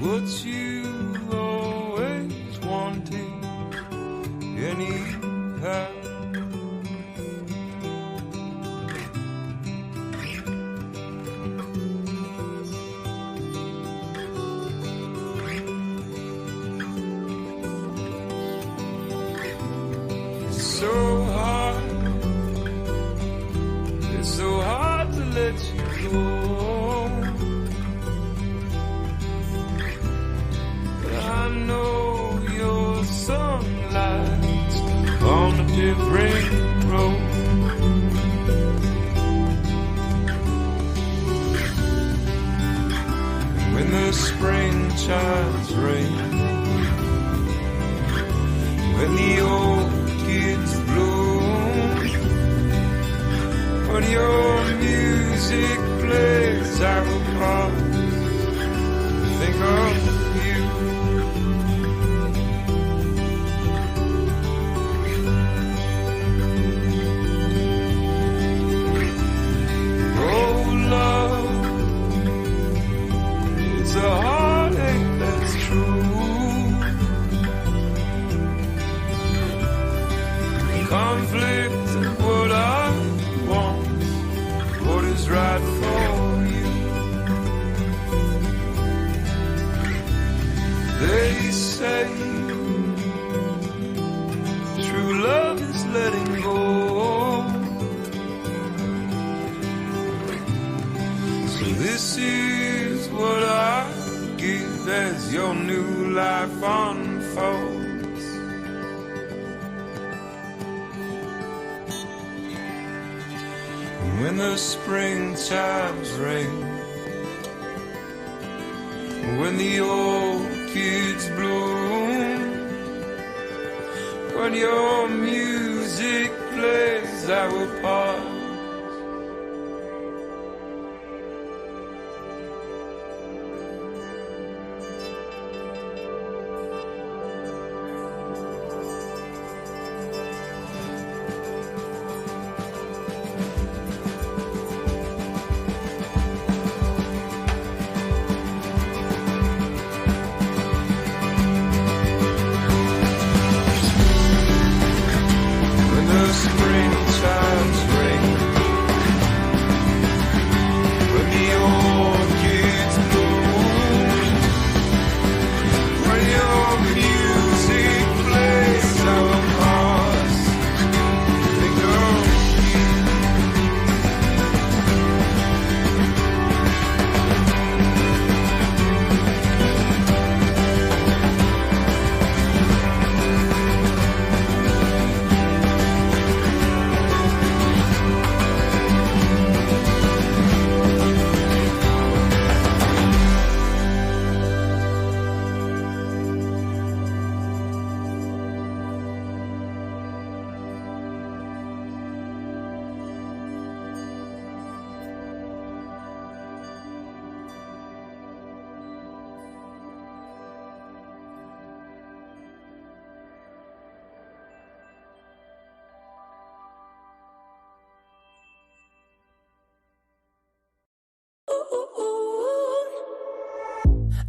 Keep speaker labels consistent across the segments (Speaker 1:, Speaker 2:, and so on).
Speaker 1: what you always wanted anyhow. It's so hard to let you go, but I know your sunlight's on a different road. When the spring chimes ring, when the old kids bloom, when your music plays, I will pause, think of you. Oh, love, it's a heartache that's true. Conflict and what I want, what is right for you. They say true love is letting go, so this is what I give as your new life unfolds. When the spring chimes ring, when the old kids bloom, when your music plays, I will pause.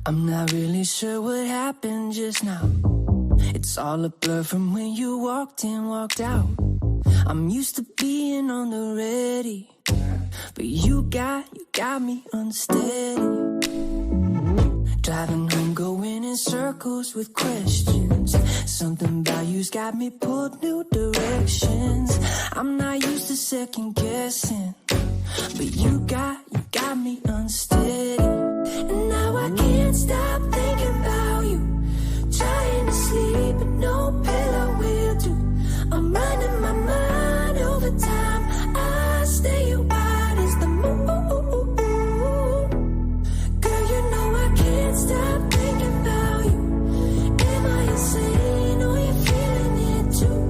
Speaker 2: I'm not really sure what happened just now. It's all a blur from when you walked in, walked out. I'm used to being on the ready, but you got me unsteady. Driving home, going in circles with questions. Something about you's got me pulled new directions. I'm not used to second guessing, but you got me unsteady. And now I can't stop thinking about you. Trying to sleep, but no pillow will do. I'm running my mind over time. I stay wide as the moon. Girl, you know I can't stop thinking about you. Am I insane or you feeling it too?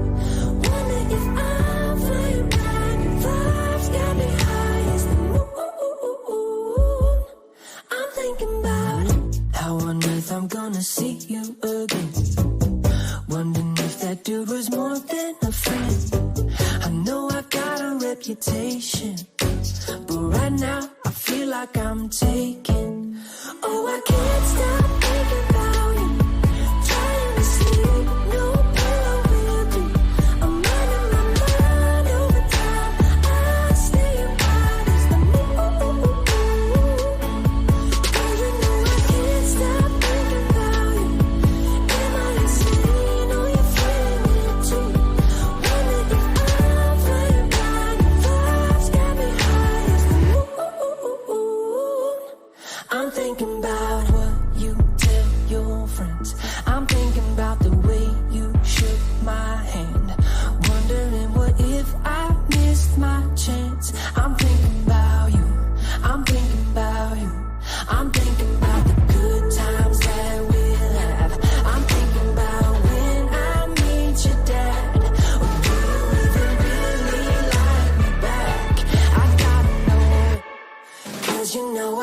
Speaker 2: Wonder if I'm flying blind. Your vibes got me high as the moon. I'm thinking about how on earth I'm gonna see you again. Wondering if that dude was more than a friend. I know I got a reputation, but right now I feel like I'm taken. Oh, I can't stop thinking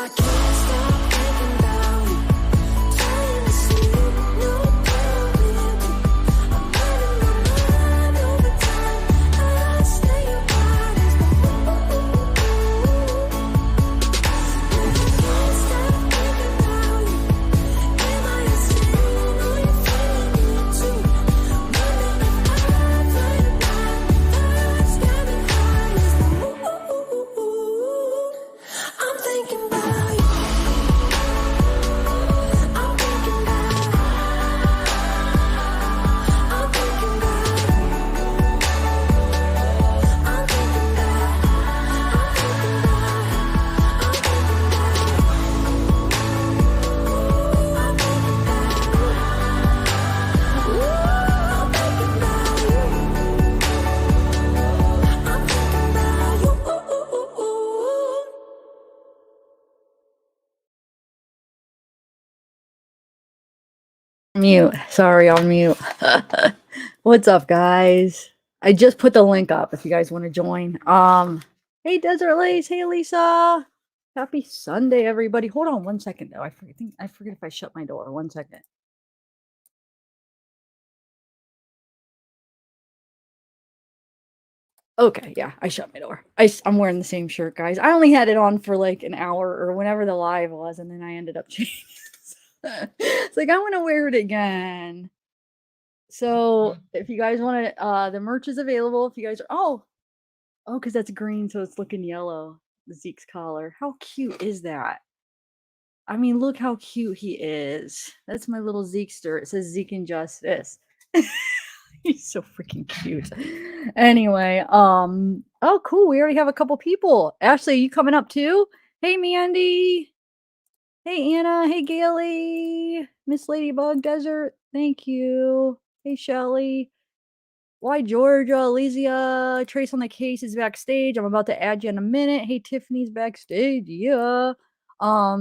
Speaker 2: I can't stop thinking about you. Trying to sleep, no problem. I'm running my mind over time. I stay your bodies. Can't stop thinking about you. Am I insane? Are you feeling it too? Wondering if I find vibes got me high as the moon. I'm thinking about you. I'm thinking about you. I'm thinking about you. I'm thinking about you.
Speaker 3: Mute. Sorry, on mute. What's up, guys? I just put the link up if you guys want to join. Hey Desert Lace, hey Lisa. Happy Sunday, everybody. Hold on 1 second though. I forget if I shut my door. 1 second. Okay, yeah, I shut my door. I'm wearing the same shirt, guys. I only had it on for like an hour or whenever the live was, and then I ended up changing. It's like I want to wear it again. So if you guys want to, the merch is available. If you guys are, oh, because that's green, so it's looking yellow. Zeke's collar. How cute is that? I mean, look how cute he is. That's my little Zekester. It says Zeke Injustice. He's so freaking cute. Anyway, oh, cool. We already have a couple people. Ashley, are you coming up too? Hey, Mandy. Hey, Anna. Hey, Gaily. Miss Ladybug Desert. Thank you. Hey, Shelly. Why, Georgia, Elysia, Trace on the Case is backstage. I'm about to add you in a minute. Hey, Tiffany's backstage. Yeah. I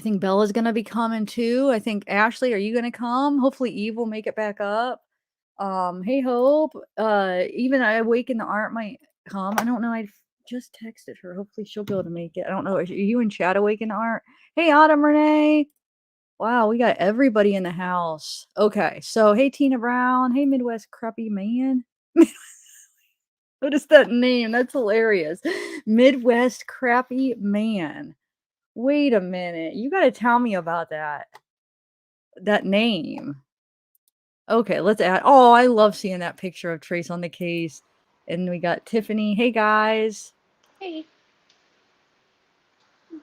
Speaker 3: think Bella's gonna be coming too. I think Ashley, are you gonna come? Hopefully Eve will make it back up. Hey Hope. Even I Awaken the Art might come. I don't know. I just texted her. Hopefully she'll be able to make it. I don't know. Are you in chat Awaken the Art? Hey Autumn Renee. Wow, we got everybody in the house. Okay, so hey Tina Brown. Hey Midwest Crappy Man. What is that name? That's hilarious. Midwest Crappy Man. Wait a minute. You got to tell me about that. That name. Okay, let's add. Oh, I love seeing that picture of Trace on the Case. And we got Tiffany. Hey, guys.
Speaker 4: Hey,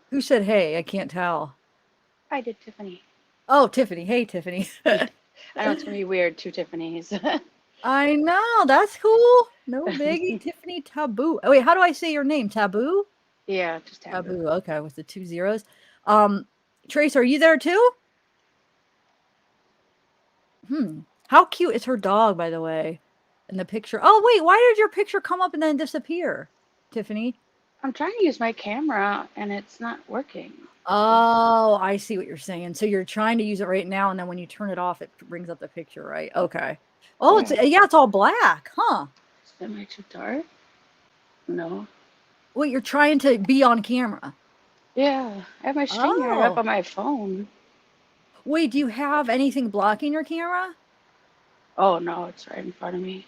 Speaker 3: Who said hey? I can't tell.
Speaker 4: I did Tiffany.
Speaker 3: Oh, Tiffany. Hey, Tiffany.
Speaker 4: I know it's gonna be weird, two Tiffany's.
Speaker 3: I know. That's cool. No biggie. Tiffany Taboo. Oh, wait, how do I say your name? Taboo?
Speaker 4: Yeah, just taboo.
Speaker 3: Taboo. Okay, with the 2 zeros. Trace, are you there too? How cute is her dog, by the way, in the picture? Oh, wait, why did your picture come up and then disappear, Tiffany?
Speaker 4: I'm trying to use my camera and it's not working.
Speaker 3: Oh, I see what you're saying. So you're trying to use it right now, and then when you turn it off, it brings up the picture, right? Okay. Oh,
Speaker 4: Yeah.
Speaker 3: it's all black, huh?
Speaker 4: Am I too dark? No.
Speaker 3: Wait, you're trying to be on camera.
Speaker 4: Yeah, I have my StreamYard up on my phone.
Speaker 3: Wait, do you have anything blocking your camera?
Speaker 4: Oh no, it's right in front of me.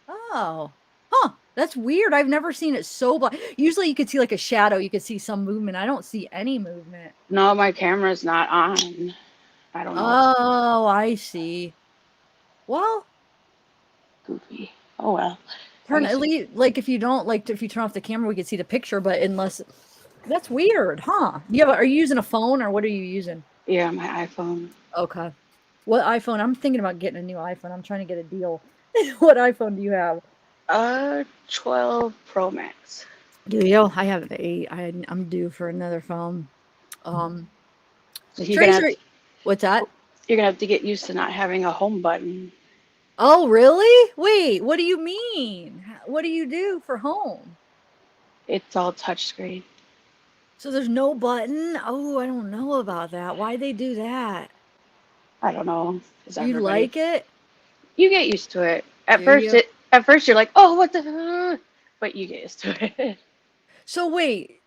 Speaker 3: Oh. Huh. That's weird. I've never seen it so black. Usually you could see like a shadow. You could see some movement. I don't see any movement.
Speaker 4: No, my camera's not on. I don't know.
Speaker 3: Oh, I see. Well,
Speaker 4: Goofy. Oh well.
Speaker 3: turn at least like if you don't like if you turn off the camera, we could see the picture. But unless that's weird, huh? Are you using a phone or what are you using?
Speaker 4: Yeah, my iPhone.
Speaker 3: Okay. What iPhone? I'm thinking about getting a new iPhone. I'm trying to get a deal. What iPhone do you have?
Speaker 4: 12 Pro Max.
Speaker 3: Do you? I have the 8. I'm due for another phone.
Speaker 4: So
Speaker 3: What's that?
Speaker 4: You're gonna have to get used to not having a home button.
Speaker 3: Oh, really? Wait, what do you mean? What do you do for home?
Speaker 4: It's all touchscreen.
Speaker 3: So there's no button? Oh, I don't know about that. Why'd they do that?
Speaker 4: I don't know.
Speaker 3: You like it?
Speaker 4: You get used to it. At first you're like, oh, what the? But you get used to it.
Speaker 3: So wait,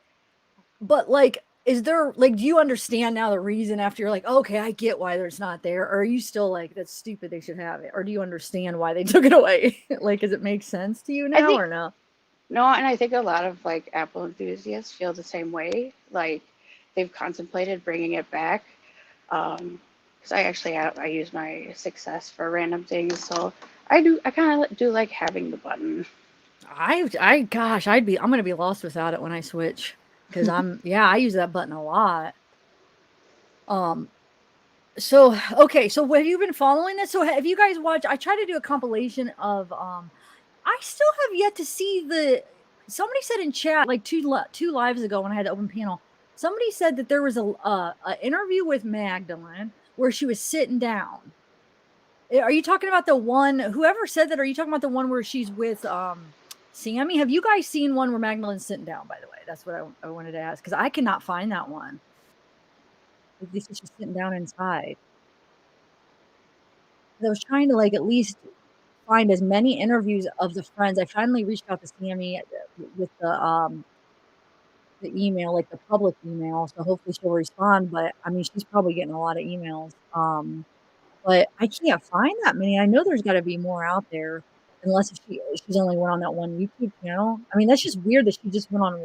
Speaker 3: But like, is there like, do you understand now the reason after you're like, okay, I get why there's not there? Or are you still like, that's stupid, they should have it? Or do you understand why they took it away? Like, does it make sense to you
Speaker 4: I
Speaker 3: now
Speaker 4: think
Speaker 3: or no?
Speaker 4: no, and I think a lot of like Apple enthusiasts feel the same way. Like they've contemplated bringing it back. Because I use my success for random things, so I kind of do like having the button.
Speaker 3: Gosh, I'm gonna be lost without it when I switch. Cause yeah, I use that button a lot. Um, So, okay, so have you been following this? So have you guys watched I tried to do a compilation of I still have yet to see the somebody said in chat like two lives ago when I had the open panel. Somebody said that there was a interview with Magdalene where she was sitting down. Are you talking about the one whoever said that? Are you talking about the one where she's with Sammy? Have you guys seen one where Magdalene's sitting down, by the way? That's what I wanted to ask because I cannot find that one. At least she's sitting down inside. I was trying to like at least find as many interviews of the friends. I finally reached out to Sammy with the email, like the public email. So hopefully she'll respond. But I mean, she's probably getting a lot of emails. But I can't find that many. I know there's got to be more out there, unless if she's only went on that one YouTube channel. I mean, that's just weird that she just went on.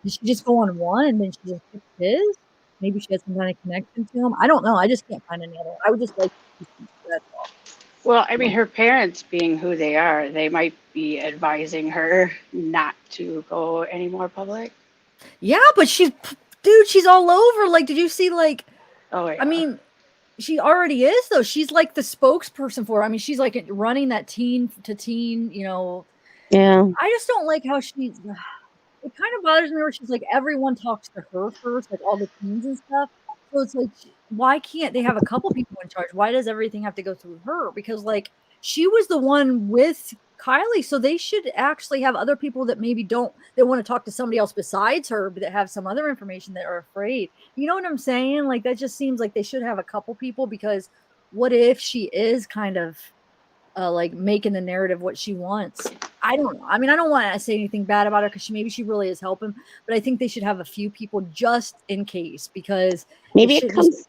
Speaker 3: Did she just go on one and then she just picked his? Maybe she has some kind of connection to him. I don't know. I just can't find any other. I would just like to see that.
Speaker 4: Well, I mean, her parents being who they are, they might be advising her not to go any more public.
Speaker 3: Yeah, but dude, she's all over. Like, did you see, like,
Speaker 4: Oh yeah.
Speaker 3: I mean, she already is, though. She's like the spokesperson for, I mean, she's like running that teen to teen,
Speaker 5: Yeah.
Speaker 3: I just don't like how she's, it kind of bothers me where she's like, everyone talks to her first, like all the teens and stuff. So it's like, why can't they have a couple people in charge? Why does everything have to go through her? Because like she was the one with Kylie, so they should actually have other people that maybe don't they want to talk to somebody else besides her, but that have some other information that are afraid. You know what I'm saying? Like that just seems like they should have a couple people because what if she is kind of like making the narrative what she wants. I don't know. I mean, I don't want to say anything bad about her because she really is helping, but I think they should have a few people just in case because it
Speaker 5: Maybe it
Speaker 3: should just
Speaker 5: comes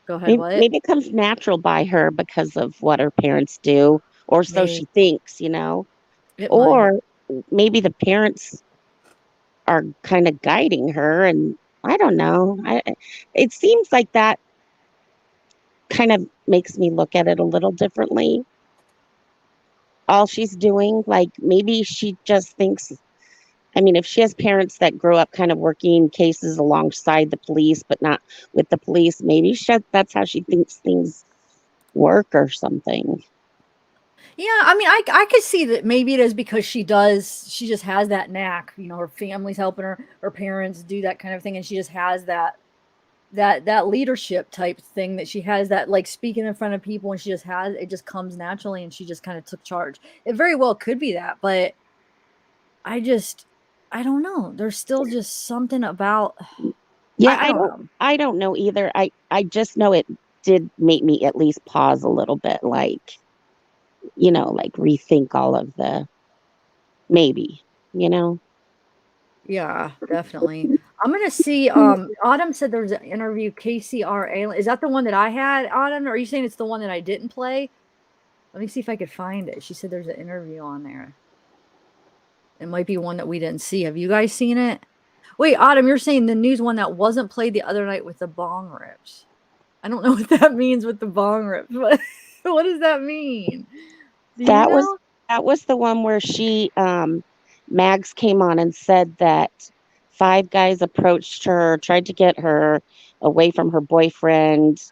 Speaker 3: go ahead.
Speaker 5: maybe,
Speaker 3: What?
Speaker 5: maybe it comes natural by her because of what her parents do, or so
Speaker 3: Maybe
Speaker 5: she thinks.
Speaker 3: it might.
Speaker 5: Or maybe the parents are kind of guiding her, and I don't know. It seems like that kind of makes me look at it a little differently. All she's doing, like maybe she just thinks, I mean, if she has parents that grew up kind of working cases alongside the police, but not with the police, maybe that's how she thinks things work or something.
Speaker 3: Yeah, I mean, I could see that maybe it is because she just has that knack. Her family's helping her, her parents do that kind of thing, and she just has that leadership type thing that she has that like speaking in front of people and she just has it just comes naturally and she just kind of took charge. It very well could be that, but I just I don't know. There's still just something about
Speaker 5: Yeah,
Speaker 3: I don't know.
Speaker 5: I don't know either. I just know it did make me at least pause a little bit, like rethink all of the maybe.
Speaker 3: Yeah, definitely. I'm gonna see. Autumn said there was an interview. KCRA. Is that the one that I had, Autumn? Or are you saying it's the one that I didn't play? Let me see if I could find it. She said there's an interview on there. It might be one that we didn't see. Have you guys seen it? Wait, Autumn, you're saying the news one that wasn't played the other night with the bong rips. I don't know what that means with the bong rips. What does that mean? Do you
Speaker 5: That was
Speaker 3: know?
Speaker 5: that was the one where Mags came on and said that five guys approached her, tried to get her away from her boyfriend.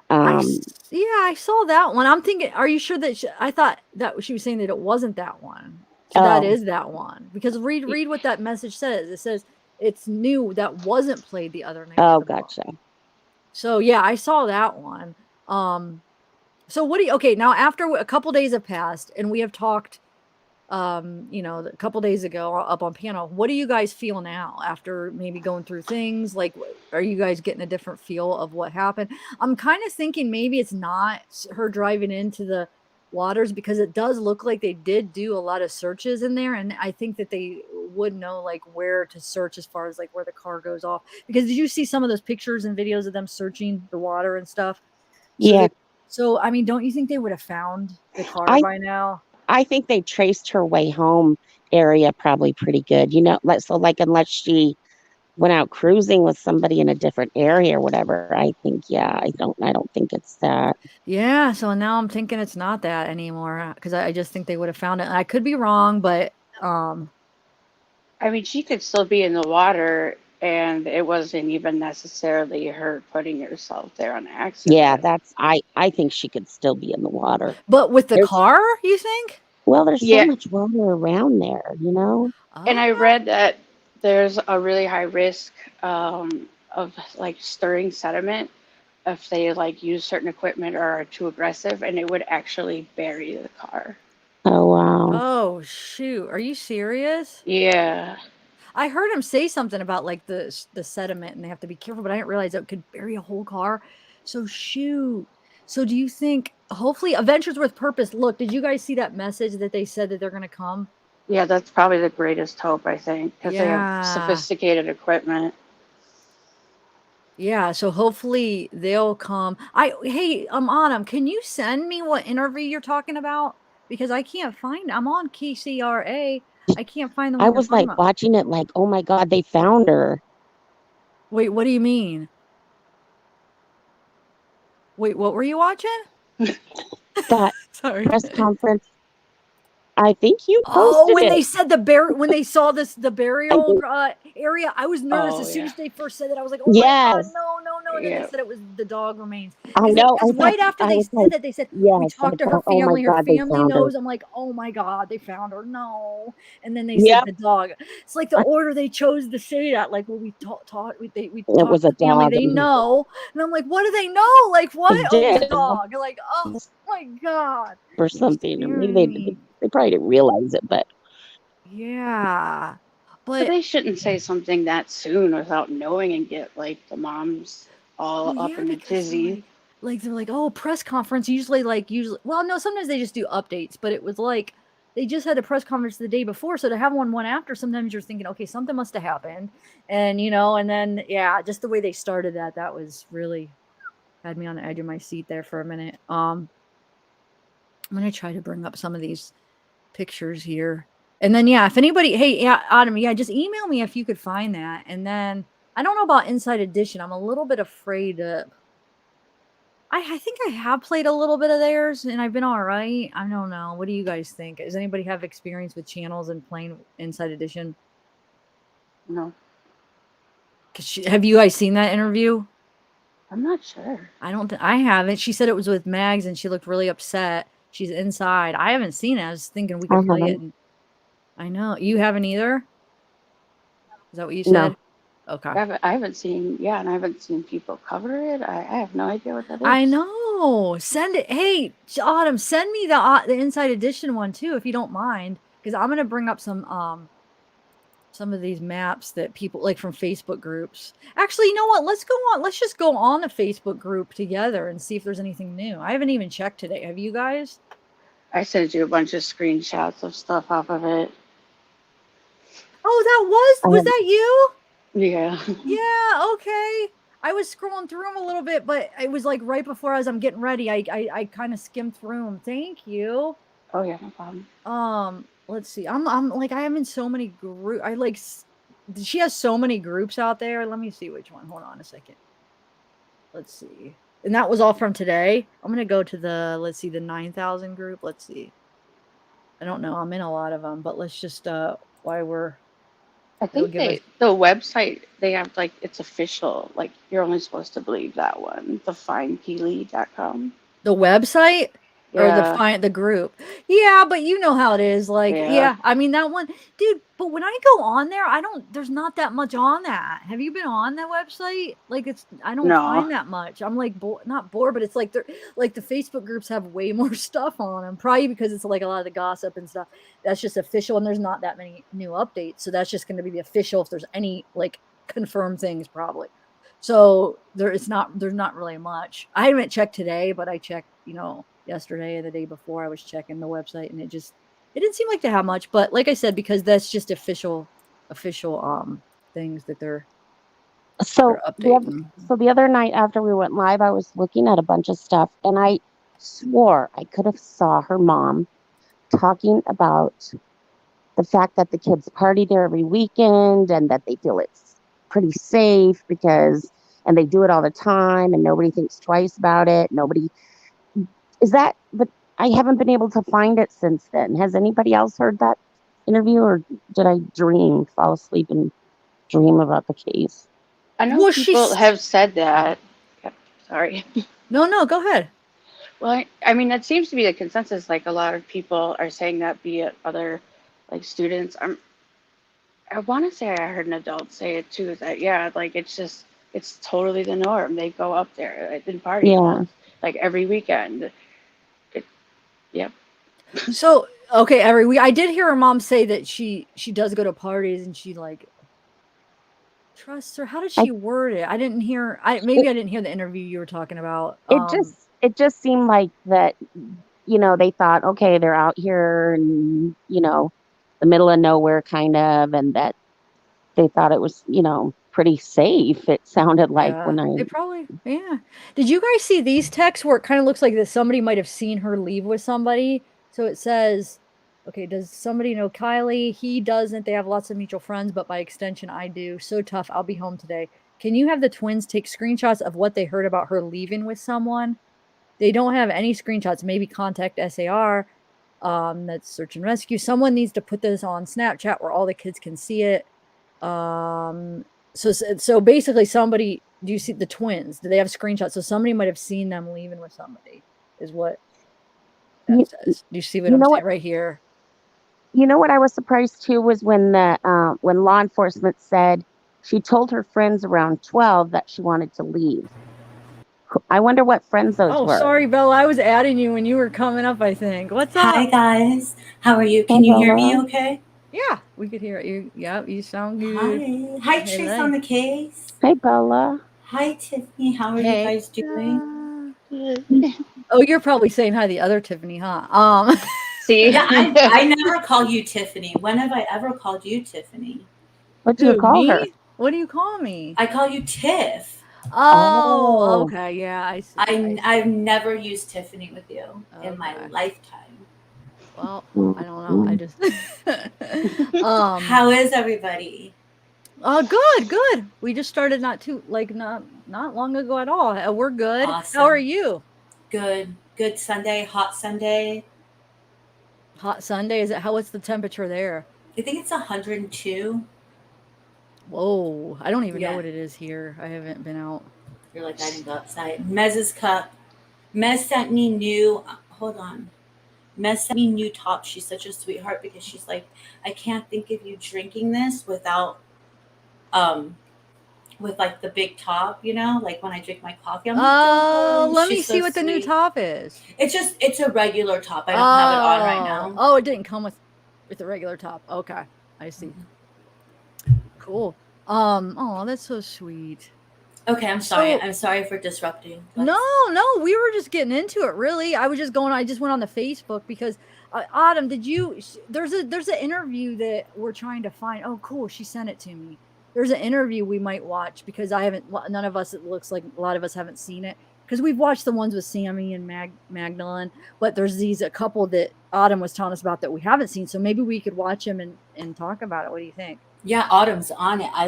Speaker 5: Um,
Speaker 3: Yeah, I saw that one. I'm thinking, are you sure that I thought that she was saying that it wasn't that one. So that
Speaker 5: oh,
Speaker 3: is that one. Because read what that message says. It says it's new that wasn't played the other night with
Speaker 5: oh,
Speaker 3: the bong.
Speaker 5: gotcha.
Speaker 3: So yeah, I saw that one. So what do you okay, now after a couple days have passed and we have talked a couple days ago up on panel, what do you guys feel now after maybe going through things? Like, are you guys getting a different feel of what happened? I'm kind of thinking maybe it's not her driving into waters, because it does look like they did do a lot of searches in there, and I think that they would know like where to search as far as like where the car goes off. Because did you see some of those pictures and videos of them searching the water and stuff?
Speaker 5: Yeah,
Speaker 3: So I mean, don't you think they would have found the car
Speaker 5: I
Speaker 3: by now?
Speaker 5: I think they traced her way home area probably pretty good. Like unless she went out cruising with somebody in a different area or whatever, I think I don't think it's that.
Speaker 3: Yeah, so now I'm thinking it's not that anymore, because I just think they would have found it. I could be wrong, but
Speaker 4: I mean, she could still be in the water, and it wasn't even necessarily her putting herself there on
Speaker 5: Yeah,
Speaker 4: accident.
Speaker 5: I think she could still be in the water.
Speaker 3: but with the
Speaker 5: There's
Speaker 3: car, you think?
Speaker 5: there's so
Speaker 4: Yeah,
Speaker 5: much water around there.
Speaker 4: and
Speaker 3: Oh,
Speaker 4: I read that there's a really high risk of like stirring sediment if they like use certain equipment or are too aggressive, and it would actually bury the car.
Speaker 5: Oh wow.
Speaker 3: oh shoot! Are you serious?
Speaker 4: Yeah.
Speaker 3: I heard him say something about like the sediment, and they have to be careful, but I didn't realize it could bury a whole car. So shoot. So do you think hopefully Adventures with Purpose? Look, did you guys see that message that they said that they're gonna come?
Speaker 4: Yeah, that's probably the greatest hope, I think, because they have
Speaker 3: Yeah.
Speaker 4: sophisticated equipment.
Speaker 3: Yeah, so hopefully they'll come. Hey, Autumn, can you send me what interview you're talking about? Because I can't find I'm on KCRA. I can't find the
Speaker 5: I
Speaker 3: one you're
Speaker 5: was
Speaker 3: talking
Speaker 5: like
Speaker 3: about.
Speaker 5: watching it like, oh my God, they found her.
Speaker 3: Wait, what do you mean? Wait, what were you watching?
Speaker 5: That
Speaker 3: Sorry.
Speaker 5: press conference. I think you
Speaker 3: Oh,
Speaker 5: posted
Speaker 3: when they
Speaker 5: it.
Speaker 3: said when they saw the
Speaker 5: I
Speaker 3: burial
Speaker 5: think
Speaker 3: area, I was nervous.
Speaker 4: Oh,
Speaker 3: As soon
Speaker 4: yeah.
Speaker 3: as they first said it, I was like, "Oh my God,
Speaker 5: yes.
Speaker 3: no, no, no!" And then they
Speaker 4: Yeah.
Speaker 3: said it was the dog remains.
Speaker 5: I know.
Speaker 3: Because right after
Speaker 5: I
Speaker 3: they
Speaker 5: was
Speaker 3: said
Speaker 5: like,
Speaker 3: that, they said we
Speaker 5: yes. I
Speaker 3: talked to her
Speaker 5: thought, oh my
Speaker 3: family. Her
Speaker 5: God, they
Speaker 3: family
Speaker 5: found her.
Speaker 3: knows. I'm like, "Oh my God, they found her." No, and then they said
Speaker 5: Yep.
Speaker 3: the dog. It's like the order they chose to say that. Like, well, we we
Speaker 5: It
Speaker 3: talked
Speaker 5: was
Speaker 3: to
Speaker 5: a
Speaker 3: the family.
Speaker 5: dog.
Speaker 3: They
Speaker 5: And
Speaker 3: know, and I'm like, "What do they know? Like
Speaker 5: they
Speaker 3: what? Oh, it was a
Speaker 5: did
Speaker 3: dog." Like, oh my God,
Speaker 5: or
Speaker 3: you're
Speaker 5: something. Or maybe
Speaker 3: scaring me.
Speaker 5: they probably didn't realize it, but
Speaker 3: Yeah.
Speaker 4: But
Speaker 3: But
Speaker 4: they shouldn't say something that soon without knowing and get like the moms all
Speaker 3: well,
Speaker 4: up
Speaker 3: yeah,
Speaker 4: in a
Speaker 3: because
Speaker 4: tizzy.
Speaker 3: they're like, oh, press conference. Usually, well, no, sometimes they just do updates, but it was like they just had a press conference the day before, so to have one after, sometimes you're thinking, okay, something must have happened, and and then yeah, just the way they started that was really had me on the edge of my seat there for a minute. I'm gonna try to bring up some of these pictures here. And then yeah, if anybody, hey, yeah, Autumn, yeah, just email me if you could find that. And then I don't know about Inside Edition. I'm a little bit afraid to. I think I have played a little bit of theirs, and I've been all right. I don't know. What do you guys think? Does anybody have experience with channels and playing Inside Edition?
Speaker 4: No,
Speaker 3: Have you guys seen that interview?
Speaker 4: I'm not sure.
Speaker 3: I don't. I haven't. She said it was with Mags, and she looked really upset. She's inside. I haven't seen it. I was thinking we
Speaker 5: I
Speaker 3: could play it,
Speaker 5: haven't.
Speaker 3: and I know you haven't either. Is that what you
Speaker 5: No.
Speaker 3: said? Okay.
Speaker 4: I haven't seen, yeah, and I haven't seen people cover it. I have no idea what that
Speaker 3: I
Speaker 4: is.
Speaker 3: know. Send it. Hey, Autumn, send me the Inside Edition one too, if you don't mind, because I'm gonna bring up some of these maps that people like from Facebook groups. Actually, you know what? Let's go on. Let's just go on a Facebook group together and see if there's anything new. I haven't even checked today. Have you guys?
Speaker 4: I sent you a bunch of screenshots of stuff off of it.
Speaker 3: Oh,
Speaker 5: I
Speaker 3: was
Speaker 5: have
Speaker 3: that you?
Speaker 4: Yeah.
Speaker 3: Yeah, okay. I was scrolling through them a little bit, but it was like right before as I'm getting ready. I kind of skimmed through them. Thank you.
Speaker 4: Oh, yeah, no problem.
Speaker 3: Let's see. I'm like I am in so many group. She has so many groups out there. Let me see which one. Hold on a second. Let's see. And that was all from today. I'm gonna go to let's see, the 9,000 group. Let's see. I don't know. I'm in a lot of them, but let's just why
Speaker 4: I
Speaker 3: it'll
Speaker 4: think
Speaker 3: give us
Speaker 4: the website, they have like, it's official. Like, you're only supposed to believe that one, the findkeely.com.
Speaker 3: the website. Or
Speaker 4: Yeah.
Speaker 3: the group. Yeah, but you know how it is. Like,
Speaker 4: Yeah.
Speaker 3: yeah, I mean that one, dude. But when I go on there, there's not that much on that. Have you been on that website? Like, I don't
Speaker 4: No.
Speaker 3: find that much. I'm like, not bored, but it's like they're like the Facebook groups have way more stuff on them. Probably because it's like a lot of the gossip and stuff. That's just official, and there's not that many new updates. So that's just going to be the official. If there's any like confirmed things, probably. So there's not really much. I haven't checked today, but I checked, yesterday or the day before. I was checking the website, and it didn't seem like to have much. But like I said, because that's just official things that they're
Speaker 5: So
Speaker 3: updating.
Speaker 5: the other night after we went live, I was looking at a bunch of stuff, and I swore I could have saw her mom talking about the fact that the kids party there every weekend and that they feel it's pretty safe and they do it all the time and nobody thinks twice about it. But I haven't been able to find it since then. Has anybody else heard that interview, or did I fall asleep and dream about the case?
Speaker 4: I know
Speaker 3: Well,
Speaker 4: people have said that. Yep, sorry.
Speaker 3: No, go ahead.
Speaker 4: Well, I mean, that seems to be the consensus. Like a lot of people are saying that, be it other like students. I want to say I heard an adult say it too. That yeah, like it's totally the norm. They go up there and party like every weekend. Yep.
Speaker 3: So okay, every week I did hear her mom say that she does go to parties and she like trusts her. How did she word it? I didn't hear. I didn't hear the interview you were talking about.
Speaker 5: It just seemed like that. They thought, okay, they're out here and the middle of nowhere, kind of, and that they thought it was pretty safe. It sounded like
Speaker 3: they probably Did you guys see these texts where it kind of looks like that somebody might have seen her leave with somebody? So it says, okay, does somebody know Kylie? He doesn't. They have lots of mutual friends, but by extension, I do. So tough. I'll be home today. Can you have the twins take screenshots of what they heard about her leaving with someone? They don't have any screenshots. Maybe contact SAR. That's search and rescue. Someone needs to put this on Snapchat where all the kids can see it. So basically somebody, do you see the twins? Do they have screenshots? So somebody might have seen them leaving with somebody is what that says. Do you see what I'm saying right here?
Speaker 5: You know what I was surprised too was when when law enforcement said she told her friends around 12 that she wanted to leave. I wonder what friends those were.
Speaker 3: Oh, sorry, Bella. I was adding you when you were coming up, I think. What's up?
Speaker 6: Hi, guys. How are you? Can you hear me okay?
Speaker 3: Yeah, we could hear you. Yep, you sound good.
Speaker 6: Hi. Hi, Trace on the case.
Speaker 5: Hey, Bella.
Speaker 6: Hi, Tiffany. How are you guys doing?
Speaker 3: Oh, you're probably saying hi to the other Tiffany, huh?
Speaker 4: See?
Speaker 6: Yeah, I never call you Tiffany. When have I ever called you Tiffany?
Speaker 5: What do you call her?
Speaker 3: What do you call me?
Speaker 6: I call you Tiff.
Speaker 3: Oh, okay. Yeah, I see.
Speaker 6: I've never used Tiffany with you in my lifetime.
Speaker 3: Well, I don't know. I just
Speaker 6: How is everybody?
Speaker 3: Good. We just started not long ago at all. We're good.
Speaker 6: Awesome.
Speaker 3: How are you?
Speaker 6: Good Sunday, hot Sunday.
Speaker 3: Hot Sunday? What's the temperature there?
Speaker 6: I think it's 102.
Speaker 3: Whoa, I don't even know what it is here. I haven't been out.
Speaker 6: You're like, I didn't go outside. Mez's cup. Mez sent me new top. She's such a sweetheart because she's like, I can't think of you drinking this without with like the big top, like when I drink my coffee. I'm like,
Speaker 3: let me see what the new top is.
Speaker 6: It's a regular top. I don't have it on right now.
Speaker 3: Oh, it didn't come with the regular top. Okay, I see. Cool. Oh, that's so sweet.
Speaker 6: Okay, I'm sorry. I'm sorry for disrupting.
Speaker 3: No, we were just getting into it. Really, I just went on the Facebook because Autumn, there's an interview that we're trying to find. Oh, cool. She sent it to me. There's an interview we might watch because none of us, it looks like a lot of us haven't seen it because we've watched the ones with Sammy and Magdalene, but there's a couple that Autumn was telling us about that we haven't seen. So maybe we could watch them and talk about it. What do you think?
Speaker 6: Yeah, Autumn's on it. Hi,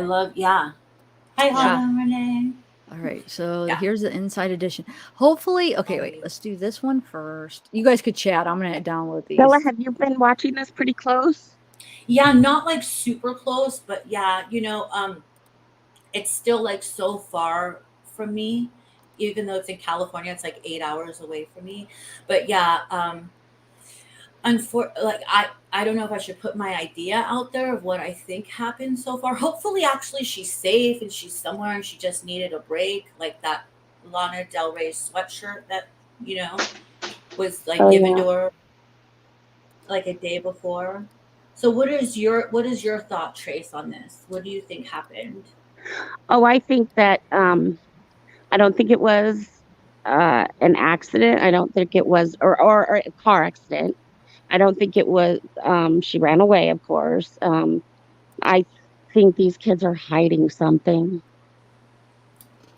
Speaker 6: Autumn, Renee.
Speaker 3: All right, so here's the inside edition. Hopefully, okay, wait, let's do this one first. You guys could chat. I'm going to download these.
Speaker 5: Bella, have you been watching this pretty close?
Speaker 6: Yeah, not like super close, but yeah, it's still like so far from me, even though it's in California, it's like 8 hours away from me. But yeah, I don't know if I should put my idea out there of what I think happened so far. Hopefully, actually, she's safe and she's somewhere and she just needed a break, like that Lana Del Rey sweatshirt that was like given to her like a day before. So, what is your thought, Trace, on this? What do you think happened?
Speaker 5: Oh, I think that I don't think it was an accident. I don't think it was, or a car accident. I don't think it was. She ran away, of course. I think these kids are hiding something.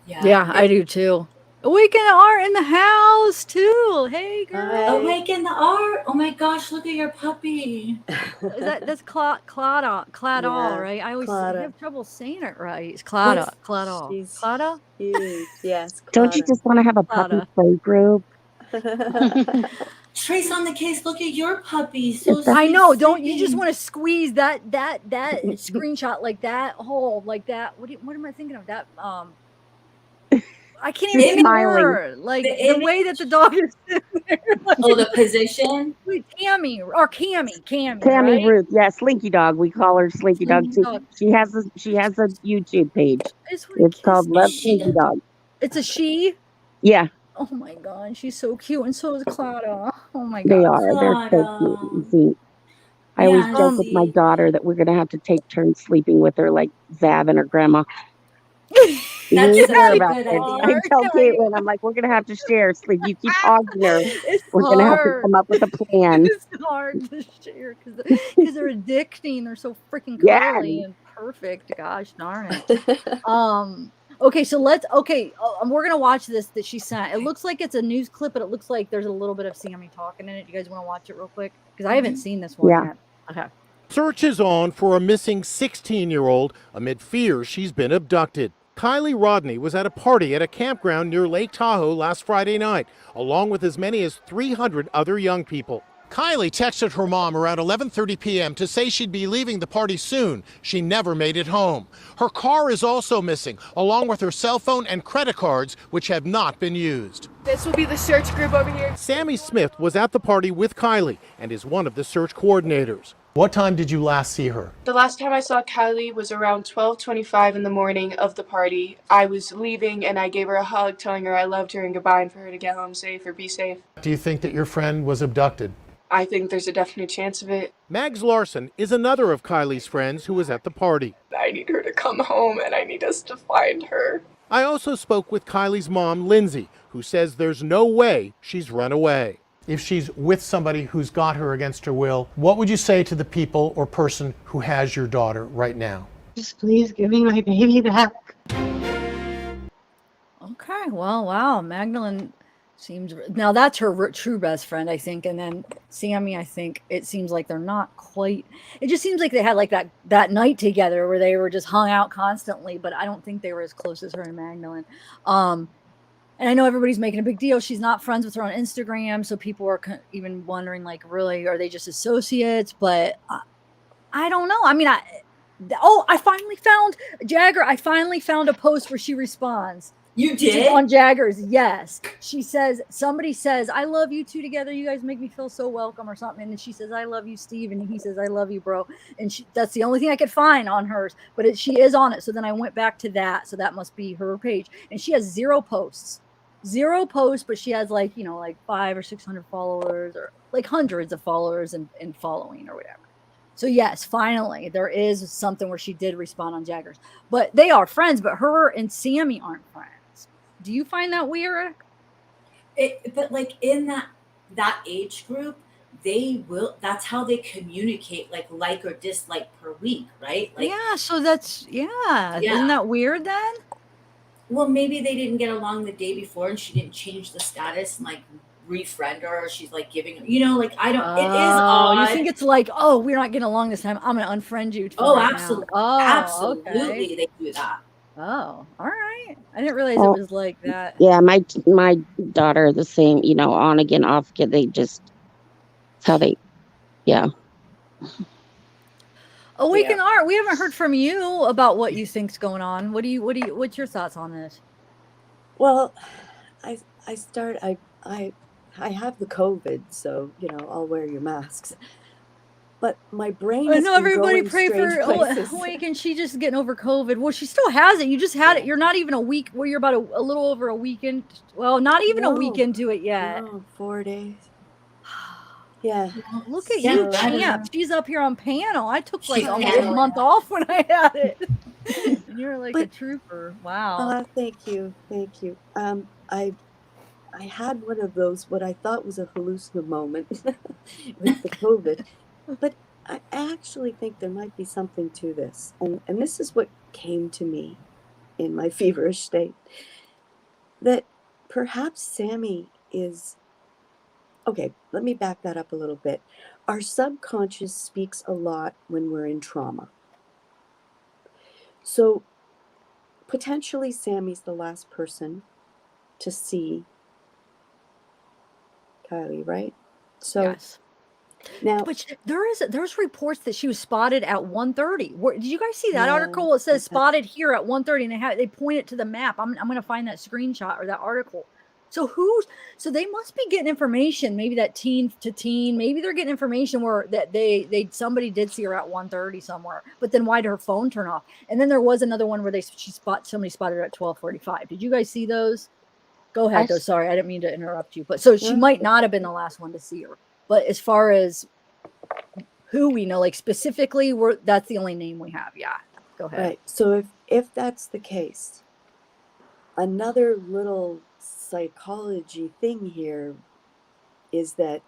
Speaker 3: Yeah, I do too. Awaken Art in the house too. Hey girl.
Speaker 6: Awaken the art. Oh my gosh, look at your puppy.
Speaker 3: That's Clada,
Speaker 7: Yeah,
Speaker 3: right? I always
Speaker 7: Clara.
Speaker 3: have trouble saying it right. It's Clada.
Speaker 7: She's
Speaker 3: Clada?
Speaker 7: huge. Yes,
Speaker 5: Don't you
Speaker 7: Clara.
Speaker 5: just want to have a puppy
Speaker 3: Clada.
Speaker 5: play group?
Speaker 6: Trace on the case. Look at your puppy. So
Speaker 3: I know.
Speaker 6: sweet
Speaker 3: Don't you just
Speaker 6: sleeping.
Speaker 3: want to squeeze that screenshot like that whole like that? What am I thinking of? That I can't even think of the word. Like the way that the dog is sitting there. Like,
Speaker 6: Oh, the position.
Speaker 3: wait, Cammy,
Speaker 5: Cammy
Speaker 3: right?
Speaker 5: Ruth, yeah, Slinky Dog. We call her Slinky Dog
Speaker 3: Slinky
Speaker 5: too.
Speaker 3: Dog.
Speaker 5: She has a YouTube page.
Speaker 3: I just want
Speaker 5: It's
Speaker 3: to
Speaker 5: called
Speaker 3: kiss
Speaker 5: Love
Speaker 6: Is she
Speaker 5: Slinky
Speaker 6: the-
Speaker 5: Dog.
Speaker 3: It's a she.
Speaker 5: Yeah,
Speaker 3: Oh my god, she's so cute, and so is Claudia. Oh my
Speaker 5: they
Speaker 3: god.
Speaker 5: are. They're so cute and sweet. I always
Speaker 6: Yeah,
Speaker 5: joke with my
Speaker 6: see.
Speaker 5: daughter that we're gonna have to take turns sleeping with her, like Zav and her grandma.
Speaker 6: That's
Speaker 5: You
Speaker 6: such
Speaker 5: hear
Speaker 6: a
Speaker 5: about
Speaker 6: good
Speaker 5: it.
Speaker 6: idea.
Speaker 5: I tell Caitlin, I'm like, we're gonna have to share sleep. You keep hogging her.
Speaker 3: It's
Speaker 5: We're gonna have to
Speaker 3: hard.
Speaker 5: come up with a plan.
Speaker 3: It's hard to share because they're addicting. They're so freaking
Speaker 5: Yeah.
Speaker 3: cuddly and perfect. Gosh darn it. Okay, so we're gonna watch this that she sent. It looks like it's a news clip, but it looks like there's a little bit of Sammy talking in it. You guys want to watch it real quick? Because I haven't seen this one yet. Okay.
Speaker 8: Search is on for a missing 16-year-old amid fears she's been abducted. Kylie Rodni was at a party at a campground near Lake Tahoe last Friday night, along with as many as 300 other young people. Kylie texted her mom around 11:30 p.m. to say she'd be leaving the party soon. She never made it home. Her car is also missing, along with her cell phone and credit cards, which have not been used.
Speaker 9: This will be the search group over here.
Speaker 8: Sammy Smith was at the party with Kylie and is one of the search coordinators.
Speaker 10: What time did you last see her?
Speaker 9: The last time I saw Kylie was around 12:25 in the morning of the party. I was leaving and I gave her a hug, telling her I loved her and goodbye, and for her to get home safe or be safe.
Speaker 10: Do you think that your friend was abducted?
Speaker 9: I think there's a definite chance of it.
Speaker 8: Mags Larson is another of Kylie's friends who was at the party.
Speaker 9: I need her to come home and I need us to find her.
Speaker 8: I also spoke with Kylie's mom, Lindsay, who says there's no way she's run away.
Speaker 10: If she's with somebody who's got her against her will, what would you say to the people or person who has your daughter right now?
Speaker 5: Just please give me my baby back.
Speaker 3: Okay. Well, wow. Magdalene seems now that's her true best friend, I think, and then Sammy. I think it seems like they're not quite. It just seems like they had like that night together where they were just hung out constantly, but I don't think they were as close as her and Magdalene. And I know everybody's making a big deal. She's not friends with her on Instagram, so people are even wondering, like, really, are they just associates? But I don't know. I mean, I finally found Jagger. I finally found a post where she responds.
Speaker 6: You did?
Speaker 3: On Jagger's, yes. She says, somebody says, I love you two together. You guys make me feel so welcome or something. And then she says, I love you, Steve. And he says, I love you, bro. And that's the only thing I could find on hers. But she is on it. So then I went back to that. So that must be her page. And she has 0 posts. 0 posts, but she has like 500 or 600 followers or like hundreds of followers and following or whatever. So yes, finally, there is something where she did respond on Jagger's. But they are friends, but her and Sammy aren't friends. Do you find that weird?
Speaker 6: But like in that age group, that's how they communicate, like or dislike per week, right? Like,
Speaker 3: yeah, so that's Isn't that weird then?
Speaker 6: Well, maybe they didn't get along the day before and she didn't change the status and like refriend her, or she's like giving her, I don't, it is odd.
Speaker 3: You think it's like, oh, we're not getting along this time, I'm gonna unfriend you.
Speaker 6: Absolutely.
Speaker 3: Oh,
Speaker 6: absolutely,
Speaker 3: okay.
Speaker 6: They do that.
Speaker 3: Oh, all right. I didn't realize it was like that.
Speaker 5: Yeah, my daughter the same, on again, off again. They just, it's how they, yeah.
Speaker 3: Awaken Art, we haven't heard from you about what you think's going on. What's your thoughts on this?
Speaker 7: Well, I have the COVID, so I'll wear your masks. But my brain is. I know
Speaker 3: everybody pray for Awaken. She's just getting over COVID. Well, she still has it. You just had it. You're not even a week. Well, you're about a little over a weekend. Well, not even a week into it yet.
Speaker 7: No, 4 days. Yeah.
Speaker 3: Look at you, champ. She's up here on panel. I took like almost a month off when I had it. And you're like a trooper. Wow.
Speaker 7: Thank you. I had one of those, what I thought was a hallucination moment with the COVID, but I actually think there might be something to this. And this is what came to me in my feverish state, that perhaps Sammy is, okay, let me back that up a little bit. Our subconscious speaks a lot when we're in trauma. So potentially Sammy's the last person to see Kylie, right? So
Speaker 3: Yes.
Speaker 7: now,
Speaker 3: But there's reports that she was spotted at 1:30. Did you guys see that
Speaker 7: yeah,
Speaker 3: article? It says
Speaker 7: that's-
Speaker 3: spotted here at 1:30, and they point it to the map. I'm gonna find that screenshot or that article. So they must be getting information. Maybe that teen to teen. Maybe they're getting information where that somebody did see her at 1:30 somewhere. But then why did her phone turn off? And then there was another one where somebody spotted her at 12:45. Did you guys see those? Go ahead, though. Sorry, I didn't mean to interrupt you. But so she might not have been the last one to see her. But as far as who we know, like specifically, that's the only name we have. Yeah, go ahead.
Speaker 7: right. So if that's the case, another little psychology thing here is that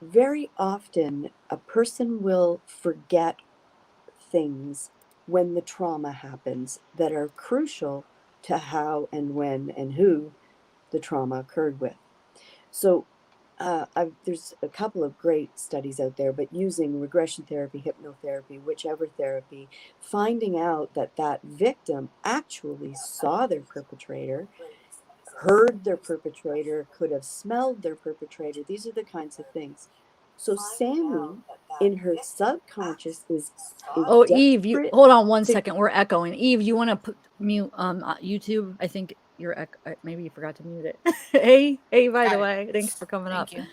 Speaker 7: very often a person will forget things when the trauma happens that are crucial to how and when and who the trauma occurred with. So there's a couple of great studies out there, but using regression therapy, hypnotherapy, whichever therapy, finding out that victim actually saw their perpetrator, heard their perpetrator, could have smelled their perpetrator. These are the kinds of things. So Sammy, in her subconscious, is
Speaker 3: Oh, Eve, you hold on one
Speaker 7: to-
Speaker 3: second. We're echoing. Eve, you want to mute YouTube? I think you're maybe you forgot to mute it. hey, by the way, thanks for coming up.
Speaker 6: Thank you.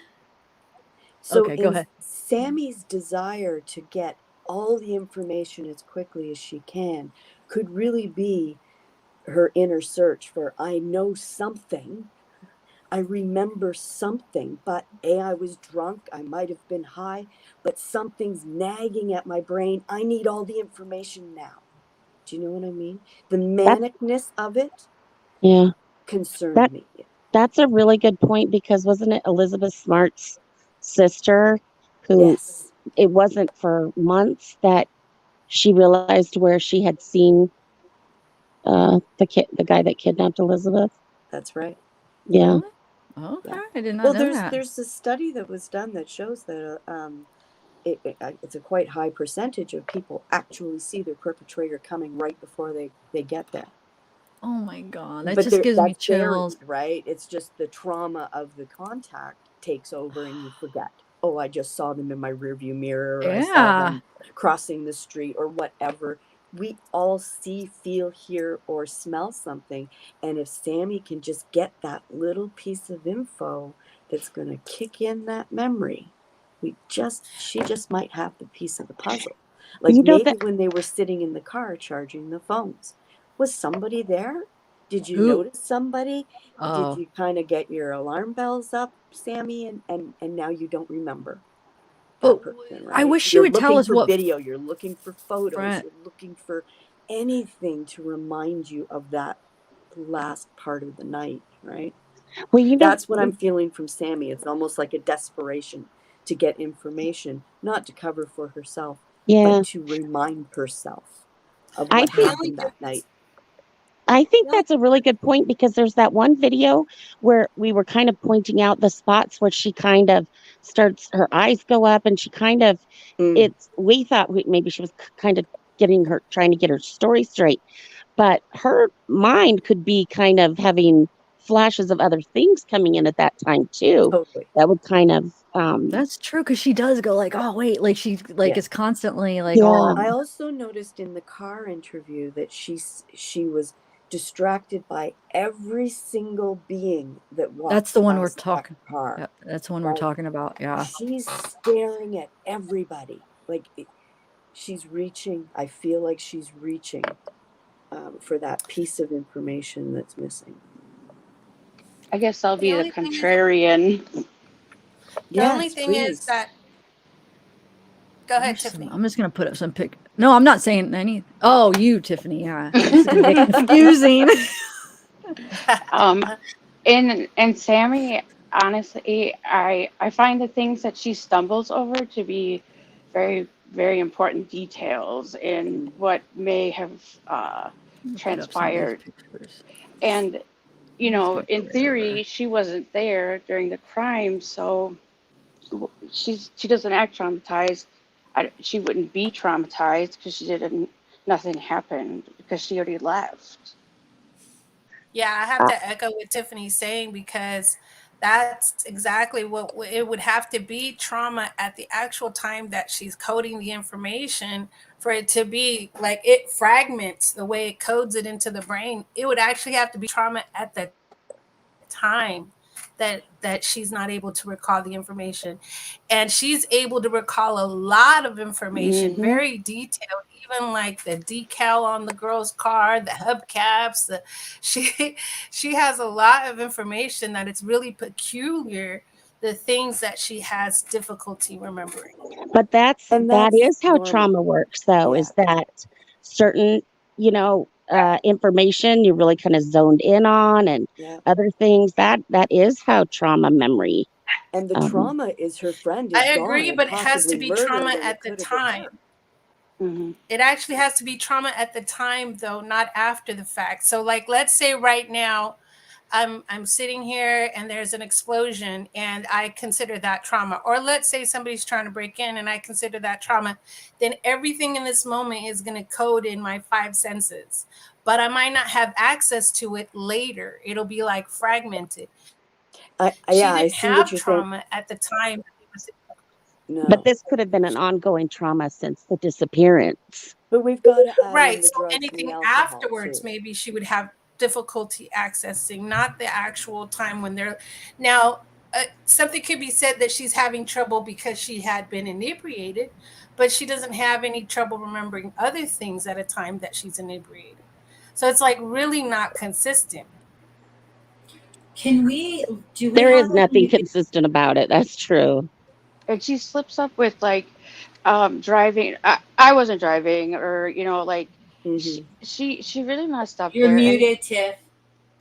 Speaker 7: So
Speaker 3: okay, go ahead.
Speaker 7: Sammy's desire to get all the information as quickly as she can could really be her inner search for, I know something, I remember something, but I was drunk, I might have been high, but something's nagging at my brain. I need all the information now. Do you know what I mean? The manicness of it concerned me.
Speaker 5: That's a really good point, because wasn't it Elizabeth Smart's sister who
Speaker 7: Yes.
Speaker 5: It wasn't for months that she realized where she had seen the guy that kidnapped Elizabeth?
Speaker 7: That's right.
Speaker 5: Yeah.
Speaker 3: Okay,
Speaker 7: Yeah.
Speaker 3: I did not know that.
Speaker 7: There's a study that was done that shows that it's a quite high percentage of people actually see their perpetrator coming right before they get there.
Speaker 3: Oh my God, that
Speaker 7: But
Speaker 3: just gives me
Speaker 7: that's
Speaker 3: chills.
Speaker 7: buried, right? It's just the trauma of the contact takes over and you forget. Oh, I just saw them in my rearview mirror, or I saw them crossing the street, or whatever. We all see, feel, hear, or smell something. And if Sammy can just get that little piece of info that's going to kick in that memory, she just might have the piece of the puzzle. Like maybe when they were sitting in the car charging the phones, was somebody there? Did you notice somebody?
Speaker 3: Oh.
Speaker 7: Did you kind of get your alarm bells up, Sammy, and now you don't remember that person, right?
Speaker 3: I wish
Speaker 7: You're
Speaker 3: you would tell us what
Speaker 7: video, you're looking for photos,
Speaker 3: Right.
Speaker 7: you're looking for anything to remind you of that last part of the night, right?
Speaker 5: Well,
Speaker 7: that's what I'm feeling from Sammy. It's almost like a desperation to get information, not to cover for herself, but to remind herself of what happened that night.
Speaker 5: I think that's a really good point, because there's that one video where we were kind of pointing out the spots where she kind of starts, her eyes go up, and she kind of, we thought maybe she was kind of trying to get her story straight, but her mind could be kind of having flashes of other things coming in at that time too.
Speaker 7: Totally.
Speaker 5: That would kind of,
Speaker 3: that's true, because she does go like, oh wait, like she is constantly like,
Speaker 7: I also noticed in the car interview that she was distracted by every single being that walked.
Speaker 3: That's the one we're talking.
Speaker 7: Car.
Speaker 3: That's the one we're talking about. Yeah.
Speaker 7: She's staring at everybody. Like she's reaching. I feel like she's reaching for that piece of information that's missing.
Speaker 4: I guess I'll be the contrarian.
Speaker 11: The only thing is that. Go ahead, Tiffany.
Speaker 3: I'm just gonna put up some pic. No, I'm not saying any. Oh, you, Tiffany. Yeah, this is gonna get confusing.
Speaker 4: And Sammy, honestly, I find the things that she stumbles over to be very, very important details in what may have
Speaker 3: Put up some of these
Speaker 4: transpired.
Speaker 3: pictures.
Speaker 4: And you
Speaker 3: I'm just
Speaker 4: know,
Speaker 3: gonna
Speaker 4: in
Speaker 3: put it over.
Speaker 4: theory, she wasn't there during the crime, so she doesn't act traumatized. She wouldn't be traumatized because she didn't. Nothing happened because she already left.
Speaker 11: Yeah, I have
Speaker 5: Uh,
Speaker 11: to echo what Tiffany's saying because that's exactly what it would have to be trauma at the actual time that she's coding the information for it to be like it fragments the way it codes it into the brain. It would actually have to be trauma at the time that she's not able to recall the information, and she's able to recall a lot of information,
Speaker 4: Hmm.
Speaker 11: very detailed, even like the decal on the girl's car, the hubcaps, the she she has a lot of information that it's really peculiar, the things that she has difficulty remembering.
Speaker 5: but
Speaker 7: And
Speaker 5: that
Speaker 7: that's
Speaker 5: is how
Speaker 7: normal.
Speaker 5: trauma works, though,
Speaker 7: Yeah.
Speaker 5: is that certain, information you really kind of zoned in on, and
Speaker 7: Yeah.
Speaker 5: other things that is how trauma memory.
Speaker 7: And the
Speaker 5: Um,
Speaker 7: trauma is her friend
Speaker 11: I
Speaker 7: is gone
Speaker 11: agree,
Speaker 7: and
Speaker 11: but it has to
Speaker 7: possibly
Speaker 11: be trauma
Speaker 7: murdered, and it
Speaker 11: at the
Speaker 7: could have been
Speaker 11: time.
Speaker 7: her.
Speaker 4: Hmm.
Speaker 11: It actually has to be trauma at the time, though, not after the fact. So, like, let's say right now, I'm sitting here and there's an explosion and I consider that trauma. Or let's say somebody's trying to break in and I consider that trauma. Then everything in this moment is going to code in my five senses. But I might not have access to it later. It'll be like fragmented. She
Speaker 7: Yeah, I
Speaker 11: didn't
Speaker 7: see what
Speaker 11: have
Speaker 7: you're saying.
Speaker 11: trauma at the time.
Speaker 5: but
Speaker 7: No.
Speaker 5: this could have been an ongoing trauma since the disappearance.
Speaker 7: But we've got to add in
Speaker 11: Right.
Speaker 7: the
Speaker 11: So
Speaker 7: drugs and the
Speaker 11: anything
Speaker 7: alcohol
Speaker 11: afterwards,
Speaker 7: too.
Speaker 11: maybe she would have difficulty accessing, not the actual time when they're now. Something could be said that she's having trouble because she had been inebriated, but she doesn't have any trouble remembering other things at a time that she's inebriated. So it's like really not consistent.
Speaker 6: Can we do we
Speaker 5: There is
Speaker 6: have
Speaker 5: nothing
Speaker 6: any
Speaker 5: consistent about it. That's true.
Speaker 4: And she slips up with like driving. I wasn't driving, or you know, like
Speaker 7: Hmm.
Speaker 4: she really messed up
Speaker 6: you're
Speaker 4: there. And
Speaker 6: muted, Tiff.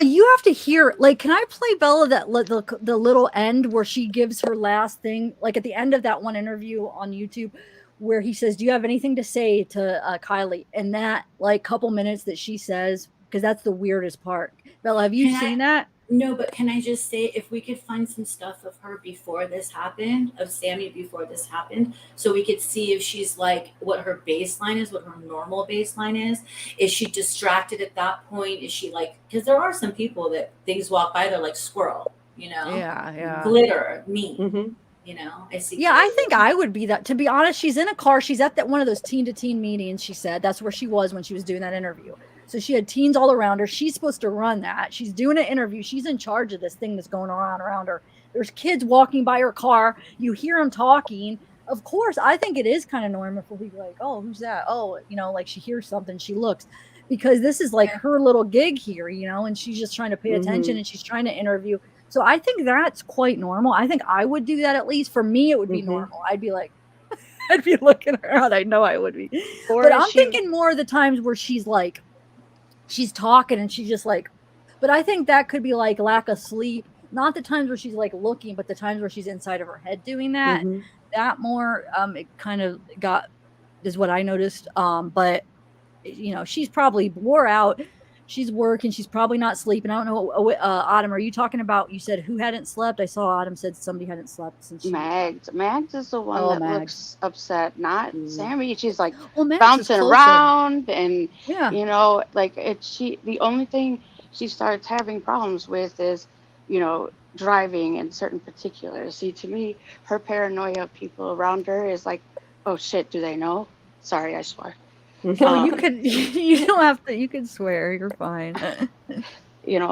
Speaker 3: You have to hear, like, can I play Bella the little end where she gives her last thing, like at the end of that one interview on YouTube, where he says, "Do you have anything to say to Kylie?" And that like couple minutes that she says, because that's the weirdest part. Bella, have you
Speaker 6: Can I
Speaker 3: seen that?
Speaker 6: No, but can I just say if we could find some stuff of her before this happened, of Sammy before this happened, so we could see if she's like what her baseline is, what her normal baseline is. Is she distracted at that point? Is she like, because there are some people that things walk by, they're like squirrel,
Speaker 3: Yeah, yeah.
Speaker 6: glitter, me,
Speaker 7: Hmm.
Speaker 6: I see
Speaker 3: Yeah, I
Speaker 6: glitter.
Speaker 3: think I would be that. To be honest, she's in a car. She's at that one of those teen to teen meetings. She said that's where she was when she was doing that interview. So she had teens all around her. She's supposed to run that. She's doing an interview. She's in charge of this thing that's going on around her. There's kids walking by her car. You hear them talking. Of course, I think it is kind of normal for people like, oh, who's that? Oh, like she hears something, she looks, because this is like her little gig here, and she's just trying to pay attention
Speaker 7: Hmm.
Speaker 3: and she's trying to interview. So I think that's quite normal. I think I would do that. At least for me, it would be
Speaker 7: Hmm.
Speaker 3: normal. I'd be like, I'd be looking around. I know I would be.
Speaker 4: or
Speaker 3: But
Speaker 4: is
Speaker 3: I'm
Speaker 4: she?
Speaker 3: thinking more of the times where she's like, she's talking and she's just like, but I think that could be like lack of sleep. Not the times where she's like looking, but the times where she's inside of her head doing that.
Speaker 7: Hmm.
Speaker 3: That more, it kind of got, is what I noticed. But she's probably wore out. She's working. She's probably not sleeping. I don't know. Autumn, are you talking about? You said who hadn't slept? I saw Autumn said somebody hadn't slept since she.
Speaker 4: Mags is the one
Speaker 3: Oh,
Speaker 4: that
Speaker 3: Mags.
Speaker 4: looks upset, not
Speaker 7: Hmm.
Speaker 4: Sammy. She's like
Speaker 3: Well, Mags is
Speaker 4: bouncing
Speaker 3: closer.
Speaker 4: around, and
Speaker 3: Yeah.
Speaker 4: like she. The only thing she starts having problems with is, driving in certain particulars. See, to me, her paranoia of people around her is like, oh shit, do they know? Sorry, I swear.
Speaker 3: No, you
Speaker 4: Um,
Speaker 3: could. You don't have to. You can swear. You're fine.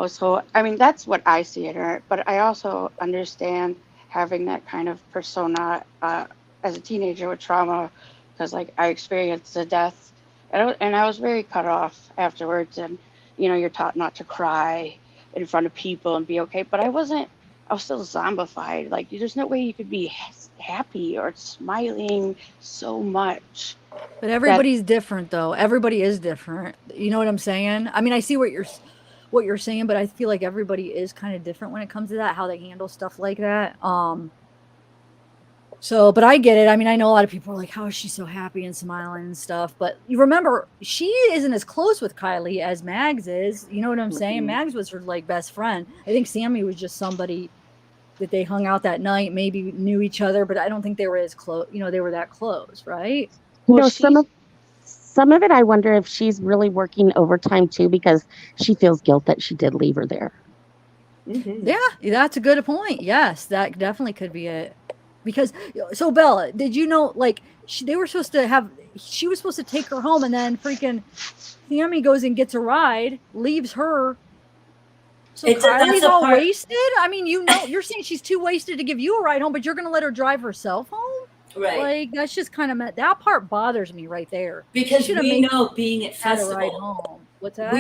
Speaker 4: so I mean that's what I see in her, but I also understand having that kind of persona as a teenager with trauma, because like I experienced a death, and I was very cut off afterwards, and you're taught not to cry in front of people and be okay, but I wasn't. I was still zombified. Like there's no way you could be happy or smiling so much
Speaker 3: But
Speaker 4: that
Speaker 3: everybody's different, though. Everybody is different. You know what I'm saying? I mean, I see what you're. what you're saying, but I feel like everybody is kind of different when it comes to that, how they handle stuff like that. So, but I get it. I mean, I know a lot of people are like, how is she so happy and smiling and stuff? But you remember, she isn't as close with Kylie as Mags is. You know what I'm saying? Mags was her like best friend. I think Sammy was just somebody that they hung out that night, maybe knew each other, but I don't think they were as close. You know, they were that close, right?
Speaker 5: You
Speaker 4: Well,
Speaker 5: know,
Speaker 4: she's
Speaker 5: some of it, I wonder if she's really working overtime too because she feels guilt that she did leave her there.
Speaker 3: Yeah, that's a good point. Yes, that definitely could be it. Because so Bella, did you know like they were supposed to have she was supposed to take her home and then freaking Sammy goes and gets a ride, leaves her. So Kylie's all wasted? I mean, you know, you're saying she's too wasted to give you a ride home, but you're going to let her drive herself home?
Speaker 6: Right.
Speaker 3: Like, that's just kind of, that part bothers me right there.
Speaker 6: Because we know being at festivals.
Speaker 3: Ride home. What's that?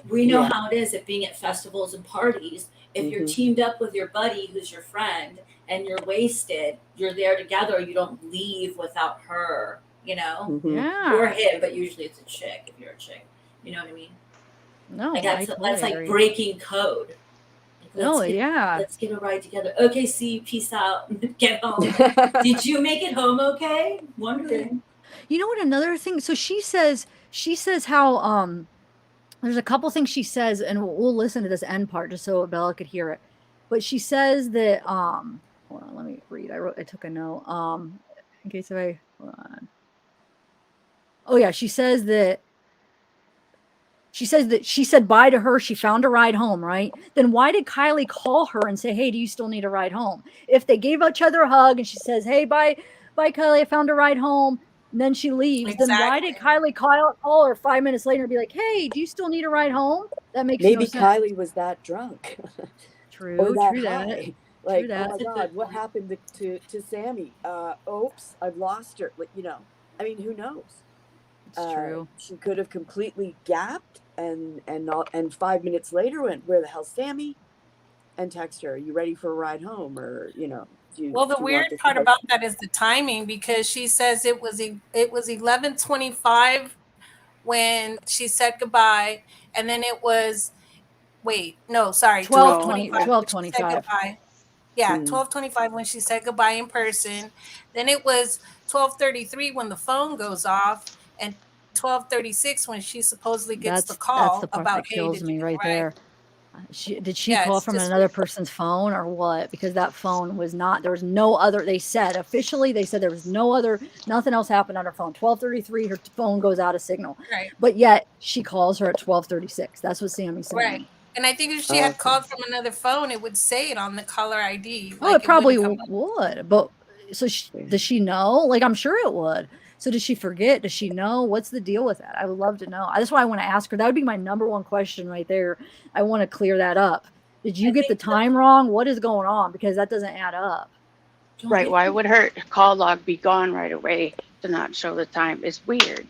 Speaker 6: We know how it is at being at festivals and parties. If you're teamed up with your buddy who's your friend and you're wasted, you're there together, you don't leave without her, you know?
Speaker 3: Yeah.
Speaker 6: Or him, but usually it's a chick if you're a chick. You know what I mean?
Speaker 3: No,
Speaker 6: like that's like breaking code. Like, let's get a ride together. Okay, see you. Peace out. Get home. Did you make it home okay? Wondering.
Speaker 3: You know what? Another thing. So she says how there's a couple things she says, and we'll listen to this end part just so Bella could hear it. But she says that hold on, let me read. I took a note. In case hold on. Oh yeah, she says that she said bye to her. She found a ride home, right? Then why did Kylie call her and say, hey, do you still need a ride home? If they gave each other a hug and she says, hey, bye, Kylie, I found a ride home. And then she leaves. Then why did Kylie call her 5 minutes later and be like, hey, do you still need a ride home? That makes
Speaker 7: maybe
Speaker 3: no sense.
Speaker 7: Kylie was that drunk.
Speaker 3: True,
Speaker 7: or that
Speaker 3: true
Speaker 7: high.
Speaker 3: that.
Speaker 7: Like,
Speaker 3: true that.
Speaker 7: oh my God, what happened to Sammy? Oops, I've lost her. You know, I mean, who knows?
Speaker 3: It's true.
Speaker 7: She could have completely gapped and 5 minutes later went, where the hell's Sammy? And text her, are you ready for a ride home? Or, you know,
Speaker 11: well, the weird part about that is the timing, because she says it was 11:25 when she said goodbye, and then it was 12:25. Yeah, 12:25 when she said goodbye in person. Then it was 12:33 when the phone goes off, and 12:36 when she supposedly gets the call
Speaker 3: that's the part
Speaker 11: about
Speaker 3: that kills me right there. Did she
Speaker 11: Yeah,
Speaker 3: call from another person's phone or what? Because that phone was not, there was no other, they said officially, they said there was nothing else happened on her phone. 12:33, her phone goes out of signal.
Speaker 11: Right.
Speaker 3: But yet she calls her at 12:36. That's what Sammy's saying.
Speaker 11: Right. And I think if she had called from another phone, it would say it on the caller ID.
Speaker 3: Oh, it probably would. But so does she know? Like, I'm sure it would. So does she forget? Does she know? What's the deal with that? I would love to know. That's why I want to ask her. That would be my number one question right there. I want to clear that up. Did you get the time wrong? What is going on? Because that doesn't add up.
Speaker 4: Right. Why would her call log be gone right away to not show the time? It's weird.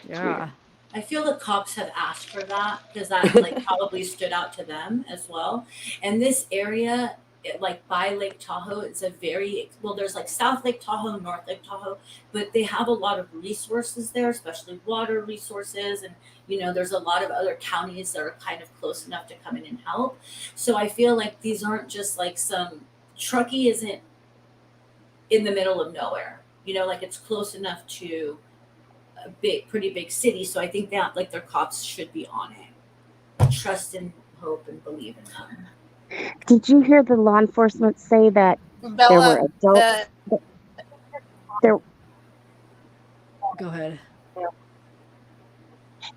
Speaker 3: Yeah.
Speaker 4: Weird.
Speaker 6: I feel the cops have asked for that because that like probably stood out to them as well. And this area, like by Lake Tahoe, it's a there's like South Lake Tahoe, North Lake Tahoe, but they have a lot of resources there, especially water resources. And, you know, there's a lot of other counties that are kind of close enough to come in and help. So I feel like these aren't just like Truckee isn't in the middle of nowhere, you know, like it's close enough to a pretty big city. So I think that like their cops should be on it. Trust and hope and believe in them.
Speaker 5: Did you hear the law enforcement say that there were adults?
Speaker 3: Go ahead.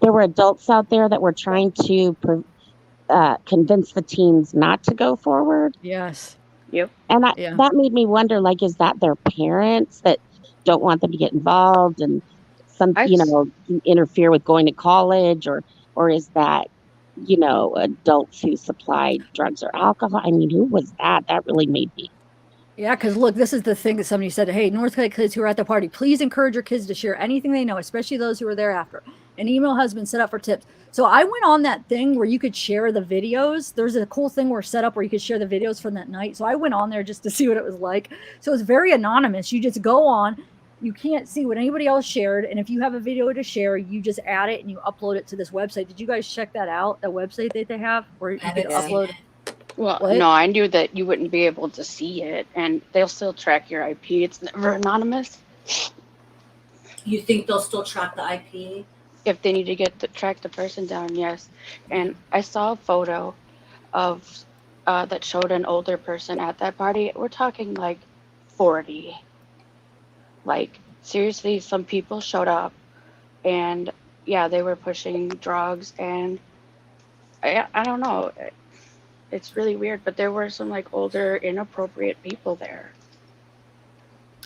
Speaker 5: There were adults out there that were trying to convince the teens not to go forward.
Speaker 3: Yes.
Speaker 4: Yep.
Speaker 5: And that made me wonder, like, is that their parents that don't want them to get involved and interfere with going to college, or is that, you know, adults who supply drugs or alcohol? I mean, who was that? That really made me.
Speaker 3: Yeah, because look, this is the thing that somebody said, hey, North Lake kids who are at the party, please encourage your kids to share anything they know, especially those who are thereafter. An email has been set up for tips. So I went on that thing where you could share the videos. There's a cool thing where set up where you could share the videos from that night. So I went on there just to see what it was like. So it's very anonymous. You just go on, you can't see what anybody else shared. And if you have a video to share, you just add it and you upload it to this website. Did you guys check that out? The website that they have where you could upload.
Speaker 4: Well,
Speaker 3: What?
Speaker 4: no, I knew that you wouldn't be able to see it, and they'll still track your IP. It's never anonymous.
Speaker 6: You think they'll still track the IP?
Speaker 4: If they need to track the person down, yes. And I saw a photo of that showed an older person at that party. We're talking like 40. Like, seriously, some people showed up, and yeah, they were pushing drugs, and I don't know. It's really weird, but there were some like older, inappropriate people there.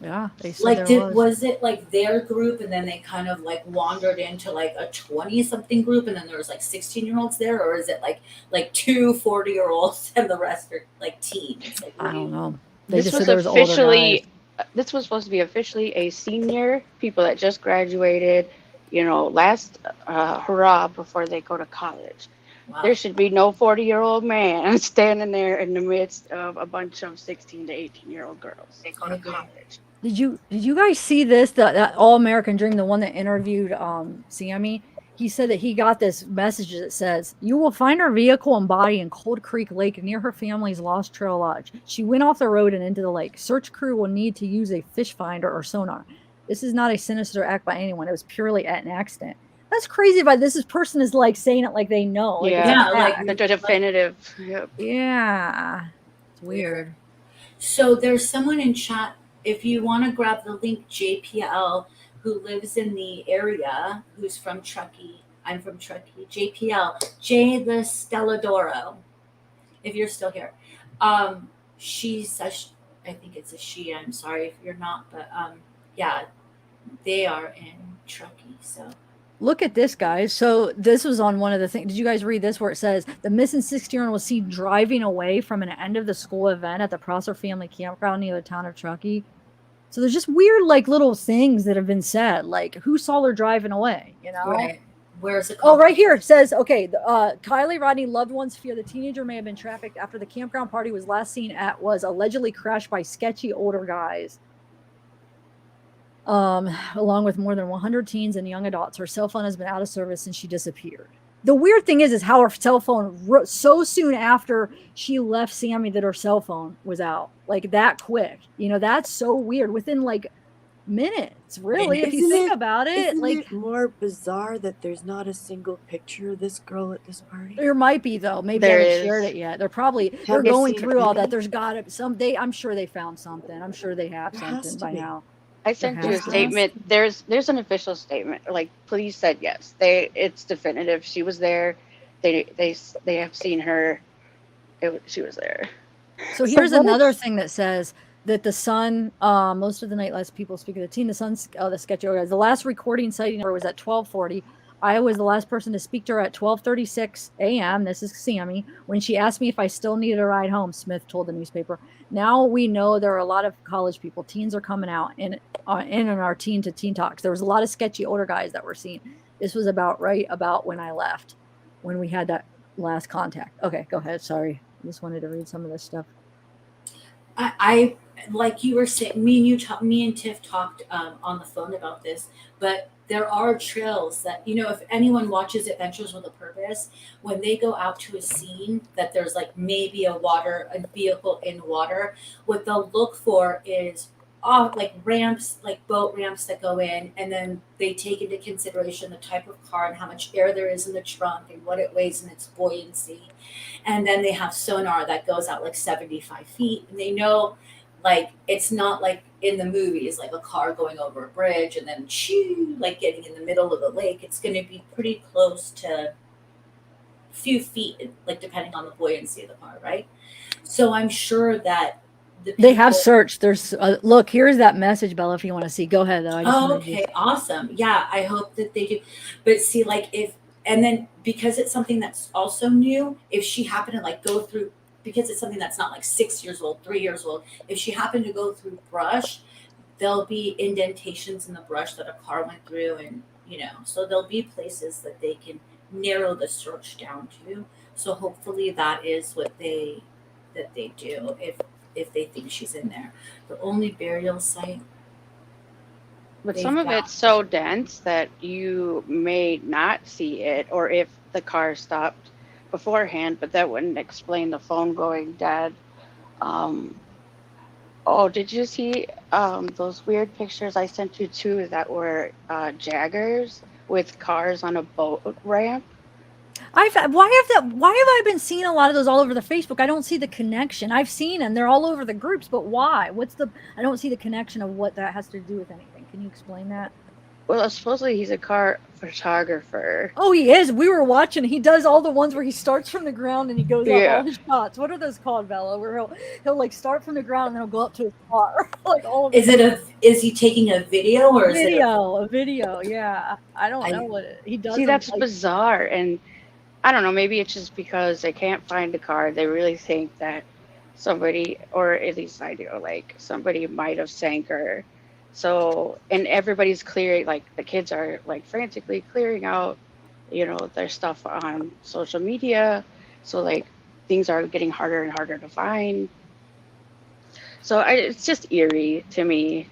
Speaker 3: Yeah, they said
Speaker 6: Like,
Speaker 3: there
Speaker 6: was it like their group, and then they kind of like wandered into like a 20-something group, and then there was like 16-year-olds there, or is it like 2 40-year-olds and the rest are like teens? Like,
Speaker 3: I don't know. They
Speaker 4: This
Speaker 3: just
Speaker 4: was
Speaker 3: said there was older
Speaker 4: officially,
Speaker 3: guys.
Speaker 4: this was supposed to be officially a senior, people that just graduated, last hurrah before they go to college.
Speaker 6: Wow.
Speaker 4: There should be no 40-year-old man standing there in the midst of a bunch of 16 to 18-year-old girls. They go to college.
Speaker 3: Did you guys see this? That All American Dream, the one that interviewed Sammy, he said that he got this message that says, "You will find her vehicle and body in Cold Creek Lake near her family's Lost Trail Lodge. She went off the road and into the lake. Search crew will need to use a fish finder or sonar. This is not a sinister act by anyone. It was purely an accident." That's crazy. But this person is like saying it like they know. Like
Speaker 4: like the definitive. Yep.
Speaker 3: Yeah, it's weird.
Speaker 6: So there's someone in chat. If you want to grab the link, JPL, who lives in the area, who's from Truckee. I'm from Truckee. JPL, Jay the Stelladoro. If you're still here, she's a, I think it's a she. I'm sorry if you're not, but yeah, they are in Truckee. So
Speaker 3: look at this, guys. So this was on one of the things. Did you guys read this where it says the missing 16-year-old was seen driving away from an end of the school event at the Prosser family campground near the town of Truckee? So there's just weird, like, little things that have been said, like who saw her driving away,
Speaker 6: Right. Where's it?
Speaker 3: Oh, right here it says, okay, Kylie, Rodni, loved ones fear the teenager may have been trafficked after the campground party was last seen at was allegedly crashed by sketchy older guys. Along with more than 100 teens and young adults. Her cell phone has been out of service since she disappeared. The weird thing is how her cell phone, so soon after she left Sammy, that her cell phone was out. Like that quick. That's so weird. Within like minutes, really, if you think about it.
Speaker 7: Isn't
Speaker 3: like
Speaker 7: it more bizarre that there's not a single picture of this girl at this party?
Speaker 3: There might be, though. Maybe they haven't shared it yet. They're going through all that. There's got to someday. I'm sure they found something. I'm sure they have something by now.
Speaker 4: I sent you a statement. There's an official statement. Like, police said yes. It's definitive. She was there. They have seen her. She was there.
Speaker 3: So here's another thing that says that the son, most of the night last people speak of the teen, the son's the sketchy guys. The last recording sighting was at 12:40. I was the last person to speak to her at 12:36 a.m. This is Sammy. When she asked me if I still needed a ride home, Smith told the newspaper. Now we know there are a lot of college people. Teens are coming out in our teen to teen talks. There was a lot of sketchy older guys that were seen. This was about when I left, when we had that last contact. Okay, go ahead. Sorry. I just wanted to read some of this stuff.
Speaker 6: I like you were saying, me and Tiff talked on the phone about this, but there are trails that, if anyone watches Adventures with a Purpose, when they go out to a scene that there's like maybe a vehicle in water, what they'll look for is like ramps, like boat ramps that go in, and then they take into consideration the type of car and how much air there is in the trunk and what it weighs and its buoyancy. And then they have sonar that goes out like 75 feet, and they know, like, it's not like in the movies, like a car going over a bridge and then like getting in the middle of the lake. It's going to be pretty close to a few feet, like depending on the buoyancy of the car, right? So I'm sure that
Speaker 3: they have searched. There's look, here's that message, Bella, if you want to see. Go ahead, though.
Speaker 6: Okay, awesome. Yeah, I hope that they do. But see, like, and then because it's something that's also new, if she happened to like go through, because it's something that's not like 6 years old, 3 years old, if she happened to go through brush, there'll be indentations in the brush that a car went through, and so there'll be places that they can narrow the search down to. So hopefully that is what they do if they think she's in there. The only burial site,
Speaker 4: But
Speaker 6: they've
Speaker 4: some of
Speaker 6: got.
Speaker 4: it's so dense that you may not see it, or if the car stopped beforehand, but that wouldn't explain the phone going dead. Um, oh, did you see those weird pictures I sent you too that were jaggers with cars on a boat ramp?
Speaker 3: Why have I been seeing a lot of those all over the Facebook? I don't see the connection. I've seen them. They're all over the groups, but why? I don't see the connection of what that has to do with anything. Can you explain that?
Speaker 4: Well, supposedly he's a car photographer.
Speaker 3: Oh, he is. We were watching. He does all the ones where he starts from the ground and he goes up,
Speaker 4: Yeah.
Speaker 3: all his shots. What are those called, Bella? Where he'll like start from the ground and then he'll go up to his car. Like all of
Speaker 6: Is he taking a video or is it
Speaker 3: a video, yeah. I don't know what he does
Speaker 4: See,
Speaker 3: them
Speaker 4: that's
Speaker 3: like
Speaker 4: bizarre. And I don't know, maybe it's just because they can't find the car. They really think that somebody, or at least I do, like somebody might have sank her. So, and everybody's clearing, like the kids are like frantically clearing out, their stuff on social media. So, like, things are getting harder and harder to find. So, it's just eerie to me.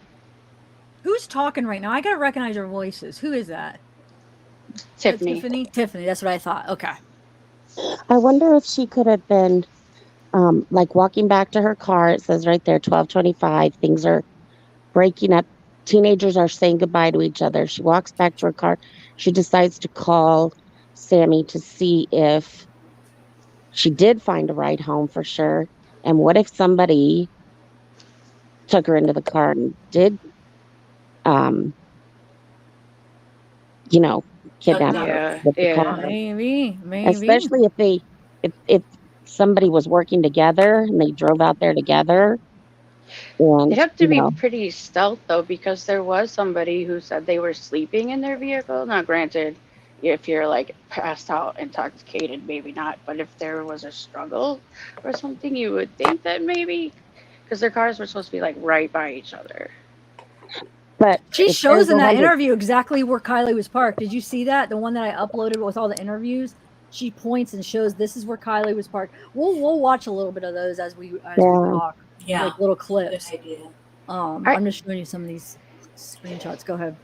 Speaker 3: Who's talking right now? I gotta recognize your voices. Who is that?
Speaker 4: Tiffany.
Speaker 3: Tiffany, that's what I thought. Okay.
Speaker 5: I wonder if she could have been like walking back to her car. It says right there, 12:25. Things are breaking up. Teenagers are saying goodbye to each other. She walks back to her car. She decides to call Sammy to see if she did find a ride home for sure. And what if somebody took her into the car and did, um, kidnap her
Speaker 4: Yeah,
Speaker 5: with the
Speaker 4: yeah.
Speaker 5: car?
Speaker 3: Maybe.
Speaker 5: Especially if somebody was working together and they drove out there together.
Speaker 4: They'd
Speaker 5: And
Speaker 4: have to be pretty stealth though, because there was somebody who said they were sleeping in their vehicle. Now, granted, if you're like passed out, intoxicated, maybe not. But if there was a struggle or something, you would think that maybe, because their cars were supposed to be like right by each other.
Speaker 5: But
Speaker 3: she
Speaker 5: if
Speaker 3: shows
Speaker 5: there's
Speaker 3: in that
Speaker 5: 100
Speaker 3: interview exactly where Kylie was parked. Did you see that? The one that I uploaded with all the interviews? She points and shows this is where Kylie was parked. We'll watch a little bit of those as we talk.
Speaker 6: Yeah.
Speaker 3: Like little clips.
Speaker 6: Good idea.
Speaker 3: I'm just showing you some of these screenshots. Go ahead.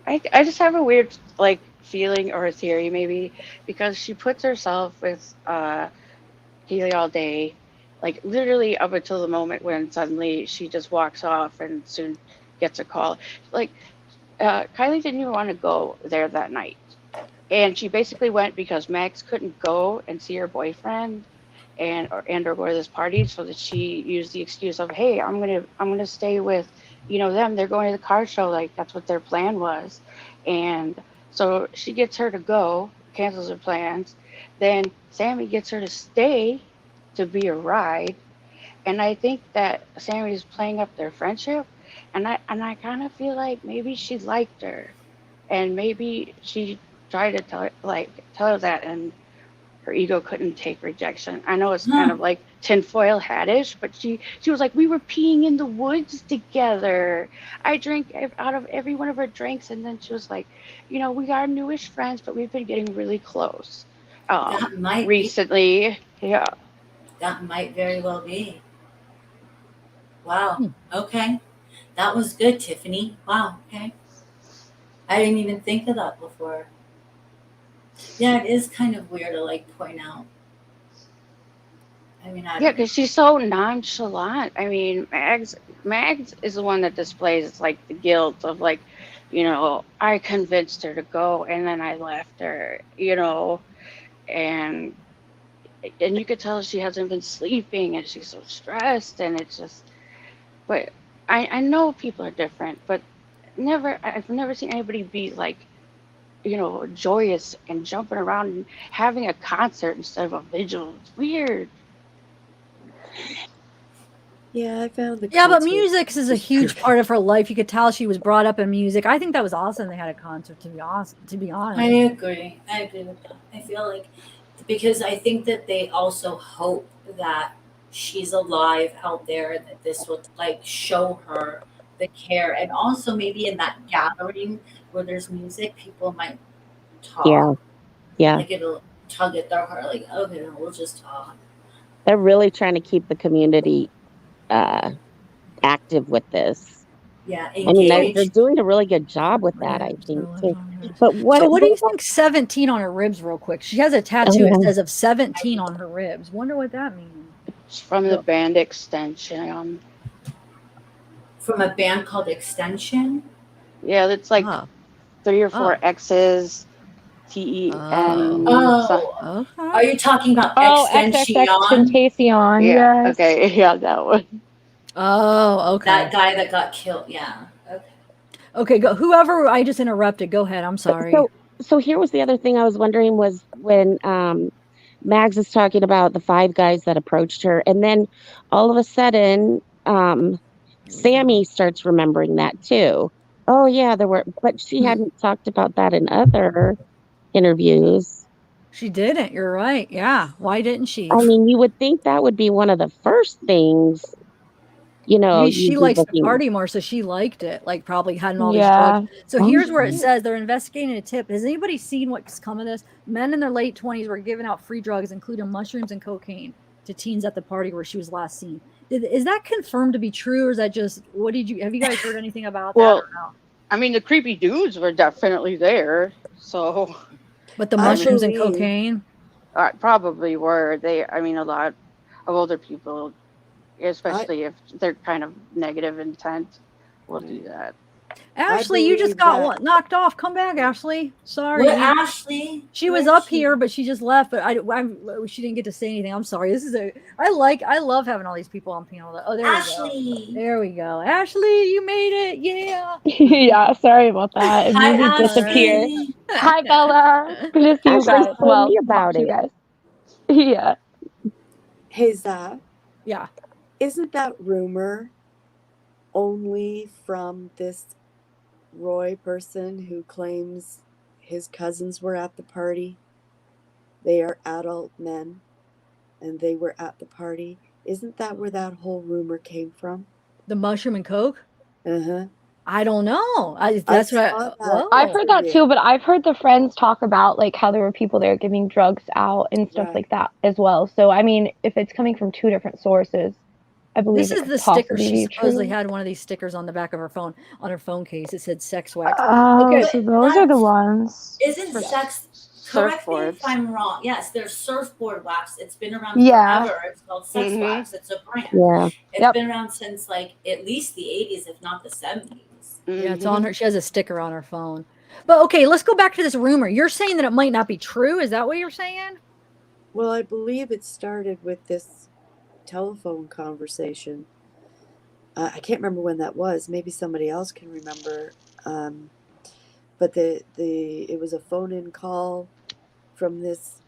Speaker 4: I just have a weird like feeling or a theory maybe, because she puts herself with Kiely all day, like literally up until the moment when suddenly she just walks off and soon gets a call. Like, Kylie didn't even want to go there that night. And she basically went because Max couldn't go and see her boyfriend and or go to this party, so that she used the excuse of, hey, I'm gonna stay with them. They're going to the car show, like that's what their plan was. And so she gets her to go, cancels her plans. Then Sammy gets her to stay to be a ride. And I think that Sammy's playing up their friendship. And I kind of feel like maybe she liked her, and maybe she tried to tell her that, and her ego couldn't take rejection. I know it's kind of like tinfoil hatish, but she was like, we were peeing in the woods together. I drank out of every one of her drinks, and then she was like, we are newish friends, but we've been getting really close.
Speaker 6: That might
Speaker 4: recently, yeah.
Speaker 6: That might very well be. Wow. Okay. That was good, Tiffany. Wow. Okay. I didn't even think of that before. Yeah, it is kind of weird to like point out. I mean,
Speaker 4: Yeah, because she's so nonchalant. I mean, Mags is the one that displays like the guilt of like, I convinced her to go and then I left her, and you could tell she hasn't been sleeping and she's so stressed, and it's just. But I know people are different, but I've never seen anybody be like, joyous and jumping around and having a concert instead of a vigil. It's weird.
Speaker 7: Yeah, I found the
Speaker 3: Yeah, but
Speaker 7: concert
Speaker 3: music is a huge part of her life. You could tell she was brought up in music. I think that was awesome they had a concert, to be honest.
Speaker 6: I agree. I agree with that. I feel like, because I think that they also hope that she's alive out there, that this will like show her the care. And also maybe in that gathering where there's music, people might talk.
Speaker 5: Yeah.
Speaker 6: Like it'll tug at their heart, like, okay, no, we'll just talk.
Speaker 5: They're really trying to keep the community active with this.
Speaker 6: Yeah,
Speaker 5: I mean, they're
Speaker 6: engaged.
Speaker 5: doing a really good job with that, I
Speaker 3: Ribs,
Speaker 5: think,
Speaker 3: her left
Speaker 5: too.
Speaker 3: arm, ribs.
Speaker 5: But
Speaker 3: So what do you
Speaker 5: about,
Speaker 3: think 17 on her ribs real quick? She has a tattoo. It says of 17 on her ribs. Wonder what that means.
Speaker 4: It's from the band Extension.
Speaker 6: From a band called Extension.
Speaker 4: Yeah, it's like
Speaker 3: Oh.
Speaker 4: 3 or 4 X's, TEN.
Speaker 6: Oh,
Speaker 3: Okay.
Speaker 6: are you talking about
Speaker 12: Oh,
Speaker 6: Extension?
Speaker 12: XXX
Speaker 4: Yeah.
Speaker 12: yes.
Speaker 4: Okay. Yeah, that one.
Speaker 3: Oh, okay.
Speaker 6: That guy that got killed. Yeah. Okay.
Speaker 3: Okay, go. Whoever I just interrupted, go ahead. I'm sorry.
Speaker 5: So here was the other thing I was wondering was when Mags is talking about the 5 guys that approached her, and then all of a sudden, Sammy starts remembering that too. Oh yeah, there were, but she hadn't talked about that in other interviews.
Speaker 3: She didn't. You're right. Yeah. Why didn't she?
Speaker 5: I mean, you would think that would be one of the first things, you know,
Speaker 3: Maybe she
Speaker 5: you'd be
Speaker 3: likes to
Speaker 5: looking.
Speaker 3: party more, so she liked it. Like probably hadn't all these
Speaker 12: Yeah.
Speaker 3: drugs. So here's where it says they're investigating a tip. Has anybody seen what's come of this? Men in their late 20s were giving out free drugs, including mushrooms and cocaine, to teens at the party where she was last seen. Is that confirmed to be true, or is that just have you guys heard anything about that?
Speaker 4: Well,
Speaker 3: Or no?
Speaker 4: I mean, the creepy dudes were definitely there. So.
Speaker 3: But the mushrooms and cocaine?
Speaker 4: Probably were. I mean, a lot of older people, especially if they're kind of negative intent, will do that.
Speaker 3: Ashley, you just got knocked off. Come back, Ashley. Sorry.
Speaker 6: Where Ashley?
Speaker 3: She was up here, but she just left. But she didn't get to say anything. I'm sorry. I love having all these people on panel. Oh, there
Speaker 6: Ashley.
Speaker 3: we go. There we go. Ashley, you made it. Yeah.
Speaker 12: Yeah, sorry about that. It
Speaker 6: Hi,
Speaker 12: made me disappear.
Speaker 6: Ashley.
Speaker 12: Hi, Bella. Good to see you
Speaker 5: Ashley
Speaker 12: guys.
Speaker 5: told me about
Speaker 12: you
Speaker 5: it.
Speaker 12: guys. Yeah.
Speaker 7: Hey, Zach.
Speaker 3: Yeah.
Speaker 7: Isn't that rumor only from this Roy person who claims his cousins were at the party? They are adult men and they were at the party. Isn't that where that whole rumor came from?
Speaker 3: The mushroom and coke?
Speaker 7: Uh-huh.
Speaker 3: I don't know. I've
Speaker 12: heard that too, but I've heard the friends talk about like how there were people there giving drugs out and stuff like that as well. So I mean, if it's coming from 2 different sources, I believe
Speaker 3: this is the sticker. She supposedly had one of these stickers on the back of her phone, on her phone case. It said sex wax.
Speaker 12: Oh, so those are the ones.
Speaker 6: Isn't sex? Correct me if I'm wrong. Yes, there's surfboard wax. It's been around
Speaker 12: Yeah.
Speaker 6: forever. It's called sex wax. It's a brand.
Speaker 5: Yeah.
Speaker 6: It's been around since like at least the 80s, if not the 70s.
Speaker 3: Yeah, it's on her. She has a sticker on her phone. But okay, let's go back to this rumor. You're saying that it might not be true. Is that what you're saying?
Speaker 7: Well, I believe it started with this telephone conversation. I can't remember when that was. Maybe somebody else can remember. But it was a phone-in call from this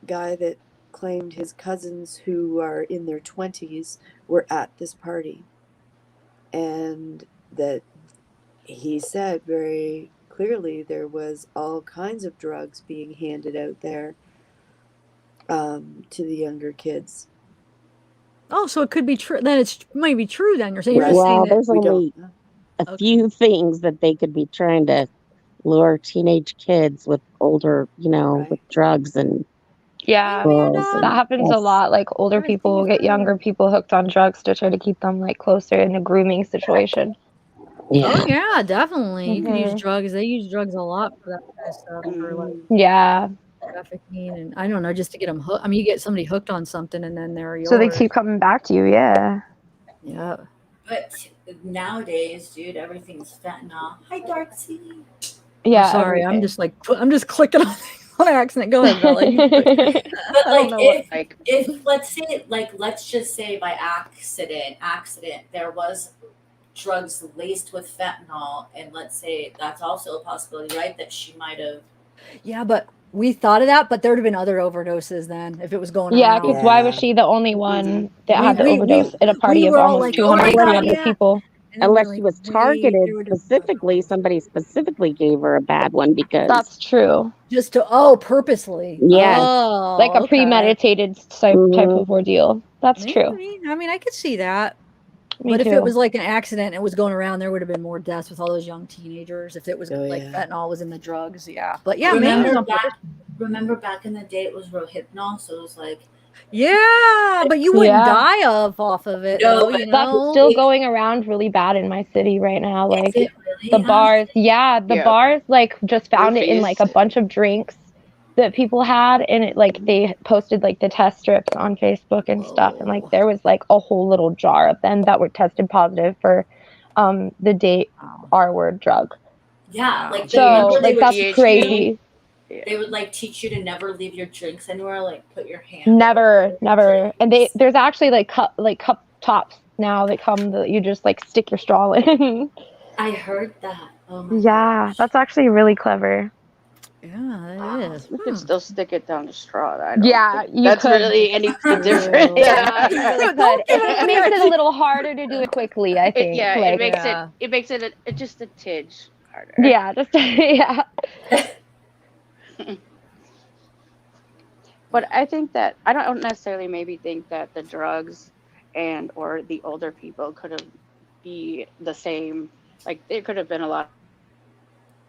Speaker 7: guy that claimed his cousins who are in their 20s were at this party. And that he said very clearly there was all kinds of drugs being handed out there to the younger kids.
Speaker 3: Oh, so it could be true. Then it might be true. Then you're saying.
Speaker 5: Well, there's only a few things that they could be trying to lure teenage kids with older, with drugs and
Speaker 12: Yeah, that happens a lot. Like older people will get younger people hooked on drugs to try to keep them like closer in a grooming situation.
Speaker 5: Yeah.
Speaker 3: Oh yeah, definitely. You can use drugs. They use drugs a lot for that kind of stuff. For like trafficking and I don't know, just to get them hooked. I mean, you get somebody hooked on something and then they're yours.
Speaker 12: So they keep coming back to you. Yeah.
Speaker 3: Yeah.
Speaker 6: But nowadays, dude, everything's fentanyl. Hi, Darcy.
Speaker 12: Yeah.
Speaker 3: I'm sorry, I'm just clicking on accident. Go ahead, Bella.
Speaker 6: But like, if let's just say by accident, there was drugs laced with fentanyl, and let's say that's also a possibility, right? That she might have.
Speaker 3: Yeah, but we thought of that, but there'd have been other overdoses then if it was going
Speaker 12: Yeah,
Speaker 3: around.
Speaker 12: because why was she the only one that had the overdose at a party of
Speaker 3: were all
Speaker 12: almost
Speaker 3: like,
Speaker 12: 200, 300 people?
Speaker 5: Unless she was targeted specifically, somebody specifically gave her a bad one because
Speaker 12: that's true.
Speaker 3: Just to purposely.
Speaker 5: Yes.
Speaker 12: Like a premeditated type of ordeal. That's true.
Speaker 3: I mean, I could see that.
Speaker 12: Me
Speaker 3: but
Speaker 12: too.
Speaker 3: if it was like an accident and it was going around, there would have been more deaths with all those young teenagers. If it was fentanyl was in the drugs, yeah. But yeah,
Speaker 6: remember back in the day, it was Rohypnol, so it was like
Speaker 3: Yeah, but you wouldn't
Speaker 12: Yeah.
Speaker 3: die off of it,
Speaker 6: No,
Speaker 3: though,
Speaker 6: but
Speaker 3: you
Speaker 12: That's
Speaker 3: know?
Speaker 12: still going around really bad in my city right now.
Speaker 6: is
Speaker 12: Like
Speaker 6: it
Speaker 12: the
Speaker 6: really?
Speaker 12: bars, yeah, the
Speaker 4: Yeah,
Speaker 12: bars like just found it in like
Speaker 4: roofies.
Speaker 12: a bunch of drinks that people had, and it like they posted like the test strips on Facebook and stuff, and like
Speaker 3: Whoa.
Speaker 12: there was like a whole little jar of them that were tested positive for the date
Speaker 3: Wow.
Speaker 12: R word drug.
Speaker 6: Yeah,
Speaker 3: Wow.
Speaker 6: like
Speaker 12: So
Speaker 6: remember they
Speaker 12: like
Speaker 6: would
Speaker 12: that's
Speaker 6: teach you.
Speaker 12: crazy.
Speaker 4: Yeah.
Speaker 6: They would like teach you to never leave your drinks anywhere. Like put your hand over
Speaker 12: Never. And
Speaker 6: drinks.
Speaker 12: there's actually like cup tops now that come that you just like stick your straw in.
Speaker 6: I heard that. Oh my
Speaker 12: Yeah,
Speaker 6: gosh.
Speaker 12: that's actually really clever.
Speaker 3: Yeah, it
Speaker 6: Wow.
Speaker 3: is.
Speaker 4: You can still stick it down the straw. I don't
Speaker 12: Yeah,
Speaker 4: think
Speaker 12: you
Speaker 4: that's
Speaker 12: could.
Speaker 4: really any different.
Speaker 3: True.
Speaker 12: Yeah, you really could.
Speaker 3: Don't give
Speaker 12: It
Speaker 3: it
Speaker 12: makes it a
Speaker 3: away.
Speaker 12: little harder to do it quickly, I think.
Speaker 4: Yeah,
Speaker 12: Like,
Speaker 3: Yeah.
Speaker 4: it makes it just a tidge harder.
Speaker 12: yeah, just yeah.
Speaker 4: But I think that I don't necessarily maybe think that the drugs and or the older people could have be the same. Like there could have been a lot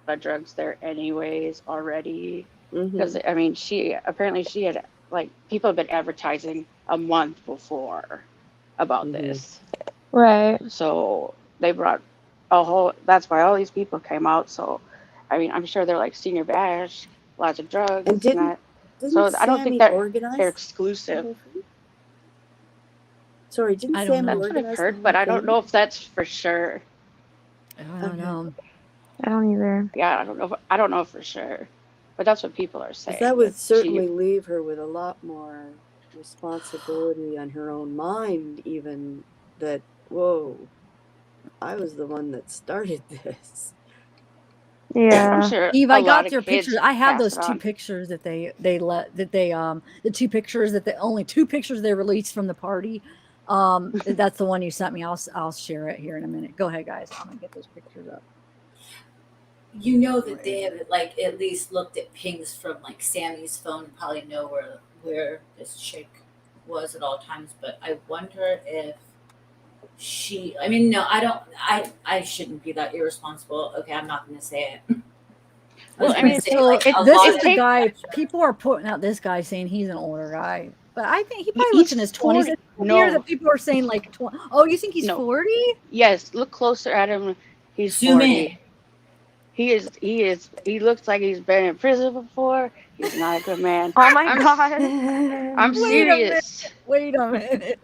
Speaker 4: of drugs there anyways already. Because I mean, she had like people have been advertising a month before about this.
Speaker 12: Right.
Speaker 4: So they brought a whole. That's why all these people came out. So, I mean, I'm sure they're like senior bash, lots of drugs,
Speaker 7: And
Speaker 4: and that. So
Speaker 7: didn't
Speaker 4: I don't think
Speaker 7: Sammy
Speaker 4: that
Speaker 7: organize
Speaker 4: they're
Speaker 7: the
Speaker 4: exclusive.
Speaker 7: whole thing? Sorry, didn't
Speaker 3: I don't
Speaker 7: Sammy
Speaker 3: know.
Speaker 4: That's what I've
Speaker 7: organize the
Speaker 4: heard,
Speaker 7: whole
Speaker 4: but I don't
Speaker 7: thing?
Speaker 4: know if that's for sure.
Speaker 3: I don't
Speaker 7: Okay.
Speaker 3: know.
Speaker 12: I don't either.
Speaker 4: Yeah, I don't know for sure, but that's what people are
Speaker 7: 'Cause
Speaker 4: saying.
Speaker 7: that would
Speaker 4: that
Speaker 7: certainly leave her with a lot more responsibility on her own mind, even that, whoa, I was the one that started this.
Speaker 4: I'm
Speaker 12: Yeah.
Speaker 4: sure
Speaker 3: Eve,
Speaker 4: a
Speaker 3: I
Speaker 4: lot
Speaker 3: got
Speaker 4: of
Speaker 3: your
Speaker 4: kids
Speaker 3: pictures. I have
Speaker 4: pass
Speaker 3: those
Speaker 4: it
Speaker 3: two
Speaker 4: on.
Speaker 3: pictures that the two pictures that the only two pictures they released from the party. That's the one you sent me. I'll share it here in a minute. Go ahead, guys. I'm gonna get those pictures up.
Speaker 6: You know that they have like at least looked at pings from like Sammy's phone and probably know where this chick was at all times. But I wonder if she. I mean, no, I don't. I shouldn't be that irresponsible. Okay, I'm not going to say it.
Speaker 4: Well, I
Speaker 6: gonna
Speaker 4: mean,
Speaker 6: say,
Speaker 3: So
Speaker 6: like, a
Speaker 3: this
Speaker 6: lot
Speaker 3: is
Speaker 6: of
Speaker 3: the guy. People are putting out this guy saying he's an older guy, but I think he probably looks in his 20s.
Speaker 4: 40.
Speaker 3: Here
Speaker 4: No,
Speaker 3: that people are saying like 20. Oh, you think he's
Speaker 4: no.
Speaker 3: 40?
Speaker 4: Yes, look closer at him. He's
Speaker 6: Zoom
Speaker 4: 40.
Speaker 6: in.
Speaker 4: He looks like he's been in prison before. He's not a good man.
Speaker 12: Oh my
Speaker 4: I'm
Speaker 12: god.
Speaker 4: I'm
Speaker 3: Wait a minute.
Speaker 4: serious.
Speaker 3: Wait a minute.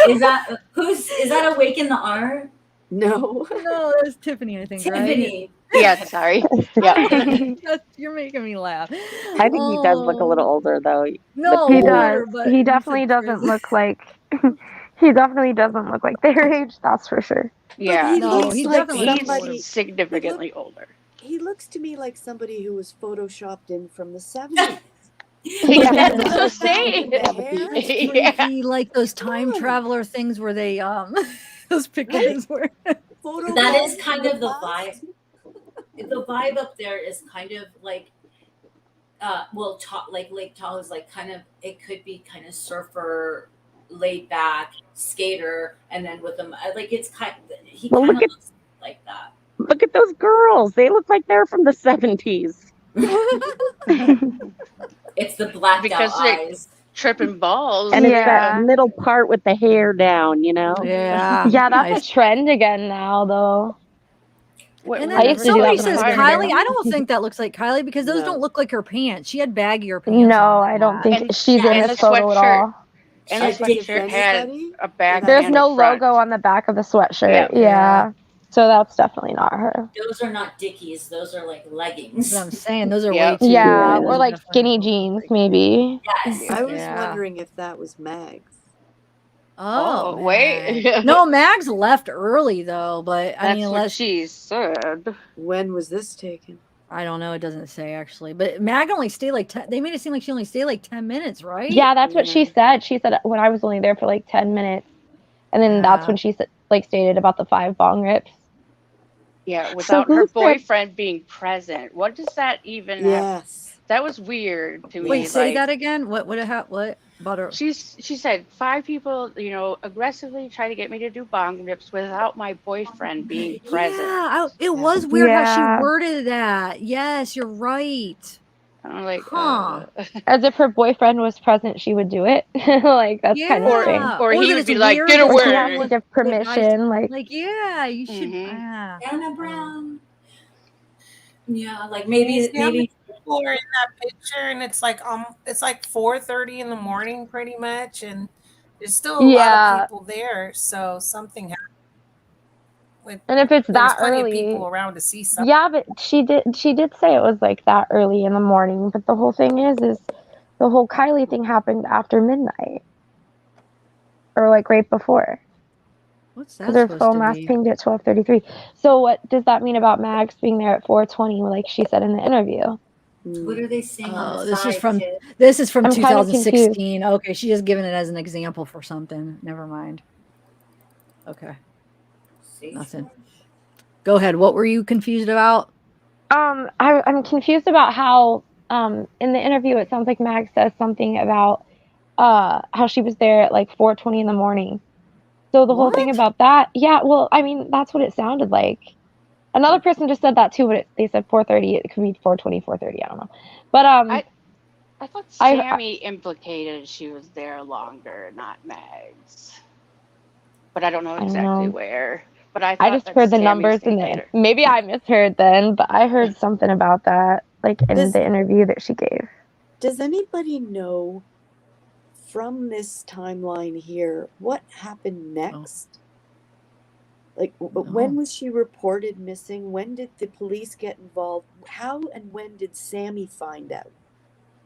Speaker 6: Is that Awake in the Art?
Speaker 7: No.
Speaker 3: No, that's Tiffany, I think, right?
Speaker 6: Tiffany.
Speaker 4: Yeah, sorry. Yeah.
Speaker 3: You're making me laugh.
Speaker 5: I think he does look a little older, though.
Speaker 3: No,
Speaker 12: He
Speaker 3: older,
Speaker 12: does.
Speaker 3: but
Speaker 12: He
Speaker 3: you
Speaker 12: definitely
Speaker 3: said
Speaker 12: doesn't
Speaker 3: prison.
Speaker 12: look like he definitely doesn't look like their age, that's for sure.
Speaker 4: Yeah.
Speaker 7: He
Speaker 3: No,
Speaker 7: looks
Speaker 3: he
Speaker 7: like
Speaker 3: definitely looks
Speaker 7: somebody.
Speaker 3: older.
Speaker 4: He's significantly older.
Speaker 7: He looks to me like somebody who was photoshopped in from the 70s.
Speaker 4: That's what I'm saying.
Speaker 7: The hair.
Speaker 3: That's
Speaker 4: Yeah.
Speaker 3: freaky, like those time
Speaker 7: on.
Speaker 3: traveler things where they those pictures were.
Speaker 7: Photo
Speaker 6: That
Speaker 7: bomb
Speaker 6: is
Speaker 7: from
Speaker 6: kind of the
Speaker 7: past.
Speaker 6: vibe. The vibe up there is kind of like like Lake Tahoe is like kind of, it could be kind of surfer, laid back, skater, and then with them like it's kind he
Speaker 5: Well,
Speaker 6: kind of
Speaker 5: look at-
Speaker 6: looks like that.
Speaker 5: Look at those girls. They look like they're from the 70s.
Speaker 6: It's the blacked
Speaker 4: Because
Speaker 6: out
Speaker 4: they-
Speaker 6: eyes.
Speaker 4: Tripping balls.
Speaker 5: And it's
Speaker 12: Yeah.
Speaker 5: that middle part with the hair down, you know?
Speaker 3: Yeah.
Speaker 12: Yeah, that's
Speaker 3: Nice.
Speaker 12: a trend again now though.
Speaker 3: And
Speaker 12: I
Speaker 3: then
Speaker 12: used to do
Speaker 3: somebody
Speaker 12: that when I
Speaker 3: says
Speaker 12: was
Speaker 3: Kylie.
Speaker 12: younger.
Speaker 3: I don't think that looks like Kylie because those
Speaker 7: No.
Speaker 3: don't look like her pants. She had baggier pants.
Speaker 12: No,
Speaker 3: on
Speaker 12: I
Speaker 3: than
Speaker 12: don't
Speaker 3: that.
Speaker 12: think
Speaker 4: And-
Speaker 12: she's in
Speaker 6: and
Speaker 12: this
Speaker 4: the
Speaker 12: photo at
Speaker 4: sweatshirt.
Speaker 12: all.
Speaker 4: And
Speaker 7: I
Speaker 4: the
Speaker 7: think
Speaker 4: sweatshirt
Speaker 7: if
Speaker 4: had
Speaker 7: anybody,
Speaker 4: a back.
Speaker 12: There's
Speaker 4: and
Speaker 12: no
Speaker 4: a front.
Speaker 12: logo on the back of the sweatshirt.
Speaker 4: Yeah.
Speaker 12: Yeah. So that's definitely not her.
Speaker 6: Those are not Dickies. Those are like
Speaker 3: That's
Speaker 6: leggings.
Speaker 3: what I'm saying. Those are
Speaker 4: Yep.
Speaker 3: way too.
Speaker 12: Yeah,
Speaker 3: those
Speaker 12: or
Speaker 3: are
Speaker 12: like
Speaker 3: definitely
Speaker 12: skinny
Speaker 3: not
Speaker 12: jeans
Speaker 3: like-
Speaker 12: maybe.
Speaker 6: Yes.
Speaker 7: I was
Speaker 3: Yeah.
Speaker 7: wondering if that was Mags.
Speaker 3: Oh,
Speaker 4: wait.
Speaker 3: Mag. No, Mags left early though, but I
Speaker 4: That's
Speaker 3: mean,
Speaker 4: what
Speaker 3: unless
Speaker 4: she said.
Speaker 7: When was this taken?
Speaker 3: I don't know, it doesn't say actually. But Mag only stayed like they made it seem like she only stayed like 10 minutes, right?
Speaker 12: Yeah, that's what she
Speaker 7: Yeah.
Speaker 12: said. She said when I was only there for like 10 minutes. And then that's
Speaker 3: Yeah.
Speaker 12: when she like stated about the 5 bong rips.
Speaker 4: Yeah, without
Speaker 5: who
Speaker 4: her
Speaker 5: said-
Speaker 4: boyfriend being present. What does that even have?
Speaker 7: Yes.
Speaker 4: That was weird to me.
Speaker 3: Wait, say
Speaker 4: like,
Speaker 3: that again. What about her?
Speaker 4: She said 5 people, aggressively try to get me to do bong rips without my boyfriend being present.
Speaker 3: Yeah, it was weird how
Speaker 12: Yeah.
Speaker 3: she worded that. Yes, you're right.
Speaker 4: I'm like,
Speaker 3: Huh.
Speaker 12: As if her boyfriend was present, she would do it. Like, that's kind of strange.
Speaker 3: Yeah.
Speaker 4: or he
Speaker 3: that
Speaker 4: would
Speaker 3: it's
Speaker 4: be like, get
Speaker 3: weird
Speaker 12: Or she has to
Speaker 4: away.
Speaker 12: give
Speaker 3: that guys
Speaker 12: permission. Like,
Speaker 3: yeah, you should.
Speaker 4: Mhm.
Speaker 6: Anna Brown. Yeah, like maybe
Speaker 11: See how many
Speaker 6: maybe
Speaker 11: people are in that picture, and it's like 4:30 in the morning, pretty much, and there's still a lot of
Speaker 12: yeah.
Speaker 11: people there. So something happened.
Speaker 12: And if it's
Speaker 11: There was
Speaker 12: that
Speaker 11: plenty of
Speaker 12: early,
Speaker 11: people around to see something.
Speaker 12: yeah, but she did say it was like that early in the morning. But the whole thing is the whole Kylie thing happened after midnight, or like right before.
Speaker 3: What's
Speaker 12: Because
Speaker 3: that
Speaker 12: her
Speaker 3: supposed
Speaker 12: phone
Speaker 3: to
Speaker 12: last
Speaker 3: be?
Speaker 12: pinged at 12:33. So what does that mean about Mags being there at 4:20, like she said in the interview?
Speaker 6: what are they saying on
Speaker 3: Oh,
Speaker 6: the
Speaker 3: this is
Speaker 6: side,
Speaker 3: from
Speaker 6: kid?
Speaker 3: this is from
Speaker 12: I'm kind of confused.
Speaker 3: 2016. Okay, she just given it as an example for something. Never mind. Okay, nothing. Go ahead. What were you confused about?
Speaker 12: I'm confused about how in the interview it sounds like Mags says something about how she was there at like 4:20 in the morning. So the whole thing
Speaker 3: What?
Speaker 12: about that, yeah, well, I mean, that's what it sounded like. Another person just said that too, but they said 4:30. It could be 4:20, 4:30. I don't know. But
Speaker 4: I thought Sammy implicated she was there longer, not Mags. But I don't know
Speaker 12: I don't
Speaker 4: exactly
Speaker 12: know.
Speaker 4: where. But I
Speaker 12: I
Speaker 4: thought
Speaker 12: just
Speaker 4: that
Speaker 12: heard the
Speaker 4: Sammy
Speaker 12: numbers
Speaker 4: stayed
Speaker 12: and
Speaker 4: later.
Speaker 12: maybe I misheard then, but I heard something about that, like in the interview that she gave.
Speaker 7: Does anybody know from this timeline here what happened next? Like, when was she reported missing? When did the police get involved? How and when did Sammy find out?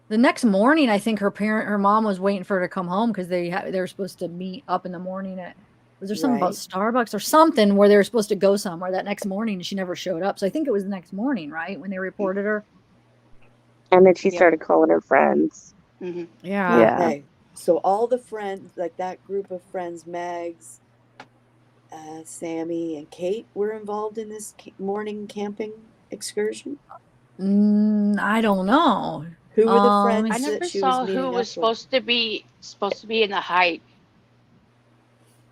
Speaker 3: The next morning, I think her mom was waiting for her to come home because they were supposed to meet up in the morning at. Was there something about Starbucks or something where they were supposed to go somewhere that next morning and she never showed up? So I think it was the next morning, right, when they reported her.
Speaker 5: And then she started calling her friends.
Speaker 4: Mm-hmm.
Speaker 3: Yeah.
Speaker 7: Okay. So all the friends, like that group of friends, Mags, Sammy, and Kate, were involved in this morning camping excursion.
Speaker 3: I don't know.
Speaker 7: Who were the
Speaker 4: I
Speaker 7: friends that
Speaker 4: never
Speaker 7: she was
Speaker 4: saw who
Speaker 7: meeting
Speaker 4: was
Speaker 7: up with?
Speaker 4: supposed to be in the hike.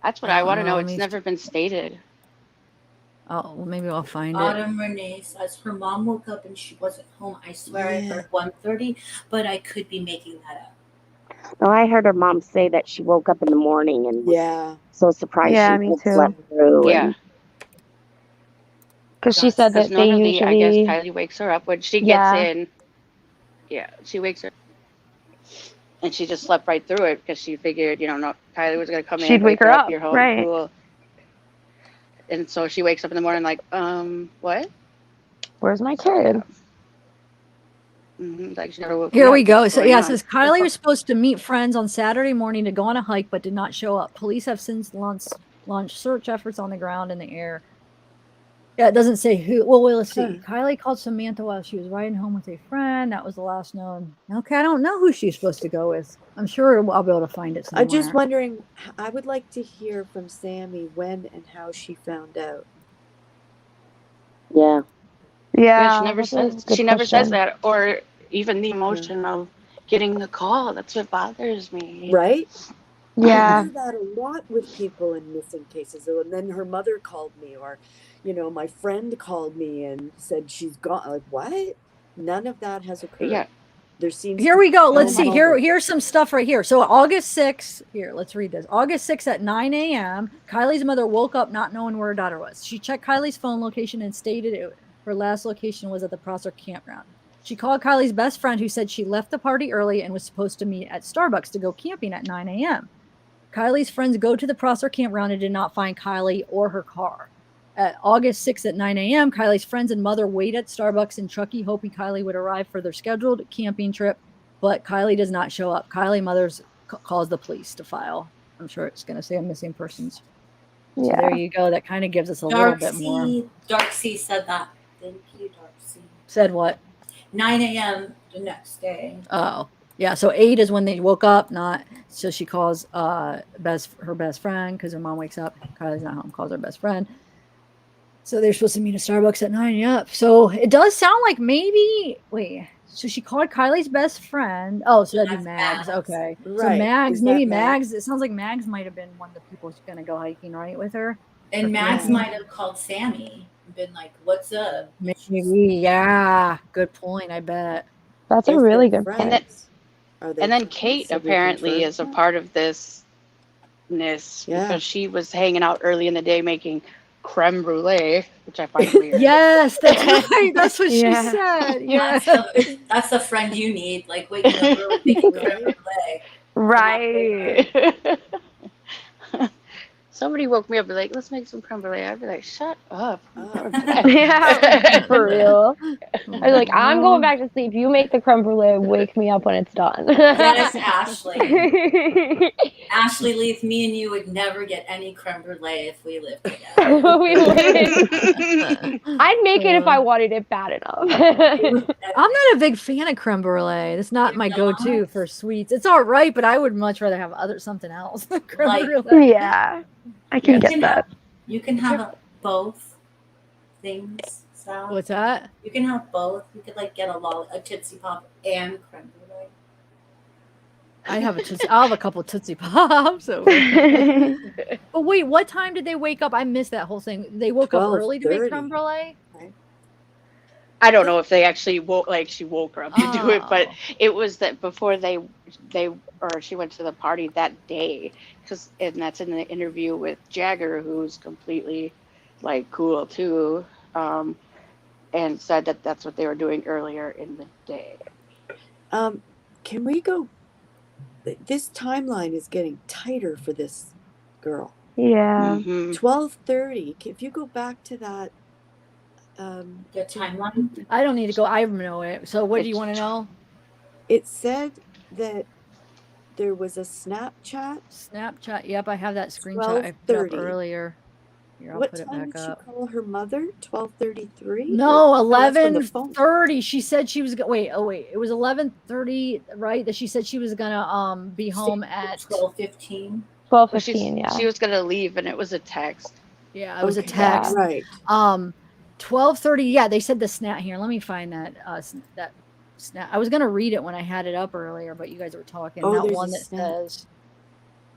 Speaker 4: That's what I want to know. It's never been stated.
Speaker 3: Oh, well, maybe I'll find it.
Speaker 6: Autumn Renee says her mom woke up and she wasn't home. I swear I heard 1:30, but I could be making that up.
Speaker 5: Well, I heard her mom say that she woke up in the morning and was so surprised
Speaker 12: Yeah,
Speaker 5: she
Speaker 12: me
Speaker 5: had
Speaker 12: too.
Speaker 5: slept through.
Speaker 4: Yeah.
Speaker 12: Because she said
Speaker 4: Because
Speaker 12: that they
Speaker 4: normally, I guess
Speaker 12: usually.
Speaker 4: Kylie wakes her up when she gets
Speaker 12: Yeah.
Speaker 4: in. Yeah, she wakes her. And she just slept right through it because she figured, no, Kylie was going to come in,
Speaker 12: She'd wake her up,
Speaker 4: you're home,
Speaker 12: right.
Speaker 4: cool. And so she wakes up in the morning like, what?
Speaker 12: Where's my kid?
Speaker 4: Mm-hmm. Like she never woke
Speaker 3: Here
Speaker 4: me
Speaker 3: we
Speaker 4: up.
Speaker 3: go.
Speaker 4: What's
Speaker 3: So
Speaker 4: going
Speaker 3: yeah, it
Speaker 4: on?
Speaker 3: says Kylie was supposed to meet friends on Saturday morning to go on a hike, but did not show up. Police have since launched search efforts on the ground and the air. Yeah, it doesn't say who. Well, let's see. Kylie called Samantha while she was riding home with a friend. That was the last known. Okay, I don't know who she's supposed to go with. I'm sure I'll be able to find it somewhere.
Speaker 7: I'm just wondering, I would like to hear from Sammy when and how she found out.
Speaker 5: Yeah.
Speaker 12: Yeah.
Speaker 4: She never says that, or even the emotion of getting the call. That's what bothers me.
Speaker 7: Right?
Speaker 12: Yeah.
Speaker 7: I hear that a lot with people in missing cases. And then her mother called me, or, my friend called me and said she's gone. Like, what? None of that has occurred.
Speaker 4: Yeah.
Speaker 7: There seems
Speaker 3: Here
Speaker 7: to
Speaker 3: we go.
Speaker 7: be
Speaker 3: Let's
Speaker 7: no
Speaker 3: see.
Speaker 7: moment.
Speaker 3: Here's some stuff right here. So August 6th, here, let's read this. August 6th at 9 a.m., Kylie's mother woke up not knowing where her daughter was. She checked Kylie's phone location and stated her last location was at the Prosser campground. She called Kylie's best friend, who said she left the party early and was supposed to meet at Starbucks to go camping at 9 a.m. Kylie's friends go to the Prosser campground and did not find Kylie or her car. At August 6th at 9 a.m., Kylie's friends and mother wait at Starbucks in Truckee, hoping Kylie would arrive for their scheduled camping trip, but Kylie does not show up. Kylie mother's calls the police to file. I'm sure it's going to say a missing persons. So there you go. That kind of gives us a little bit more.
Speaker 6: Darcy said that. Thank you, Darcy.
Speaker 3: Said what?
Speaker 6: 9 a.m. the next day.
Speaker 3: Oh, yeah. So 8 is when they woke up. So she calls her best friend because her mom wakes up. Kylie's not home. Calls her best friend. So they're supposed to meet at Starbucks at 9. Yep. So it does sound like maybe. Wait. So she called Kylie's best friend. Oh, so that'd be Mags. Okay.
Speaker 7: Right.
Speaker 3: So Mags, maybe
Speaker 7: Mags?
Speaker 3: It sounds like Mags might have been one of the people who's going to go hiking, right, with her.
Speaker 6: And Mags might have called Sammy and been like, "What's up?"
Speaker 3: Maybe. Yeah. Good point. I bet.
Speaker 12: That's a
Speaker 7: If
Speaker 12: really
Speaker 7: they're
Speaker 12: good
Speaker 7: friends,
Speaker 12: point.
Speaker 4: And then
Speaker 7: friends,
Speaker 4: Kate
Speaker 7: have we
Speaker 4: apparently
Speaker 7: confirmed
Speaker 4: is a
Speaker 7: that?
Speaker 4: part of this
Speaker 7: Yeah.
Speaker 4: because she was hanging out early in the day making creme brulee, which I find weird.
Speaker 3: Yes, that's right. That's what she
Speaker 12: Yeah.
Speaker 3: said. Yeah.
Speaker 6: That's the friend you need, like waking up early making creme brulee.
Speaker 12: Right.
Speaker 4: Somebody woke me up and be like, let's make some creme brulee. I'd be like, shut up. I'm going to
Speaker 12: Yeah, for real. I was like, I'm going
Speaker 3: Oh.
Speaker 12: back to sleep. You make the creme brulee. Wake me up when it's done.
Speaker 6: Yes, Ashley. Ashley, leave me and you would never get any creme brulee if we lived together.
Speaker 12: I'd make it if I wanted it bad enough.
Speaker 3: I'm not a big fan of creme brulee. It's not my go-to for sweets. It's all right, but I would much rather have something else than creme
Speaker 6: Like-
Speaker 3: brulee.
Speaker 12: Yeah, I can get that.
Speaker 6: You can have both things. Sal.
Speaker 3: What's that?
Speaker 6: You can have both. You could like get a Tootsie Pop and creme brulee.
Speaker 3: I'll have a couple Tootsie Pops. But wait, what time did they wake up? I missed that whole thing. They woke up early to make
Speaker 7: 12:30.
Speaker 3: creme brulee?
Speaker 4: I don't know if they actually woke, like she woke her up to do it, but
Speaker 3: Oh.
Speaker 4: it was that before she went to the party that day, and that's in the interview with Jagger, who's completely like cool too, and said that that's what they were doing earlier in the day.
Speaker 7: Can we go? This timeline is getting tighter for this girl.
Speaker 12: Yeah.
Speaker 4: Mhm.
Speaker 7: 12:30. If you go back to that,
Speaker 6: The timeline.
Speaker 3: I don't need to go. I know it. So what do you want to know?
Speaker 7: it said that there was a Snapchat.
Speaker 3: Snapchat. Yep, I have that screenshot I put up
Speaker 7: 12:30.
Speaker 3: earlier. Here, I'll
Speaker 7: What
Speaker 3: put it
Speaker 7: time
Speaker 3: back
Speaker 7: did she
Speaker 3: up.
Speaker 7: call her mother? 12:33.
Speaker 3: No,
Speaker 7: that's from the phone.
Speaker 3: 11:30. She said she was wait. It was 11:30, right? That she said she was gonna be home at
Speaker 6: 12:15.
Speaker 12: 12:15. Yeah.
Speaker 4: She was gonna leave, and it was a text.
Speaker 3: Yeah, it was a
Speaker 7: Okay,
Speaker 3: text.
Speaker 7: Right.
Speaker 3: 12:30. Yeah, they said the snap here. Let me find that that snap. I was gonna read it when I had it up earlier, but you guys were talking.
Speaker 7: Oh,
Speaker 3: That
Speaker 7: there's
Speaker 3: one
Speaker 7: a
Speaker 3: that
Speaker 7: snap.
Speaker 3: says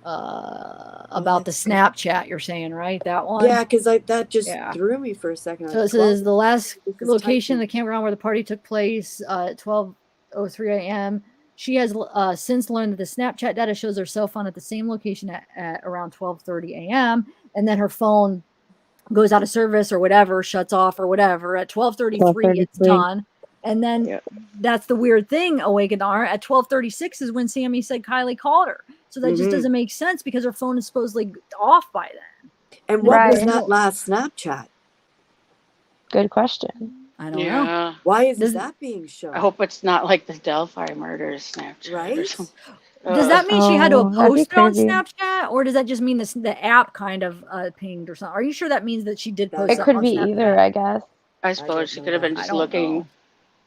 Speaker 3: about the
Speaker 7: that's good.
Speaker 3: Snapchat. You're saying, right? That one.
Speaker 7: Yeah, because that just
Speaker 3: Yeah.
Speaker 7: threw me for a second.
Speaker 3: So it says the last
Speaker 7: This is
Speaker 3: location, the
Speaker 7: typing.
Speaker 3: campground where the party took place, at 12:03 a.m. She has since learned that the Snapchat data shows her cell phone at the same location at around 12:30 a.m. And then her phone goes out of service or whatever, shuts off or whatever. At 12:33, it's
Speaker 12: 12:33.
Speaker 3: done. And then that's the weird thing, Awakened R. At 12:36 is when Sammy said Kylie called her. So that just
Speaker 7: Mhm.
Speaker 3: doesn't make sense because her phone is supposedly off by then.
Speaker 7: And what was
Speaker 12: Right.
Speaker 7: that last Snapchat?
Speaker 12: Good question.
Speaker 3: I don't know.
Speaker 4: Yeah.
Speaker 7: Why isn't
Speaker 3: Does-
Speaker 7: that being shown?
Speaker 4: I hope it's not like the Delphi murders Snapchat or
Speaker 7: Right?
Speaker 4: something.
Speaker 3: Does that mean she had to
Speaker 12: Oh, that'd be
Speaker 3: post it on
Speaker 12: crazy.
Speaker 3: Snapchat, or does that just mean the app kind of pinged or something? Are you sure that means that she did post
Speaker 12: It
Speaker 3: something
Speaker 12: could
Speaker 3: on
Speaker 12: be
Speaker 3: Snapchat?
Speaker 12: either, I guess.
Speaker 4: I
Speaker 7: don't
Speaker 4: suppose she
Speaker 7: know
Speaker 4: could have been
Speaker 7: that.
Speaker 3: I
Speaker 4: just
Speaker 3: don't
Speaker 4: looking.
Speaker 3: know.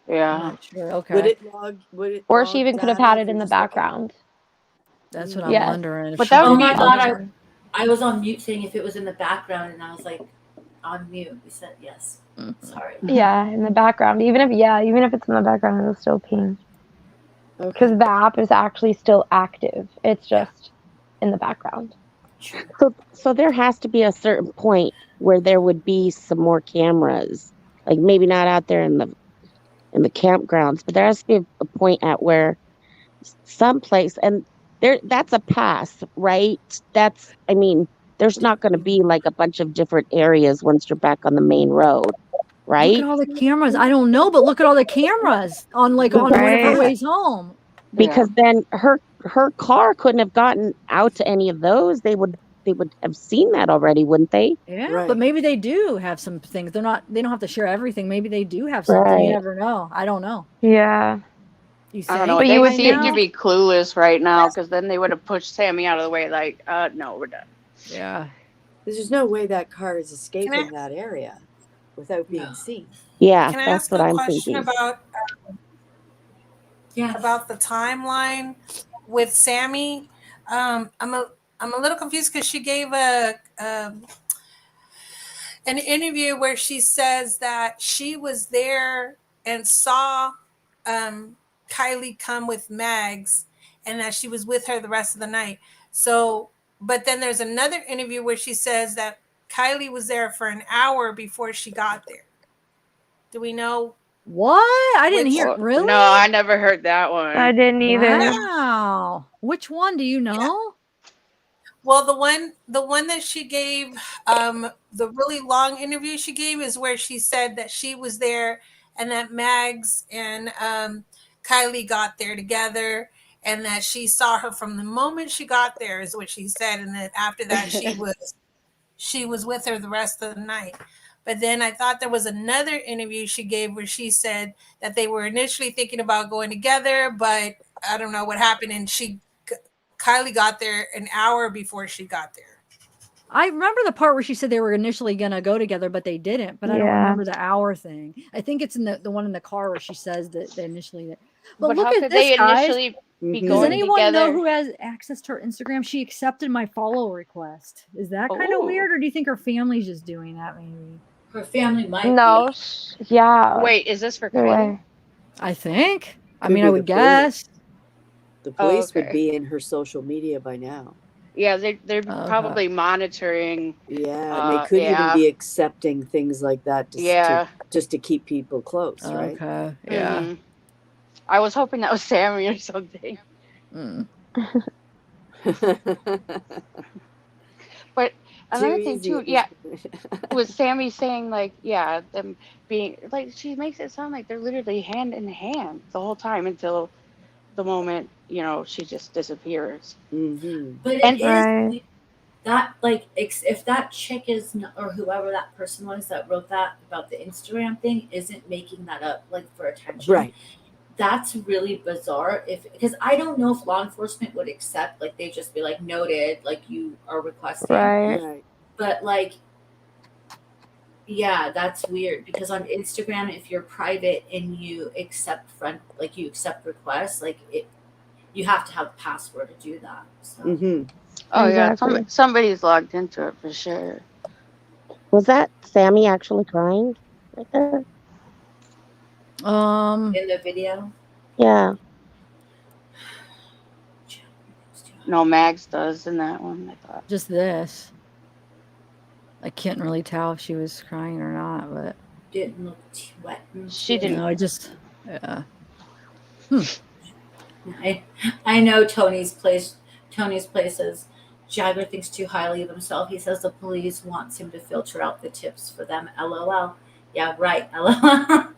Speaker 3: I'm
Speaker 4: Yeah.
Speaker 3: not sure. Okay,
Speaker 7: Would it log? Would it?
Speaker 12: Or
Speaker 7: log
Speaker 12: she even could have
Speaker 7: data
Speaker 12: had
Speaker 7: if
Speaker 12: it
Speaker 7: you're
Speaker 12: in the
Speaker 7: just looking?
Speaker 12: background.
Speaker 3: that's what I'm
Speaker 12: Yes.
Speaker 3: wondering. If
Speaker 4: But
Speaker 3: she
Speaker 4: that would
Speaker 6: Oh
Speaker 3: did
Speaker 4: be
Speaker 6: my
Speaker 3: post
Speaker 6: god,
Speaker 3: it.
Speaker 6: I was on mute saying if it was in the background, and I was like on mute. We said yes. Sorry.
Speaker 12: Yeah, in the background. Even if it's in the background, it'll still ping.
Speaker 7: Okay.
Speaker 12: Because the app is actually still active. It's just in the background.
Speaker 5: So there has to be a certain point where there would be some more cameras, like maybe not out there in the campgrounds, but there has to be a point at where someplace, and that's a pass, right? I mean, there's not going to be like a bunch of different areas once you're back on the main road,
Speaker 3: Look
Speaker 5: right?
Speaker 3: at all the cameras. I don't know, but look at all the cameras on one of her
Speaker 12: Right.
Speaker 3: ways home.
Speaker 5: Because then her car couldn't have gotten out to any of those. They would have seen that already, wouldn't they?
Speaker 3: Yeah,
Speaker 7: Right.
Speaker 3: but maybe they do have some things. They don't have to share everything. Maybe they do have something.
Speaker 5: Right.
Speaker 3: You never know. I don't know.
Speaker 12: Yeah.
Speaker 3: You
Speaker 4: I don't know.
Speaker 3: think?
Speaker 4: They
Speaker 12: would
Speaker 4: seem
Speaker 12: think-
Speaker 4: to be clueless right now because then they would have pushed Sammy out of the way. Like, no, we're done.
Speaker 3: Yeah.
Speaker 7: There's no way that car is escaping
Speaker 11: Can
Speaker 7: that area without being
Speaker 6: No.
Speaker 7: seen.
Speaker 5: Yeah,
Speaker 11: Can I
Speaker 5: that's
Speaker 11: ask
Speaker 5: what
Speaker 11: a
Speaker 5: I'm
Speaker 11: question
Speaker 5: thinking.
Speaker 11: about the timeline with Sammy? I'm a little confused because she gave an interview where she says that she was there and saw Kylie come with Mags, and that she was with her the rest of the night. So, but then there's another interview where she says that Kylie was there for an hour before she got there. Do we know
Speaker 3: What? I didn't
Speaker 11: Which
Speaker 3: hear.
Speaker 4: Well,
Speaker 3: Really?
Speaker 4: no, I never heard that
Speaker 12: I
Speaker 4: one.
Speaker 12: didn't either.
Speaker 3: Wow. Which one do you know?
Speaker 11: Well, the one that she gave, the really long interview she gave is where she said that she was there and that Mags and Kylie got there together and that she saw her from the moment she got there is what she said, and then after that she was with her the rest of the night. But then I thought there was another interview she gave where she said that they were initially thinking about going together, but I don't know what happened, and Kylie got there an hour before she got there.
Speaker 3: I remember the part where she said they were initially gonna go together, but they didn't. But I don't
Speaker 12: Yeah.
Speaker 3: remember the hour thing. I think it's in the one in the car where she says that they initially. But
Speaker 4: But
Speaker 3: look
Speaker 4: how
Speaker 3: at
Speaker 4: could
Speaker 3: this,
Speaker 4: they
Speaker 3: guys.
Speaker 4: initially be
Speaker 3: Does
Speaker 4: going
Speaker 3: anyone know
Speaker 4: together?
Speaker 3: who has access to her Instagram? She accepted my follow request. Is that kind of
Speaker 4: Oh,
Speaker 3: weird, or do you think her family's just doing that? Maybe.
Speaker 6: Her family might
Speaker 12: No,
Speaker 6: be.
Speaker 12: yeah.
Speaker 4: wait, is this for
Speaker 12: No
Speaker 4: Kylie?
Speaker 12: way.
Speaker 3: I think. I
Speaker 7: Could
Speaker 3: mean,
Speaker 7: be
Speaker 3: I
Speaker 7: the
Speaker 3: would guess.
Speaker 7: police. The
Speaker 4: Oh,
Speaker 7: police would
Speaker 4: okay.
Speaker 7: be in her social media by now.
Speaker 4: Yeah, they're
Speaker 3: Okay.
Speaker 4: probably monitoring.
Speaker 7: Yeah, and they could even
Speaker 4: Yeah,
Speaker 7: be accepting things like that
Speaker 4: yeah.
Speaker 7: just to keep people close, right?
Speaker 3: Okay. Yeah.
Speaker 4: Hmm. I was hoping that was Sammy or something.
Speaker 3: Mm.
Speaker 4: But
Speaker 7: Too
Speaker 4: another thing too,
Speaker 7: easy.
Speaker 4: yeah, was Sammy saying like, yeah, them being like, she makes it sound like they're literally hand in hand the whole time until the moment, she just disappears.
Speaker 7: Hmm.
Speaker 6: But it
Speaker 4: And
Speaker 6: is
Speaker 12: Right.
Speaker 6: that like if that chick is or whoever that person was that wrote that about the Instagram thing isn't making that up like for attention.
Speaker 7: Right.
Speaker 6: That's really bizarre because I don't know if law enforcement would accept, like they just be like noted, like you are requesting.
Speaker 12: Right.
Speaker 7: Right.
Speaker 6: But like, yeah, that's weird because on Instagram, if you're private and you accept you accept requests, like you have to have a password to do that. So
Speaker 7: Hmm.
Speaker 4: oh yeah,
Speaker 12: Exactly.
Speaker 4: somebody's logged into it for sure.
Speaker 5: Was that Sammy actually crying right there?
Speaker 6: in the video,
Speaker 5: Yeah.
Speaker 4: No, Mags does in that one, I thought.
Speaker 3: Just this. I can't really tell if she was crying or not, but
Speaker 6: didn't look wet.
Speaker 4: She didn't.
Speaker 3: no, I just yeah.
Speaker 6: I know Tony's place. Tony's place says Jagger thinks too highly of himself. He says the police wants him to filter out the tips for them. LOL. Yeah, right. LOL.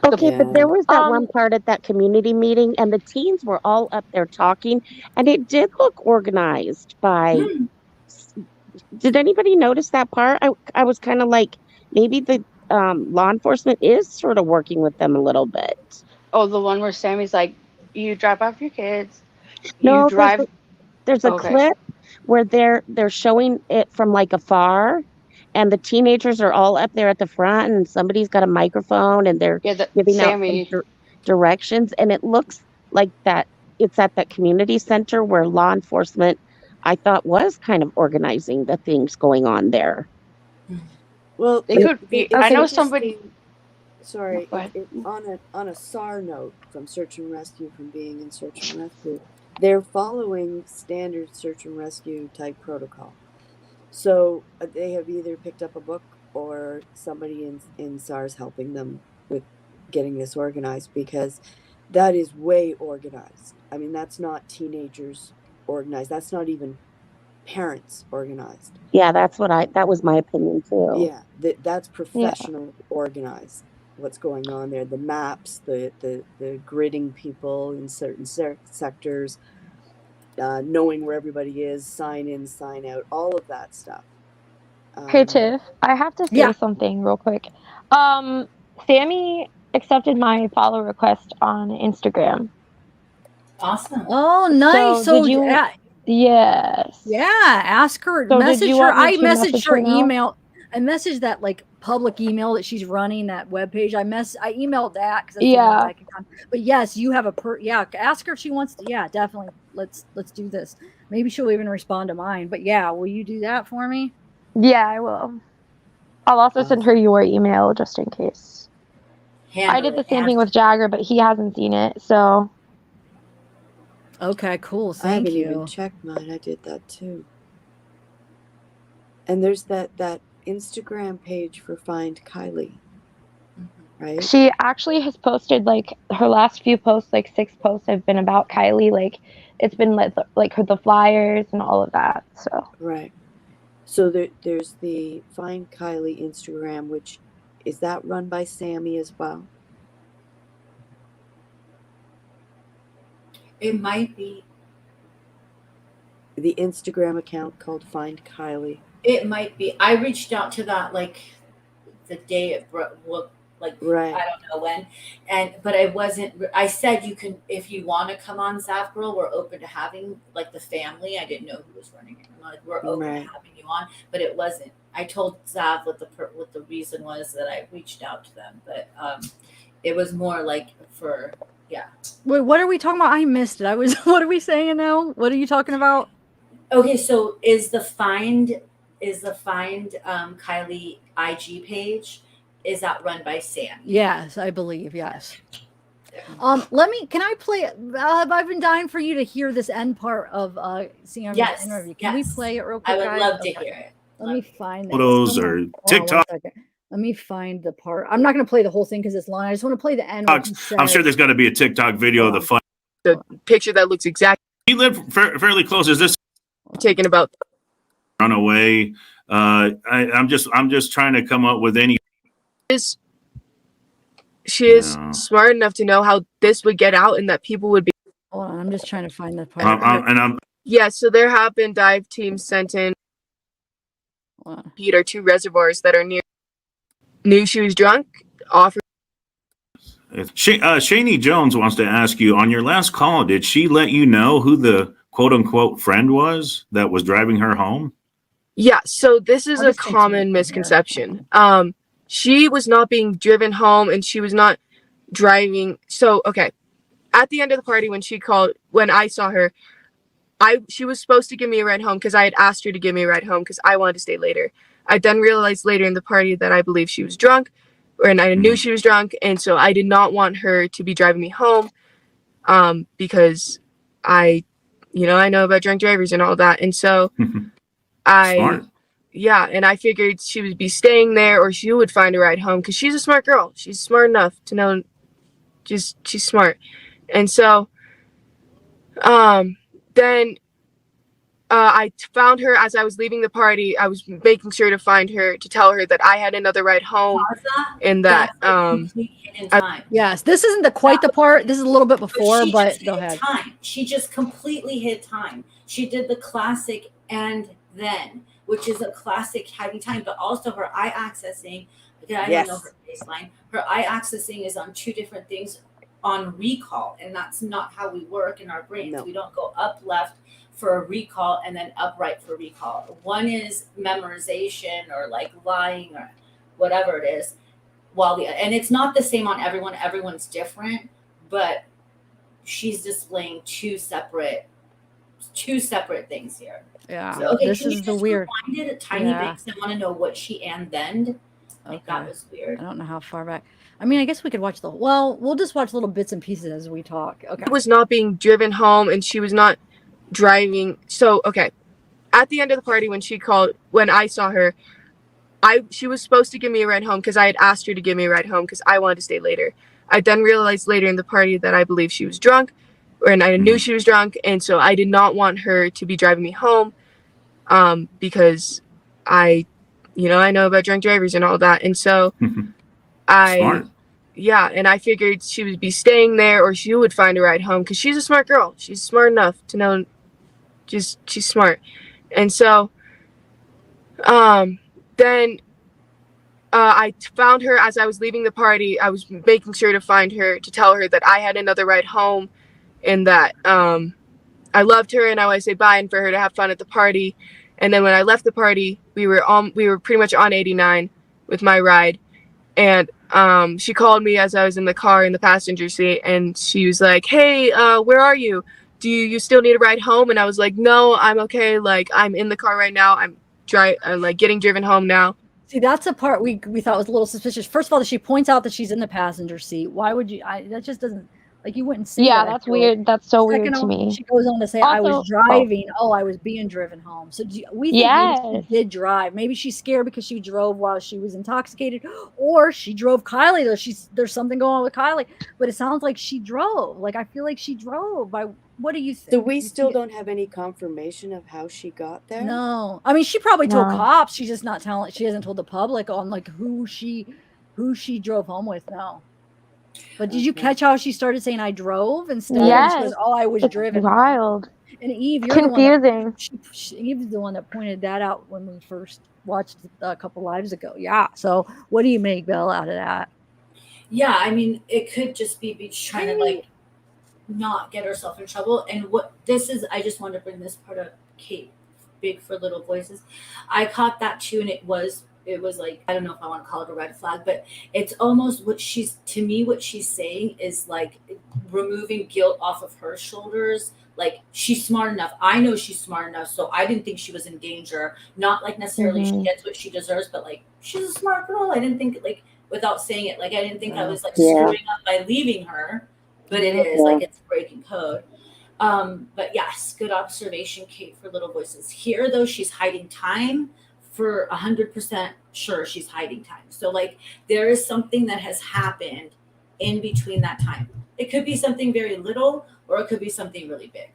Speaker 5: Okay, but
Speaker 7: Yeah.
Speaker 5: there was that one part at that community meeting, and the teens were all up there talking, and it did look organized by. Did anybody notice that part? I was kind of like, maybe the law enforcement is sort of working with them a little bit.
Speaker 4: Oh, the one where Sammy's like, you drop off your kids, you
Speaker 5: No,
Speaker 4: drive.
Speaker 5: there's a
Speaker 4: Okay.
Speaker 5: clip where they're showing it from like afar, and the teenagers are all up there at the front, and somebody's got a microphone, and they're
Speaker 4: Yeah,
Speaker 5: giving out some
Speaker 4: Sammy.
Speaker 5: directions, and it looks like that it's at that community center where law enforcement, I thought, was kind of organizing the things going on there.
Speaker 7: Well,
Speaker 4: They could be.
Speaker 7: it's
Speaker 4: I know
Speaker 7: interesting.
Speaker 4: somebody.
Speaker 7: Sorry,
Speaker 4: Go ahead.
Speaker 7: on a SAR note from Search and Rescue, from being in Search and Rescue, they're following standard search and rescue type protocol. So they have either picked up a book or somebody in SAR's helping them with getting this organized, because that is way organized. I mean, that's not teenagers organized. That's not even parents organized.
Speaker 5: Yeah, that was my opinion too.
Speaker 7: Yeah, that's professional organized. What's going on there? The maps, the gridding people in certain sectors, knowing where everybody is, sign in, sign out, all of that stuff.
Speaker 12: Hey Tiff, I have to say
Speaker 3: Yeah.
Speaker 12: something real quick. Sammy accepted my follow request on Instagram.
Speaker 6: Awesome.
Speaker 3: Oh, nice. So,
Speaker 12: did you?
Speaker 3: yeah,
Speaker 12: Yes.
Speaker 3: ask her,
Speaker 12: So did
Speaker 3: message
Speaker 12: you
Speaker 3: her.
Speaker 12: want me
Speaker 3: I
Speaker 12: to
Speaker 3: messaged
Speaker 12: message
Speaker 3: her
Speaker 12: her now?
Speaker 3: email. I messaged that like public email that she's running, that webpage. I emailed that because that's the only one
Speaker 12: Yeah.
Speaker 3: I can But yes, you have ask her if she wants to. Yeah, definitely. Let's do this. Maybe she'll even respond to mine. But yeah, will you do that for me?
Speaker 12: Yeah, I will. I'll also send her your email just in case. I did the same thing with Jagger, but he hasn't seen it, so.
Speaker 3: Okay, cool.
Speaker 7: I
Speaker 3: Thank
Speaker 7: haven't
Speaker 3: you.
Speaker 7: even checked mine. I did that too. And there's that Instagram page for Find Kylie. right?
Speaker 12: She actually has posted like her last few posts, like 6 posts have been about Kylie. Like it's been like the flyers and all of that. So
Speaker 7: Right. So there's the Find Kylie Instagram, which is that run by Sammy as well?
Speaker 6: It might be.
Speaker 7: The Instagram account called Find Kylie.
Speaker 6: It might be. I reached out to that like the day it like
Speaker 7: Right.
Speaker 6: I don't know when, but I wasn't. I said you can if you want to come on zavgirl, we're open to having like the family. I didn't know who was running it. I'm like, we're open
Speaker 7: Right.
Speaker 6: to having you on, but it wasn't. I told Zav what the reason was that I reached out to them, but it was more like for
Speaker 3: Wait, what are we talking about? I missed it. What are we saying now? What are you talking about?
Speaker 6: Okay, so is the find Kylie IG page, is that run by Sammy?
Speaker 3: Yes, I believe, yes. Can I play I've been dying for you to hear this end part of Sam's
Speaker 6: Yes,
Speaker 3: interview. Can we play it real quick,
Speaker 6: I would
Speaker 3: guys?
Speaker 6: love to hear it.
Speaker 3: Let me find it.
Speaker 13: Photos or TikTok.
Speaker 3: Let me find the part. I'm not going to play the whole thing because it's long. I just want to play the end.
Speaker 13: I'm sure there's got to be a TikTok video of the fun.
Speaker 9: The picture that looks exactly.
Speaker 13: He lived fairly close. Is this
Speaker 9: taken about
Speaker 13: runaway? I'm just trying to come up with any.
Speaker 9: She is smart enough to know how this would get out and that people would be.
Speaker 3: Hold on, I'm just trying to find the part.
Speaker 9: Yeah, so there have been dive teams sent in. Peter, 2 reservoirs that are near. Knew she was drunk. Offered.
Speaker 13: Shani Jones wants to ask you, on your last call, did she let you know who the quote unquote friend was that was driving her home?
Speaker 9: Yeah, so this is a common misconception. She was not being driven home and she was not driving. So, okay. At the end of the party when I saw her, she was supposed to give me a ride home because I had asked her to give me a ride home because I wanted to stay later. I then realized later in the party that I believe she was drunk, and I knew she was drunk, and so I did not want her to be driving me home, because I know about drunk drivers and all that, and so
Speaker 13: Smart.
Speaker 9: and I figured she would be staying there or she would find a ride home because she's a smart girl. She's smart enough to know, she's smart, and so then I found her as I was leaving the party. I was making sure to find her to tell her that I had another ride home and that
Speaker 3: yes, this isn't quite the part. This is a little bit before, but go ahead.
Speaker 6: She just completely hit time. She did the classic and then, which is a classic having time, but also her eye accessing. Again, I don't know her baseline. Her eye accessing is on 2 different things on recall, and that's not how we work in our brains. No. We don't go up left for a recall and then upright for recall. One is memorization or like lying or whatever it is, and it's not the same on everyone. Everyone's different, but she's displaying two separate things here.
Speaker 3: Yeah.
Speaker 6: So, okay,
Speaker 3: this is the weird.
Speaker 6: Find it a tiny bit because I want to know what she and then.
Speaker 3: Okay.
Speaker 6: That was weird.
Speaker 3: I don't know how far back. I mean, I guess we could watch we'll just watch little bits and pieces as we talk. Okay.
Speaker 9: She was not being driven home and she was not driving. So, okay. At the end of the party when I saw her, she was supposed to give me a ride home because I had asked her to give me a ride home because I wanted to stay later. I then realized later in the party that I believe she was drunk, and I knew she was drunk, and so I did not want her to be driving me home, because I know about drunk drivers and all that, and so
Speaker 13: Smart.
Speaker 9: and I figured she would be staying there or she would find a ride home because she's a smart girl. She's smart enough to know, she's smart, and so then I found her as I was leaving the party. I was making sure to find her to tell her that I had another ride home and that I loved her and I wanted to say bye and for her to have fun at the party. And then when I left the party, we were pretty much on 89 with my ride. And she called me as I was in the car in the passenger seat, and she was like, "Hey, where are you? Do you still need a ride home?" And I was like, "No, I'm okay. Like, I'm in the car right now. I'm getting driven home now."
Speaker 3: See, that's a part we thought was a little suspicious. First of all, that she points out that she's in the passenger seat. Why would you? That just doesn't. Like, you wouldn't say
Speaker 12: Yeah,
Speaker 3: that. I
Speaker 12: that's
Speaker 3: feel like.
Speaker 12: weird. That's so weird
Speaker 3: Second
Speaker 12: to
Speaker 3: off,
Speaker 12: me.
Speaker 3: she goes on to say, I was
Speaker 12: Also,
Speaker 3: driving. Oh, I was being driven home. So we think maybe she
Speaker 12: yes.
Speaker 3: did drive. Maybe she's scared because she drove while she was intoxicated, or she drove Kylie. There's something going on with Kylie. But it sounds like she drove. Like, I feel like she drove. What do you think?
Speaker 7: So we
Speaker 3: You
Speaker 7: still
Speaker 3: think
Speaker 7: don't have any confirmation of how she got there?
Speaker 3: No. I mean, she probably told
Speaker 12: No.
Speaker 3: cops. She's just not telling. She hasn't told the public on like who she drove home with. No. But did you
Speaker 7: Okay.
Speaker 3: catch how she started saying I drove instead? And she goes,
Speaker 12: Yes.
Speaker 3: oh, I was
Speaker 12: It's
Speaker 3: driven.
Speaker 12: wild.
Speaker 3: And Eve, you're the one
Speaker 12: Confusing.
Speaker 3: that Eve's the one that pointed that out when we first watched a couple lives ago. Yeah. So what do you make, Bill, out of that?
Speaker 6: Yeah, I mean, it could just be trying to like not get herself in trouble. And what this is, I just wanted to bring this part up, Kate, big for little voices. I caught that too, and it was like, I don't know if I want to call it a red flag, but it's almost what she's saying is like removing guilt off of her shoulders. Like, she's smart enough. I know she's smart enough, so I didn't think she was in danger. Not like necessarily she gets what she deserves, but like, she's a smart girl. I didn't think, like, without saying it, like, I didn't think I was like screwing up by leaving her, but it is like it's breaking code. But yes, good observation, Kate, for little voices. Here, though, she's hiding time. For 100% sure she's hiding time. So like, there is something that has happened in between that time. It could be something very little, or it could be something really big.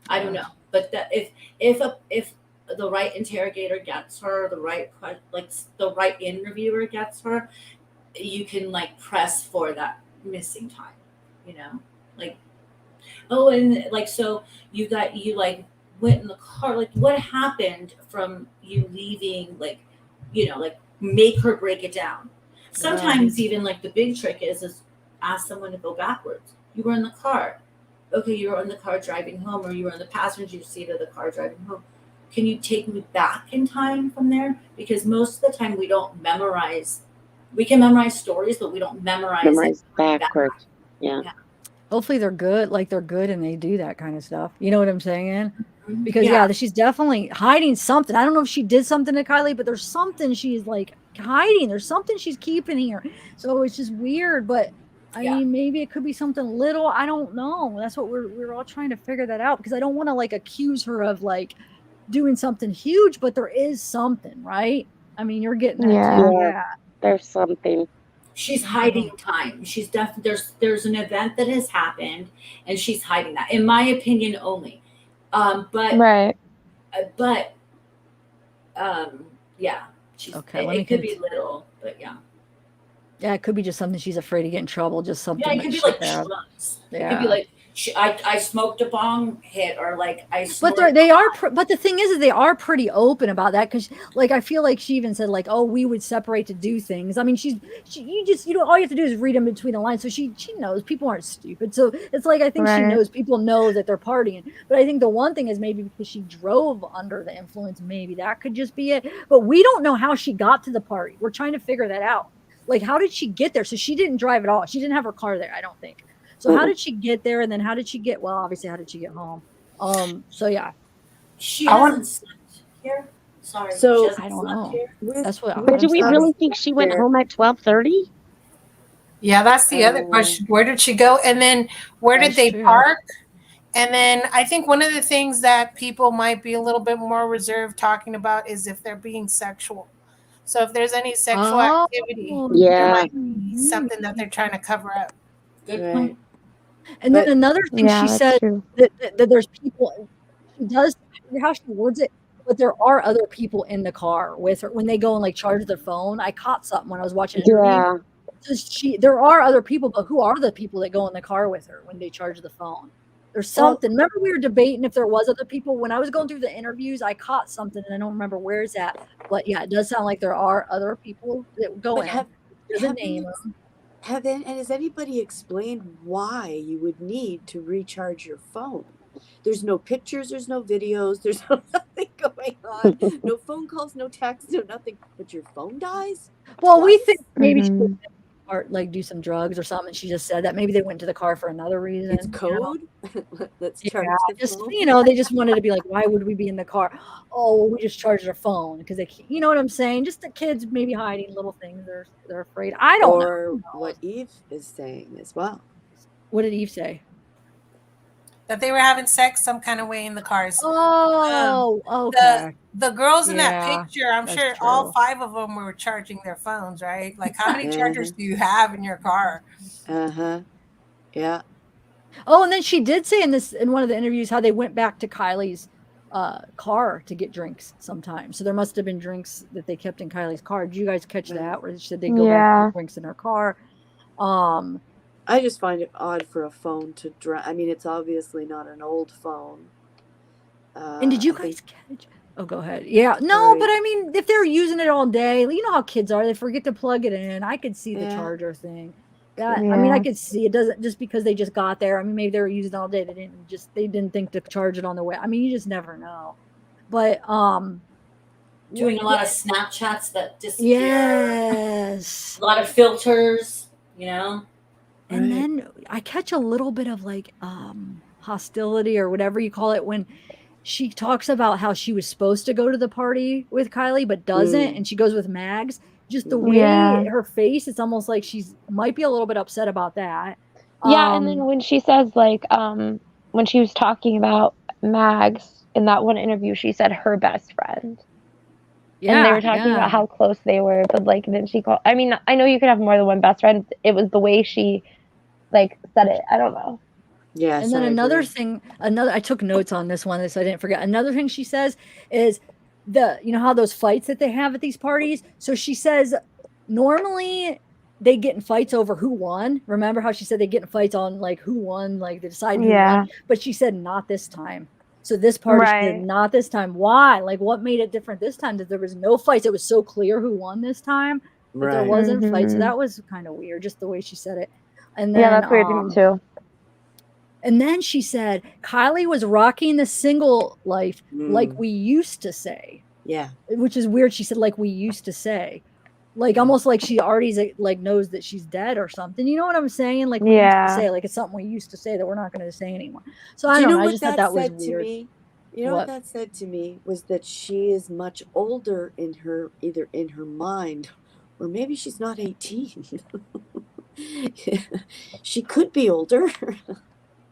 Speaker 6: I don't know. But that if the right interrogator gets her, the right interviewer gets her, you can like press for that missing time. You know, like, oh, and like, so you like went in the car, like what happened from you leaving, like, you know, like make her break it down. Sometimes even like the big trick is ask someone to go backwards. You were in the car. Okay, you were in the car driving home, or you were in the passenger seat of the car driving home. Can you take me back in time from there? Because most of the time we don't memorize. We can memorize stories, but we don't memorize
Speaker 5: backwards. Yeah.
Speaker 3: Hopefully they're good, and they do that kind of stuff. You know what I'm saying? Because she's definitely hiding something. I don't know if she did something to Kylie, but there's something she's like hiding. There's something she's keeping here. So it's just weird, but I mean, maybe it could be something little. I don't know. That's what we're all trying to figure that out, because I don't want to like accuse her of like doing something huge, but there is something, right? I mean, you're getting that too. Yeah.
Speaker 5: There's something.
Speaker 6: She's hiding time. She's definitely there's an event that has happened, and she's hiding that, in my opinion only. But yeah, she's,
Speaker 3: okay.
Speaker 6: It could be little, but yeah.
Speaker 3: Yeah, it could be just something she's afraid to get in trouble. Just something.
Speaker 6: Yeah, it could be like drugs.
Speaker 3: Yeah.
Speaker 6: It could be like I smoked a bong hit, or like I.
Speaker 3: But but the thing is they are pretty open about that, because like I feel like she even said like, oh, we would separate to do things. I mean, you know, all you have to do is read in between the lines. So she knows people aren't stupid. So it's like, I think she knows people know that they're partying. But I think the one thing is maybe because she drove under the influence, maybe that could just be it. But we don't know how she got to the party. We're trying to figure that out. Like, how did she get there? So she didn't drive at all. She didn't have her car there, I don't think. So how did she get there? And then how did she get, well, obviously, how did she get home? So yeah.
Speaker 6: She hasn't slept here. Sorry.
Speaker 7: So
Speaker 3: I don't know. That's what.
Speaker 5: But do we really think she went home at 12:30?
Speaker 11: Yeah, that's the other question. Where did she go? And then where did they park? And then I think one of the things that people might be a little bit more reserved talking about is if they're being sexual. So if there's any sexual activity, there might be something that they're trying to cover up.
Speaker 6: Good point.
Speaker 3: And then another thing she said that there's people, she does, how she words it, but there are other people in the car with her when they go and like charge their phone. I caught something when I was watching it. There are other people, but who are the people that go in the car with her when they charge the phone? There's something. Remember, we were debating if there was other people. When I was going through the interviews, I caught something, and I don't remember where it's at. But yeah, it does sound like there are other people that go in. There's a name.
Speaker 7: And has anybody explained why you would need to recharge your phone? There's no pictures, there's no videos, there's nothing going on. No phone calls, no texts, no nothing. But your phone dies?
Speaker 3: Well, we think maybe she would like do some drugs or something. She just said that maybe they went to the car for another reason.
Speaker 7: It's code. Let's charge the phone.
Speaker 3: You know, they just wanted to be like, why would we be in the car? Oh, well, we just charged our phone because you know what I'm saying? Just the kids maybe hiding little things they're afraid. I don't know.
Speaker 7: Or what Eve is saying as well.
Speaker 3: What did Eve say?
Speaker 11: That they were having sex some kind of way in the cars.
Speaker 3: Oh, okay.
Speaker 11: The girls in that
Speaker 3: Yeah,
Speaker 11: picture, I'm
Speaker 3: that's
Speaker 11: sure all
Speaker 3: true.
Speaker 11: 5 of them were charging their phones, right? Like, how many chargers do you have in your car?
Speaker 7: Yeah.
Speaker 3: Oh, and then she did say in one of the interviews how they went back to Kylie's car to get drinks sometimes. So there must have been drinks that they kept in Kylie's car. Did you guys catch that? Where she said they go back to get drinks in her car?
Speaker 7: I just find it odd for a phone to drown. I mean, it's obviously not an old phone.
Speaker 3: And did you guys catch? Oh, go ahead. Yeah, no, but I mean, if they're using it all day, you know how kids are. They forget to plug it in. I could see the charger thing. That I mean, I could see it doesn't just because they just got there. I mean, maybe they were using it all day. They didn't think to charge it on the way. I mean, you just never know. But
Speaker 6: doing a lot of Snapchats that disappear.
Speaker 3: Yes.
Speaker 6: A lot of filters, you know.
Speaker 3: And then I catch a little bit of like hostility or whatever you call it when she talks about how she was supposed to go to the party with Kylie but doesn't, and she goes with Mags. Just the way her face, it's almost like she's might be a little bit upset about that.
Speaker 12: Yeah, and then when she says like when she was talking about Mags in that one interview, she said her best friend.
Speaker 3: Yeah,
Speaker 12: and they were talking about how close they were, but like then she called. I mean, I know you could have more than one best friend. It was the way she like said it. I don't know.
Speaker 7: Yeah.
Speaker 3: And then another thing, I took notes on this one so I didn't forget. Another thing she says is you know how those fights that they have at these parties? So she says normally they get in fights over who won. Remember how she said they get in fights on like who won, like they decide who won. But she said not this time. So this party she did not this time. Why? Like what made it different this time? That there was no fights. It was so clear who won this time that there wasn't fights. So that was kind of weird, just the way she said it. And then
Speaker 12: that's weird to me too.
Speaker 3: And then she said Kylie was rocking the single life like we used to say.
Speaker 7: Yeah.
Speaker 3: Which is weird. She said like we used to say. Like almost like she already like knows that she's dead or something. You know what I'm saying? Like we used to say, like it's something we used to say that we're not going to say anymore. So I don't know. I just thought that was weird.
Speaker 7: You know what that said to me was that she is much older in her either in her mind or maybe she's not 18. She could be older.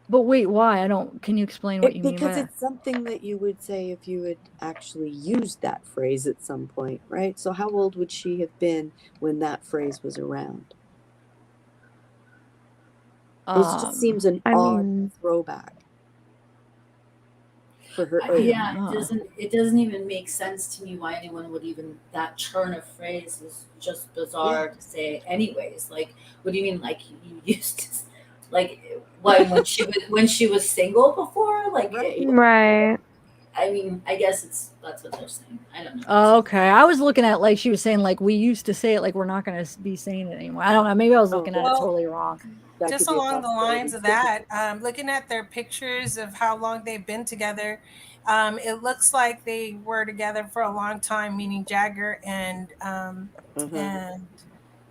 Speaker 3: But wait, why? Can you explain what you mean by that?
Speaker 7: Because it's something that you would say if you had actually used that phrase at some point, right? So how old would she have been when that phrase was around? It just seems an odd throwback for her age.
Speaker 6: Yeah, it doesn't even make sense to me why anyone would even, that turn of phrase is just bizarre to say anyways. Like, what do you mean like you used to, like what, when she was single before? Like
Speaker 12: right.
Speaker 6: I mean, I guess that's what they're saying. I don't know.
Speaker 3: Oh, okay. I was looking at like she was saying like we used to say it, like we're not going to be saying it anymore. I don't know. Maybe I was looking at it totally wrong.
Speaker 11: Just along the lines of that, looking at their pictures of how long they've been together, it looks like they were together for a long time, meaning Jagger and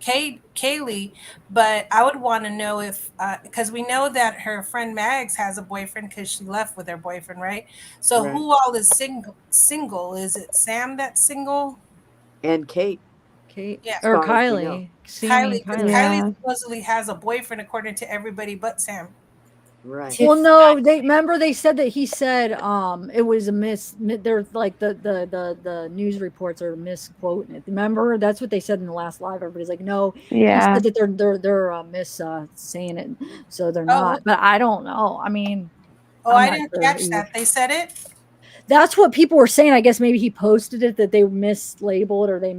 Speaker 11: Kiely. But I would want to know if, because we know that her friend Mags has a boyfriend because she left with her boyfriend, right? So who all is single? Is it Sam that's single?
Speaker 7: And Kate.
Speaker 11: Yeah.
Speaker 3: Or Kylie.
Speaker 11: Kylie supposedly has a boyfriend according to everybody but Sam.
Speaker 7: Right.
Speaker 3: Well, no, they said that he said it was they're like the news reports are misquoting it. Remember, that's what they said in the last live. Everybody's like, no, he said that they're saying it, so they're not. But I don't know. I mean,
Speaker 11: I didn't catch that. They said it.
Speaker 3: That's what people were saying. I guess maybe he posted it that they mislabeled or they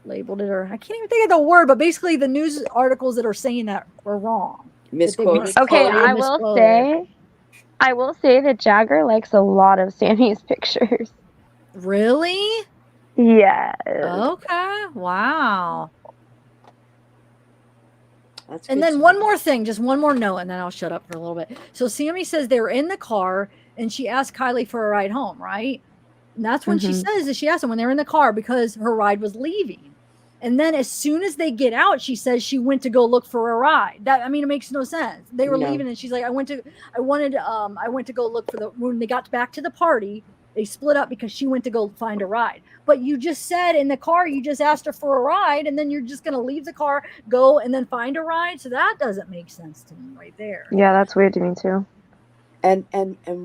Speaker 3: labeled it, or I can't even think of the word, but basically the news articles that are saying that were wrong.
Speaker 7: Misquoted.
Speaker 12: Okay, I will say that Jagger likes a lot of Sammy's pictures.
Speaker 3: Really?
Speaker 12: Yeah.
Speaker 3: Okay. Wow. And then one more thing, just one more note, and then I'll shut up for a little bit. So Sammy says they were in the car and she asked Kylie for a ride home, right? And that's when she says that she asked him when they were in the car because her ride was leaving. And then as soon as they get out, she says she went to go look for a ride. It makes no sense. They were leaving and she's like, I went to go look for when they got back to the party, They split up because she went to go find a ride. But you just said in the car, you just asked her for a ride, and then you're just going to leave the car, go, and then find a ride. So that doesn't make sense to me right there.
Speaker 12: Yeah, that's weird to me too.
Speaker 7: And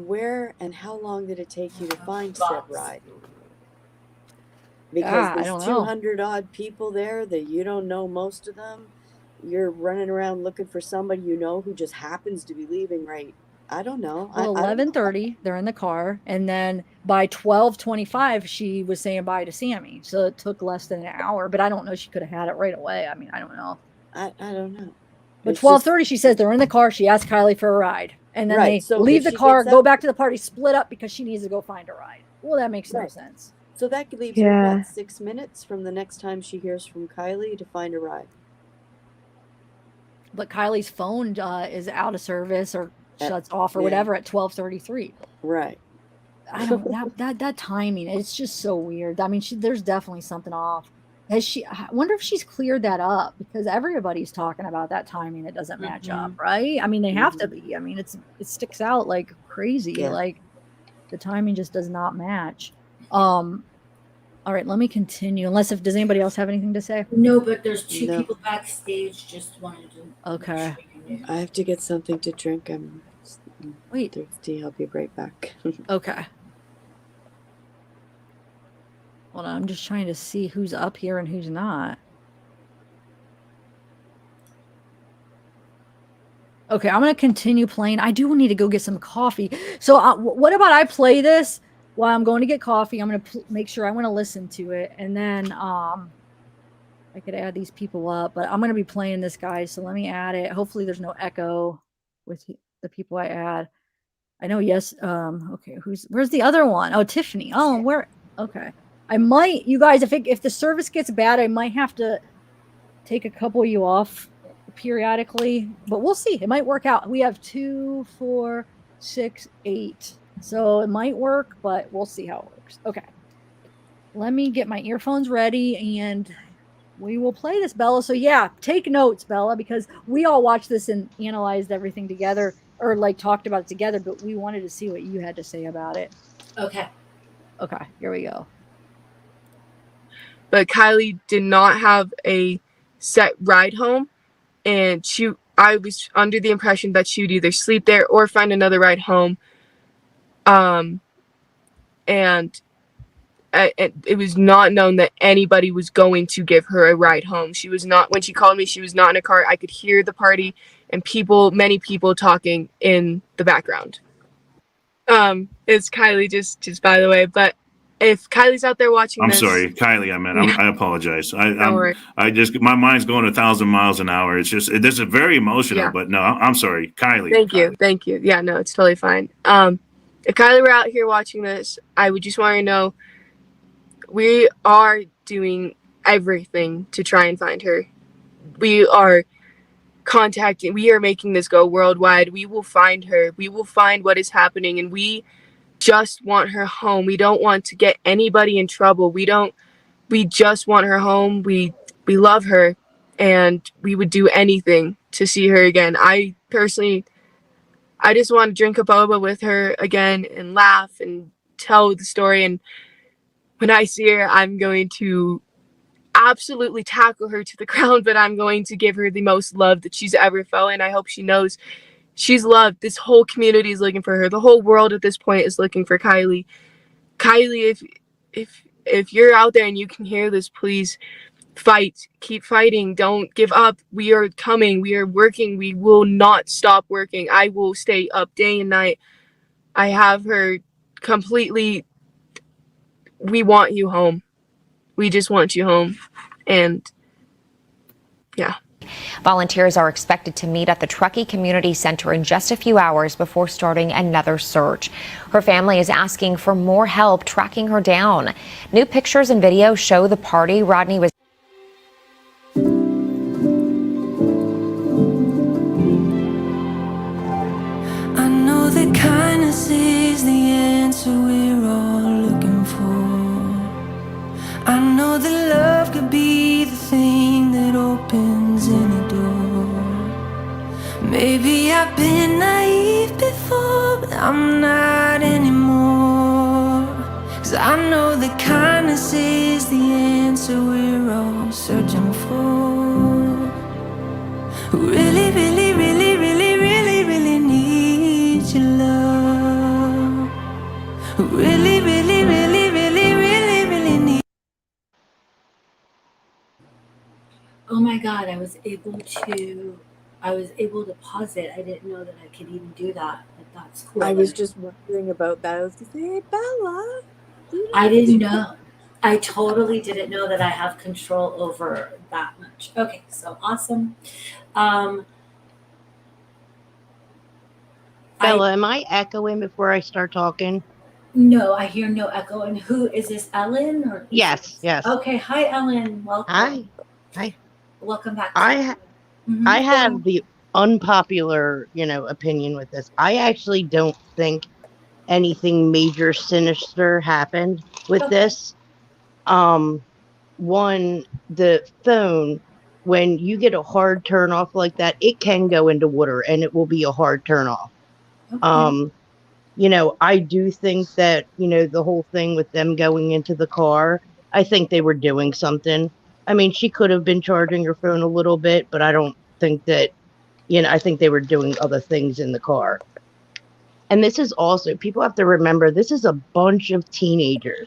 Speaker 7: where and how long did it take you to find said ride? Because there's 200 odd people there that you don't know most of them. You're running around looking for somebody you know who just happens to be leaving right. I don't know.
Speaker 3: Well, 11:30, they're in the car, and then by 12:25, she was saying bye to Sammy. So it took less than an hour, but I don't know. She could have had it right away. I mean, I don't know.
Speaker 7: I don't know.
Speaker 3: But 12:30, she says they're in the car. She asks Kylie for a ride, and then they leave the car, go back to the party, split up because she needs to go find a ride. Well, that makes no sense.
Speaker 7: So that leaves her, what, 6 minutes from the next time she hears from Kylie to find a ride.
Speaker 3: But Kylie's phone is out of service or shuts off or whatever at 12:33.
Speaker 7: Right.
Speaker 3: I don't that timing. It's just so weird. I mean, there's definitely something off. I wonder if she's cleared that up, because everybody's talking about that timing. It doesn't match up, right? I mean, they have to be. I mean, it sticks out like crazy.
Speaker 7: Yeah.
Speaker 3: Like the timing just does not match. All right, let me continue. Does anybody else have anything to say?
Speaker 6: No, but there's two people backstage. Just wanted to.
Speaker 3: Okay.
Speaker 7: I have to get something to drink. I'm thirsty. I'll be right back.
Speaker 3: Okay. Hold on, I'm just trying to see who's up here and who's not. Okay, I'm going to continue playing. I do need to go get some coffee. So what about I play this while I'm going to get coffee? I'm going to make sure I want to listen to it. And then I could add these people up. But I'm going to be playing this, guys. So let me add it. Hopefully there's no echo with the people I add. I know, yes. Okay, where's the other one? Oh, Tiffany. Oh, where? Okay. I might, you guys, if the service gets bad, I might have to take a couple of you off periodically, but we'll see. It might work out. We have 2, 4, 6, 8. So it might work, but we'll see how it works. Okay. Let me get my earphones ready and we will play this, Bella. So yeah, take notes, Bella, because we all watched this and analyzed everything together, or like talked about it together, but we wanted to see what you had to say about it.
Speaker 6: Okay.
Speaker 3: Okay, here we go.
Speaker 9: But Kylie did not have a set ride home, and I was under the impression that she would either sleep there or find another ride home. And it was not known that anybody was going to give her a ride home. She was not, when she called me, she was not in a car. I could hear the party and many people talking in the background. It's Kylie, just by the way, but if Kylie's out there watching
Speaker 13: I'm sorry, Kylie, I apologize. I just, my mind's going 1,000 miles an hour. It's just, this is very emotional, but no, I'm sorry, Kylie.
Speaker 9: Thank you. Yeah, no, it's totally fine. If Kylie were out here watching this, I would just want to know, we are doing everything to try and find her. We are making this go worldwide. We will find her. We will find what is happening, and we just want her home. We don't want to get anybody in trouble. We just want her home. We love her, and we would do anything to see her again. I just want to drink a boba with her again and laugh and tell the story. And when I see her, I'm going to absolutely tackle her to the ground, but I'm going to give her the most love that she's ever felt. And I hope she knows she's loved. This whole community is looking for her. The whole world at this point is looking for Kylie. Kylie, if you're out there and you can hear this, please fight. Keep fighting. Don't give up. We are coming. We are working. We will not stop working. I will stay up day and night. I have her completely. We want you home. We just want you home. And yeah.
Speaker 14: Volunteers are expected to meet at the Truckee Community Center in just a few hours before starting another search. Her family is asking for more help tracking her down. New pictures and videos show the party Rodni was.
Speaker 2: I know that kindness is the answer we're all looking for. I know that love could be the thing that opens any door. Maybe I've been naive before, but I'm not anymore. 'Cause I know that kindness is the answer we're all searching for. Who really, really, really, really, really, really needs your love. Who really, really, really, really, really, really needs.
Speaker 6: Oh my God, I was able to pause it. I didn't know that I could even do that, but that's cool.
Speaker 7: I was just wondering about that. I was going to say, hey, Bella.
Speaker 6: I didn't know. I totally didn't know that I have control over that much. Okay, so awesome.
Speaker 15: Bella, am I echoing before I start talking?
Speaker 6: No, I hear no echo. And who is this, Ellen? Or
Speaker 15: Yes, yes.
Speaker 6: Okay, hi, Ellen. Welcome.
Speaker 15: Hi.
Speaker 6: Welcome back.
Speaker 15: I have the unpopular, opinion with this. I actually don't think anything major sinister happened with this. One, the phone, when you get a hard turn off like that, it can go into water and it will be a hard turn off. I do think that, the whole thing with them going into the car, I think they were doing something. I mean, she could have been charging her phone a little bit, but I don't think that, I think they were doing other things in the car. And this is also, people have to remember, this is a bunch of teenagers.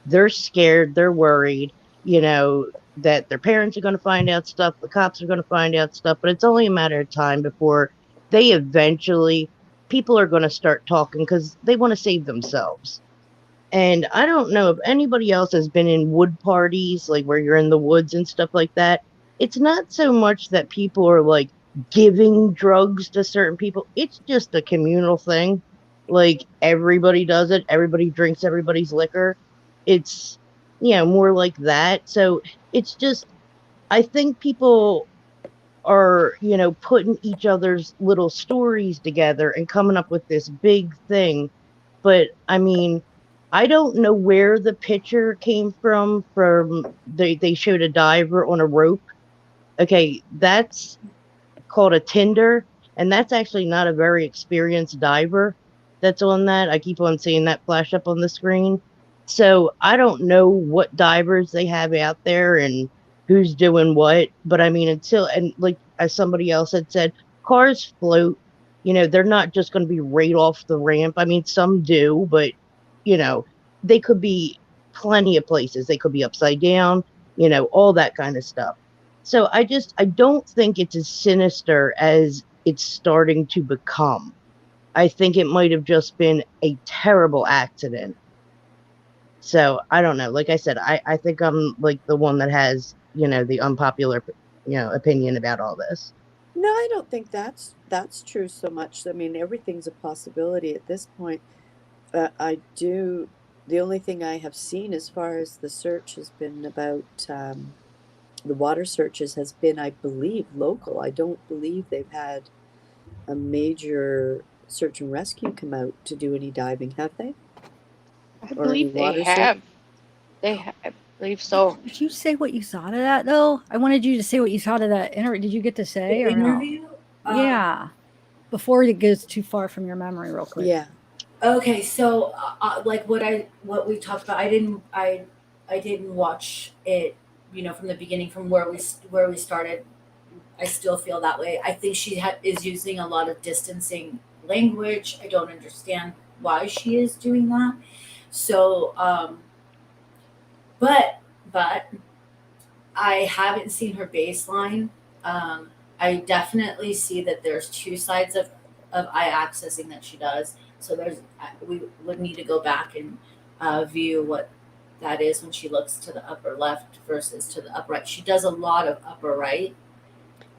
Speaker 15: They're scared, they're worried, that their parents are going to find out stuff, the cops are going to find out stuff, but it's only a matter of time before they eventually, people are going to start talking because they want to save themselves. And I don't know if anybody else has been in wood parties, like where you're in the woods and stuff like that. It's not so much that people are like giving drugs to certain people. It's just a communal thing. Like everybody does it. Everybody drinks everybody's liquor. It's, more like that. So it's just, I think people are, putting each other's little stories together and coming up with this big thing. But I mean, I don't know where the picture came from. They showed a diver on a rope. Okay, that's called a Tinder, and that's actually not a very experienced diver that's on that. I keep on seeing that flash up on the screen. So I don't know what divers they have out there and who's doing what, but I mean, and like as somebody else had said, cars float, they're not just going to be right off the ramp. I mean, some do, but they could be plenty of places. They could be upside down, all that kind of stuff. So I don't think it's as sinister as it's starting to become. I think it might have just been a terrible accident. So I don't know. Like I said, I think I'm like the one that has, the unpopular, opinion about all this.
Speaker 7: No, I don't think that's true so much. I mean, everything's a possibility at this point. The only thing I have seen as far as the search has been about the water searches has been, I believe, local. I don't believe they've had a major search and rescue come out to do any diving, have they?
Speaker 4: I believe they have. I believe so.
Speaker 3: Did you say what you thought of that, though? I wanted you to say what you thought of that interview. Did you get to say or
Speaker 6: interview?
Speaker 3: No? Yeah. Before it goes too far from your memory, real quick.
Speaker 7: Yeah.
Speaker 6: Okay, so like what we talked about, I didn't watch it, from the beginning, from where we started. I still feel that way. I think she is using a lot of distancing language. I don't understand why she is doing that. So, but I haven't seen her baseline. I definitely see that there's two sides of eye accessing that she does. So we would need to go back and view what that is when she looks to the upper left versus to the upper right. She does a lot of upper right.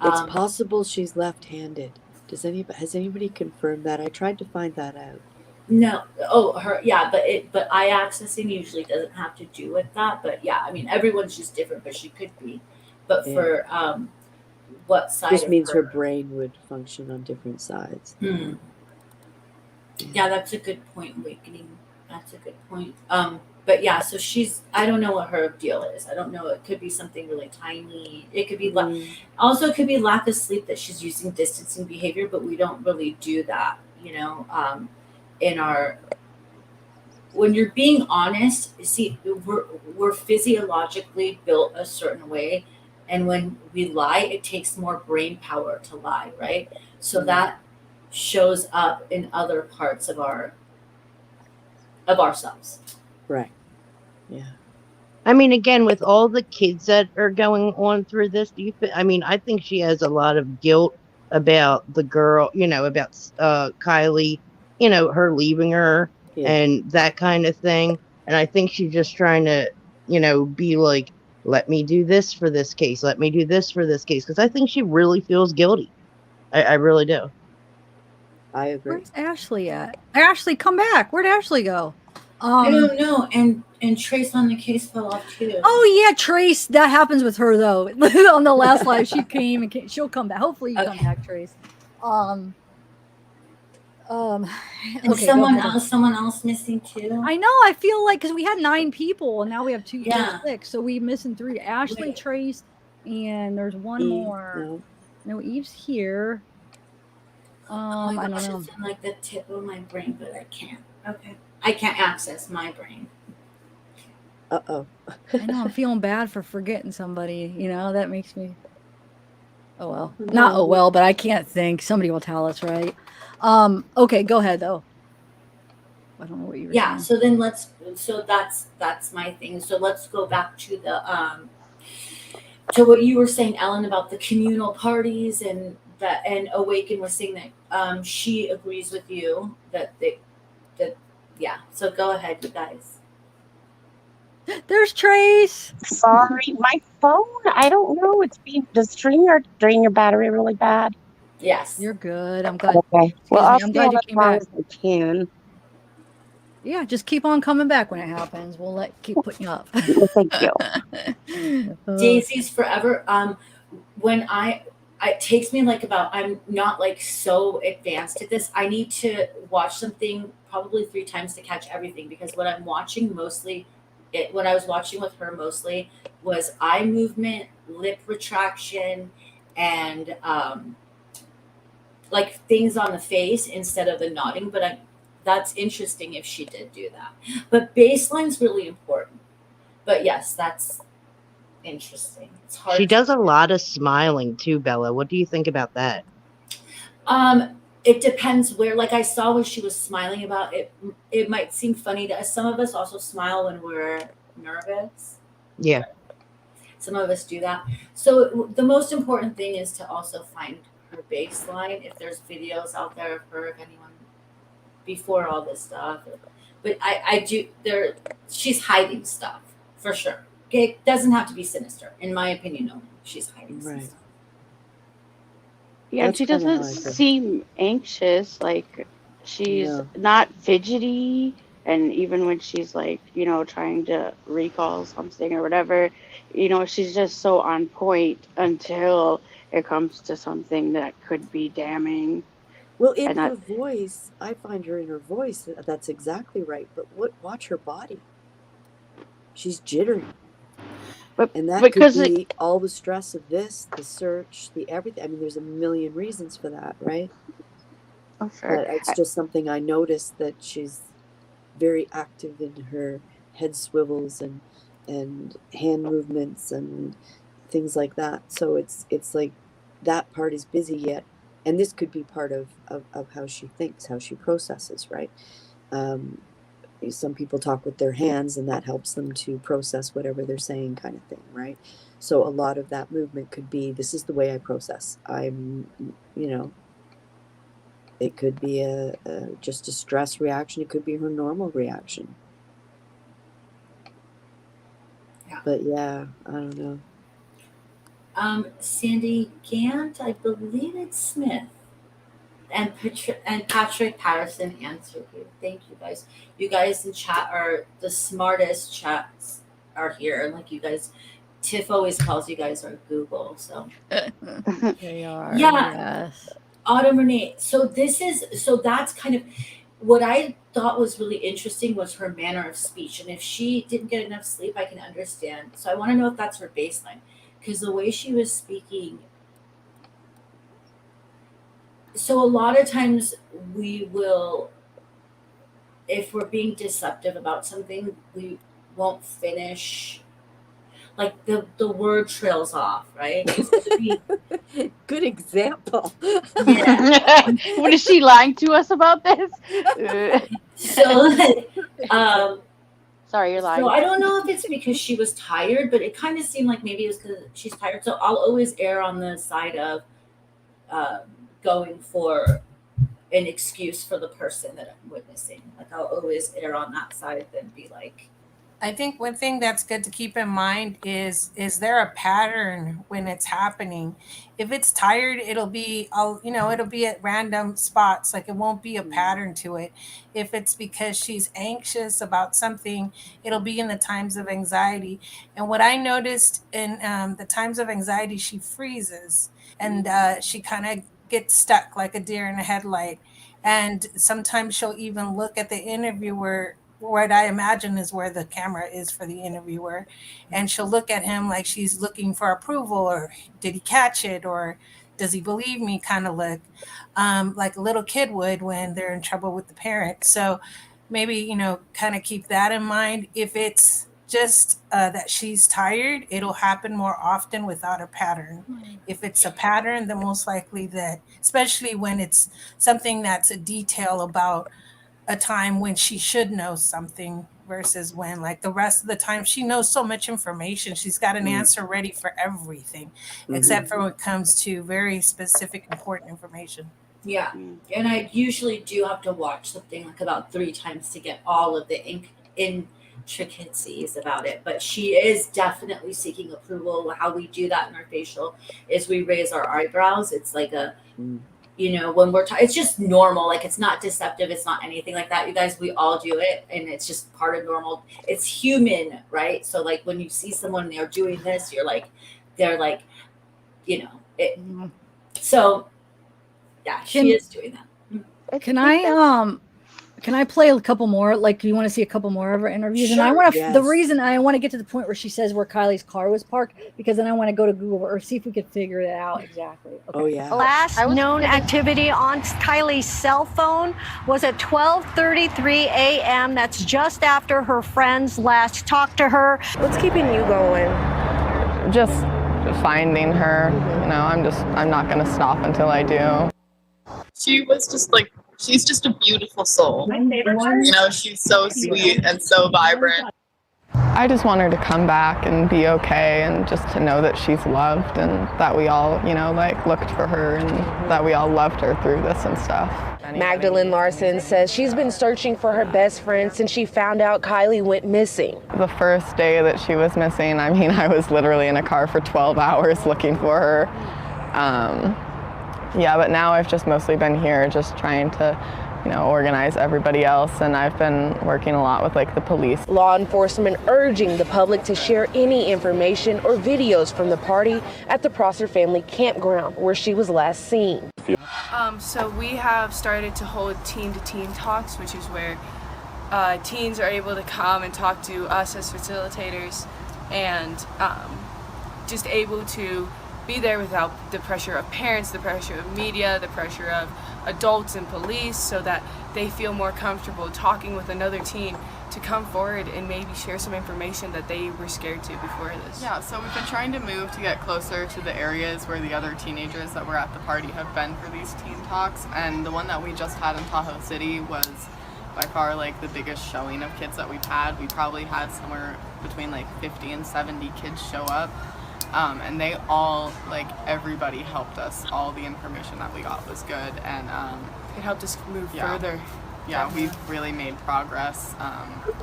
Speaker 7: It's possible she's left-handed. Has anybody confirmed that? I tried to find that out.
Speaker 6: No. Oh, but eye accessing usually doesn't have to do with that. But yeah, I mean, everyone's just different, but she could be. But yeah. For what side?
Speaker 7: Just means her brain would function on different sides.
Speaker 6: Yeah, that's a good point. Awakening. That's a good point. But yeah, so I don't know what her deal is. I don't know. It could be something really tiny. It could be also it could be lack of sleep that she's using distancing behavior, but we don't really do that, in our when you're being honest, see, we're physiologically built a certain way, and when we lie, it takes more brain power to lie, right? So that shows up in other parts of ourselves.
Speaker 7: Right. Yeah.
Speaker 15: I mean, again, with all the kids that are going on through this, I mean, I think she has a lot of guilt about the girl, about Kylie, her leaving her and that kind of thing. And I think she's just trying to, be like, let me do this for this case. Let me do this for this case. Because I think she really feels guilty. I really do.
Speaker 7: I agree.
Speaker 3: Where's Ashley at? Ashley, come back. Where'd Ashley go?
Speaker 6: I don't know. And Trace on the case fell off too.
Speaker 3: Oh yeah, Trace. That happens with her though. On the last live, she came and she'll come back. Hopefully, you come back, Trace.
Speaker 6: And
Speaker 3: Okay,
Speaker 6: someone else missing too.
Speaker 3: I know. I feel like because we had 9 people and now we have 2, 6, so we missing 3. Ashley, Trace, and there's one more. No, Eve's here.
Speaker 6: Oh my gosh,
Speaker 3: I don't know.
Speaker 6: it's in like the tip of my brain, but I can't. Okay, I can't access my brain.
Speaker 7: Uh-oh.
Speaker 3: I know. I'm feeling bad for forgetting somebody. That makes me. Oh well, not oh well, but I can't think. Somebody will tell us, right? Okay, go ahead though. I don't know what you were saying.
Speaker 6: So then that's my thing. So let's go back to the to what you were saying, Ellen, about the communal parties and Awaken was saying that she agrees with you that so go ahead, you guys.
Speaker 3: There's Trace.
Speaker 5: Sorry, my phone. I don't know. Does StreamYard drain your battery really bad?
Speaker 6: Yes.
Speaker 3: You're good. I'm glad.
Speaker 5: Okay. Well, I'll
Speaker 3: I'm
Speaker 5: stay
Speaker 3: glad
Speaker 5: on
Speaker 3: you
Speaker 5: as
Speaker 3: came
Speaker 5: long
Speaker 3: back.
Speaker 5: as I can.
Speaker 3: Yeah, just keep on coming back when it happens. We'll keep putting you up.
Speaker 5: Thank you.
Speaker 6: Daisy's forever. When it takes me like I'm not like so advanced at this. I need to watch something probably 3 times to catch everything because what I'm watching mostly, what I was watching with her mostly was eye movement, lip retraction, and like things on the face instead of the nodding. But that's interesting if she did do that. But baseline's really important. But yes, that's interesting. It's hard.
Speaker 15: She does a lot of smiling too, Bella. What do you think about that?
Speaker 6: It depends where. Like I saw when she was smiling about it. It might seem funny to us. Some of us also smile when we're nervous.
Speaker 15: Yeah.
Speaker 6: Some of us do that. So the most important thing is to also find her baseline. If there's videos out there of her, if anyone before all this stuff. But I do. She's hiding stuff for sure. It doesn't have to be sinister, in my opinion. No, she's hiding some stuff.
Speaker 4: Yeah, and she doesn't seem anxious. Like she's not fidgety, and even when she's like, trying to recall something or whatever, she's just so on point until it comes to something that could be damning.
Speaker 7: Well, in her voice, I find her in her voice. That's exactly right. But watch her body. She's jittery. And that could be all the stress of this, the search, the everything. I mean, there's a million reasons for that, right?
Speaker 4: Oh, sure.
Speaker 7: But it's just something I noticed that she's very active in her head swivels and hand movements and things like that. So it's like that part is busy yet. And this could be part of how she thinks, how she processes, right? Some people talk with their hands and that helps them to process whatever they're saying kind of thing, right? So a lot of that movement could be, this is the way I process. It could be just a stress reaction. It could be her normal reaction.
Speaker 6: Yeah.
Speaker 7: But yeah, I don't know.
Speaker 6: Sandy Gant, I believe it's Smith. And Patrick Patterson answered you. Thank you guys. You guys in chat are the smartest chats are here. And like you guys, Tiff always calls you guys our Google. So
Speaker 3: they are.
Speaker 6: Yeah. Yes. Autumn Renee. So that's kind of what I thought was really interesting was her manner of speech. And if she didn't get enough sleep, I can understand. So I want to know if that's her baseline. Because the way she was speaking. So a lot of times we will, if we're being deceptive about something, we won't finish. Like the word trails off, right?
Speaker 7: Good example.
Speaker 6: Yeah.
Speaker 16: What is she lying to us about this?
Speaker 6: So,
Speaker 17: sorry, you're lying.
Speaker 6: So I don't know if it's because she was tired, but it kind of seemed like maybe it was because she's tired. So I'll always err on the side of going for an excuse for the person that I'm witnessing. Like I'll always err on that side and be like,
Speaker 11: I think one thing that's good to keep in mind is there a pattern when it's happening? If it's tired, it'll be it'll be at random spots. Like it won't be a pattern to it. If it's because she's anxious about something, it'll be in the times of anxiety. And what I noticed in the times of anxiety, she freezes and she kind of gets stuck like a deer in a headlight. And sometimes she'll even look at the interviewer, what I imagine is where the camera is for the interviewer, and she'll look at him like she's looking for approval, or did he catch it, or does he believe me, kind of look, like a little kid would when they're in trouble with the parent. So maybe kind of keep that in mind. If it's just that she's tired, it'll happen more often without a pattern. If it's a pattern, then most likely that, especially when it's something that's a detail about a time when she should know something versus when, like, the rest of the time she knows so much information, she's got an answer ready for everything, except for when it comes to very specific important information.
Speaker 6: yeah. And I usually do have to watch something like about 3 times to get all of the intricacies about it. But she is definitely seeking approval. How we do that in our facial is we raise our eyebrows. It's like a when we're it's just normal. Like it's not deceptive, it's not anything like that, you guys. We all do it, and it's just part of normal. It's human, right? So like when you see someone and they're doing this, they're like it. So yeah, she is doing that.
Speaker 3: Can I play a couple more? Like, you want to see a couple more of her interviews?
Speaker 6: Sure.
Speaker 3: And I want to.
Speaker 7: Yes.
Speaker 3: The reason I want to get to the point where she says where Kylie's car was parked, because then I want to go to Google or see if we could figure it out exactly. Okay.
Speaker 7: Oh yeah.
Speaker 18: Last known activity on Kylie's cell phone was at 12:33 a.m. That's just after her friends last talked to her.
Speaker 9: What's keeping you going?
Speaker 19: Just finding her. I'm not going to stop until I do.
Speaker 9: She was just like, she's just a beautiful soul. She's so sweet and so vibrant.
Speaker 19: I just want her to come back and be okay, and just to know that she's loved, and that we all, looked for her, and that we all loved her through this and stuff.
Speaker 9: Magdalene Larson says she's been searching for her best friend since she found out Kylie went missing.
Speaker 19: The first day that she was missing, I was literally in a car for 12 hours looking for her. But now I've just mostly been here just trying to, organize everybody else, and I've been working a lot with the police.
Speaker 9: Law enforcement urging the public to share any information or videos from the party at the Prosser family campground where she was last seen.
Speaker 20: So we have started to hold teen-to-teen talks, which is where teens are able to come and talk to us as facilitators, and just able to be there without the pressure of parents, the pressure of media, the pressure of adults and police, so that they feel more comfortable talking with another teen to come forward and maybe share some information that they were scared to before this.
Speaker 19: Yeah, so we've been trying to move to get closer to the areas where the other teenagers that were at the party have been for these teen talks, and the one that we just had in Tahoe City was by far the biggest showing of kids that we've had. We probably had somewhere between 50 and 70 kids show up. And they all, everybody helped us. All the information that we got was good, and
Speaker 20: it helped us move further.
Speaker 19: Yeah, we've really made progress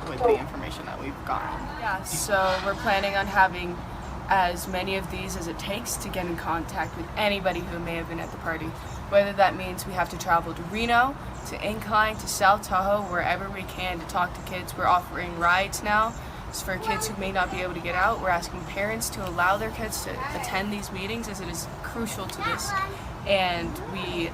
Speaker 19: with the information that we've gotten.
Speaker 20: Yeah, so we're planning on having as many of these as it takes to get in contact with anybody who may have been at the party. Whether that means we have to travel to Reno, to Incline, to South Tahoe, wherever we can to talk to kids. We're offering rides now. For kids who may not be able to get out, we're asking parents to allow their kids to attend these meetings, as it is crucial to this. And we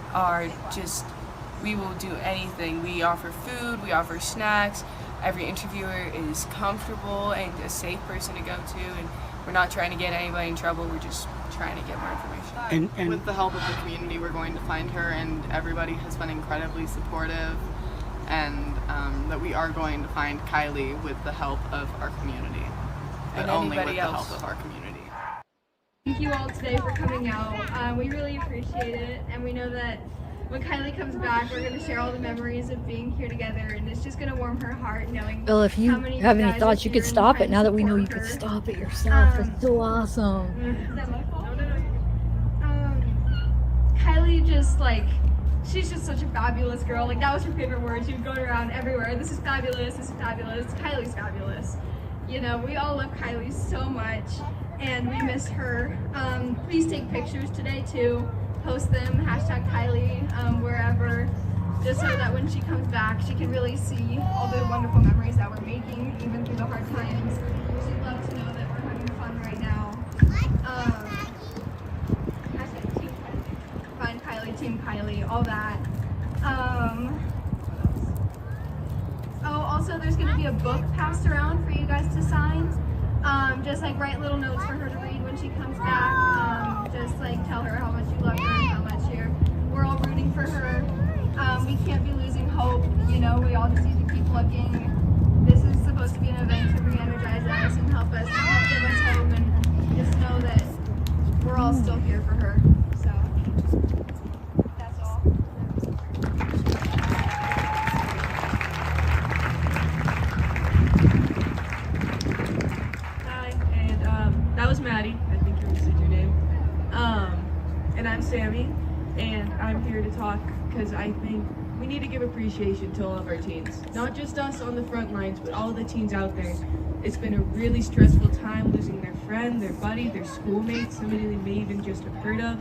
Speaker 20: will do anything. We offer food, we offer snacks. Every interviewer is comfortable and a safe person to go to, and we're not trying to get anybody in trouble, we're just trying to get more information.
Speaker 19: And with the help of the community, we're going to find her, and everybody has been incredibly supportive. and that we are going to find Kylie with the help of our community, but
Speaker 20: And
Speaker 19: only with
Speaker 20: anybody
Speaker 19: the
Speaker 20: else.
Speaker 19: help of our community.
Speaker 17: Thank you all today for coming out. We really appreciate it, and we know that when Kylie comes back, we're going to share all the memories of being here together, and it's just going to warm her heart knowing
Speaker 3: Well, if you
Speaker 17: how many
Speaker 3: have any
Speaker 17: guys
Speaker 3: thoughts,
Speaker 17: are
Speaker 3: you could
Speaker 17: here and
Speaker 3: stop
Speaker 17: trying
Speaker 3: it now
Speaker 17: to
Speaker 3: that we know you
Speaker 17: support
Speaker 3: could
Speaker 17: her.
Speaker 3: stop it yourself. That's so awesome.
Speaker 17: Is that my fault? Kylie just she's just such a fabulous girl. That was her favorite word. She would go around everywhere. This is fabulous. This is fabulous. Kylie's fabulous. You know, we all love Kylie so much, and we miss her. Please take pictures today too. Post them, #Kylie, wherever, just so that when she comes back, she can really see all the wonderful memories that we're making, even through the hard times. She'd love to know that we're having fun right now. #Team Kylie. Find Kylie, Team Kylie, all that. Oh, also there's going to be a book passed around for you guys to sign. Just write little notes for her to read when she comes back. Just tell her how much you love her and how much we're all rooting for her. We can't be losing hope, you know, we all just need to keep looking. This is supposed to be an event to re-energize us and help us, give us hope, and just know that we're all still here for her. So, that's all.
Speaker 21: Hi, and that was Maddie. I think you said your name. And I'm Sammy, and I'm here to talk because I think we need to give appreciation to all of our teens. Not just us on the front lines, but all of the teens out there. It's been a really stressful time losing their friend, their buddy, their schoolmate, somebody they may even just have heard of.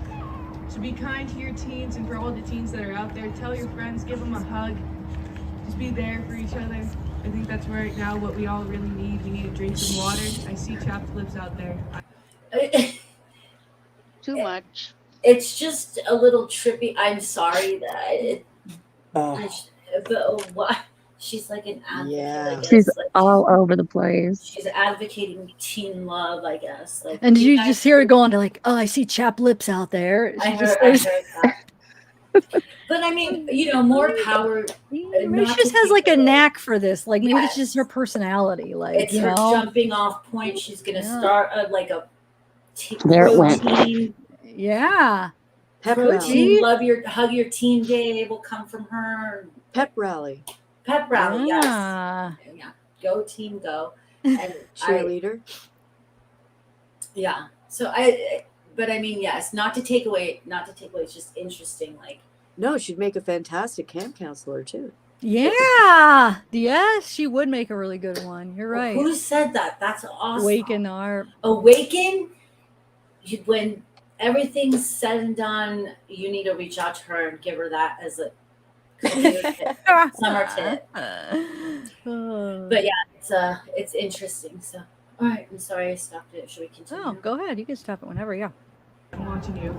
Speaker 21: So be kind to your teens, and for all the teens that are out there, tell your friends, give them a hug. Just be there for each other. I think that's right now what we all really need. We need to drink some water. I see chapped lips out there.
Speaker 4: Too much.
Speaker 6: It's just a little trippy. I'm sorry that but what? She's like an advocate.
Speaker 5: Yeah.
Speaker 6: I guess.
Speaker 12: She's all over the place.
Speaker 6: She's advocating teen love, I guess.
Speaker 3: And did you just hear her going to oh, I see chapped lips out there?
Speaker 6: I heard that. But I mean, you know, more power.
Speaker 3: Maybe she just has a knack for this. Maybe it's just her personality.
Speaker 6: It's her jumping off point. She's gonna start a
Speaker 5: There it went.
Speaker 6: routine.
Speaker 3: Yeah.
Speaker 7: Pep
Speaker 6: Routine,
Speaker 7: rally.
Speaker 6: hug your team day will come from her.
Speaker 7: Pep rally.
Speaker 6: Pep rally,
Speaker 3: Yeah.
Speaker 6: yes. Yeah. Go team, go. And
Speaker 7: Cheerleader.
Speaker 6: Yeah. So but I mean, yes, not to take away, it's just interesting.
Speaker 7: No, she'd make a fantastic camp counselor too.
Speaker 3: Yeah. Yes, she would make a really good one. You're right.
Speaker 6: Who said that? That's awesome.
Speaker 3: Awaken our.
Speaker 6: When everything's said and done, you need to reach out to her and give her that as a summer tip. But yeah, it's interesting. So, all right, I'm sorry I stopped it. Should we continue?
Speaker 3: Oh, go ahead. You can stop it whenever. Yeah.
Speaker 21: I'm watching you.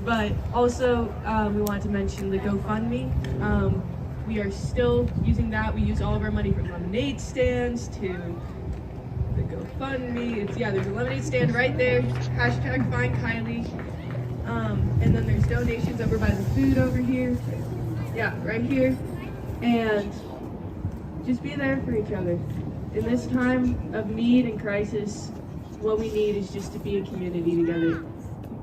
Speaker 21: But also, we wanted to mention the GoFundMe. We are still using that. We use all of our money from lemonade stands to the GoFundMe. There's a lemonade stand right there. #Find Kylie. And then there's donations over by the food over here. Yeah, right here. And just be there for each other. In this time of need and crisis, what we need is just to be a community together.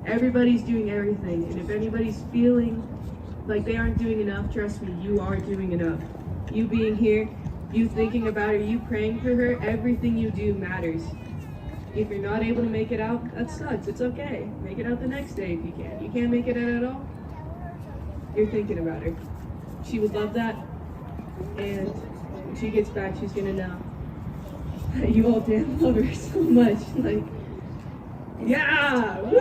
Speaker 21: Everybody's doing everything, and if anybody's feeling like they aren't doing enough, trust me, you are doing enough. You being here, you thinking about her, you praying for her, everything you do matters. If you're not able to make it out, that sucks. It's okay. Make it out the next day if you can. You can't make it out at all, you're thinking about her. She would love that, and when she gets back, she's gonna know that you all damn love her so much. Yeah! Woo!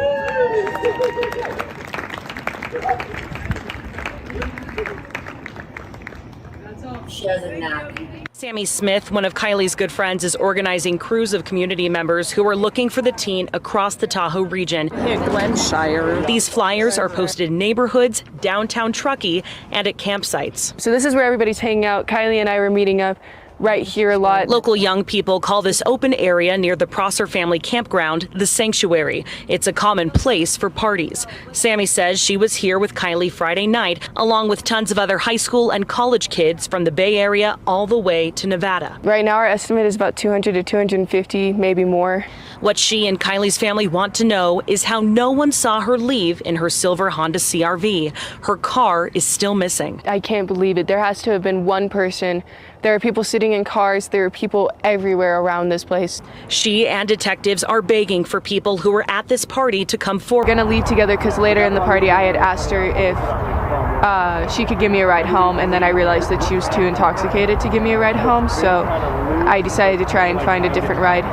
Speaker 21: That's all.
Speaker 6: She has a knack.
Speaker 22: Sammy Smith, one of Kylie's good friends, is organizing crews of community members who are looking for the teen across the Tahoe region.
Speaker 23: Glenshire.
Speaker 22: These flyers are posted in neighborhoods, downtown Truckee, and at campsites.
Speaker 9: So this is where everybody's hanging out. Kylie and I were meeting up right here a lot.
Speaker 22: Local young people call this open area near the Prosser family campground the sanctuary. It's a common place for parties. Sammy says she was here with Kylie Friday night, along with tons of other high school and college kids from the Bay Area all the way to Nevada.
Speaker 9: Right now our estimate is about 200 to 250, maybe more.
Speaker 22: What she and Kylie's family want to know is how no one saw her leave in her silver Honda CRV. Her car is still missing.
Speaker 9: I can't believe it. There has to have been one person. There are people sitting in cars. There are people everywhere around this place.
Speaker 22: She and detectives are begging for people who were at this party to come forward.
Speaker 9: We're gonna leave together because later in the party I had asked her if she could give me a ride home, and then I realized that she was too intoxicated to give me a ride home, so I decided to try and find a different ride.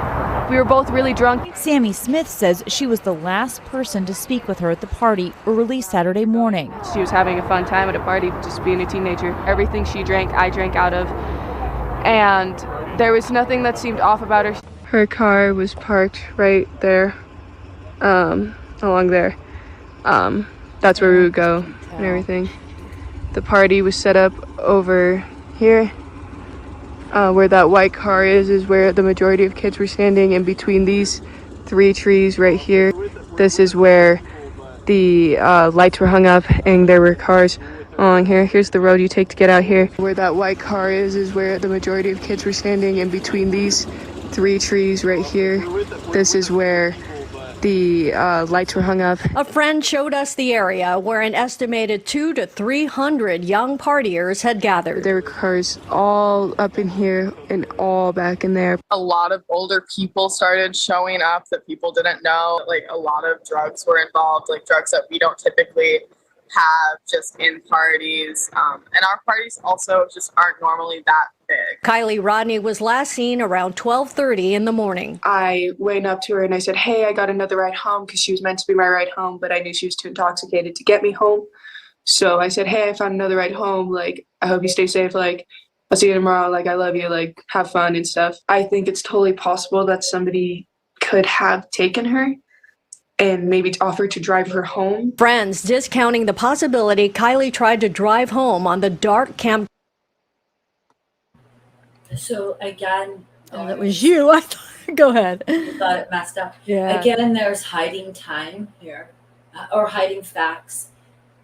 Speaker 9: We were both really drunk.
Speaker 1: Sammy Smith says she was the last person to speak with her at the party early Saturday morning.
Speaker 9: She was having a fun time at a party, just being a teenager. Everything she drank, I drank out of. And there was nothing that seemed off about her. Her car was parked right there, along there. That's where we would go and everything. The party was set up over here. Where that white car is where the majority of kids were standing, and between these 3 trees right here, this is where the lights were hung up, and there were cars along here. Here's the road you take to get out here. Where that white car is where the majority of kids were standing, and between these 3 trees right here, this is where the lights were hung up.
Speaker 18: A friend showed us the area where an estimated 200 to 300 young partiers had gathered.
Speaker 9: There were cars all up in here and all back in there.
Speaker 19: A lot of older people started showing up that people didn't know. Like, a lot of drugs were involved, like drugs that we don't typically have just in parties. And our parties also just aren't normally that big.
Speaker 18: Kylie Rodni was last seen around 12:30 in the morning.
Speaker 9: I went up to her and I said, hey, I got another ride home, because she was meant to be my ride home, but I knew she was too intoxicated to get me home. So I said, hey, I found another ride home. Like, I hope you stay safe. Like, I'll see you tomorrow. Like, I love you. Like, have fun and stuff. I think it's totally possible that somebody could have taken her and maybe offered to drive her home.
Speaker 18: Friends discounting the possibility Kylie tried to drive home on the dark camp.
Speaker 6: So again,
Speaker 3: Oh, that was you. I thought, go ahead.
Speaker 6: I thought it messed up.
Speaker 3: Yeah.
Speaker 6: Again, there's hiding time here, or hiding facts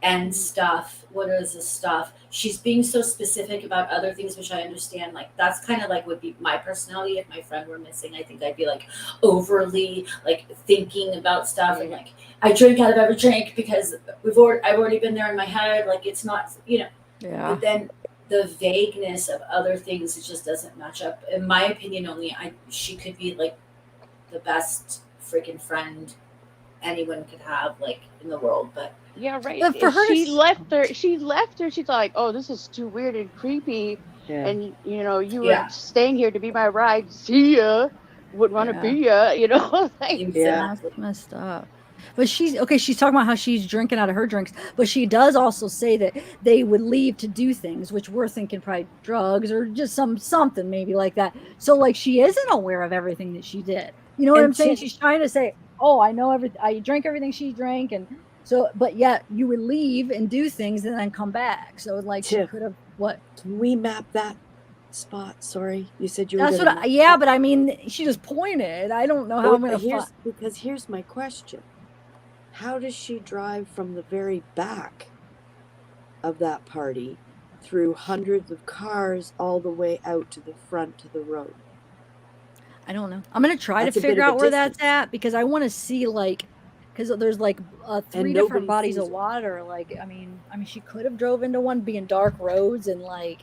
Speaker 6: and stuff. What is this stuff? She's being so specific about other things, which I understand. Like, that's kind of like would be my personality if my friend were missing. I think I'd be like overly like thinking about stuff, and like I drink out of every drink because I've already been there in my head. Like, it's not,
Speaker 3: Yeah.
Speaker 6: But then the vagueness of other things, it just doesn't match up. In my opinion, only she could be like the best freaking friend anyone could have, like, in the world. But
Speaker 16: yeah, right.
Speaker 3: But for her,
Speaker 16: She left her. She's like, oh, this is too weird and creepy.
Speaker 7: Yeah.
Speaker 16: And you know, you were staying here to be my ride. See ya. Wouldn't want to be ya. You know. Like,
Speaker 3: That's messed up. But she's talking about how she's drinking out of her drinks, but she does also say that they would leave to do things, which we're thinking probably drugs or just something maybe like that. So like she isn't aware of everything that she did. You know what I'm saying? She's trying to say, oh, I know I drank everything she drank, and so, but yet you would leave and do things and then come back. So like she could have what?
Speaker 7: Can we map that spot? Sorry, you said you were.
Speaker 3: That's what. But I mean, she just pointed. I don't know how I'm gonna.
Speaker 7: Because here's my question. How does she drive from the very back of that party through hundreds of cars all the way out to the front of the road?
Speaker 3: I don't know. I'm going to try to figure out where that's at, because I want to see, like, because there's like 3 different bodies of water. Like, I mean, she could have drove into one, being dark roads and like.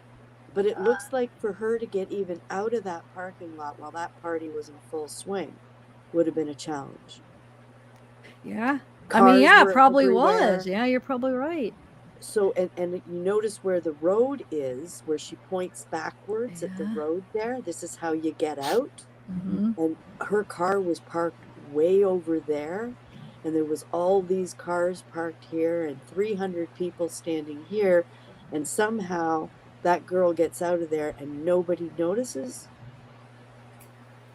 Speaker 7: But it looks like for her to get even out of that parking lot while that party was in full swing would have been a challenge.
Speaker 3: Yeah.
Speaker 7: Cars were
Speaker 3: probably
Speaker 7: everywhere.
Speaker 3: was. Yeah, you're probably right.
Speaker 7: So, and you notice where the road is, where she points backwards at the road there. This is how you get out.
Speaker 3: Mm-hmm.
Speaker 7: And her car was parked way over there. And there was all these cars parked here and 300 people standing here. And somehow that girl gets out of there and nobody notices.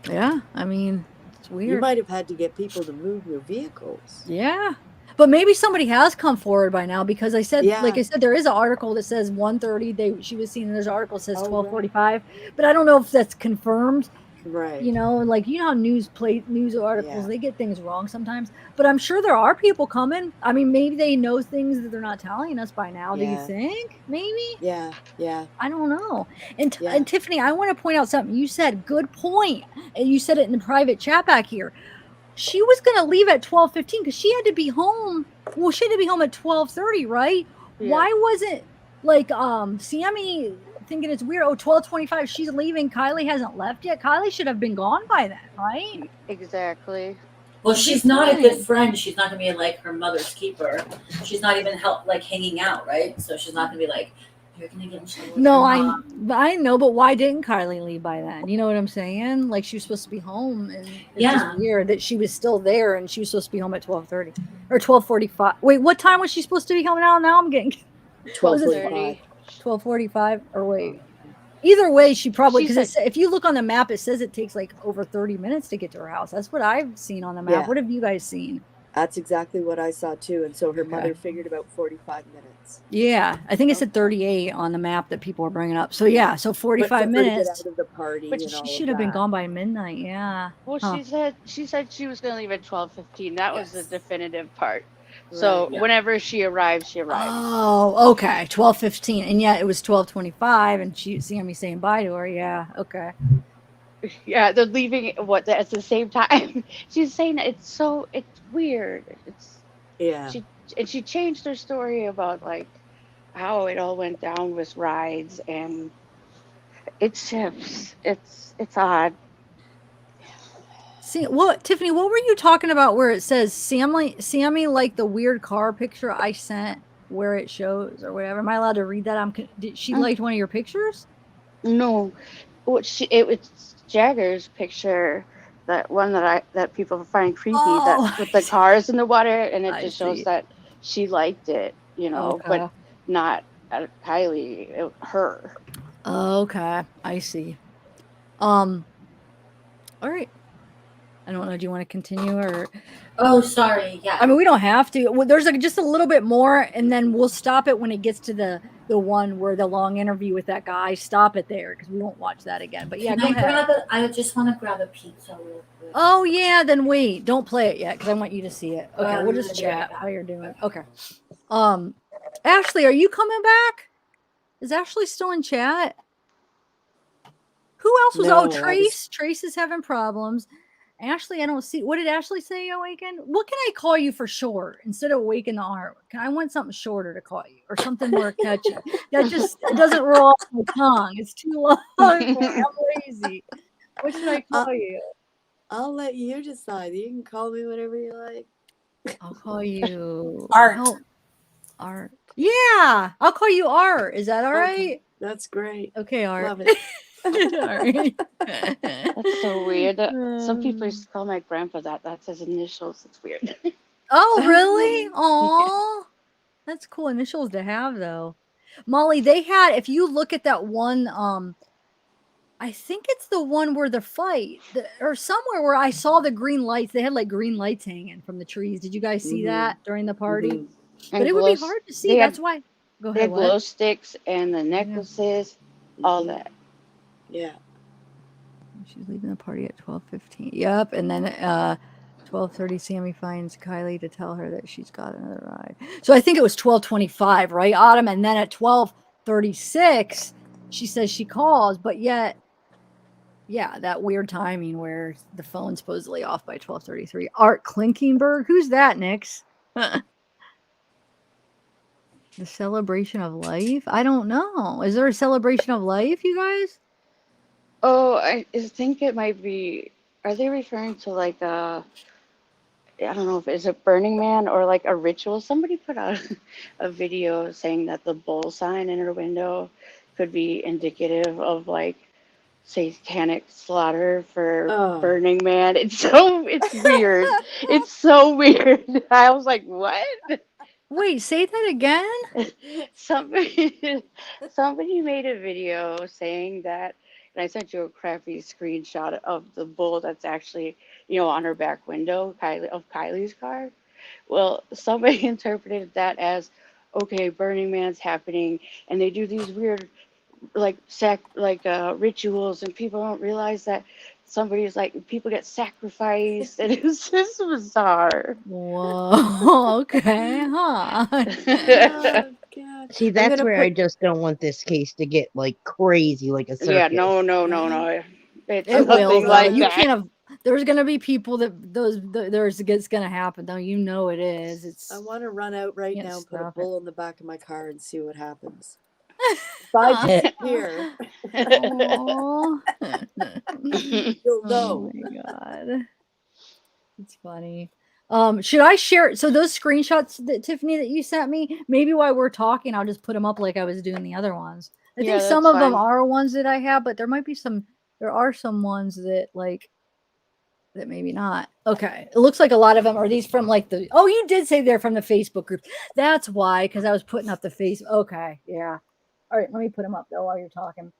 Speaker 3: Yeah, I mean, it's weird.
Speaker 7: You might have had to get people to move your vehicles.
Speaker 3: Yeah. But maybe somebody has come forward by now, because I said,
Speaker 7: Yeah.
Speaker 3: like I said, there is an article that says 1:30. She was seen, and there's an article that says
Speaker 7: Oh,
Speaker 3: 12:45, but I don't know if that's confirmed.
Speaker 7: Right.
Speaker 3: You know, like, you know how news articles,
Speaker 7: Yeah.
Speaker 3: they get things wrong sometimes. But I'm sure there are people coming. I mean, maybe they know things that they're not telling us by now. Do you
Speaker 7: Yeah.
Speaker 3: think? Maybe?
Speaker 7: Yeah. Yeah.
Speaker 3: I don't know. And
Speaker 7: Yeah.
Speaker 3: and Tiffany, I want to point out something. You said, good point. And you said it in the private chat back here. She was going to leave at 12:15 because she had to be home. Well, she had to be home at 12:30, right?
Speaker 4: Yeah.
Speaker 3: Why wasn't, like, Sammy thinking it's weird? Oh, 12:25, she's leaving. Kylie hasn't left yet. Kylie should have been gone by then, right?
Speaker 4: Exactly.
Speaker 6: Well, she's not a good friend. She's not gonna be like her mother's keeper. She's not even like hanging out, right? So she's not gonna be like, you're gonna get in trouble with
Speaker 3: No,
Speaker 6: your mom.
Speaker 3: I know, but why didn't Kylie leave by then? You know what I'm saying? Like, she was supposed to be home, and it's just weird that she was still there, and she was supposed to be home at 12:30 or 12:45. Wait, what time was she supposed to be home now? Now I'm getting
Speaker 7: 12:45.
Speaker 3: 12:45, or wait. Either way, she probably,
Speaker 4: She's
Speaker 3: because if you look on the map, it says it takes like over 30 minutes to get to her house. That's what I've seen on the map.
Speaker 7: Yeah.
Speaker 3: What have you guys seen?
Speaker 7: That's exactly what I saw too. And so her mother figured about 45 minutes.
Speaker 3: Yeah, I think it said 38 on the map that people were bringing up. So yeah, so 45
Speaker 7: But to get
Speaker 3: minutes.
Speaker 7: out of the party,
Speaker 3: But
Speaker 7: and
Speaker 3: she
Speaker 7: all
Speaker 3: should
Speaker 7: of
Speaker 3: have been
Speaker 7: that.
Speaker 3: gone by midnight. Yeah.
Speaker 4: Well,
Speaker 3: Huh.
Speaker 4: she said she was going to leave at 12:15. That was the definitive part. So
Speaker 7: Right.
Speaker 4: whenever she arrived, she arrived.
Speaker 3: Oh, okay. 12:15, and yet it was 12:25, and she Sammy saying bye to her. Yeah. Okay.
Speaker 4: Yeah, they're leaving at the same time. She's saying it's weird.
Speaker 7: Yeah.
Speaker 4: She changed her story about like how it all went down with rides, and it's odd.
Speaker 3: See, Tiffany, what were you talking about where it says Sammy like the weird car picture I sent where it shows or whatever? Am I allowed to read that? Did she liked one of your pictures?
Speaker 4: No, it was Jagger's picture, that one that people find creepy, that with the cars in the water, and it just shows that she liked it, but not Kylie, her.
Speaker 3: Okay, I see. All right. I don't know. Do you want to continue or?
Speaker 6: Oh, sorry. Yeah.
Speaker 3: I mean, we don't have to. Well, there's just a little bit more, and then we'll stop it when it gets to the one where the long interview with that guy. Stop it there because we won't watch that again. But yeah,
Speaker 6: Can
Speaker 3: go ahead.
Speaker 6: I just want to grab a pizza real quick.
Speaker 3: Oh yeah, then wait. Don't play it yet because I want you to see it. Okay, we'll just chat how you're doing. Okay. Ashley, are you coming back? Is Ashley still in chat? Who else was?
Speaker 7: No,
Speaker 3: Trace. Trace is having problems. Ashley, I don't see. What did Ashley say, Awaken? What can I call you for short instead of Awaken the Art? I want something shorter to call you, or something more catchy. That just doesn't roll off my tongue. It's too long. I'm lazy. What should I call you?
Speaker 7: I'll let you decide. You can call me whatever you like.
Speaker 3: I'll call you
Speaker 6: Art.
Speaker 3: Oh, Art. Yeah, I'll call you Art. Is that all right?
Speaker 7: Okay, that's great.
Speaker 3: Okay, Art.
Speaker 7: Love it.
Speaker 3: All right.
Speaker 4: That's so weird. Some people used to call my grandpa that. That's his initials. It's weird.
Speaker 3: Oh, really? Aw. That's cool initials to have, though. Molly, they had, if you look at that one, I think it's the one where the fight, or somewhere where I saw the green lights. They had like green lights hanging from the trees. Did you guys see that during the party? But it would be hard to see. That's why. Go
Speaker 4: They
Speaker 3: ahead.
Speaker 4: had glow sticks and the necklaces, all that.
Speaker 7: Yeah.
Speaker 3: She's leaving the party at 12:15. Yep. And then 12:30, Sammy finds Kylie to tell her that she's got another ride. So I think it was 12:25, right, Autumn? And then at 12:36, she says she calls, but yet, yeah, that weird timing where the phone's supposedly off by 12:33. Art Klinkingberg, who's that, Nix? The celebration of life? I don't know. Is there a celebration of life, you guys?
Speaker 4: Oh, I think it might be. Are they referring to like I don't know if it's a Burning Man or like a ritual? Somebody put out a video saying that the bull sign in her window could be indicative of like satanic slaughter for Burning Man. It's weird. It's so weird. I was like, what?
Speaker 3: Wait, say that again?
Speaker 4: Somebody made a video saying that, and I sent you a crappy screenshot of the bull that's actually, on her back window, Kylie's car. Well, somebody interpreted that as, okay, Burning Man's happening, and they do these weird, like rituals, and people don't realize that somebody's like people get sacrificed, and it's just bizarre.
Speaker 3: Whoa. Okay. Huh.
Speaker 7: Oh, God.
Speaker 15: See,
Speaker 7: I'm
Speaker 15: that's
Speaker 7: gonna
Speaker 15: where I
Speaker 7: put.
Speaker 15: just don't want this case to get like crazy, like a
Speaker 4: Yeah,
Speaker 15: circus.
Speaker 4: no. It's
Speaker 3: It will
Speaker 4: nothing
Speaker 3: though.
Speaker 4: like
Speaker 3: You
Speaker 4: that.
Speaker 3: can't have. There's gonna be people that it's gonna happen though. You know it is. It's.
Speaker 7: I want to run out right
Speaker 3: Can't
Speaker 7: now and put a
Speaker 3: stop it.
Speaker 7: bull in the back of my car and see what happens. If I disappear,
Speaker 3: Aw.
Speaker 7: you'll
Speaker 3: Oh
Speaker 7: know.
Speaker 3: my God. It's funny. Should I share so those screenshots that Tiffany that you sent me, maybe while we're talking, I'll just put them up like I was doing the other ones. I
Speaker 4: Yeah,
Speaker 3: think some
Speaker 4: that's
Speaker 3: of them
Speaker 4: fine.
Speaker 3: are ones that I have, but there are some ones that like that maybe not. Okay. It looks like a lot of them are these from like you did say they're from the Facebook group. That's why, because I was putting up the face. Okay, yeah. All right, let me put them up though while you're talking.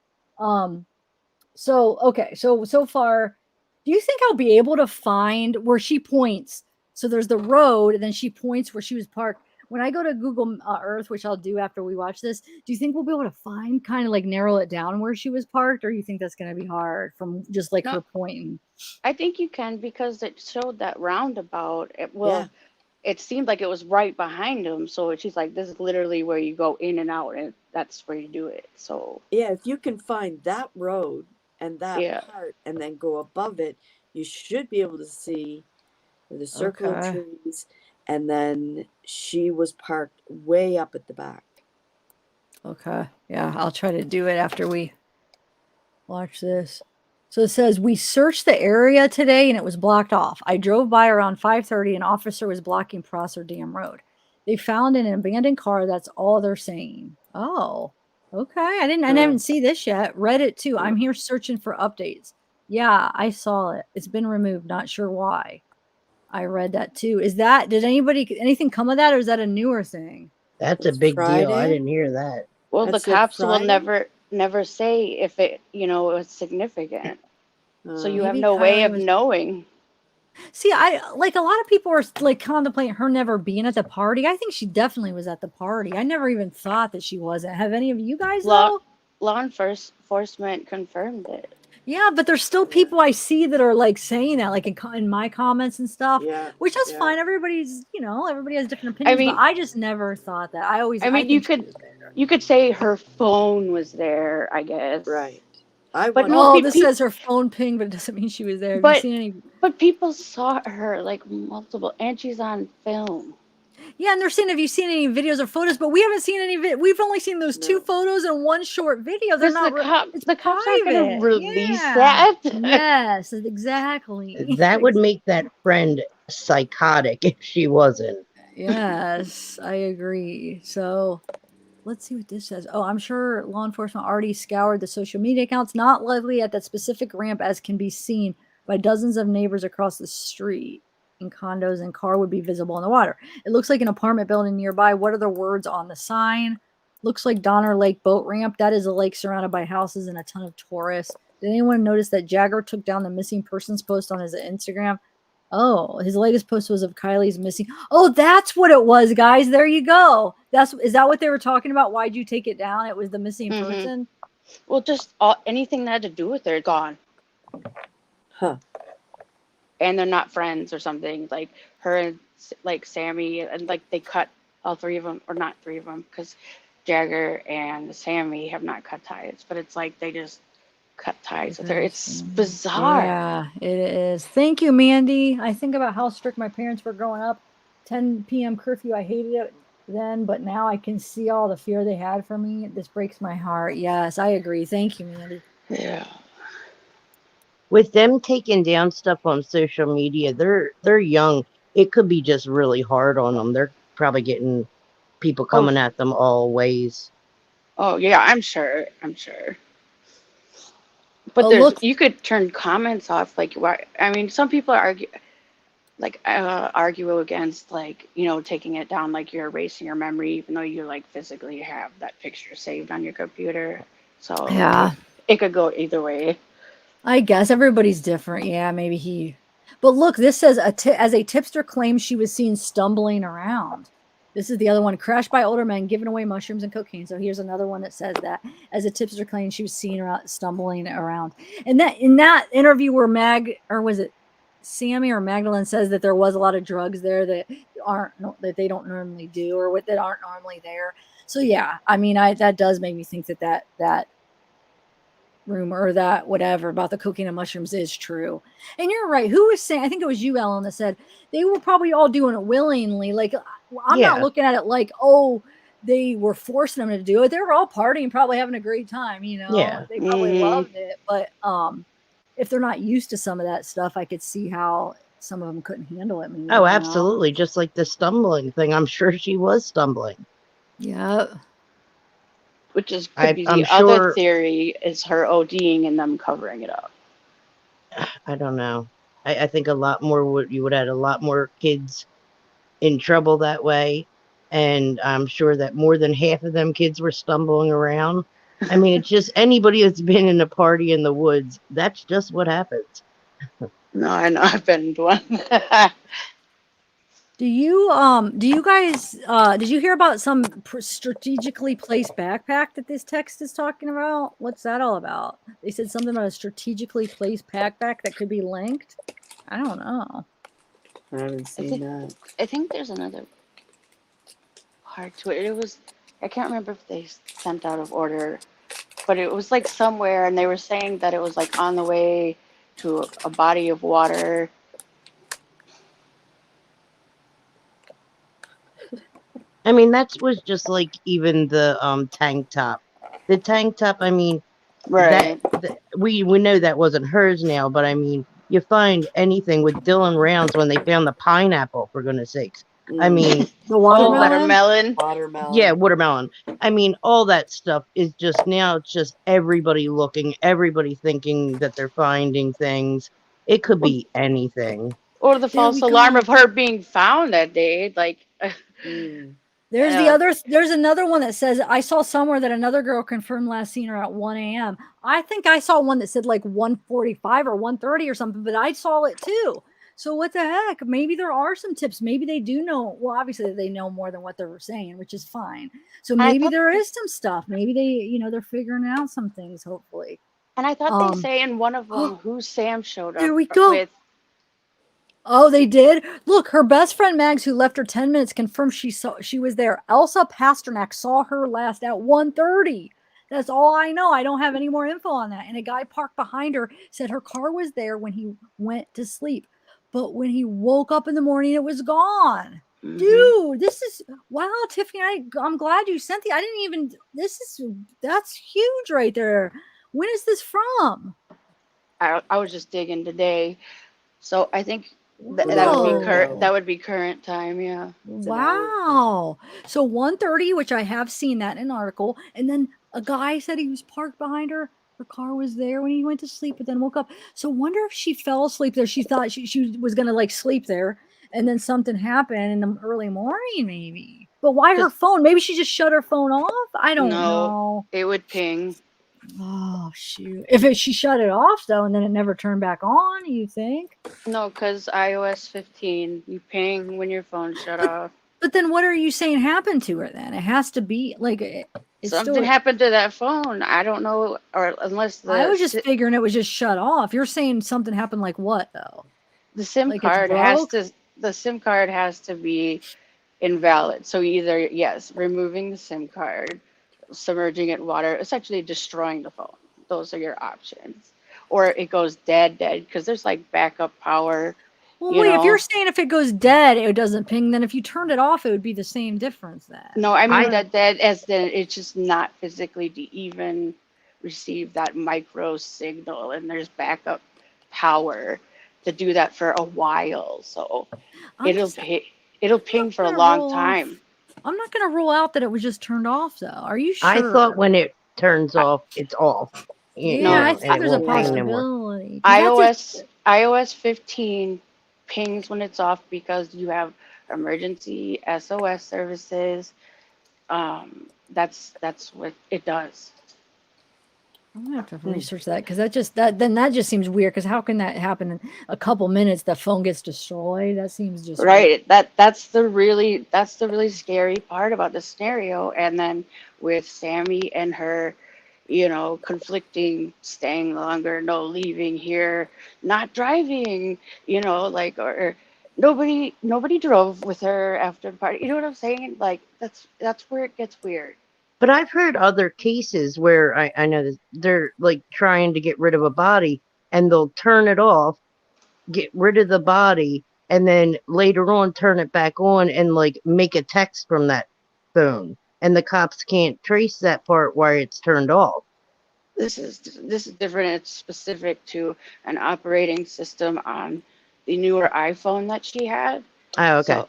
Speaker 3: So far, do you think I'll be able to find where she points? So there's the road, and then she points where she was parked. When I go to Google Earth, which I'll do after we watch this, do you think we'll be able to find, kind of like narrow it down where she was parked, or you think that's going to be hard from just like
Speaker 4: No,
Speaker 3: her pointing?
Speaker 4: I think you can because it showed that roundabout.
Speaker 7: Yeah.
Speaker 4: It seemed like it was right behind him. So she's like, this is literally where you go in and out, and that's where you do it. So
Speaker 7: Yeah, if you can find that road and that
Speaker 4: yeah,
Speaker 7: part and then go above it, you should be able to see the circle of
Speaker 3: Okay.
Speaker 7: trees. And then she was parked way up at the back.
Speaker 3: Okay. Yeah, I'll try to do it after we watch this. So it says we searched the area today and it was blocked off. I drove by around 5:30. An officer was blocking Prosser Dam Road. They found an abandoned car. That's all they're saying. Oh, okay. I didn't see this yet. Read it too. I'm here searching for updates. Yeah, I saw it. It's been removed. Not sure why. I read that too. Did anything come of that, or is that a newer thing?
Speaker 15: That's a big deal. I didn't hear that.
Speaker 4: well, the
Speaker 7: That said
Speaker 4: cops will
Speaker 7: Friday?
Speaker 4: never say if it was significant. So you have
Speaker 3: Maybe
Speaker 4: no way
Speaker 3: Kylie
Speaker 4: of
Speaker 3: was.
Speaker 4: knowing.
Speaker 3: See, I like a lot of people are like contemplating her never being at the party. I think she definitely was at the party. I never even thought that she wasn't. Have any of you guys
Speaker 4: Law
Speaker 3: though?
Speaker 4: law enforcement confirmed it.
Speaker 3: Yeah, but there's still people I see that are like saying that, like in my comments and stuff,
Speaker 7: Yeah.
Speaker 3: which that's
Speaker 7: Yeah.
Speaker 3: fine. Everybody has different
Speaker 4: I
Speaker 3: opinions, but
Speaker 4: mean,
Speaker 3: I just never thought that. I
Speaker 4: you
Speaker 3: think she was there.
Speaker 4: could say her phone was there, I guess.
Speaker 7: Right. I
Speaker 4: But
Speaker 7: want
Speaker 4: no,
Speaker 3: Oh, this says her phone ping, but it doesn't mean she was there. Have you
Speaker 4: but
Speaker 3: seen any?
Speaker 4: but people saw her like multiple, and she's on film.
Speaker 3: Yeah, and they're saying, have you seen any videos or photos? But we haven't seen any. We've only seen those two photos and one short video. They're
Speaker 4: Because
Speaker 3: not. It's
Speaker 4: the cops aren't going to
Speaker 3: private.
Speaker 4: release
Speaker 3: Yeah.
Speaker 4: that.
Speaker 3: Yes, exactly.
Speaker 15: That would make that friend psychotic if she wasn't.
Speaker 3: Yes, I agree. So let's see what this says. Oh, I'm sure law enforcement already scoured the social media accounts, not likely at that specific ramp, as can be seen by dozens of neighbors across the street. In condos and car would be visible in the water. It looks like an apartment building nearby. What are the words on the sign? Looks like Donner Lake boat ramp. That is a lake surrounded by houses and a ton of tourists. Did anyone notice that Jagger took down the missing persons post on his Instagram? Oh, his latest post was of Kylie's missing. Oh, that's what it was, guys. There you go. Is that what they were talking about? Why'd you take it down? It was the missing person.
Speaker 4: Well, just anything that had to do with her gone.
Speaker 7: Huh.
Speaker 4: And they're not friends or something. Like her and like Sammy, and like they cut all three of them, or not three of them, because Jagger and Sammy have not cut ties. But it's like they just cut ties with her. It's bizarre.
Speaker 3: Yeah, it is. Thank you, Mandy. I think about how strict my parents were growing up. 10 p.m. curfew. I hated it then, but now I can see all the fear they had for me. This breaks my heart. Yes, I agree. Thank you, Mandy.
Speaker 4: Yeah.
Speaker 15: With them taking down stuff on social media, they're young. It could be just really hard on them. They're probably getting people coming at them all ways.
Speaker 4: Oh yeah, I'm sure. But you could turn comments off. Like, why? I mean, some people argue against taking it down, like you're erasing your memory, even though you like physically have that picture saved on your computer. So
Speaker 3: Yeah.
Speaker 4: it could go either way.
Speaker 3: I guess everybody's different. Yeah, maybe But look, this says as a tipster claims she was seen stumbling around. This is the other one, crashed by older men giving away mushrooms and cocaine. So here's another one that says that as a tipster claims she was seen stumbling around. And that in that interview where was it Sammy or Magdalene says that there was a lot of drugs there that they don't normally do or that aren't normally there. So yeah, I mean, that does make me think that rumor or that whatever about the cocaine and mushrooms is true. And you're right. Who was saying? I think it was you, Ellen, that said they were probably all doing it willingly. Like I'm not looking at it like, oh, they were forcing them to do it. They were all partying, probably having a great time. You know, they probably loved it. But if they're not used to some of that stuff, I could see how some of them couldn't handle it. Maybe,
Speaker 15: oh, absolutely. Just like the stumbling thing. I'm sure she was stumbling.
Speaker 3: Yeah.
Speaker 4: Which could be the other theory is her ODing and them covering it up.
Speaker 15: I don't know. I think a lot more you would have a lot more kids in trouble that way. And I'm sure that more than half of them kids were stumbling around. I mean, it's just anybody that's been in a party in the woods, that's just what happens.
Speaker 4: No, I know. I've been to one.
Speaker 3: Do you guys did you hear about some strategically placed backpack that this text is talking about? What's that all about? They said something about a strategically placed backpack that could be linked. I don't know.
Speaker 7: I haven't seen that.
Speaker 4: I think there's another part to it. It was, I can't remember if they sent out of order, but it was like somewhere, and they were saying that it was like on the way to a body of water.
Speaker 15: I mean, that was just like even the tank top. The tank top, I mean,
Speaker 4: right.
Speaker 15: We know that wasn't hers now, but I mean, you find anything with Dylan Rounds when they found the pineapple, for goodness sakes. I mean,
Speaker 3: the watermelon?
Speaker 7: Watermelon.
Speaker 15: Yeah, watermelon. I mean, all that stuff is just now, it's just everybody looking, everybody thinking that they're finding things. It could be anything.
Speaker 4: Or the false alarm of her being found that day. Like,
Speaker 3: There's another one that says, I saw somewhere that another girl confirmed last seen her at 1 a.m. I think I saw one that said like 1:45 or 1:30 or something, but I saw it too. So what the heck? Maybe there are some tips. Maybe they do know. Well, obviously they know more than what they're saying, which is fine. So maybe there is some stuff. Maybe they're figuring out some things, hopefully.
Speaker 4: And I thought they say in one of them who Sam showed up
Speaker 3: There we go.
Speaker 4: with.
Speaker 3: Oh, they did? Look, her best friend Mags, who left her 10 minutes, confirmed she was there. Elsa Pasternak saw her last at 1:30. That's all I know. I don't have any more info on that. And a guy parked behind her said her car was there when he went to sleep. But when he woke up in the morning, it was gone. Mm-hmm. Dude, this is wow, Tiffany. I'm glad you sent I didn't even that's huge right there. When is this from?
Speaker 4: I was just digging today. So I think that would be current time, yeah.
Speaker 3: Wow. So 1:30, which I have seen that in an article, and then a guy said he was parked behind her. Her car was there when he went to sleep, but then woke up. So wonder if she fell asleep there. She thought she was gonna like sleep there, and then something happened in the early morning, maybe. But why her phone? Maybe she just shut her phone off. I don't know.
Speaker 4: It would ping.
Speaker 3: Oh shoot! She shut it off though, and then it never turned back on, you think?
Speaker 4: No, because iOS 15, you ping when your phone shut off.
Speaker 3: But then, what are you saying happened to her? Then it has to be like
Speaker 4: something happened to that phone. I don't know, or unless
Speaker 3: I was just figuring it was just shut off. You're saying something happened, like what though?
Speaker 4: The SIM card has to be invalid. So either removing the SIM card, submerging it in water, essentially destroying the phone. Those are your options. Or it goes dead because there's like backup power.
Speaker 3: Well, wait, if you're saying if it goes dead, it doesn't ping, then if you turned it off, it would be the same difference then.
Speaker 4: No, I mean that dead as then it's just not physically to even receive that micro signal, and there's backup power to do that for a while. So it'll ping for a long time.
Speaker 3: I'm not going to rule out that it was just turned off, though. Are you sure?
Speaker 15: I thought when it turns off, it's off.
Speaker 3: I think there's a possibility.
Speaker 4: iOS 15 pings when it's off because you have emergency SOS services. That's what it does.
Speaker 3: I'm gonna have to research that because that just seems weird. Because how can that happen in a couple minutes? The phone gets destroyed. That seems just
Speaker 4: Right. That's the really scary part about the scenario. And then with Sammy and her, conflicting, staying longer, no leaving here, not driving, like or nobody drove with her after the party. You know what I'm saying? Like that's where it gets weird.
Speaker 15: But I've heard other cases where I know that they're like trying to get rid of a body and they'll turn it off, get rid of the body, and then later on turn it back on and like make a text from that phone. And the cops can't trace that part where it's turned off.
Speaker 4: This is different. It's specific to an operating system on the newer iPhone that she had.
Speaker 15: Oh, okay.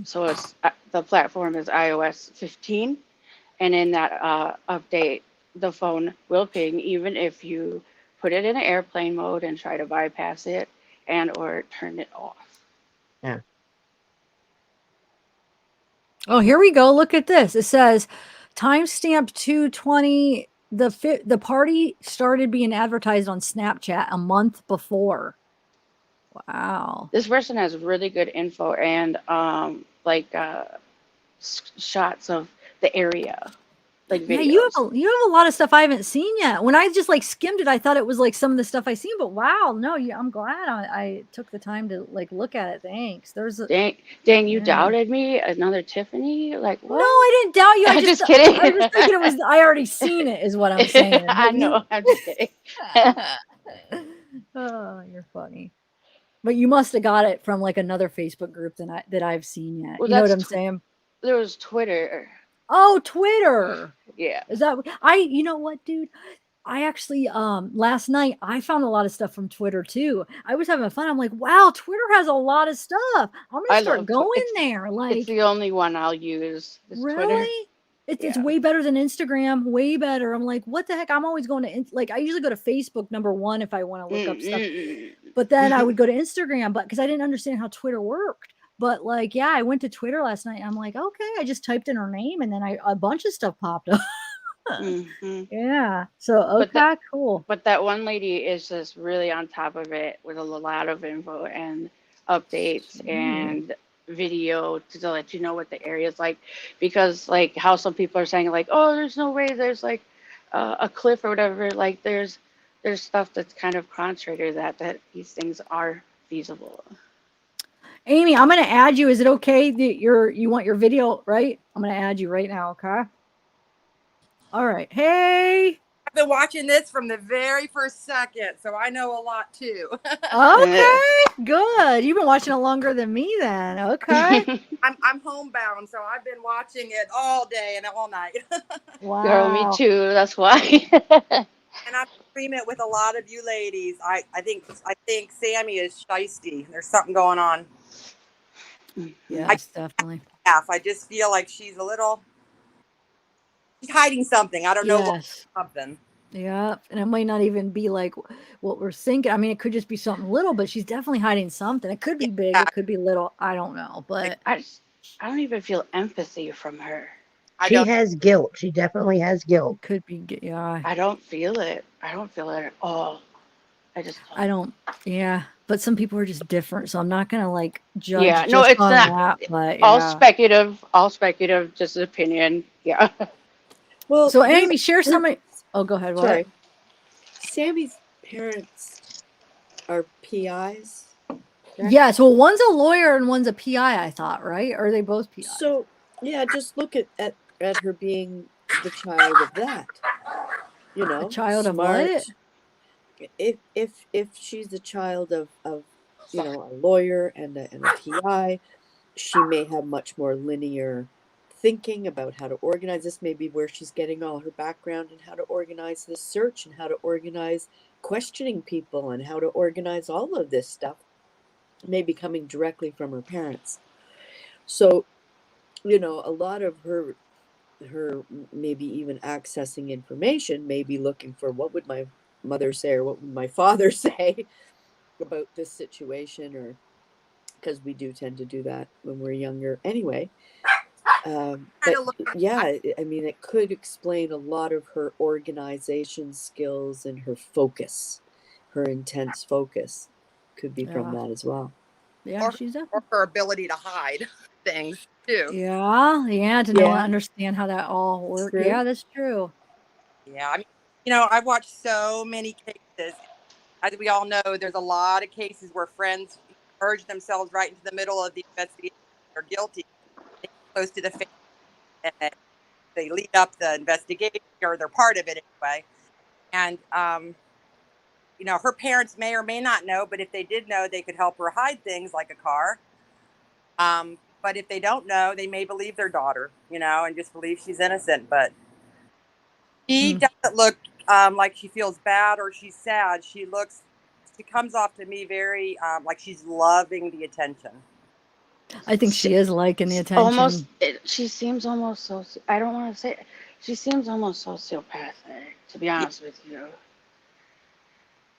Speaker 4: So it's the platform is iOS 15, and in that update, the phone will ping even if you put it in airplane mode and try to bypass it and or turn it off.
Speaker 15: Yeah.
Speaker 3: Oh, here we go. Look at this. It says timestamp 220. The party started being advertised on Snapchat a month before. Wow.
Speaker 4: This person has really good info and shots of the area, like videos.
Speaker 3: Yeah, you have a lot of stuff I haven't seen yet. When I just like skimmed it, I thought it was like some of the stuff I seen, but wow, no, I'm glad I took the time to like look at it. Thanks. There's a
Speaker 4: dang, you doubted me. Another Tiffany, like what?
Speaker 3: No, I didn't doubt you.
Speaker 4: I'm just kidding.
Speaker 3: I was thinking I already seen it, is what I'm saying.
Speaker 4: I know. I'm just kidding.
Speaker 3: Oh, you're funny. But you must have got it from like another Facebook group that I've seen yet.
Speaker 4: Well,
Speaker 3: you know what I'm saying?
Speaker 4: There was Twitter.
Speaker 3: Oh, Twitter.
Speaker 4: Yeah.
Speaker 3: Is that you know what, dude? I actually last night I found a lot of stuff from Twitter too. I was having fun. I'm like, wow, Twitter has a lot of stuff. I'm gonna start going there. Like,
Speaker 4: it's the only one I'll use.
Speaker 3: Really?
Speaker 4: Twitter.
Speaker 3: It's way better than Instagram. Way better. I'm like, what the heck? I'm always going to like I usually go to Facebook #1 if I want to look up stuff. But then I would go to Instagram, but because I didn't understand how Twitter worked. But like, yeah, I went to Twitter last night. And I'm like, okay, I just typed in her name, and then a bunch of stuff popped up. Yeah. So okay, cool.
Speaker 4: But that one lady is just really on top of it with a lot of info and updates and video to let you know what the area is like, because like how some people are saying like, oh, there's no way there's like a cliff or whatever. Like there's stuff that's kind of contrary to that these things are feasible.
Speaker 3: Amy, I'm gonna add you. Is it okay that you want your video, right? I'm gonna add you right now, okay? All right. Hey.
Speaker 8: I've been watching this from the very first second, so I know a lot too.
Speaker 3: Okay, good. You've been watching it longer than me then. Okay.
Speaker 8: I'm homebound, so I've been watching it all day and all night.
Speaker 3: Wow.
Speaker 4: Girl, me too. That's why.
Speaker 8: And I'm in agreement with a lot of you ladies. I think Sammy is shiesty. There's something going on.
Speaker 3: Yes, definitely.
Speaker 8: I just feel like she's hiding something. I don't know something.
Speaker 3: Yeah, and it might not even be like what we're thinking. I mean, it could just be something little, but she's definitely hiding something. It could be big, it could be little. I don't know, but
Speaker 4: I don't even feel empathy from her.
Speaker 15: She has guilt. She definitely has guilt.
Speaker 3: Could be, yeah.
Speaker 4: I don't feel it. I don't feel it at all. I don't.
Speaker 3: Yeah, but some people are just different, so I'm not gonna like judge.
Speaker 4: Yeah, no, it's
Speaker 3: on
Speaker 4: not.
Speaker 3: That, but
Speaker 4: all speculative, just an opinion. Yeah.
Speaker 3: Well, so Amy, share some. Oh, go ahead.
Speaker 7: Sorry. Sammy's parents are PIs. Correct?
Speaker 3: Yeah, so one's a lawyer and one's a PI. I thought, right? Or are they both PIs?
Speaker 7: So yeah, just look at her being the child of that. You know,
Speaker 3: a child
Speaker 7: smart.
Speaker 3: of what?
Speaker 7: If she's the child of you know, a lawyer and a PI, she may have much more linear thinking about how to organize this. Maybe where she's getting all her background and how to organize this search and how to organize questioning people and how to organize all of this stuff, maybe coming directly from her parents. So, you know, a lot of her maybe even accessing information, maybe looking for what would my mother say or what would my father say about this situation, or because we do tend to do that when we're younger anyway. But yeah, I mean, it could explain a lot of her organization skills and her focus, her intense focus could be from that as well.
Speaker 3: Yeah,
Speaker 8: or her ability to hide things too.
Speaker 3: Yeah, to know and understand how that all works.
Speaker 7: True.
Speaker 3: Yeah, that's true.
Speaker 8: Yeah, I mean, you know, I've watched so many cases. As we all know, there's a lot of cases where friends urge themselves right into the middle of the investigation. They're guilty. They get close to the family and they lead up the investigation, or they're part of it anyway. And you know, her parents may or may not know, but if they did know, they could help her hide things like a car. But if they don't know, they may believe their daughter, you know, and just believe she's innocent. But she doesn't look like she feels bad or she's sad. She comes off to me very like she's loving the attention.
Speaker 3: I think she is liking the attention.
Speaker 4: She seems almost so. I don't want to say. She seems almost sociopathic. To be honest with you.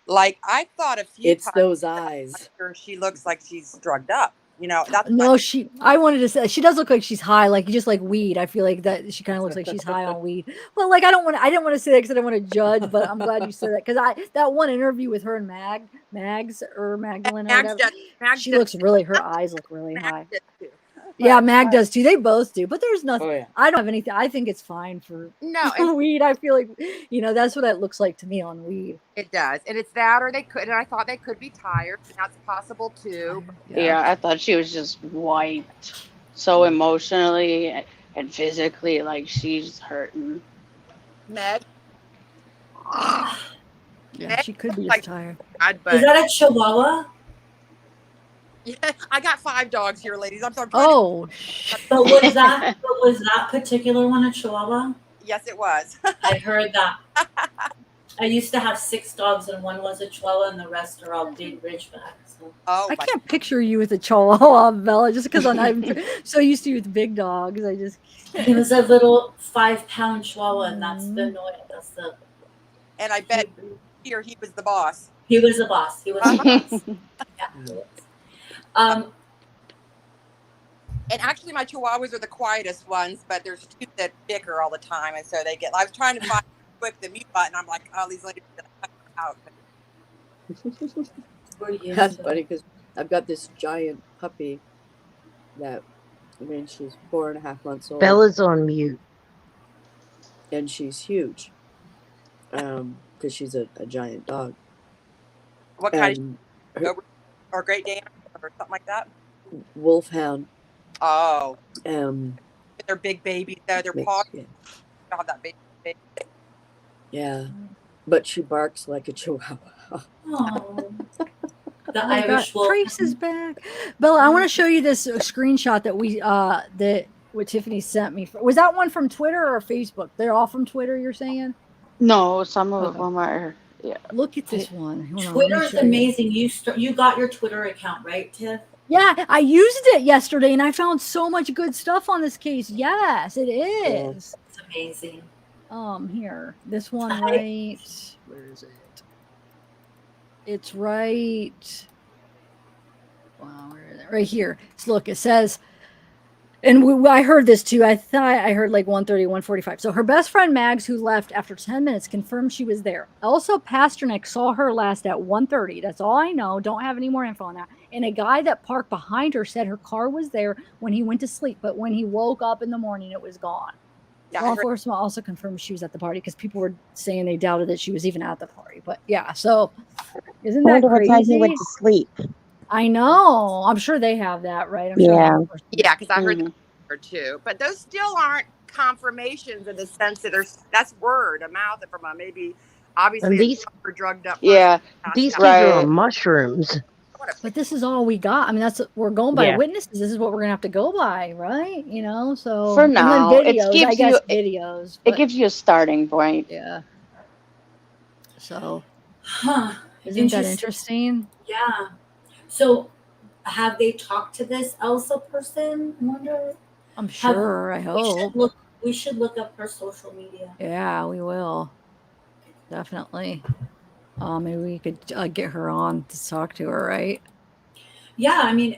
Speaker 8: Like I thought a few
Speaker 7: It's
Speaker 8: times.
Speaker 7: those eyes.
Speaker 8: She looks like she's drugged up. You know, that's
Speaker 3: No, I wanted to say she does look like she's high, like just like weed. I feel like that she kind of looks like she's high on weed. But like I didn't want to say that because I didn't want to judge. But I'm glad you said that because that one interview with her and Magdalene or whatever, she looks really. Her eyes look really high. Yeah, Mag does too. They both do. But there's nothing.
Speaker 7: Oh, yeah.
Speaker 3: I don't have anything. I think it's fine for weed. I feel like that's what it looks like to me on weed.
Speaker 8: It does, and it's that, or they could. And I thought they could be tired. And that's possible too.
Speaker 4: Yeah, I thought she was just wiped, so emotionally and physically, like she's hurting.
Speaker 8: Meg.
Speaker 3: Yeah, she could be just tired.
Speaker 6: Is that a Chihuahua?
Speaker 8: Yeah, I got 5 dogs here, ladies. I'm sorry.
Speaker 3: Oh,
Speaker 6: but was that particular one a Chihuahua?
Speaker 8: Yes, it was.
Speaker 6: I heard that. I used to have 6 dogs, and one was a Chihuahua, and the rest are all big Ridgebacks. So.
Speaker 8: Oh,
Speaker 3: I can't picture you with a Chihuahua, Bella, just because I'm so used to you with big dogs.
Speaker 6: He was a little 5-pound Chihuahua, and that's the noise. That's the.
Speaker 8: And I bet here he was the boss.
Speaker 6: He was the boss. He was the boss. Yeah, he was.
Speaker 8: And actually, my Chihuahuas are the quietest ones, but there's 2 that bicker all the time, and so they get. I was trying to find quick the mute button. I'm like, oh, these ladies are gonna cut out.
Speaker 7: That's funny because I've got this giant puppy that, I mean, she's 4.5 months old.
Speaker 15: Bella's on mute.
Speaker 7: And she's huge. Because she's a giant dog.
Speaker 8: What kind of or Great Dane or something like that?
Speaker 7: Wolfhound.
Speaker 8: Oh.
Speaker 7: They're
Speaker 8: big babies though. Their paws. God, that baby.
Speaker 7: Yeah. But she barks like a chihuahua.
Speaker 6: Oh. The
Speaker 3: Irish wolf. Trace is back. Bella, I want to show you this screenshot that what Tiffany sent me. Was that one from Twitter or Facebook? They're all from Twitter, you're saying?
Speaker 4: No, some of them are. Yeah.
Speaker 3: Look at this one.
Speaker 6: Twitter is amazing. You got your Twitter account, right, Tiff?
Speaker 3: Yeah, I used it yesterday and I found so much good stuff on this case. Yes, it is.
Speaker 6: It's amazing.
Speaker 3: Here. This one right. Where is it? It's right. Wow, where is it? Right here. Look, it says, and I heard this too. I thought I heard like 1:30, 1:45. So her best friend Mags, who left after 10 minutes, confirmed she was there. Elsa Pasternak saw her last at 1:30. That's all I know. Don't have any more info on that. And a guy that parked behind her said her car was there when he went to sleep, but when he woke up in the morning, it was gone.
Speaker 8: Yeah,
Speaker 3: Law enforcement also confirmed she was at the party because people were saying they doubted that she was even at the party. But yeah, so isn't that crazy?
Speaker 5: What time he went to sleep.
Speaker 3: I know. I'm sure they have that, right? I'm
Speaker 5: Yeah.
Speaker 3: Sure
Speaker 8: yeah, because I heard that too. But those still aren't confirmations in the sense that that's word of mouth from a maybe obviously
Speaker 15: And these
Speaker 8: for drugged up.
Speaker 4: Yeah,
Speaker 15: these kids are on mushrooms.
Speaker 3: But this is all we got. I mean, we're going by witnesses. This is what we're gonna have to go by, right? So
Speaker 4: for now,
Speaker 3: videos,
Speaker 4: it gives
Speaker 3: videos.
Speaker 4: It gives you a starting point.
Speaker 3: Yeah. So,
Speaker 6: Isn't
Speaker 3: that interesting?
Speaker 6: Yeah. So, have they talked to this Elsa person? I wonder.
Speaker 3: I'm sure. I hope.
Speaker 6: We should look up her social media.
Speaker 3: Yeah, we will. Definitely. Maybe we could get her on to talk to her, right?
Speaker 6: Yeah, I mean,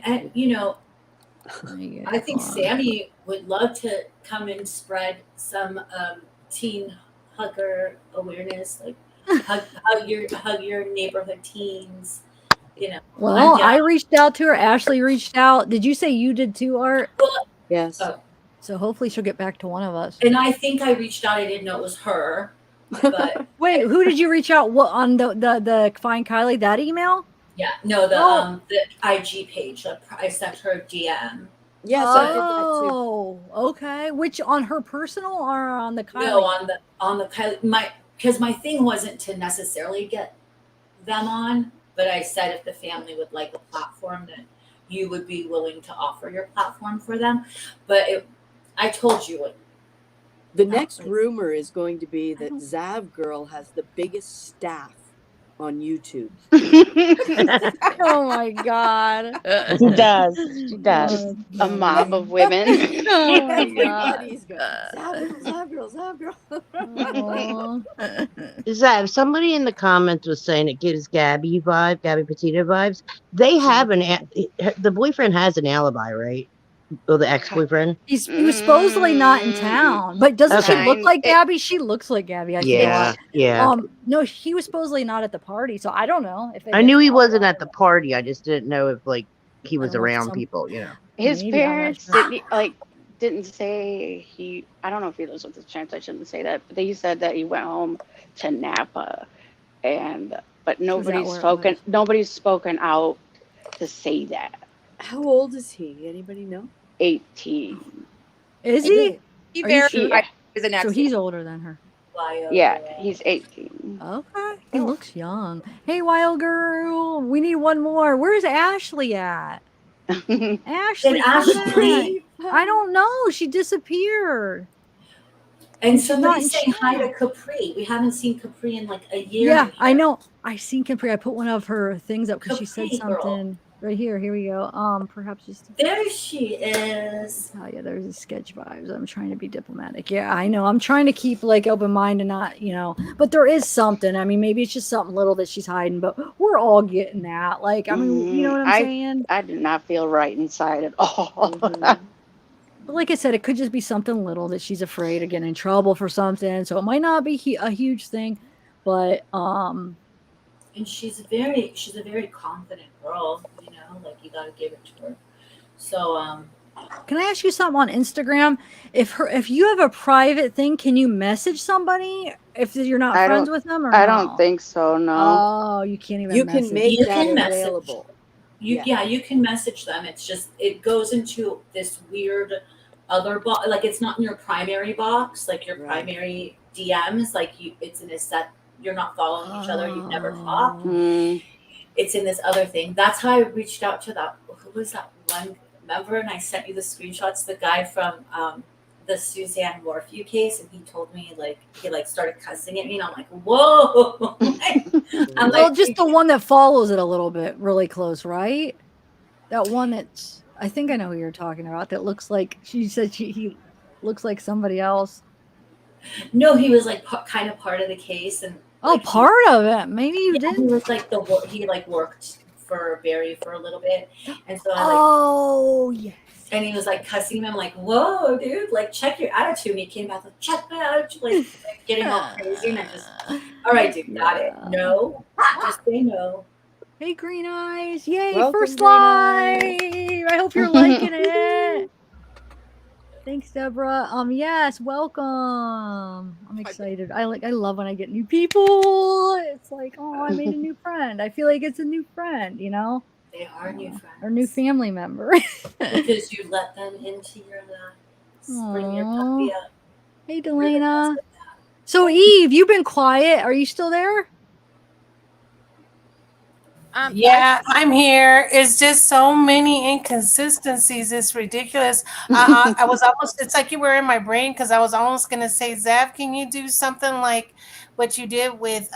Speaker 6: I think Sammy would love to come and spread some teen hugger awareness, like hug your neighborhood teens. You know,
Speaker 3: Well,
Speaker 6: I'm
Speaker 3: I
Speaker 6: down.
Speaker 3: reached out to her. Ashley reached out. Did you say you did too, Art?
Speaker 7: Yes.
Speaker 6: Oh.
Speaker 3: So hopefully she'll get back to one of us.
Speaker 6: And I think I reached out. I didn't know it was her, but
Speaker 3: Wait, who did you reach out? What on the Find Kylie that email?
Speaker 6: yeah, no,
Speaker 3: Oh.
Speaker 6: the IG page. I sent her a DM.
Speaker 7: Yes, I did that too.
Speaker 3: Oh, okay. Which on her personal or on the Kylie?
Speaker 6: No, on the Kylie. Because my thing wasn't to necessarily get them on, but I said if the family would like a platform, that you would be willing to offer your platform for them. But I told you it.
Speaker 7: The next rumor is going to be that Zavgirl has the biggest staff on YouTube.
Speaker 3: Oh my God.
Speaker 5: She does. She does.
Speaker 16: A mob of women.
Speaker 3: Oh my God.
Speaker 7: Everybody's going, Zavgirl.
Speaker 15: Zav, somebody in the comments was saying it gives Gabby Petito vibes. They have the boyfriend has an alibi, right? Or the ex-boyfriend?
Speaker 3: He was supposedly not in town, but doesn't she look like Gabby? She looks like Gabby. I feel like.
Speaker 15: Yeah.
Speaker 3: No, he was supposedly not at the party, so I don't know if
Speaker 15: I knew he wasn't at the party. I just didn't know if he was
Speaker 3: know if
Speaker 15: around
Speaker 3: some-
Speaker 15: people, you know.
Speaker 16: His
Speaker 3: Maybe, I'm not
Speaker 16: parents
Speaker 3: sure.
Speaker 16: didn't say he. I don't know if he lives with his parents. I shouldn't say that, but they said that he went home to Napa, but nobody's spoken out to say that.
Speaker 7: How old is he? Anybody know?
Speaker 16: 18.
Speaker 3: Is he?
Speaker 8: He
Speaker 3: Are you
Speaker 8: very
Speaker 3: sure?
Speaker 8: is an
Speaker 3: So he's older than her.
Speaker 16: Yeah, he's 18.
Speaker 3: Okay, he looks young. Hey, wild girl, we need one more. Where's Ashley at? Ashley,
Speaker 6: Ashley?
Speaker 3: I don't know. She disappeared.
Speaker 6: And
Speaker 3: She's not in
Speaker 6: somebody's saying hi to
Speaker 3: chat.
Speaker 6: Capri. We haven't seen Capri in like a year.
Speaker 3: Yeah, I know. I seen Capri. I put one of her things up because she said
Speaker 6: Capri girl.
Speaker 3: something. Right here. Here we go. Perhaps just
Speaker 6: There she is.
Speaker 3: Oh yeah, there's a sketch vibes. I'm trying to be diplomatic. Yeah, I know. I'm trying to keep like open mind and not, but there is something. I mean, maybe it's just something little that she's hiding, but we're all getting that. Like, I mean, you know what I'm saying?
Speaker 16: I did not feel right inside at all.
Speaker 3: But like I said, it could just be something little that she's afraid of getting in trouble for something. So it might not be a huge thing, but
Speaker 6: and she's a very confident girl, like you got to give it to her. So
Speaker 3: can I ask you something on Instagram? If you have a private thing, can you message somebody if you're not friends with them? Or
Speaker 16: I
Speaker 3: no?
Speaker 16: don't think so. No.
Speaker 3: Oh, you can't even.
Speaker 7: You can make that available.
Speaker 6: Yeah, you can message them. It's just it goes into this weird other box. Like it's not in your primary box, like your primary DMs. Like it's in a set. You're not following each other. You've never talked. It's in this other thing. That's how I reached out to that. Who was that one? Remember? And I sent you the screenshots. The guy from the Suzanne Morphew case, and he told me he started cussing at me, and I'm like, whoa.
Speaker 3: Well, just the one that follows it a little bit, really close, right? That one that's. I think I know who you're talking about. That looks like she said he looks like somebody else.
Speaker 6: No, he was like kind of part of the case, and
Speaker 3: part of it. Maybe you did.
Speaker 6: He was like he worked for Barry for a little bit, and so
Speaker 3: yes.
Speaker 6: And he was like cussing him, like, "Whoa, dude! Like, check your attitude." And he came back like, "Check my attitude!" Like getting all crazy, and I just, all right, dude, got it. No, just say no.
Speaker 3: Hey, Green Eyes! Yay,
Speaker 6: Welcome,
Speaker 3: first
Speaker 6: Green
Speaker 3: live!
Speaker 6: Eyes.
Speaker 3: I hope you're liking it. Thanks, Deborah. Yes, welcome. I'm excited. I love when I get new people. It's like, oh, I made a new friend. I feel like it's a new friend,
Speaker 6: They are new friends.
Speaker 3: or new family member.
Speaker 6: Because you let them into your lives. Bring your puppy up.
Speaker 3: Hey, Delana. So, Eve, you've been quiet. Are you still there?
Speaker 11: Yeah, I'm here. It's just so many inconsistencies. It's ridiculous. I was almost, it's like you were in my brain because I was almost going to say, Zav, can you do something like what you did with,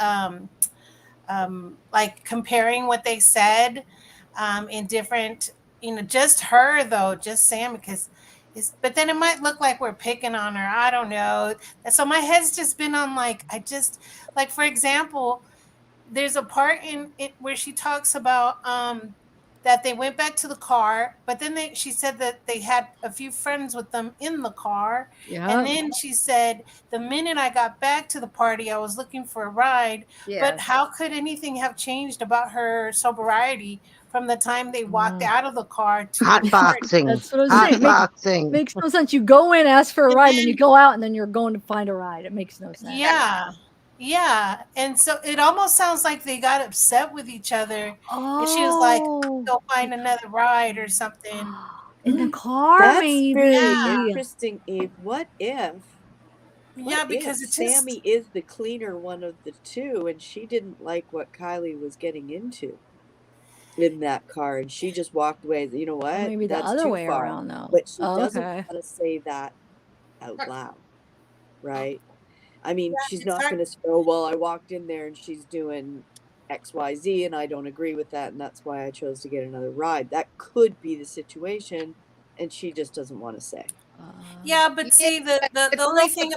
Speaker 11: like comparing what they said in different, just her though, just Sam, because but then it might look like we're picking on her. I don't know. So my head's just been on like, for example, there's a part in it where she talks about that they went back to the car, but then she said that they had a few friends with them in the car.
Speaker 3: Yeah.
Speaker 11: And then she said, the minute I got back to the party, I was looking for a ride. But
Speaker 3: Yes.
Speaker 11: how could anything have changed about her sobriety from the time they walked out of the car to the party?
Speaker 15: Hotboxing.
Speaker 3: That's what I was saying.
Speaker 15: Hotboxing.
Speaker 3: Makes no sense. You go in, ask for a ride, and then you go out, and then you're going to find a ride. It makes no sense.
Speaker 11: Yeah. Yeah. And so it almost sounds like they got upset with each other. And she was like, go find another ride or something.
Speaker 3: In the car,
Speaker 7: That's
Speaker 3: maybe.
Speaker 7: very
Speaker 11: Yeah.
Speaker 7: interesting, Eve. What if
Speaker 11: Yeah, because
Speaker 7: if
Speaker 11: it just
Speaker 7: Sammy is the cleaner one of the two and she didn't like what Kylie was getting into in that car and she just walked away? You know what?
Speaker 3: maybe the
Speaker 7: That's
Speaker 3: other
Speaker 7: too
Speaker 3: way
Speaker 7: far.
Speaker 3: around, though.
Speaker 7: But she
Speaker 3: Oh,
Speaker 7: doesn't
Speaker 3: okay.
Speaker 7: want to say that out loud, right? I mean, she's
Speaker 11: it's
Speaker 7: not
Speaker 11: hard.
Speaker 7: going to say, oh, well, I walked in there and she's doing XYZ and I don't agree with that and that's why I chose to get another ride. That could be the situation and she just doesn't want to say.
Speaker 11: Yeah, but see, the only thing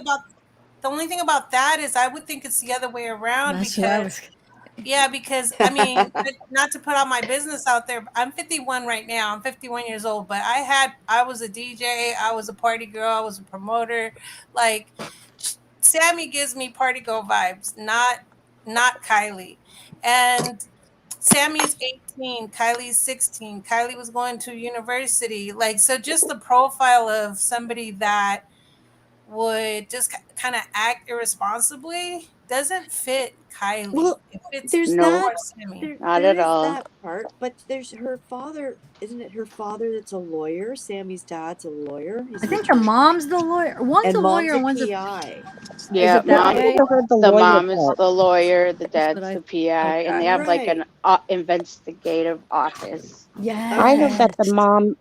Speaker 11: about that is I would think it's the other way around
Speaker 3: That's what I was.
Speaker 11: because yeah, because I mean, not to put all my business out there, I'm 51 right now. I'm 51 years old, but I was a DJ, I was a party girl, I was a promoter. Like Sammy gives me party girl vibes, not Kylie. And Sammy's 18, Kylie's 16. Kylie was going to university. Like, so just the profile of somebody that would just kind of act irresponsibly doesn't fit Kylie.
Speaker 7: Well,
Speaker 11: it fits
Speaker 7: there's
Speaker 11: more
Speaker 7: that.
Speaker 11: Sammy.
Speaker 7: There is that part, but there's her father. Isn't it her father that's a lawyer? Sammy's dad's a lawyer.
Speaker 3: I think her mom's the lawyer. One's a
Speaker 7: And
Speaker 3: lawyer, and
Speaker 7: mom's
Speaker 3: one's
Speaker 7: a
Speaker 3: a
Speaker 7: PI.
Speaker 4: Yeah,
Speaker 3: it that
Speaker 4: mom.
Speaker 3: way?
Speaker 4: The mom is the lawyer, the dad's
Speaker 3: what
Speaker 4: the PI, and they have like an investigative office.
Speaker 3: Yeah.
Speaker 5: I heard that the mom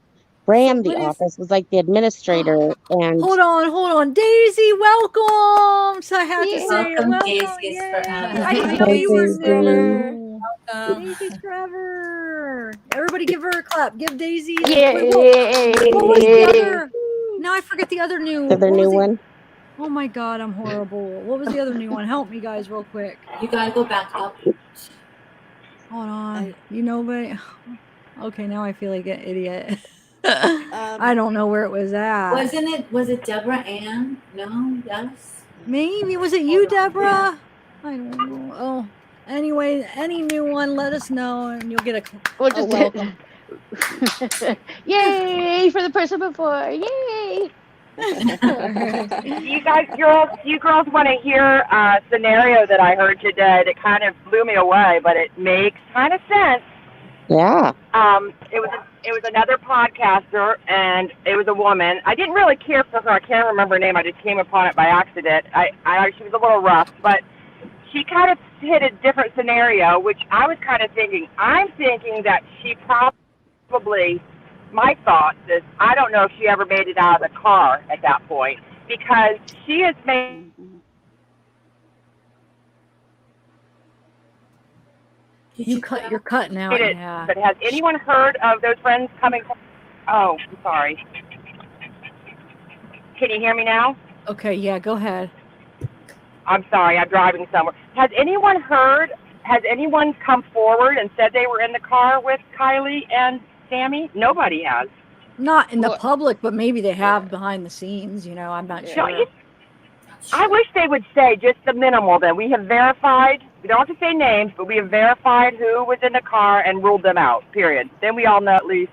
Speaker 5: ran the
Speaker 3: what if-
Speaker 5: office, was like the administrator, and
Speaker 3: Hold on. Daisy, welcome. So I had to say
Speaker 6: Welcome,
Speaker 3: welcome.
Speaker 6: Daisy. It's for
Speaker 3: I didn't know you were new.
Speaker 11: Welcome.
Speaker 3: Daisy Trevor. Everybody give her a clap. Give Daisy a
Speaker 5: Yay.
Speaker 3: what was the other? Now I forget the other new.
Speaker 5: the other
Speaker 3: what was
Speaker 5: new
Speaker 3: the-
Speaker 5: one.
Speaker 3: Oh my god, I'm horrible. What was the other new one? Help me, guys, real quick.
Speaker 6: You gotta go back up.
Speaker 3: Hold on. You know, but okay, now I feel like an idiot. I don't know where it was at.
Speaker 6: Was it Deborah Ann? No, yes.
Speaker 3: Maybe was it you, Deborah? I don't know. Oh, anyway, any new one, let us know, and you'll get a welcome.
Speaker 4: Yay for the person before! Yay!
Speaker 10: You girls want to hear a scenario that I heard today that kind of blew me away, but it makes kind of sense.
Speaker 5: Yeah.
Speaker 10: It was another podcaster, and it was a woman. I didn't really care for her. I can't remember her name. I just came upon it by accident. She was a little rough, but she kind of hit a different scenario, which I was kind of thinking. I'm thinking that she probably, my thoughts is, I don't know if she ever made it out of the car at that point, because she has made.
Speaker 3: You're cutting out. Yeah.
Speaker 10: But has anyone heard of those friends coming? Oh, I'm sorry. Can you hear me now?
Speaker 3: Okay, yeah, go ahead.
Speaker 10: I'm sorry, I'm driving somewhere. Has anyone come forward and said they were in the car with Kylie and Sammy? Nobody has.
Speaker 3: Not in the public, but maybe they have behind the scenes. I'm not sure.
Speaker 10: I wish they would say just the minimal that we have verified. We don't have to say names, but we have verified who was in the car and ruled them out, period. Then we all know at least.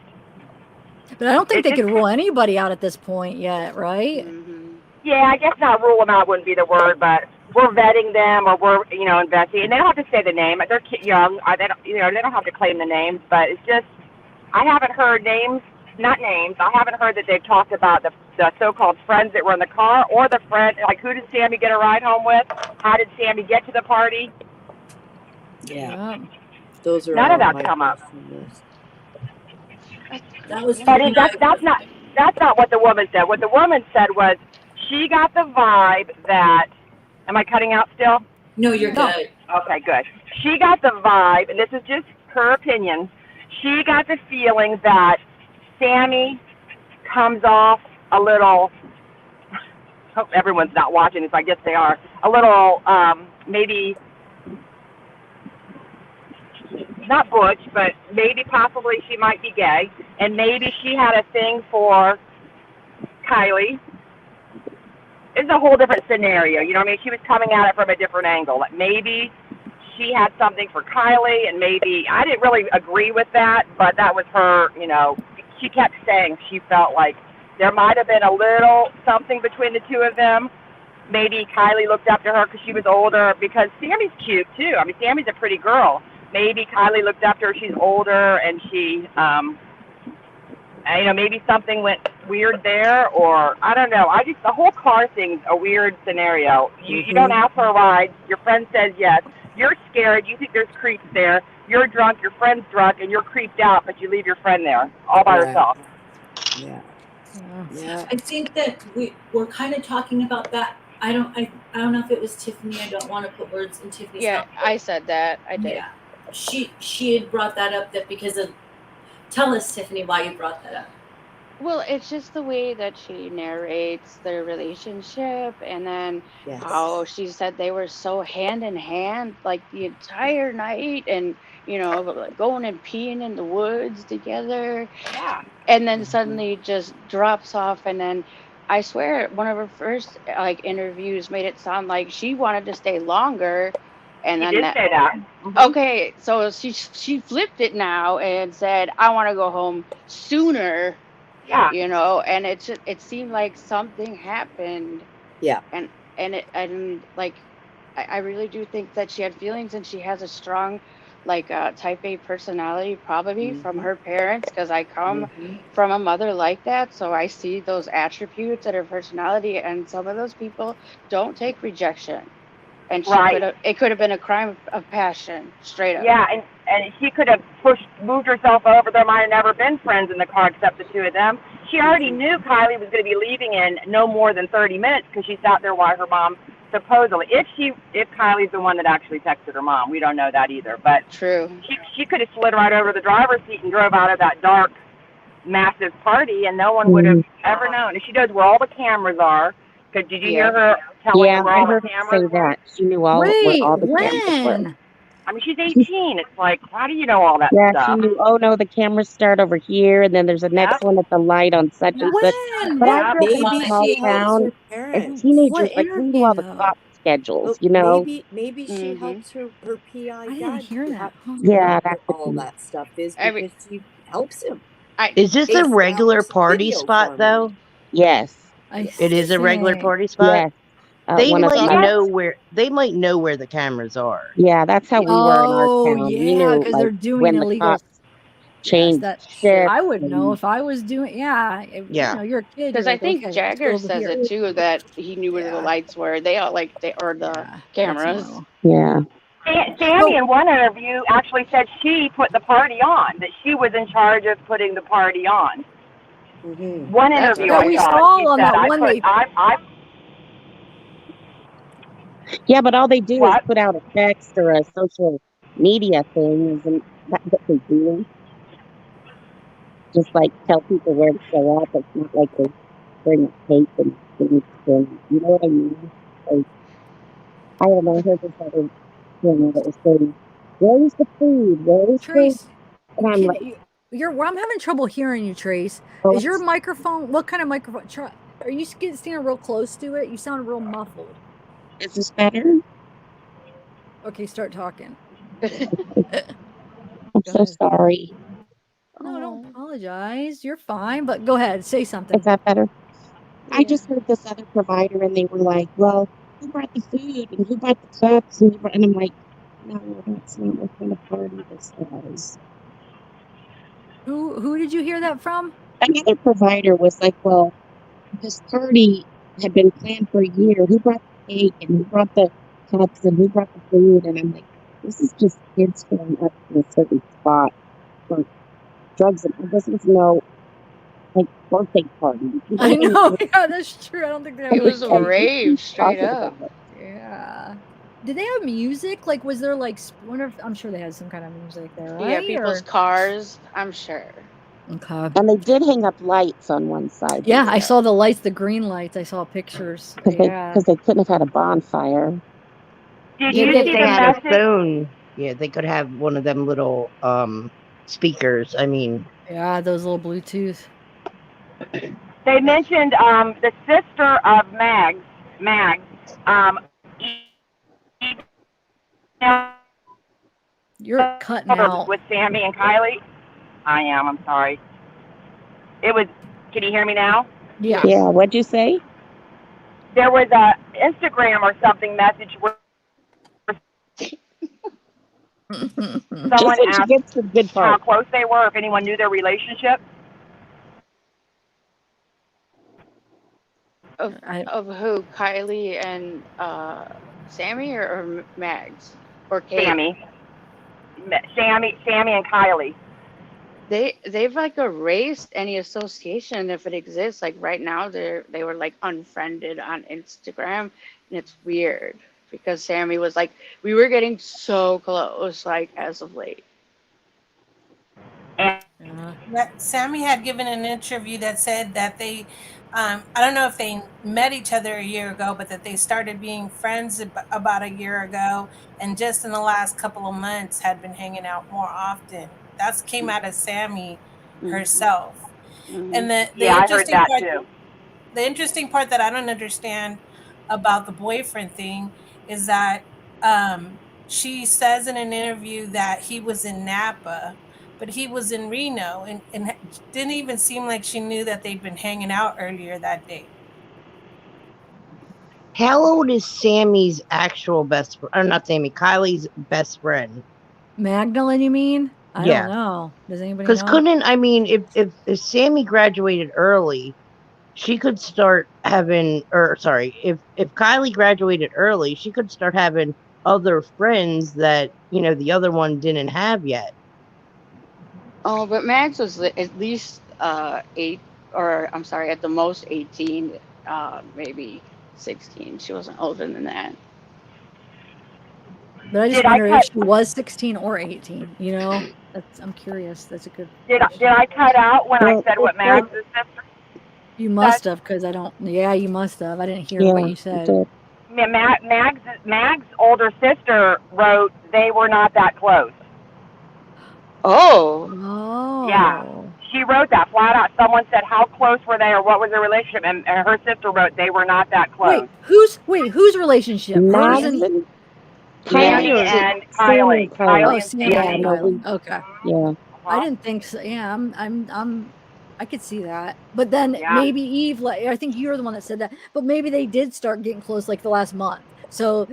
Speaker 3: But I don't think they could rule anybody out at this point yet, right?
Speaker 10: Yeah, I guess not rule them out wouldn't be the word, but we're vetting them or we're, investigating. And they don't have to say the name. They're young. They don't have to claim the names, but it's just, I haven't heard names, not names. I haven't heard that they've talked about the so-called friends that were in the car or the friend, like who did Sammy get a ride home with? How did Sammy get to the party?
Speaker 7: Yeah. Those are
Speaker 10: none
Speaker 7: all
Speaker 10: of that
Speaker 7: my
Speaker 10: come up. That's not what the woman said. What the woman said was she got the vibe that, am I cutting out still?
Speaker 6: No, you're good.
Speaker 10: Okay, good. She got the vibe, and this is just her opinion, she got the feeling that Sammy comes off a little, hope everyone's not watching this, I guess they are, a little, maybe not butch, but maybe possibly she might be gay, and maybe she had a thing for Kylie. It's a whole different scenario. You know what I mean? She was coming at it from a different angle. Like maybe she had something for Kylie, and maybe I didn't really agree with that, but that was her, you know. She kept saying she felt like there might have been a little something between the two of them. Maybe Kylie looked up to her because she was older, because Sammy's cute too. I mean, Sammy's a pretty girl. Maybe Kylie looked up to her, she's older, and she, you know, maybe something went weird there, or I don't know. The whole car thing's a weird scenario. You don't ask for a ride. Your friend says yes. You're scared. You think there's creeps there. You're drunk. Your friend's drunk, and you're creeped out, but you leave your friend there all by herself.
Speaker 7: Yeah.
Speaker 6: I think that we're kind of talking about that. I don't know if it was Tiffany. I don't want to put words in Tiffany's mouth.
Speaker 16: Yeah, I said that. I did.
Speaker 6: Yeah. She had brought that up, that because of. Tell us, Tiffany, why you brought that up.
Speaker 16: Well, it's just the way that she narrates their relationship, and then how she said they were so hand in hand, like the entire night, and you know, like going and peeing in the woods together.
Speaker 10: Yeah.
Speaker 16: And then suddenly just drops off, and then I swear one of her first interviews made it sound like she wanted to stay longer. And
Speaker 10: She
Speaker 16: then
Speaker 10: did say that.
Speaker 16: Okay, so she flipped it now and said, I want to go home sooner.
Speaker 10: Yeah.
Speaker 16: You know, and it seemed like something happened.
Speaker 7: Yeah.
Speaker 16: And I really do think that she had feelings, and she has a strong type A personality, probably from her parents, because I come from a mother like that, so I see those attributes in her personality, and some of those people don't take rejection. And it could have been a crime of passion, straight up.
Speaker 10: Yeah, and she could have moved herself over. There might have never been friends in the car except the two of them. She already knew Kylie was going to be leaving in no more than 30 minutes because she sat there while her mom, supposedly, if Kylie's the one that actually texted her mom, we don't know that either. But
Speaker 16: true,
Speaker 10: she could have slid right over the driver's seat and drove out of that dark, massive party, and no one would have ever known. And she knows where all the cameras are. Did you hear her telling him where all the cameras
Speaker 5: say that. She knew where all the cameras were.
Speaker 10: I mean, she's 18. It's like, how do you know all that
Speaker 5: stuff?
Speaker 10: Yeah,
Speaker 5: she knew, oh no, the cameras start over here, and then there's a next one at the light on such and such. But I grew up in a small town, as teenagers, we knew all the clock schedules, you know?
Speaker 7: Maybe she helps her PI guy
Speaker 3: hear that.
Speaker 5: Yeah, that's
Speaker 7: all that stuff is because she helps him.
Speaker 15: Is this a regular party spot, though?
Speaker 5: Yes.
Speaker 15: It is a regular party spot?
Speaker 5: Yes.
Speaker 15: They might know where the cameras are.
Speaker 5: Yeah, that's how we were in our town. We knew
Speaker 3: because they're doing
Speaker 5: when
Speaker 3: illegal.
Speaker 5: the cops changed shifts.
Speaker 3: I would know if I was doing. Yeah. You know, you're a kid.
Speaker 16: Because I think Jagger says it too, that he knew where the lights were. They all the cameras.
Speaker 5: Yeah.
Speaker 10: Sammy in one interview actually said she put the party on, that she was in charge of putting the party on. One interview
Speaker 3: we saw on that one.
Speaker 5: Yeah, but all they do is put out a text or a social media thing. Isn't that what they do? Just tell people where to show up. It's not like they bring a tape and things. You know what I mean? I don't know. I heard this other thing that was saying, "Where's the food? Where's
Speaker 3: Trace?"
Speaker 5: And I'm
Speaker 3: I'm having trouble hearing you, Trace.
Speaker 5: Oh.
Speaker 3: Is your microphone? What kind of microphone? Are you standing real close to it? You sound real muffled.
Speaker 5: Is this better?
Speaker 3: Okay, start talking.
Speaker 5: I'm so sorry.
Speaker 3: No, don't apologize. You're fine, but go ahead. Say something.
Speaker 5: Is that better? Yeah. I just heard this other provider, and they were like, well, who brought the food, and who brought the cups, and I'm like, no, that's not what kind of party this was.
Speaker 3: Who did you hear that from?
Speaker 5: Another provider was like, well, this party had been planned for a year. Who brought the cake, and who brought the cups, and who brought the food? And I'm like, this is just kids showing up in a certain spot for drugs. And this was no birthday party.
Speaker 3: I know. Yeah, that's true. I don't think
Speaker 16: it was a rave, straight up.
Speaker 3: Yeah. Did they have music? Was there I'm sure they had some kind of music there, right?
Speaker 16: Yeah, people's cars, I'm sure.
Speaker 3: Okay.
Speaker 5: And they did hang up lights on one side.
Speaker 3: Yeah, I saw the lights, the green lights. I saw pictures.
Speaker 5: Because they couldn't have had a bonfire.
Speaker 10: Did you see the message?
Speaker 15: Yeah, they could have one of them little speakers. I mean,
Speaker 3: Yeah, those little Bluetooth.
Speaker 10: They mentioned the sister of Mags,
Speaker 3: You're cutting out.
Speaker 10: with Sammy and Kylie. I'm sorry. It was. Can you hear me now?
Speaker 3: Yeah.
Speaker 5: Yeah. What'd you say?
Speaker 10: There was a Instagram or something message where someone
Speaker 5: Just when she
Speaker 10: asked
Speaker 5: gets to the good
Speaker 10: how
Speaker 5: part.
Speaker 10: close they were, if anyone knew their relationship.
Speaker 16: Of who? Kylie and Sammy or Mags or Kate?
Speaker 10: Sammy and Kylie.
Speaker 16: They've like erased any association if it exists. Like right now, they were like unfriended on Instagram, and it's weird because Sammy was like, we were getting so close, like as of late.
Speaker 11: Sammy had given an interview that said that they, I don't know if they met each other a year ago, but that they started being friends about a year ago, and just in the last couple of months had been hanging out more often. That came out of Sammy herself. And the
Speaker 10: Yeah, I heard
Speaker 11: interesting
Speaker 10: that
Speaker 11: part,
Speaker 10: too.
Speaker 11: the interesting part that I don't understand about the boyfriend thing is that she says in an interview that he was in Napa, but he was in Reno, and didn't even seem like she knew that they'd been hanging out earlier that day.
Speaker 15: How old is Sammy's actual best friend? Or not Sammy, Kylie's best friend.
Speaker 3: Magdalene, you mean? I
Speaker 15: Yeah.
Speaker 3: don't know. Does anybody
Speaker 15: Because
Speaker 3: know?
Speaker 15: if Sammy graduated early, she could start having, or sorry, if Kylie graduated early, she could start having other friends that the other one didn't have yet.
Speaker 16: Oh, but Mags was at least 8, or I'm sorry, at the most 18, maybe 16. She wasn't older than that.
Speaker 3: But I just wonder if she was 16 or 18. You know, I'm curious. That's a good.
Speaker 10: Did I cut out when I said what Mags' sister?
Speaker 3: You must have, because I don't. Yeah, you must have. I didn't hear what you said.
Speaker 10: Mag's older sister wrote they were not that close.
Speaker 3: Oh.
Speaker 10: Yeah, she wrote that flat out. Someone said how close were they or what was their relationship, and her sister wrote they were not that close.
Speaker 3: Whose relationship? Hers and
Speaker 10: Sammy and Kylie.
Speaker 3: Oh, Sammy and Kylie. Okay.
Speaker 5: Yeah.
Speaker 3: I didn't think so. Yeah, I could see that. But then maybe Eve, like I think you're the one that said that. But maybe they did start getting close like the last month. So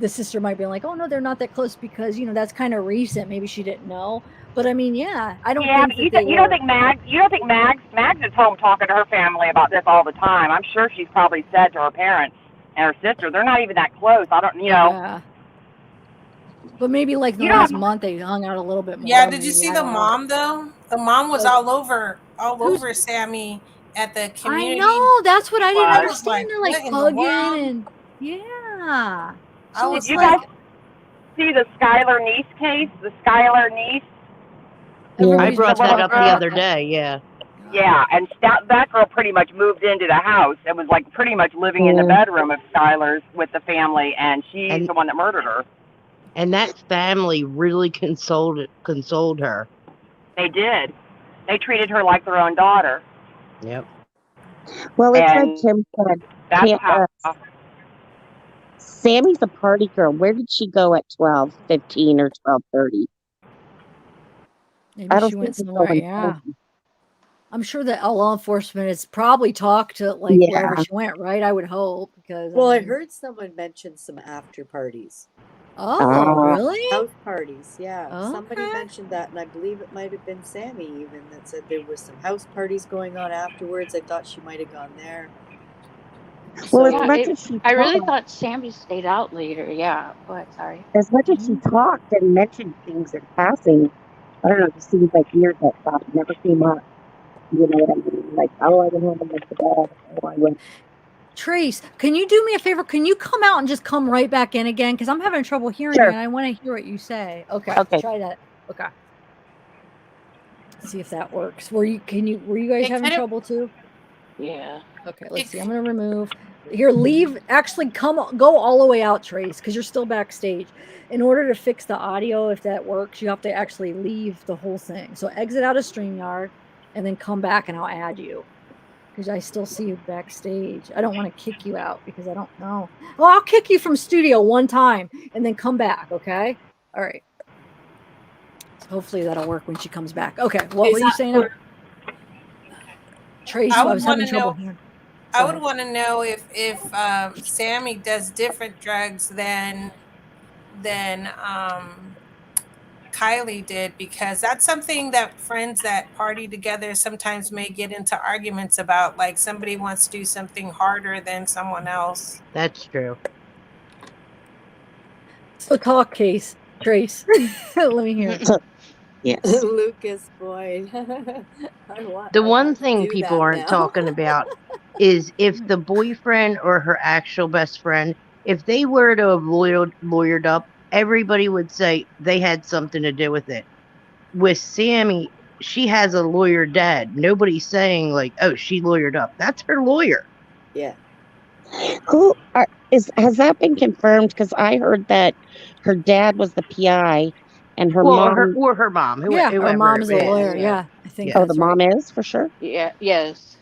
Speaker 3: the sister might be like, "Oh no, they're not that close," because that's kind of recent. Maybe she didn't know. But I mean, yeah, I don't think that
Speaker 10: you don't think Mags is home talking to her family about this all the time. I'm sure she's probably said to her parents and her sister, they're not even that close. I don't,
Speaker 3: Yeah. But maybe like the last month they hung out a little bit more.
Speaker 11: Yeah, did you see the mom though? The mom was all over Sammy at the community.
Speaker 3: I know, that's what I didn't
Speaker 11: I was
Speaker 3: understand. They're
Speaker 11: what
Speaker 3: like
Speaker 11: in the
Speaker 3: hugging
Speaker 11: world?
Speaker 3: and yeah.
Speaker 11: I
Speaker 10: Did you guys see the Skylar Niece case? The Skylar Niece?
Speaker 15: I brought that up the other day. Yeah.
Speaker 10: Yeah, and that girl pretty much moved into the house and was like pretty much living in the bedroom of Skylar's with the family, and she's the one that murdered her.
Speaker 15: And that family really consoled her.
Speaker 10: They did. They treated her like their own daughter.
Speaker 15: Yep.
Speaker 5: Well, it's
Speaker 10: And
Speaker 5: like Kim said.
Speaker 10: that's how.
Speaker 5: Sammy's a party girl. Where did she go at 12:15 or 12:30?
Speaker 3: Maybe she went somewhere. Yeah. I'm sure that law enforcement has probably talked to wherever she went, right? I would hope, because
Speaker 7: I heard someone mention some after parties.
Speaker 3: Oh, really?
Speaker 7: House parties, yeah. Somebody mentioned that, and I believe it might have been Sammy even that said there was some house parties going on afterwards. I thought she might have gone there.
Speaker 5: Well,
Speaker 16: I really thought Sammy stayed out later. Yeah, go ahead. Sorry.
Speaker 5: As much as she talked and mentioned things in passing, I don't know. It just seems like years that stuff never came up. You know what I mean? Like, oh, I didn't have a bed. Oh, I went.
Speaker 3: Trace, can you do me a favor? Can you come out and just come right back in again? Because I'm having trouble hearing you, and I want to hear what you say. Okay. Try that. Okay. See if that works. Were you guys having trouble too?
Speaker 16: Yeah.
Speaker 3: Okay, let's see. I'm gonna remove. Here, leave. Actually, go all the way out, Trace, because you're still backstage. In order to fix the audio, if that works, you have to actually leave the whole thing. So exit out of StreamYard, and then come back, and I'll add you. Because I still see you backstage. I don't want to kick you out because I don't know. Well, I'll kick you from studio one time and then come back. Okay. All right. So hopefully that'll work when she comes back. Okay. What were you saying? Trace, I was having trouble hearing.
Speaker 11: I would want to know if Sammy does different drugs than Kylie did, because that's something that friends that party together sometimes may get into arguments about. Like somebody wants to do something harder than someone else.
Speaker 15: That's true.
Speaker 3: So talk, Trace. Let me hear it.
Speaker 5: Yes.
Speaker 7: Lucas Boyd.
Speaker 15: The one thing people aren't talking about is if the boyfriend or her actual best friend, if they were to have lawyered up, everybody would say they had something to do with it. With Sammy, she has a lawyer dad. Nobody's saying like, oh, she lawyered up. That's her lawyer.
Speaker 7: Yeah.
Speaker 5: Has that been confirmed? Because I heard that her dad was the PI and her mom.
Speaker 15: Or her mom.
Speaker 3: Her mom's a lawyer. Yeah, I think.
Speaker 5: Oh, the mom is for sure.
Speaker 16: Yeah. Yes.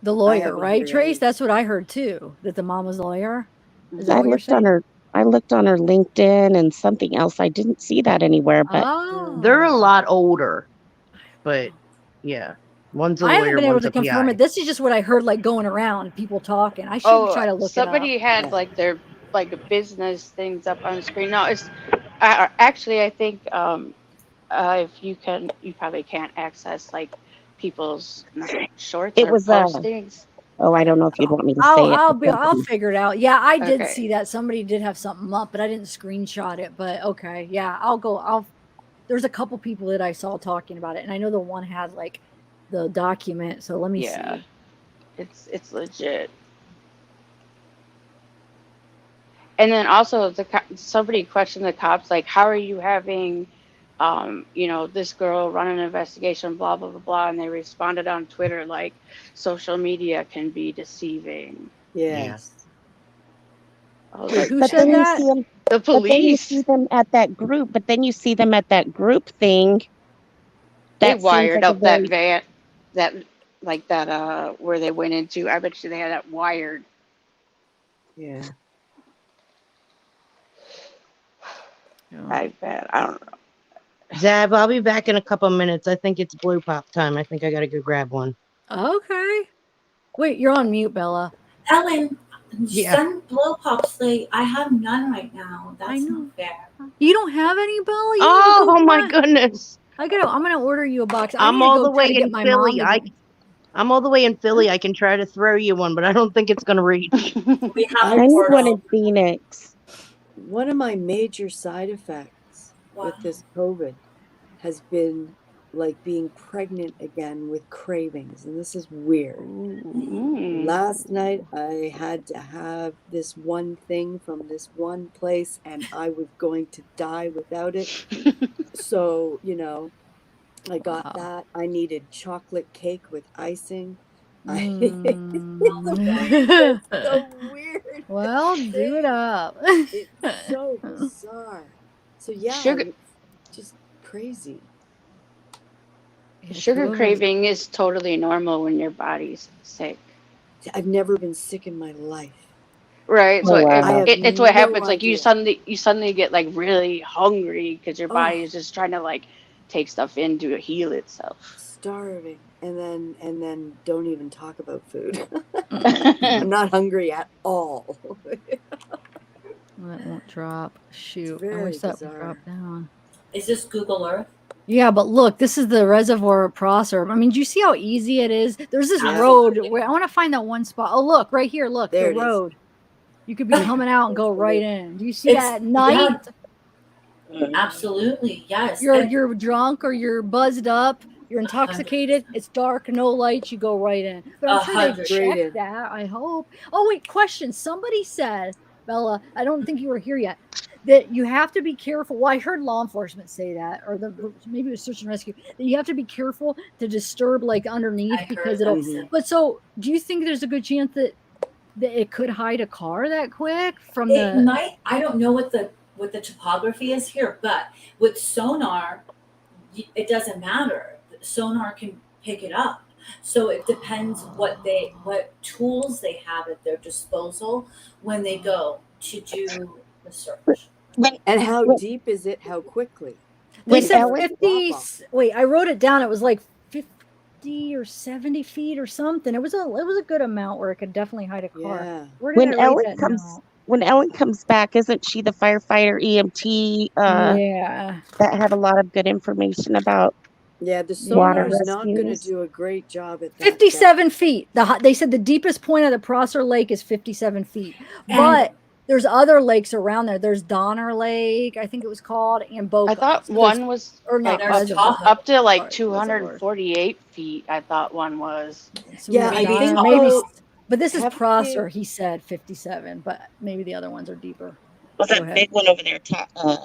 Speaker 3: The lawyer, right, Trace? That's what I heard too. That the mom was a lawyer. Is that
Speaker 5: I
Speaker 3: what you're
Speaker 5: looked
Speaker 3: saying?
Speaker 5: I looked on her LinkedIn and something else. I didn't see that anywhere, but
Speaker 15: they're a lot older. But yeah, one's a lawyer.
Speaker 3: I haven't been able
Speaker 15: one's
Speaker 3: to
Speaker 15: a
Speaker 3: confirm
Speaker 15: PI.
Speaker 3: it. This is just what I heard, like going around, people talking. I should try to look it up.
Speaker 16: Somebody had like their business things up on the screen. No, it's actually I think if you probably can't access like people's shorts or postings.
Speaker 5: Oh, I don't know if you'd want me to say it.
Speaker 3: I'll figure it out. Yeah, I did see that somebody did have something up, but I didn't screenshot it. But okay, yeah, there's a couple people that I saw talking about it, and I know the one had like the document. So let me see.
Speaker 16: It's legit. And then also somebody questioned the cops, like, how are you having, this girl run an investigation, blah, blah, blah, blah. And they responded on Twitter, like, social media can be deceiving.
Speaker 7: Yes.
Speaker 16: Like,
Speaker 3: who said that?
Speaker 16: The police.
Speaker 5: But then you see them at that group. But then you see them at that group thing.
Speaker 16: They wired up that van, where they went into. I bet you they had that wired.
Speaker 7: Yeah.
Speaker 16: I bet. I don't know.
Speaker 15: Zab, I'll be back in a couple minutes. I think it's blue pop time. I think I gotta go grab one.
Speaker 3: Okay. Wait, you're on mute, Bella.
Speaker 6: Ellen, send blow pops. Like, I have none right now. That's not fair.
Speaker 3: You don't have any, Bella?
Speaker 15: Oh my goodness!
Speaker 3: I'm gonna order you a box.
Speaker 15: I'm all the way in Philly. I'm all the way in Philly. I can try to throw you one, but I don't think it's gonna reach.
Speaker 5: I need one in Phoenix.
Speaker 7: One of my major side effects with this COVID has been like being pregnant again with cravings, and this is weird. Last night I had to have this one thing from this one place, and I was going to die without it. So, I got that. I needed chocolate cake with icing. It's so weird.
Speaker 3: Well, do it up.
Speaker 7: It's so bizarre. So yeah, just crazy.
Speaker 16: Sugar craving is totally normal when your body's sick.
Speaker 7: I've never been sick in my life.
Speaker 16: Right. So it's what happens. Like
Speaker 7: idea.
Speaker 16: you suddenly get like really hungry because your body is just trying to like take stuff in to heal itself.
Speaker 7: Starving. And then don't even talk about food. I'm not hungry at all.
Speaker 3: That won't drop. Shoot.
Speaker 7: It's
Speaker 3: I wish that would
Speaker 7: bizarre.
Speaker 3: drop down.
Speaker 6: Is this Google Earth?
Speaker 3: Yeah, but look, this is the reservoir processor. I mean, do you see how easy it is? There's this road where I want to find that one spot. Oh, look, right here. Look,
Speaker 7: There
Speaker 3: the
Speaker 7: it is.
Speaker 3: road. You could be coming out and go right in. Do you see that at night?
Speaker 6: Absolutely, yes.
Speaker 3: You're drunk or you're buzzed up. You're intoxicated. It's dark, no lights. You go right in. But I'm sure they checked that. I hope. Oh wait, question. Somebody said, Bella, I don't think you were here yet, that you have to be careful. Well, I heard law enforcement say that, or maybe it was search and rescue, that you have to be careful to disturb like underneath because it'll. But so, do you think there's a good chance that it could hide a car that quick from
Speaker 6: It
Speaker 3: the.
Speaker 6: might. I don't know what the topography is here, but with sonar, it doesn't matter. Sonar can pick it up. So it depends what tools they have at their disposal when they go to do the search.
Speaker 7: And how deep is it? How quickly?
Speaker 3: They
Speaker 7: When
Speaker 3: said
Speaker 7: Ellen-
Speaker 3: 50. Wait, I wrote it down. It was like 50 or 70 feet or something. It was a good amount where it could definitely hide a car.
Speaker 7: Yeah.
Speaker 3: Where did I write that down?
Speaker 5: When Ellen comes back, isn't she the firefighter EMT?
Speaker 3: Yeah.
Speaker 5: That had a lot of good information about
Speaker 7: Yeah, the
Speaker 5: water
Speaker 7: sonar is not going to
Speaker 5: rescues.
Speaker 7: do a great job at that.
Speaker 3: 57 feet. They said the deepest point of the Prosser Lake is 57 feet. But there's other lakes around there. There's Donner Lake, I think it was called, and Boca.
Speaker 16: I thought one was
Speaker 3: or
Speaker 16: like
Speaker 3: not
Speaker 16: up,
Speaker 3: Reservoir.
Speaker 16: up to like
Speaker 3: Sorry,
Speaker 16: 248 feet. I thought one was.
Speaker 3: So
Speaker 7: Yeah,
Speaker 3: maybe
Speaker 7: I think
Speaker 3: Donner, maybe.
Speaker 7: so.
Speaker 3: But this is
Speaker 7: Haven't
Speaker 3: Prosser.
Speaker 7: they-
Speaker 3: He said 57, but maybe the other ones are deeper.
Speaker 5: Was that big one over there?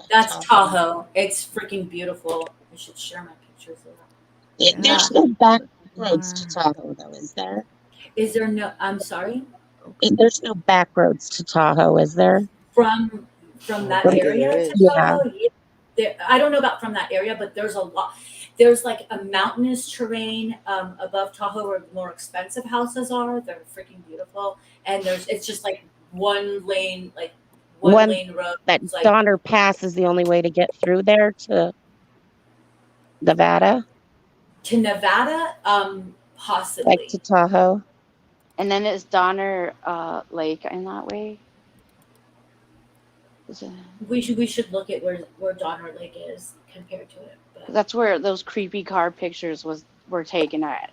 Speaker 6: That's Tahoe. It's freaking beautiful. I should share my pictures of that.
Speaker 5: There's no back roads to Tahoe, though, is there?
Speaker 6: Is there no? I'm sorry.
Speaker 5: There's no back roads to Tahoe, is there?
Speaker 6: From that
Speaker 5: Maybe
Speaker 6: area
Speaker 5: there
Speaker 6: to
Speaker 5: is. Yeah.
Speaker 6: Tahoe, I don't know about from that area, but there's a lot. There's like a mountainous terrain above Tahoe where more expensive houses are. They're freaking beautiful, and it's just like one lane, one lane road.
Speaker 5: That
Speaker 6: It's like,
Speaker 5: Donner Pass is the only way to get through there to Nevada,
Speaker 6: to Nevada, possibly.
Speaker 5: like to Tahoe.
Speaker 16: And then it's Donner Lake in that way. Is it?
Speaker 6: We should look at where Donner Lake is compared to it. But
Speaker 16: That's where those creepy car pictures were taken at.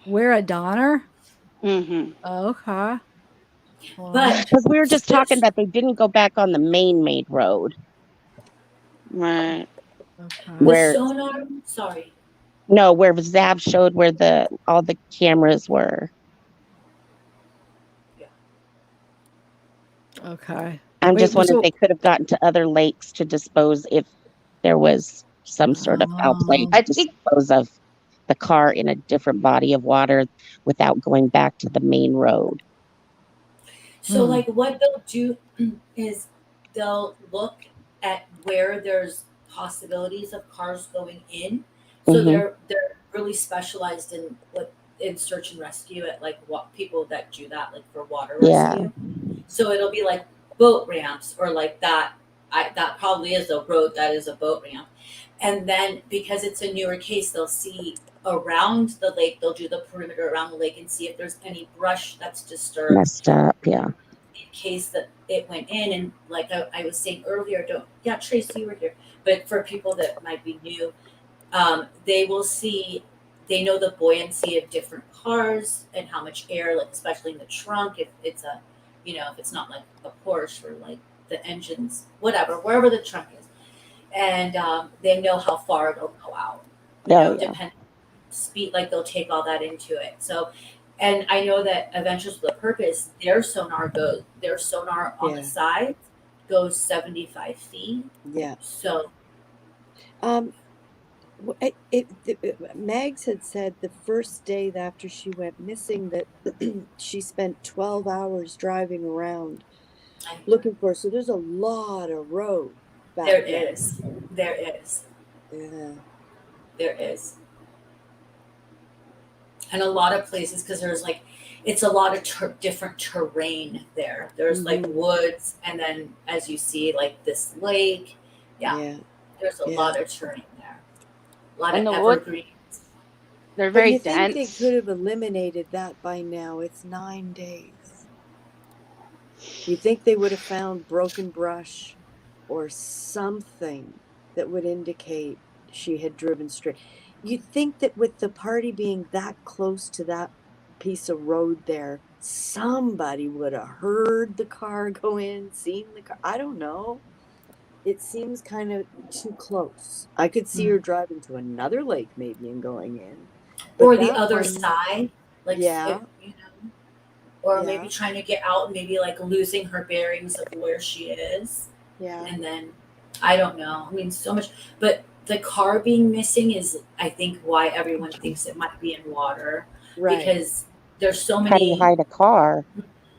Speaker 3: Where at Donner?
Speaker 16: Mm-hmm.
Speaker 3: Okay.
Speaker 6: But
Speaker 5: because we were just talking that they didn't go back on the main road.
Speaker 16: Right.
Speaker 3: Okay.
Speaker 5: Where
Speaker 6: the sonar, sorry.
Speaker 5: No, where Zav showed where all the cameras were.
Speaker 3: Okay.
Speaker 5: I'm just wondering if they could have gotten to other lakes to dispose if there was some sort of foul play to dispose of the car in a different body of water without going back to the main road.
Speaker 6: So like what they'll do is they'll look at where there's possibilities of cars going in. So they're really specialized in search and rescue at like what people that do that like for water rescue. So it'll be like boat ramps or like that. That probably is a road that is a boat ramp. And then because it's a newer case, they'll see around the lake, they'll do the perimeter around the lake and see if there's any brush that's disturbed.
Speaker 5: Messed up, yeah.
Speaker 6: In case that it went in. And like I was saying earlier, Tracy, you were here. But for people that might be new, they will see, they know the buoyancy of different cars and how much air, like especially in the trunk, if it's a, if it's not like a Porsche or like the engines, whatever, wherever the trunk is. And they know how far it'll go out. Depending on speed, like they'll take all that into it. So, and I know that Adventures with a Purpose, their sonar on the side goes 75 feet.
Speaker 7: Yeah.
Speaker 6: So,
Speaker 7: Mags had said the first day after she went missing that she spent 12 hours driving around looking for her. So there's a lot of road back
Speaker 6: there
Speaker 7: there.
Speaker 6: is.
Speaker 7: Yeah.
Speaker 6: There is. And a lot of places, because there's like, it's a lot of different terrain there. There's like woods, and then as you see, like this lake. Yeah. There's a lot of terrain there. A lot of evergreens.
Speaker 16: They're very
Speaker 7: you
Speaker 16: dense.
Speaker 7: think they could have eliminated that by now? It's 9 days. You think they would have found broken brush or something that would indicate she had driven straight? You'd think that with the party being that close to that piece of road there, somebody would have heard the car go in, seen the car. I don't know. It seems kind of too close. I could see her driving to another lake maybe and going in.
Speaker 6: Or the other side. Like,
Speaker 7: yeah.
Speaker 6: Or maybe trying to get out and maybe like losing her bearings of where she is.
Speaker 7: Yeah.
Speaker 6: And then, I don't know. I mean, so much. But the car being missing is, I think, why everyone thinks it might be in water.
Speaker 7: Right.
Speaker 6: Because there's so
Speaker 5: How do you
Speaker 6: many
Speaker 5: hide a car?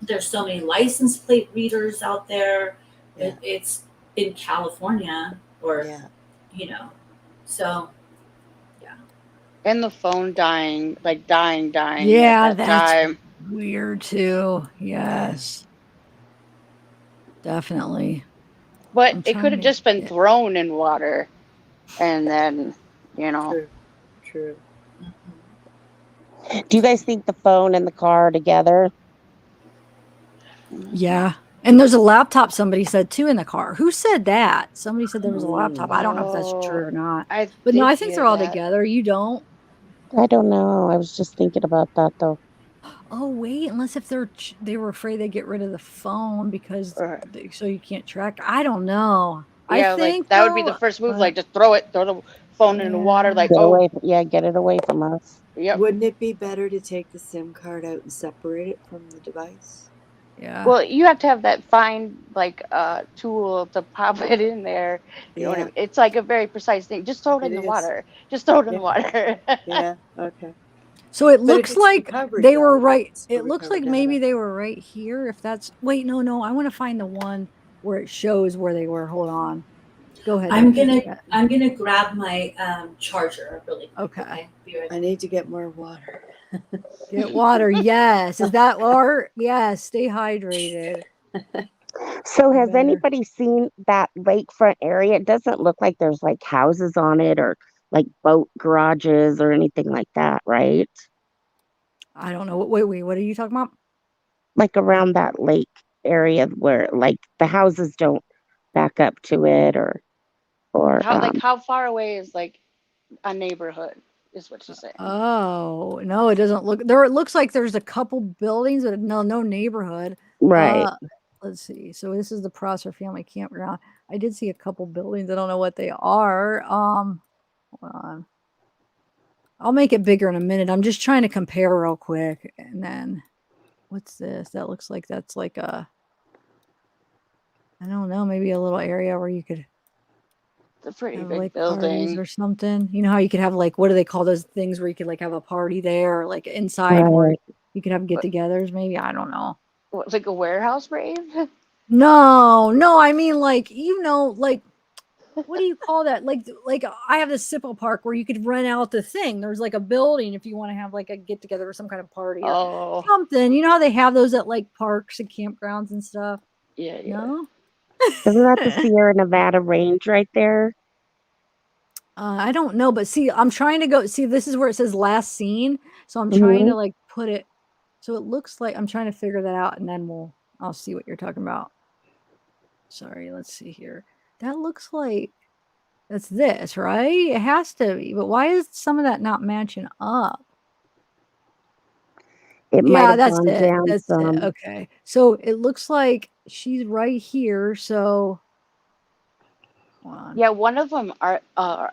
Speaker 6: there's so many license plate readers out there. It's in California, or you know, so
Speaker 16: And the phone dying at
Speaker 3: Yeah,
Speaker 16: that
Speaker 3: that's
Speaker 16: time.
Speaker 3: weird too. Yes. Definitely.
Speaker 16: But
Speaker 3: I'm
Speaker 16: it could have
Speaker 3: trying
Speaker 16: just been
Speaker 3: to
Speaker 16: thrown in water, and then
Speaker 7: True.
Speaker 5: Do you guys think the phone and the car are together?
Speaker 3: Yeah. And there's a laptop, somebody said too, in the car. Who said that? Somebody said there was a laptop. I don't know if that's true or not. But no, I think they're all together. You don't?
Speaker 5: I don't know. I was just thinking about that though.
Speaker 3: Oh, wait, unless if they were afraid they'd get rid of the phone because so you can't track. I don't know. I
Speaker 16: Yeah, like
Speaker 3: think
Speaker 16: that would be the
Speaker 3: though,
Speaker 16: first move.
Speaker 3: but
Speaker 16: Like just throw the phone in the water. Like,
Speaker 5: Get
Speaker 16: oh,
Speaker 5: away. Yeah, get it away from us.
Speaker 16: yep.
Speaker 7: Wouldn't it be better to take the SIM card out and separate it from the device?
Speaker 3: Yeah.
Speaker 16: Well, you have to have that fine tool to pop it in there. You know what I
Speaker 7: Yeah.
Speaker 16: mean? It's like a very precise thing. Just throw it in
Speaker 7: It
Speaker 16: the
Speaker 7: is.
Speaker 16: water. Just throw it in the
Speaker 7: Yeah.
Speaker 16: water.
Speaker 7: Yeah. Okay.
Speaker 3: So it
Speaker 7: But if
Speaker 3: looks
Speaker 7: it's
Speaker 3: like
Speaker 7: recovered
Speaker 3: they were
Speaker 7: data,
Speaker 3: right.
Speaker 7: it's
Speaker 3: It looks
Speaker 7: recovered
Speaker 3: like maybe
Speaker 7: data.
Speaker 3: they were right here. If that's wait, no. I want to find the one where it shows where they were. Hold on. Go ahead.
Speaker 6: I'm
Speaker 3: You do
Speaker 6: gonna grab my charger really quick.
Speaker 3: Okay.
Speaker 6: Be right
Speaker 7: I need to get more water.
Speaker 3: Get water. Yes. Is that art? Yes. Stay hydrated.
Speaker 5: So has
Speaker 3: Better.
Speaker 5: anybody seen that lakefront area? It doesn't look like there's like houses on it or like boat garages or anything like that, right?
Speaker 3: I don't know. Wait. What are you talking about?
Speaker 5: Like around that lake area where like the houses don't back up to it or
Speaker 16: How far away is like a neighborhood? Is what she's saying.
Speaker 3: Oh no, it doesn't look there. It looks like there's a couple buildings, but no neighborhood.
Speaker 5: Right.
Speaker 3: Let's see. So this is the Prosser family campground. I did see a couple buildings. I don't know what they are. Hold on. I'll make it bigger in a minute. I'm just trying to compare real quick. And then what's this? That looks like that's like I don't know, maybe a little area where you could
Speaker 16: It's a pretty
Speaker 3: have
Speaker 16: big
Speaker 3: like parties
Speaker 16: building.
Speaker 3: or something. You know how you could have like, what do they call those things where you could like have a party there, or like inside where
Speaker 5: Right.
Speaker 3: you could have get-togethers? Maybe, I don't know.
Speaker 16: What, like a warehouse rave?
Speaker 3: No, I mean like like what do you call that? Like I have this Sipple Park where you could rent out the thing. There's like a building if you want to have like a get together or some kind of party or something. You know how they have those at like parks and campgrounds and stuff.
Speaker 16: Yeah.
Speaker 3: No.
Speaker 5: Isn't that the Sierra Nevada range right there?
Speaker 3: I don't know, but see, I'm trying to go see, this is where it says last seen. So I'm trying to like put it so it looks like I'm trying to figure that out, and then I'll see what you're talking about. Sorry, let's see here. That looks like that's this, right? It has to be, but why is some of that not matching up?
Speaker 5: It might
Speaker 3: Yeah,
Speaker 5: have
Speaker 3: that's
Speaker 5: gone
Speaker 3: it.
Speaker 5: down
Speaker 3: That's it.
Speaker 5: some.
Speaker 3: Okay. So it looks like she's right here. So hold on.
Speaker 16: Yeah, one of them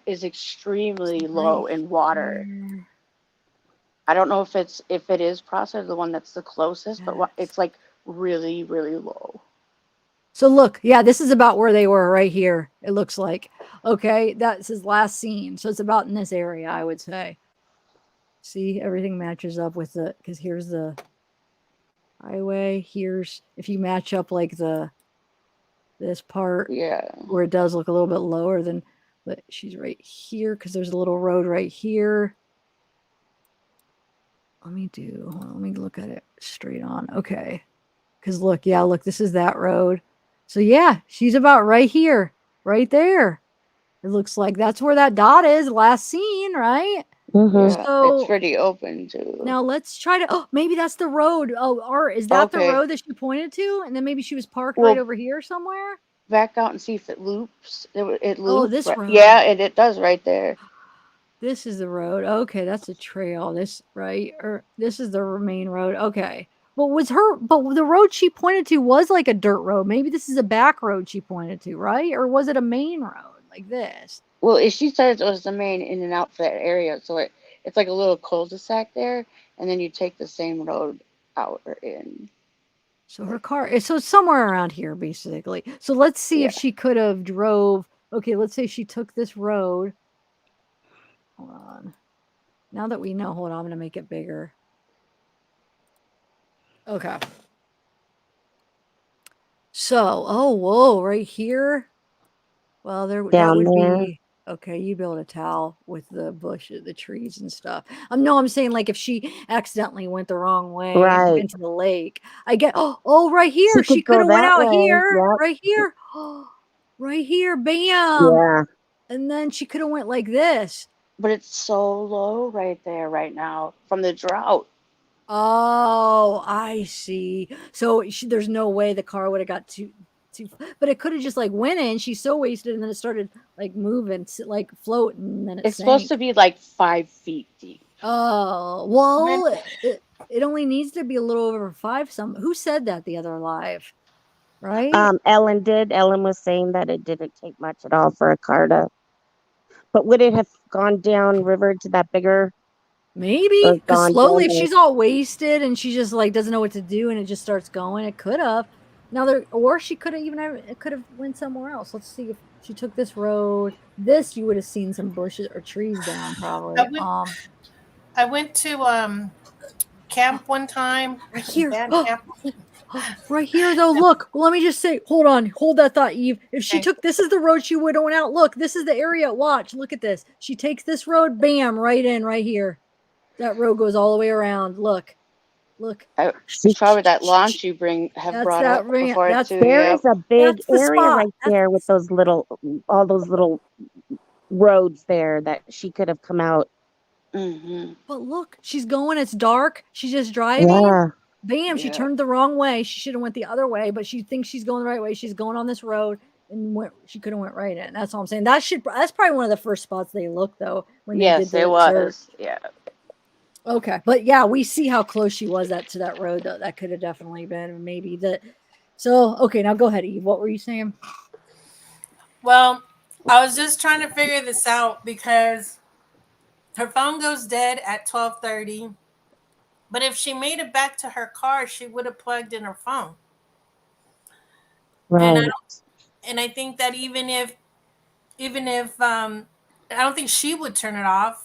Speaker 16: is extremely low in water. I don't know if it is Prosser, the one that's the closest, but it's like really, really low.
Speaker 3: So look, yeah, this is about where they were right here. It looks like, okay, that's his last scene. So it's about in this area, I would say. See, everything matches up with the, because here's the highway. Here's, if you match up like this part, where it does look a little bit lower than, but she's right here because there's a little road right here. Let me look at it straight on. Okay. Because look, this is that road. So yeah, she's about right here, right there. It looks like that's where that dot is, last seen, right?
Speaker 16: Yeah,
Speaker 3: So
Speaker 16: it's pretty open too.
Speaker 3: now let's try to, oh, maybe that's the road. Oh, Art, is that the road that she pointed to? And then maybe she was parked right over here somewhere?
Speaker 16: Back out and see if it loops. It loops.
Speaker 3: Oh, this road.
Speaker 16: Yeah, it does right there.
Speaker 3: This is the road. Okay, that's a trail. This, right? Or this is the main road. Okay. But the road she pointed to was like a dirt road. Maybe this is a back road she pointed to, right? Or was it a main road like this?
Speaker 16: Well, she said it was the main in and out for that area, so it's like a little cul-de-sac there, and then you take the same road out or in.
Speaker 3: So her car, so somewhere around here, basically. So let's see if she could have drove. Okay, let's say she took this road. Hold on. Now that we know, hold on, I'm going to make it bigger. Okay. So, oh, whoa, right here. Well, that
Speaker 5: Down
Speaker 3: would
Speaker 5: there.
Speaker 3: be okay. You'd be able to tell with the bushes, the trees and stuff. No, I'm saying like if she accidentally went the wrong way and
Speaker 5: Right.
Speaker 3: went to the lake, I get. Oh, right here.
Speaker 5: She
Speaker 3: She
Speaker 5: could
Speaker 3: could
Speaker 5: go
Speaker 3: have went
Speaker 5: that
Speaker 3: out
Speaker 5: way.
Speaker 3: here.
Speaker 5: Yep.
Speaker 3: Right here. Right here. Bam.
Speaker 5: Yeah.
Speaker 3: And then she could have went like this.
Speaker 16: But it's so low right there right now from the drought.
Speaker 3: Oh, I see. So there's no way the car would have got too, but it could have just like went in. She's so wasted, and then it started like moving, like floating, and then it
Speaker 16: It's supposed
Speaker 3: sank.
Speaker 16: to be like 5 feet deep.
Speaker 3: Oh, well, it only needs to be a little over 5. Who said that the other live, right?
Speaker 5: Ellen did. Ellen was saying that it didn't take much at all for a car to. But would it have gone down river to that bigger?
Speaker 3: Maybe
Speaker 5: Or
Speaker 3: because
Speaker 5: gone
Speaker 3: slowly,
Speaker 5: down
Speaker 3: if
Speaker 5: there?
Speaker 3: she's all wasted and she just like doesn't know what to do, and it just starts going, it could have. Now or she could have it could have went somewhere else. Let's see if she took this road. This you would have seen some bushes or trees down probably.
Speaker 11: I went to camp one time.
Speaker 3: Right here.
Speaker 11: Band camp.
Speaker 3: Right here though, look. Well, let me just say, hold that thought, Eve. If she
Speaker 11: Okay.
Speaker 3: took this is the road she would have went out. Look, this is the area. Watch, look at this. She takes this road, bam, right in, right here. That road goes all the way around. Look.
Speaker 16: It's probably that launch you have brought up before too.
Speaker 5: There is a big
Speaker 3: That's the
Speaker 5: area
Speaker 3: spot.
Speaker 5: right there with all those little roads there that she could have come out.
Speaker 16: Mm-hmm.
Speaker 3: But look, she's going. It's dark. She's just driving.
Speaker 5: Yeah.
Speaker 3: Bam! She turned the wrong way. She should have went the other way, but she thinks she's going the right way. She's going on this road, and she could have went right in. That's all I'm saying. That's probably one of the first spots they looked though when they did the
Speaker 16: it was.
Speaker 3: search.
Speaker 16: Yeah.
Speaker 3: Okay, but yeah, we see how close she was to that road though. That could have definitely been maybe the. So okay, now go ahead, Eve. What were you saying?
Speaker 11: Well, I was just trying to figure this out because her phone goes dead at 12:30. But if she made it back to her car, she would have plugged in her phone.
Speaker 5: Right.
Speaker 11: And I think that even if I don't think she would turn it off.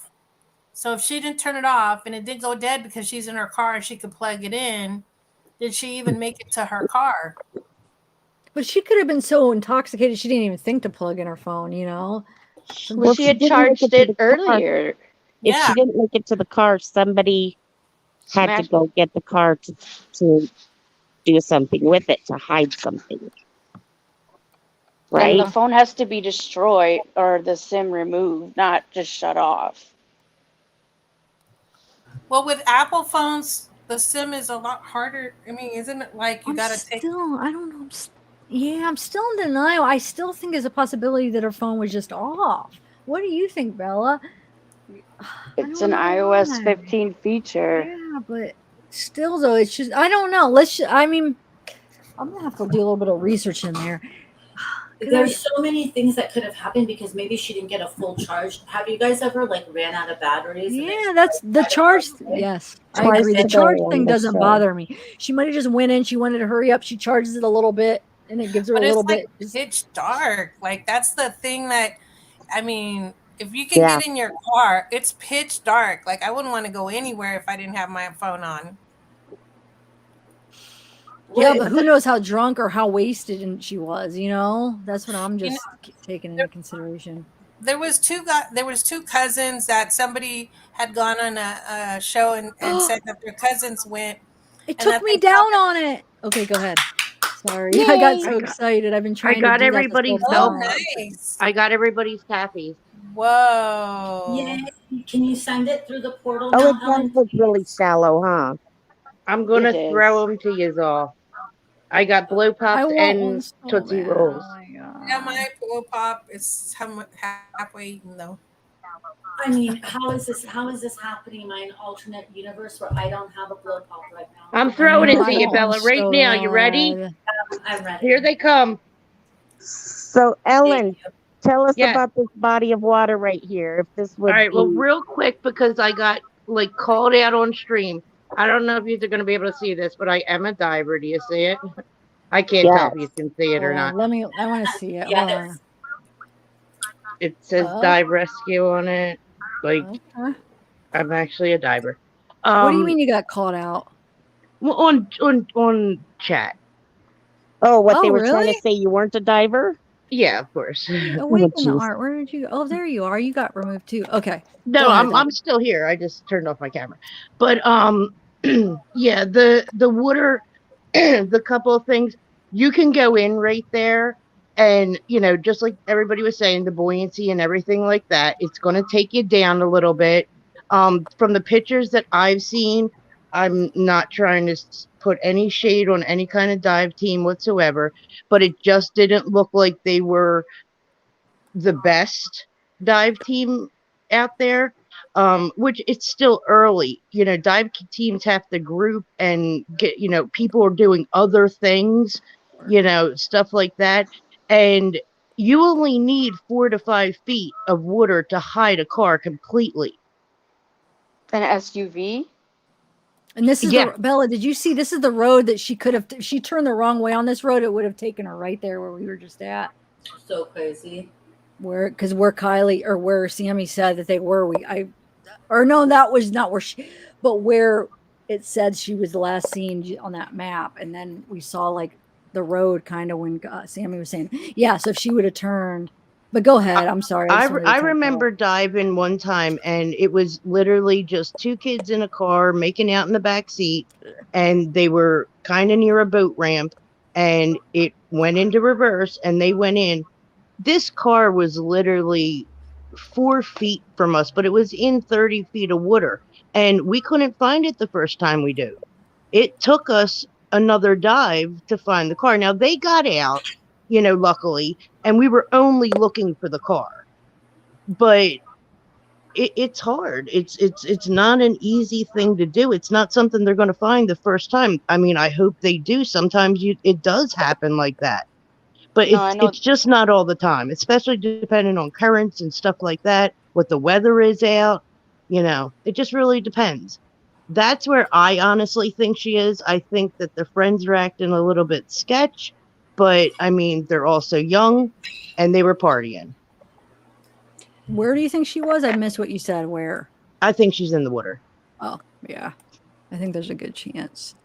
Speaker 11: So if she didn't turn it off and it did go dead because she's in her car and she could plug it in, did she even make it to her car?
Speaker 3: But she could have been so intoxicated she didn't even think to plug in her phone, you know?
Speaker 16: Well, she had charged it earlier.
Speaker 5: If she didn't make it to the car, somebody had to go get the car to do something with it, to hide something. Right?
Speaker 16: And the phone has to be destroyed or the SIM removed, not just shut off.
Speaker 11: Well, with Apple phones, the SIM is a lot harder. I mean, isn't it like you got to take...
Speaker 3: I don't know. I'm still in denial. I still think there's a possibility that her phone was just off. What do you think, Bella?
Speaker 16: It's an iOS 15 feature.
Speaker 3: Yeah, but still, though, it's just, I don't know. I'm going to have to do a little bit of research in there.
Speaker 6: There's so many things that could have happened because maybe she didn't get a full charge. Have you guys ever ran out of batteries?
Speaker 3: Yeah, that's the charge. Yes, I agree. The charge thing doesn't bother me. She might have just went in. She wanted to hurry up. She charges it a little bit, and it gives her a little bit.
Speaker 11: It's pitch dark. Like that's the thing that, I mean, if you can get in your car, it's pitch dark. Like I wouldn't want to go anywhere if I didn't have my phone on.
Speaker 3: Yeah, but who knows how drunk or how wasted she was, you know? That's what I'm just taking into consideration.
Speaker 11: There was two cousins that somebody had gone on a show and said that their cousins went.
Speaker 3: It took me down on it. Okay, go ahead. Sorry. Yay. I got so excited. I've been trying to do
Speaker 15: everybody's
Speaker 11: nice.
Speaker 15: I got everybody's Kathy's.
Speaker 11: Whoa.
Speaker 6: Yay. Can you send it through the portal?
Speaker 5: Oh,
Speaker 6: now,
Speaker 5: it does look really shallow, huh?
Speaker 15: I'm going to throw them to you all. I got Blow Pops and Tootsie Rolls.
Speaker 11: Yeah, my Blow Pop is halfway eaten though.
Speaker 6: I mean, how is this happening in my alternate universe where I don't have a Blow Pop right now?
Speaker 15: I'm throwing it to you, Bella, right now. You ready?
Speaker 6: I'm ready.
Speaker 15: Here they come.
Speaker 5: So, Ellen, tell us about this body of water right here. If this would
Speaker 15: All right, well, real quick, because I got called out on stream. I don't know if you're going to be able to see this, but I am a diver. Do you see it? I can't tell if you can see it or not.
Speaker 3: I want to see it.
Speaker 6: Yes.
Speaker 15: It says dive rescue on it. I'm actually a diver.
Speaker 3: What do you mean you got called out?
Speaker 15: Well, on chat.
Speaker 5: Oh, what they
Speaker 3: Oh,
Speaker 5: were trying to
Speaker 3: really?
Speaker 5: say you weren't a diver?
Speaker 15: Yeah, of course.
Speaker 3: Hey,
Speaker 5: Oh,
Speaker 3: awaken the
Speaker 5: jeez.
Speaker 3: art. Where did you? Oh, there you are. You got removed too. Okay.
Speaker 15: No,
Speaker 3: Go ahead,
Speaker 15: I'm
Speaker 3: Doc.
Speaker 15: still here. I just turned off my camera. But yeah, the water, the couple of things you can go in right there, and just like everybody was saying, the buoyancy and everything like that, it's going to take you down a little bit. From the pictures that I've seen, I'm not trying to put any shade on any kind of dive team whatsoever, but it just didn't look like they were the best dive team out there. Which it's still early. Dive teams have to group and get, people are doing other things, stuff like that. And you only need 4 to 5 feet of water to hide a car completely.
Speaker 16: An SUV?
Speaker 3: And this is
Speaker 15: Yeah.
Speaker 3: Bella, did you see, this is the road that she could have, if she turned the wrong way on this road, it would have taken her right there where we were just at.
Speaker 6: So crazy.
Speaker 3: Where Kylie, or where Sammy said that they were, no, that was not where but where it said she was last seen on that map. And then we saw like the road kind of when Sammy was saying, yeah, so if she would have turned, but go ahead. I'm sorry.
Speaker 15: I remember diving one time, and it was literally just 2 kids in a car making out in the back seat, and they were kind of near a boat ramp, and it went into reverse, and they went in. This car was literally 4 feet from us, but it was in 30 feet of water, and we couldn't find it the first time we did. It took us another dive to find the car. Now they got out, luckily, and we were only looking for the car. But it's hard. It's not an easy thing to do. It's not something they're going to find the first time. I mean, I hope they do. Sometimes it does happen like that, but it's just not all the time, especially depending on currents and stuff like that, what the weather is out. It just really depends. That's where I honestly think she is. I think that the friends are acting a little bit sketch, but I mean, they're also young and they were partying.
Speaker 3: Where do you think she was? I missed what you said. Where?
Speaker 15: I think she's in the water.
Speaker 3: Oh, yeah. I think there's a good chance.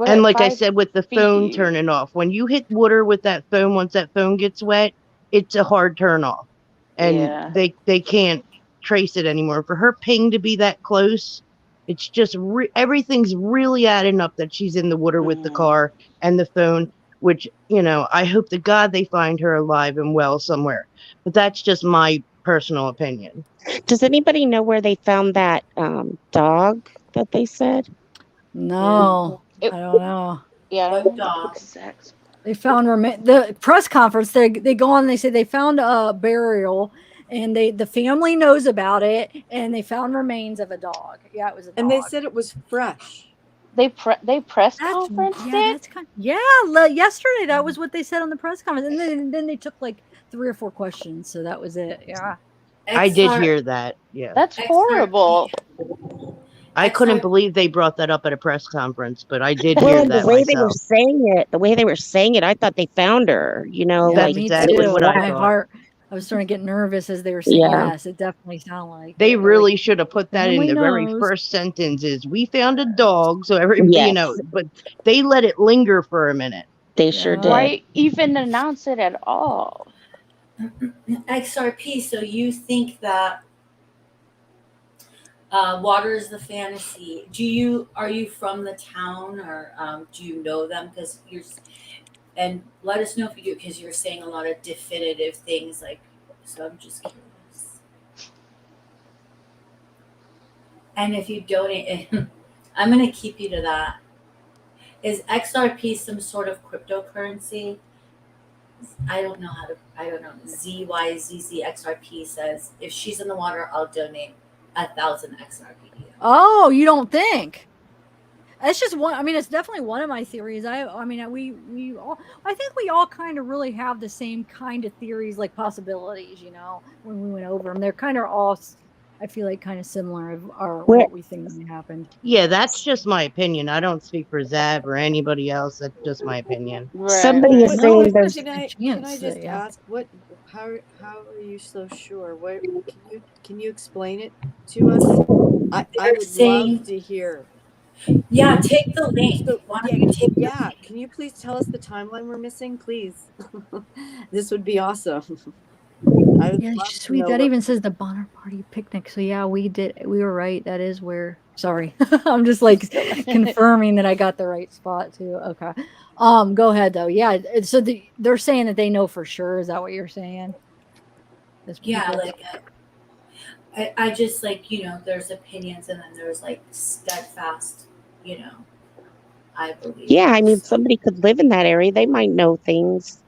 Speaker 15: And like I said, with the phone turning off, when you hit water with that phone, once that phone gets wet, it's a hard turn off. And they can't trace it anymore. For her ping to be that close, it's just everything's really adding up that she's in the water with the car and the phone, which, I hope to God they find her alive and well somewhere. But that's just my personal opinion.
Speaker 5: Does anybody know where they found that dog that they said?
Speaker 3: No, I don't know.
Speaker 16: Yeah.
Speaker 3: They found the press conference. They go on. They say they found a burial, and the family knows about it, and they found remains of a dog. Yeah, it was a dog.
Speaker 7: And they said it was fresh.
Speaker 16: They press conference
Speaker 3: did? Yesterday that was what they said on the press conference, and then they took like 3 or 4 questions, so that was it. Yeah,
Speaker 15: I did hear that. Yeah,
Speaker 16: that's horrible.
Speaker 15: I couldn't believe they brought that up at a press conference, but I did hear that
Speaker 5: the way
Speaker 15: myself.
Speaker 5: they were saying it, I thought they found her.
Speaker 15: That's exactly what I thought.
Speaker 3: I was starting to get nervous as they were saying yes. It definitely sounded like
Speaker 15: they really should have put that in the very first sentence. Is we found a dog, so everybody but they let it linger for a minute.
Speaker 5: They sure did.
Speaker 16: Why even announce it at all?
Speaker 6: XRP. So you think that water is the fantasy? Are you from the town, or do you know them? Because and let us know if you do, because you're saying a lot of definitive things. So I'm just curious. And if you donate, I'm going to keep you to that. Is XRP some sort of cryptocurrency? I don't know. ZYZZXRP says, if she's in the water, I'll donate 1,000 XRP.
Speaker 3: Oh, you don't think? It's just one. I mean, it's definitely one of my theories. I think we all kind of really have the same kind of theories, like possibilities. When we went over them, they're kind of all, I feel like, kind of similar of what we think happened.
Speaker 15: Yeah, that's just my opinion. I don't speak for Zav or anybody else. That's just my opinion.
Speaker 5: Right. Somebody is saying there's.
Speaker 7: Can I just ask how are you so sure? What can you explain it to us? I would love to hear.
Speaker 6: Yeah, take the link.
Speaker 7: So,
Speaker 6: Why don't you take
Speaker 7: yeah, can you please tell us the timeline we're missing, please? This would be awesome. I would
Speaker 3: Yeah,
Speaker 7: love to
Speaker 3: sweet.
Speaker 7: know
Speaker 3: That
Speaker 7: what.
Speaker 3: even says the Bonner Party picnic. So yeah, we were right. That is where, sorry. I'm just like confirming that I got the right spot too. Okay. Go ahead though. Yeah. So they're saying that they know for sure. Is that what you're saying? This
Speaker 6: Yeah,
Speaker 3: people?
Speaker 6: like I just like, there's opinions and then there's like steadfast, I believe
Speaker 5: Yeah, I mean,
Speaker 6: this.
Speaker 5: somebody could live in that area. They might know things.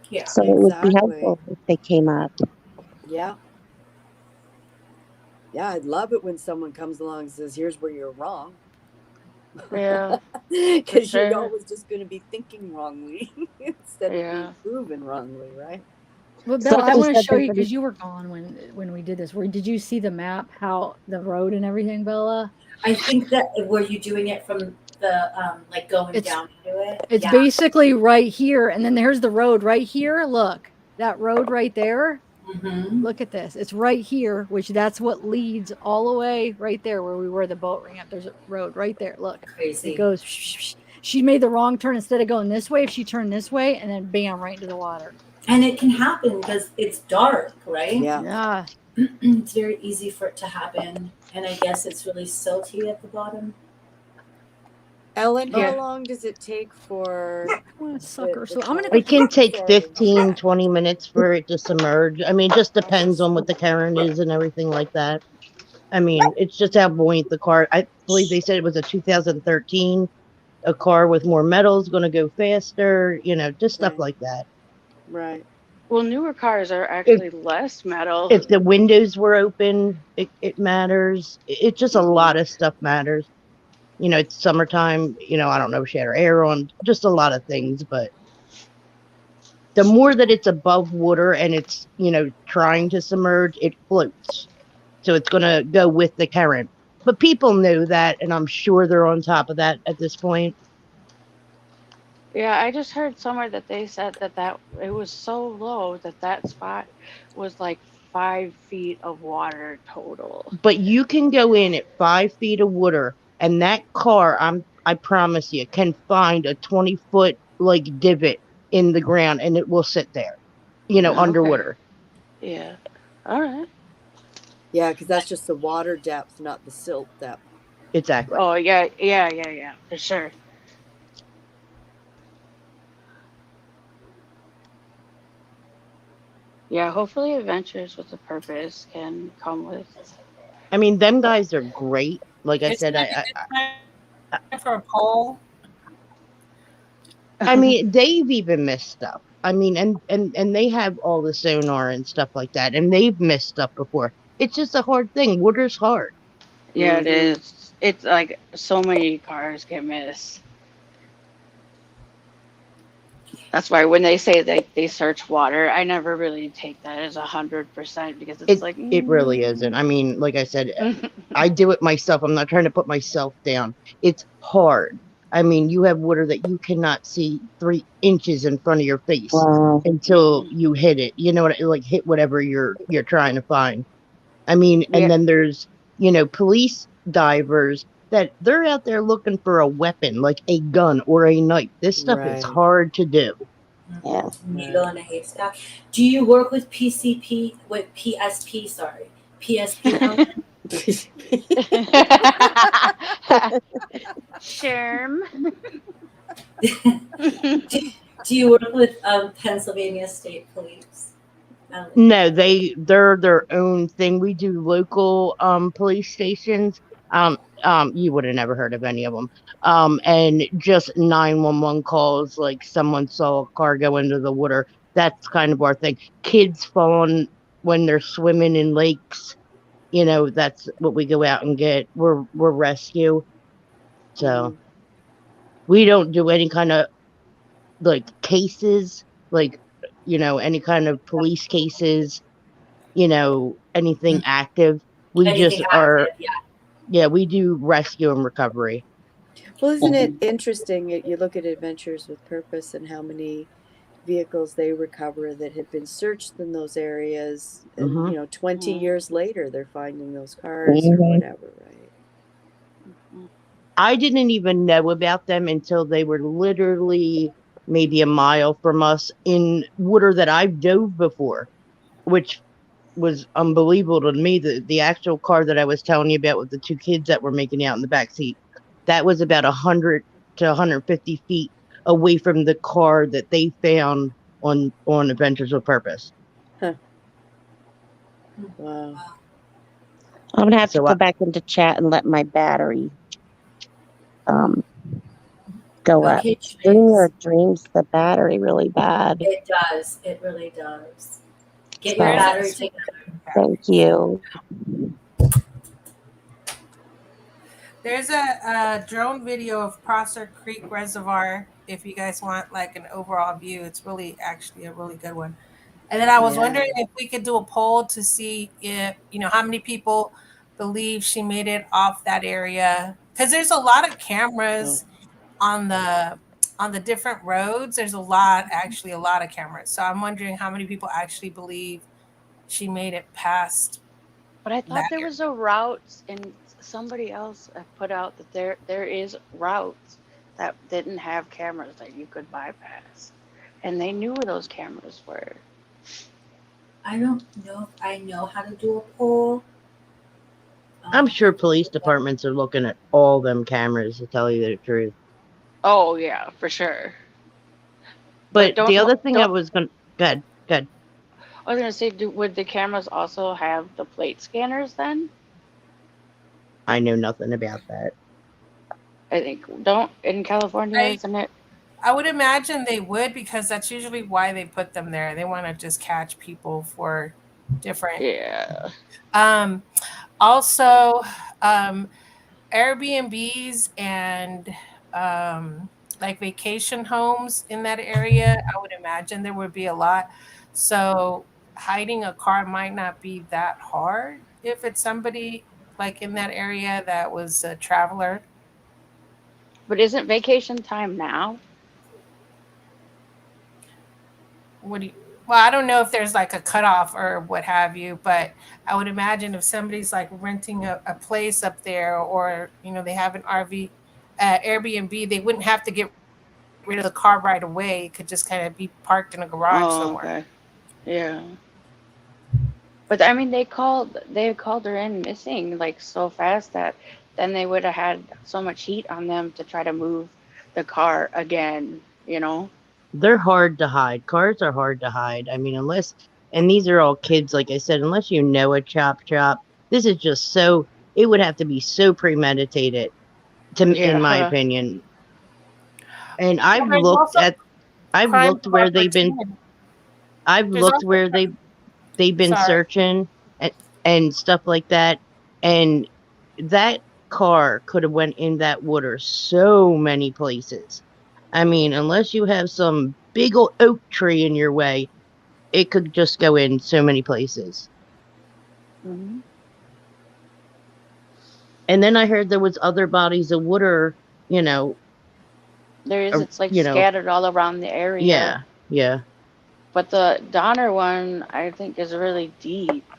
Speaker 6: Yeah.
Speaker 5: So it would be
Speaker 7: Exactly.
Speaker 5: helpful if they came up.
Speaker 7: Yeah. Yeah, I'd love it when someone comes along and says, here's where you're wrong.
Speaker 16: Yeah, for
Speaker 7: Because you're
Speaker 16: sure.
Speaker 7: always just going to be thinking wrongly instead of being
Speaker 16: Yeah.
Speaker 7: proven wrongly, right?
Speaker 3: Well, Bella, I
Speaker 5: Somebody
Speaker 3: want to
Speaker 5: said
Speaker 3: show
Speaker 5: they're
Speaker 3: you
Speaker 5: gonna.
Speaker 3: because you were gone when we did this. Did you see the map, how the road and everything, Bella?
Speaker 6: I think that were you doing it from the like going
Speaker 3: It's
Speaker 6: down into it?
Speaker 3: it's
Speaker 6: Yeah.
Speaker 3: basically right here, and then there's the road right here. Look, that road right there.
Speaker 6: Mm-hmm.
Speaker 3: Look at this. It's right here, which that's what leads all the way right there where we were the boat ramp. There's a road right there. Look,
Speaker 6: Crazy.
Speaker 3: it goes. She made the wrong turn instead of going this way. If she turned this way, and then bam, right into the water.
Speaker 6: And it can happen because it's dark, right?
Speaker 7: Yeah.
Speaker 3: Yeah.
Speaker 6: It's very easy for it to happen. And I guess it's really silty at the bottom.
Speaker 7: Ellen,
Speaker 16: Yeah.
Speaker 7: how long does it take for
Speaker 3: What a sucker.
Speaker 7: the
Speaker 3: So I'm gonna
Speaker 7: car-
Speaker 15: It can take
Speaker 7: Sorry.
Speaker 15: 15, 20 minutes for it to submerge. I mean, it just depends on what the current is and everything like that. I mean, it's just how buoyant the car. I believe they said it was a 2013. A car with more metal is going to go faster. Just stuff
Speaker 7: Right.
Speaker 15: like that.
Speaker 7: Right.
Speaker 16: Well, newer cars are
Speaker 15: If
Speaker 16: actually less metal.
Speaker 15: if the windows were open, it matters. It just a lot of stuff matters. It's summertime. I don't know, she had her air on. Just a lot of things, but the more that it's above water and it's trying to submerge, it floats. So it's going to go with the current. But people know that, and I'm sure they're on top of that at this point.
Speaker 16: Yeah, I just heard somewhere that they said that it was so low that spot was like 5 feet of water total.
Speaker 15: But you can go in at 5 feet of water, and that car, I promise you, can find a 20-foot like divot in the ground, and it will sit there,
Speaker 16: Okay.
Speaker 15: underwater.
Speaker 16: Yeah. All right.
Speaker 7: Yeah, because that's just the water depth, not the silt depth.
Speaker 15: Exactly.
Speaker 16: Oh yeah, for sure. Yeah, hopefully Adventures with a Purpose can come with.
Speaker 15: I mean, them guys are great. Like I said,
Speaker 11: It's time for a poll.
Speaker 15: I mean, they've even missed stuff. I mean, and they have all the sonar and stuff like that, and they've missed stuff before. It's just a hard thing. Water's hard.
Speaker 16: Yeah, it is. It's like so many cars get missed. That's why when they say they search water, I never really take that as 100% because it's like
Speaker 15: It really isn't. I mean, like I said, I do it myself. I'm not trying to put myself down. It's hard. I mean, you have water that you cannot see 3 inches in front of your face until you hit it. You know what? Like hit whatever you're trying to find. I mean,
Speaker 16: Yeah.
Speaker 15: and then there's police divers that they're out there looking for a weapon, like a gun or a knife. This stuff is
Speaker 7: Right.
Speaker 15: hard to do.
Speaker 5: Yeah.
Speaker 6: Needle in a haystack. Do you work with PSP? Sorry, PSP.
Speaker 16: Sherm.
Speaker 6: Do you work with Pennsylvania State Police?
Speaker 15: No, they're their own thing. We do local police stations. You would have never heard of any of them. And just 911 calls, like someone saw a car go into the water. That's kind of our thing. Kids falling when they're swimming in lakes. That's what we go out and get. We're rescue. So we don't do any kind of like cases, like any kind of police cases. Anything active. We
Speaker 6: Anything
Speaker 15: just
Speaker 6: active,
Speaker 15: are.
Speaker 6: yeah.
Speaker 15: Yeah, we do rescue and recovery.
Speaker 7: Well, isn't it interesting? You look at Adventures with Purpose and how many vehicles they recover that had been searched in those areas, and 20 years later they're finding those cars or whatever, right?
Speaker 15: I didn't even know about them until they were literally maybe a mile from us in water that I've dove before, which was unbelievable to me. The actual car that I was telling you about with the two kids that were making out in the back seat, that was about 100 to 150 feet away from the car that they found on Adventures with Purpose.
Speaker 7: Huh. Wow.
Speaker 5: I'm gonna have to
Speaker 15: So
Speaker 5: go back into chat and let my battery go up.
Speaker 6: Okay,
Speaker 5: Doing your dreams the battery really bad.
Speaker 6: It does. It really does. Get
Speaker 5: So,
Speaker 6: your battery together.
Speaker 5: thank you.
Speaker 11: There's a drone video of Prosser Creek Reservoir. If you guys want like an overall view, it's really actually a really good one. And then I was wondering if we could do a poll to see if, how many people believe she made it off that area. Because there's a lot of cameras on the different roads. There's a lot of cameras. So I'm wondering how many people actually believe she made it past.
Speaker 16: But I thought there was a route, and somebody else put out that there is routes that didn't have cameras that you could bypass, and they knew where those cameras were.
Speaker 6: I don't know if I know how to do a poll.
Speaker 15: I'm sure police departments are looking at all them cameras, to tell you the truth.
Speaker 16: Oh yeah, for sure.
Speaker 15: But
Speaker 16: don't
Speaker 15: the other
Speaker 16: mo-
Speaker 15: thing I
Speaker 16: don't-
Speaker 15: was going to... Good.
Speaker 16: I was gonna say, would the cameras also have the plate scanners then?
Speaker 15: I know nothing about that.
Speaker 16: I think in California, isn't it?
Speaker 11: I would imagine they would, because that's usually why they put them there. They want to just catch people for different.
Speaker 16: Yeah.
Speaker 11: Also, Airbnbs and like vacation homes in that area, I would imagine there would be a lot. So hiding a car might not be that hard if it's somebody like in that area that was a traveler.
Speaker 16: But isn't vacation time now?
Speaker 11: Well, I don't know if there's like a cutoff or what have you, but I would imagine if somebody's like renting a place up there, or they have an RV, Airbnb, they wouldn't have to get rid of the car right away. It could just kind of be parked in a garage somewhere.
Speaker 16: Okay. Yeah. But I mean, they called her in missing like so fast that then they would have had so much heat on them to try to move the car again.
Speaker 15: They're hard to hide. Cars are hard to hide. I mean, and these are all kids, like I said, unless you know a chop, this is just it would have to be so premeditated, in my opinion. And I've looked where they've been searching and stuff like that. And that car could have went in that water so many places. I mean, unless you have some big old oak tree in your way, it could just go in so many places.
Speaker 16: Mm-hmm.
Speaker 15: And then I heard there was other bodies of water,
Speaker 16: There is. It's like scattered all around the area.
Speaker 15: Yeah.
Speaker 16: But the Donner one, I think, is really deep.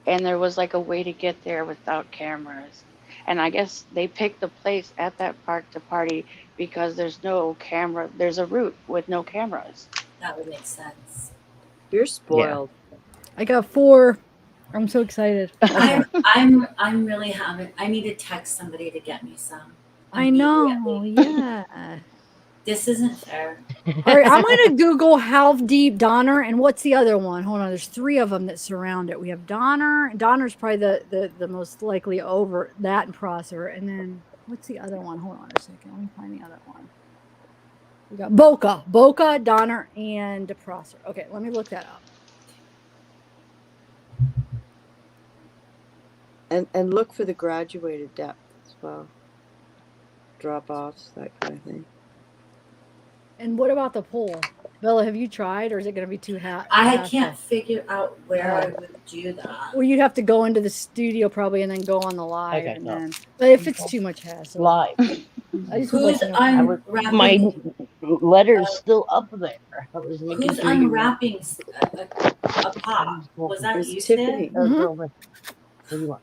Speaker 16: And there was like a way to get there without cameras. And I guess they picked the place at that park to party because there's no camera. There's a route with no cameras.
Speaker 6: That would make sense.
Speaker 7: You're spoiled.
Speaker 3: Yeah. I got 4. I'm so excited.
Speaker 6: I'm really having. I need to text somebody to get me some.
Speaker 3: I know. Yeah.
Speaker 6: This isn't fair.
Speaker 3: All right, I'm going to Google how deep Donner, and what's the other one? Hold on, there's 3 of them that surround it. We have Donner. Donner's probably the most likely over that and Prosser. And then what's the other one? Hold on a second. Let me find the other one. We got Boca, Donner, and Prosser. Okay, let me look that up.
Speaker 7: And look for the graduated depth as well. Drop-offs, that kind of thing.
Speaker 3: And what about the poll? Bella, have you tried, or is it going to be too hot?
Speaker 6: I can't figure out where I would do that.
Speaker 3: Well, you'd have to go into the studio probably and then go on the live. But if it's too much hassle.
Speaker 15: Live.
Speaker 3: I just would like to know.
Speaker 15: My letter's still up there. I was making
Speaker 6: Who's
Speaker 15: sure you
Speaker 6: unwrapping a pop? Was that you, Sid?
Speaker 15: What do you want?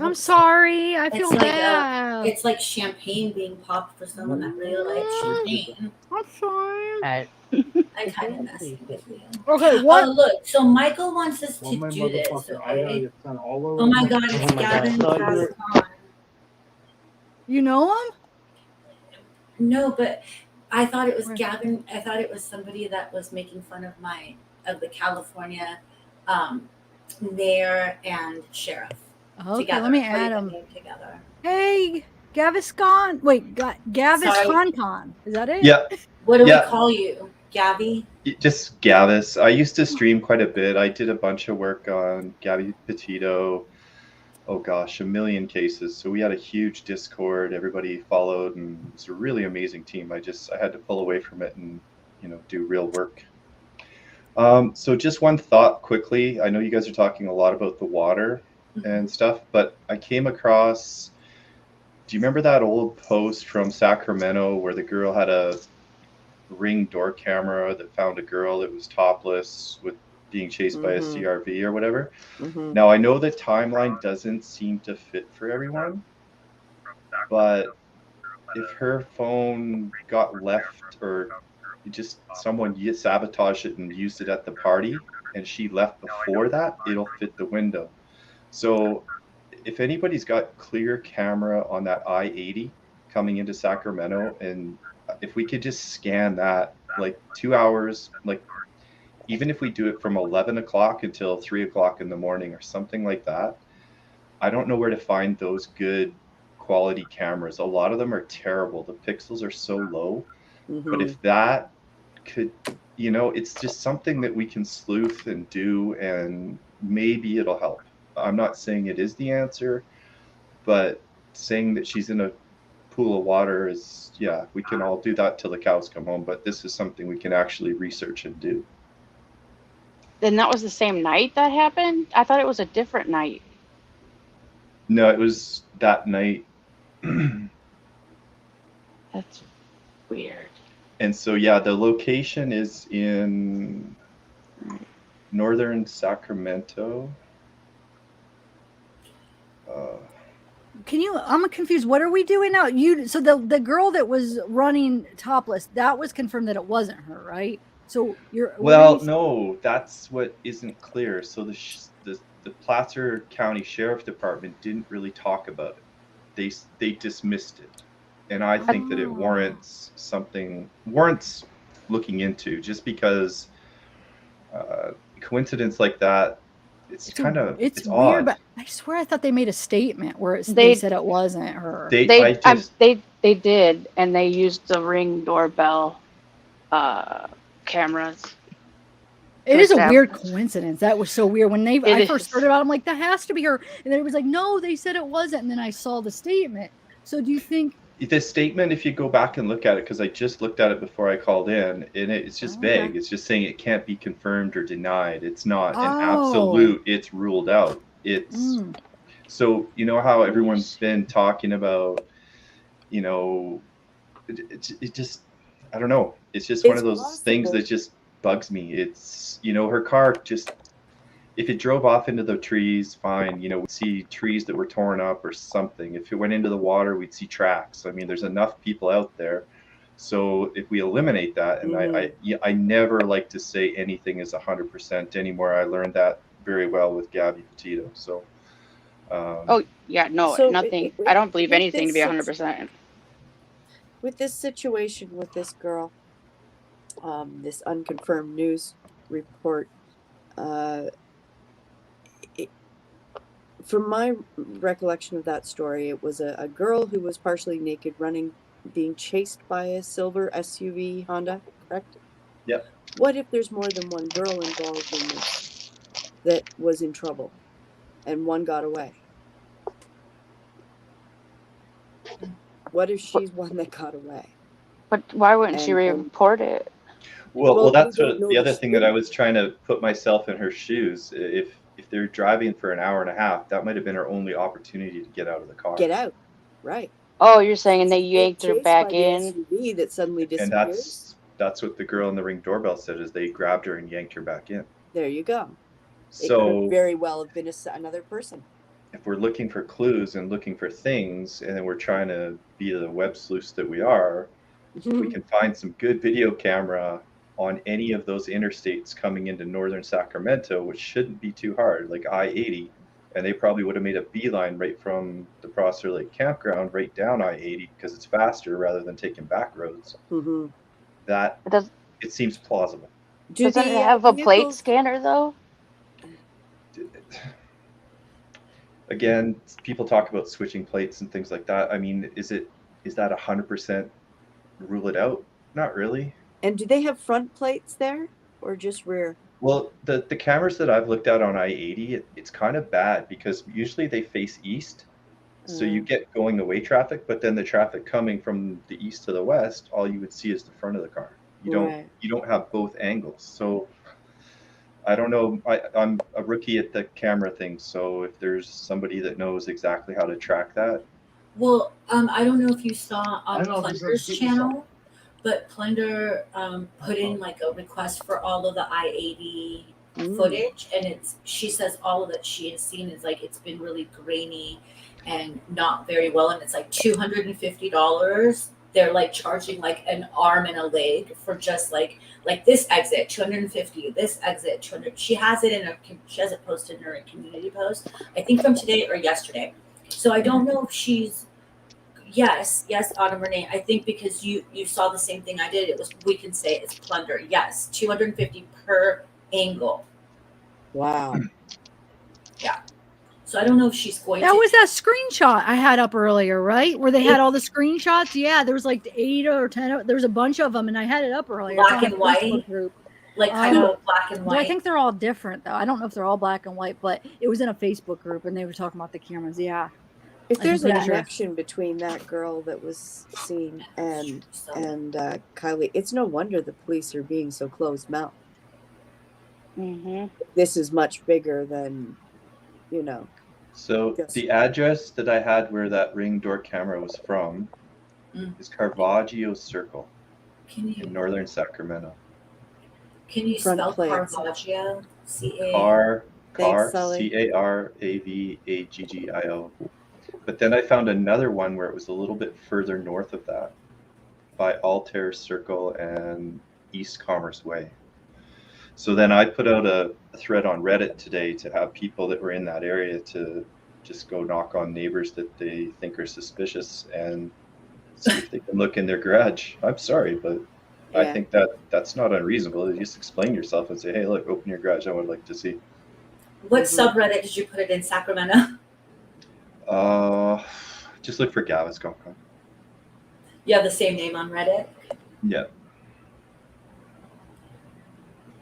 Speaker 3: I'm sorry. I feel
Speaker 6: It's like
Speaker 3: bad.
Speaker 6: it's like champagne being popped for someone that really likes champagne.
Speaker 3: I'm sorry.
Speaker 6: I kind of messed with you.
Speaker 3: Okay, what?
Speaker 6: Oh, look. So Michael wants us to do this. Okay? Oh my God, it's Gavin Khan.
Speaker 3: You know him?
Speaker 6: No, but I thought it was Gavin. I thought it was somebody that was making fun of the California mayor and sheriff.
Speaker 3: Okay,
Speaker 6: together.
Speaker 3: let me
Speaker 6: Putting
Speaker 3: add
Speaker 6: the
Speaker 3: him.
Speaker 6: name together.
Speaker 3: Hey, Gaviscon. Wait, Gavis
Speaker 6: Sorry.
Speaker 3: Con. Is that it?
Speaker 13: Yeah.
Speaker 6: What do
Speaker 13: Yeah.
Speaker 6: we call you? Gabby?
Speaker 13: Just Gavis. I used to stream quite a bit. I did a bunch of work on Gabby Petito. Oh gosh, a million cases. So we had a huge Discord. Everybody followed, and it was a really amazing team. I had to pull away from it and do real work. So just one thought quickly. I know you guys are talking a lot about the water and stuff, but I came across. Do you remember that old post from Sacramento where the girl had a Ring door camera that found a girl that was topless with being chased by a CRV or whatever? Now I know the timeline doesn't seem to fit for everyone, but if her phone got left or just someone sabotaged it and used it at the party and she left before that, it'll fit the window. So if anybody's got clear camera on that I-80 coming into Sacramento, and if we could just scan that like 2 hours, like even if we do it from 11 o'clock until 3 o'clock in the morning or something like that, I don't know where to find those good quality cameras. A lot of them are terrible. The pixels are so low. But if that could, it's just something that we can sleuth and do, and maybe it'll help. I'm not saying it is the answer, but saying that she's in a pool of water is, yeah, we can all do that till the cows come home, but this is something we can actually research and do.
Speaker 16: Then that was the same night that happened? I thought it was a different night.
Speaker 13: No, it was that night.
Speaker 16: That's weird.
Speaker 13: And so, yeah, the location is in northern Sacramento.
Speaker 3: I'm confused. What are we doing now? So the girl that was running topless, that was confirmed that it wasn't her, right? So
Speaker 13: no, that's what isn't clear. So the Placer County Sheriff Department didn't really talk about it. They dismissed it, and I think that it warrants looking into, just because coincidence like that. It's odd.
Speaker 3: weird, but I swear I thought they made a statement where they said it wasn't her.
Speaker 16: They did, and they used the Ring doorbell cameras.
Speaker 3: It is a weird coincidence. That was so weird. When I first heard about it, I'm like, that has to be her. And then it was like, no, they said it wasn't. And then I saw the statement. So do you think
Speaker 13: the statement, if you go back and look at it, because I just looked at it before I called in, and it's just vague. It's just saying it can't be confirmed or denied. It's not an absolute, it's ruled out. It's so, you know how everyone's been talking about, it just, I don't know. It's just one of those things that just bugs me. It's, her car just, if it drove off into the trees, fine. We'd see trees that were torn up or something. If it went into the water, we'd see tracks. I mean, there's enough people out there. So if we eliminate that, and I never like to say anything is 100% anymore. I learned that very well with Gabby Petito. So.
Speaker 16: Nothing. I don't believe anything to be 100%.
Speaker 7: With this situation with this girl, this unconfirmed news report, from my recollection of that story, it was a girl who was partially naked being chased by a silver SUV Honda, correct?
Speaker 13: Yep.
Speaker 7: What if there's more than one girl involved in this that was in trouble and one got away? What if she's one that got away?
Speaker 16: But why wouldn't she report it?
Speaker 13: Well, that's the other thing that I was trying to put myself in her shoes. If they're driving for an hour and a half, that might have been her only opportunity to get out of the car.
Speaker 7: Get out, right?
Speaker 16: Oh, you're saying they yanked her back in?
Speaker 7: The SUV that suddenly disappears.
Speaker 13: And that's what the girl in the Ring doorbell said, is they grabbed her and yanked her back in.
Speaker 7: There you go.
Speaker 13: So
Speaker 7: it could very well have been another person.
Speaker 13: if we're looking for clues and looking for things, and then we're trying to be the web sleuths that we are, we can find some good video camera on any of those interstates coming into northern Sacramento, which shouldn't be too hard, like I-80. And they probably would have made a beeline right from the Prosser Lake campground right down I-80 because it's faster rather than taking back roads. That it seems plausible.
Speaker 16: Does it have a plate scanner though?
Speaker 13: Again, people talk about switching plates and things like that. I mean, is that 100% rule it out? Not really.
Speaker 7: And do they have front plates there or just rear?
Speaker 13: Well, the cameras that I've looked at on I-80, it's kind of bad because usually they face east. So you get going away traffic, but then the traffic coming from the east to the west, all you would see is the front of the car. You don't have both angles. So I don't know. I'm a rookie at the camera thing, so if there's somebody that knows exactly how to track that.
Speaker 6: Well, I don't know if you saw on Plunder's channel, but Plunder put in like a request for all of the I-80 footage, and she says all of that she has seen is like it's been really grainy and not very well, and it's like $250. They're like charging like an arm and a leg for just like this exit, 250, this exit, 200. She has it she has it posted in her community post, I think from today or yesterday. So I don't know if she's, yes, Autumn Renee. I think because you saw the same thing I did, we can say it's Plunder. Yes, 250 per angle.
Speaker 7: Wow.
Speaker 6: Yeah. So I don't know if she's going
Speaker 3: That
Speaker 6: to.
Speaker 3: was that screenshot I had up earlier, right? Where they had all the screenshots. Yeah, there was like 8 or 10. There was a bunch of them, and I had it up earlier.
Speaker 6: Black
Speaker 3: It's on
Speaker 6: and
Speaker 3: the Facebook
Speaker 6: white?
Speaker 3: group.
Speaker 6: Like kind of black and
Speaker 3: Well, I
Speaker 6: white?
Speaker 3: think they're all different, though. I don't know if they're all black and white, but it was in a Facebook group, and they were talking about the cameras. Yeah.
Speaker 7: If there's a
Speaker 3: pretty sure.
Speaker 7: connection between that girl that was seen and Kylie, it's no wonder the police are being so closed-mouthed. This is much bigger than,
Speaker 13: So the address that I had where that Ring door camera was from is Caravaggio Circle in northern Sacramento.
Speaker 6: Can you spell Caravaggio?
Speaker 13: Car
Speaker 7: Thanks, Sully.
Speaker 13: Caravaggio. But then I found another one where it was a little bit further north of that by Attire Circle and East Commerce Way. So then I put out a thread on Reddit today to have people that were in that area to just go knock on neighbors that they think are suspicious and see if they can look in their garage. I'm sorry, but I think that's not unreasonable. You just explain yourself and say, hey, look, open your garage. I would like to see.
Speaker 6: What subreddit did you put it in, Sacramento?
Speaker 13: Just look for Gaviscon.
Speaker 6: You have the same name on Reddit?
Speaker 13: Yeah.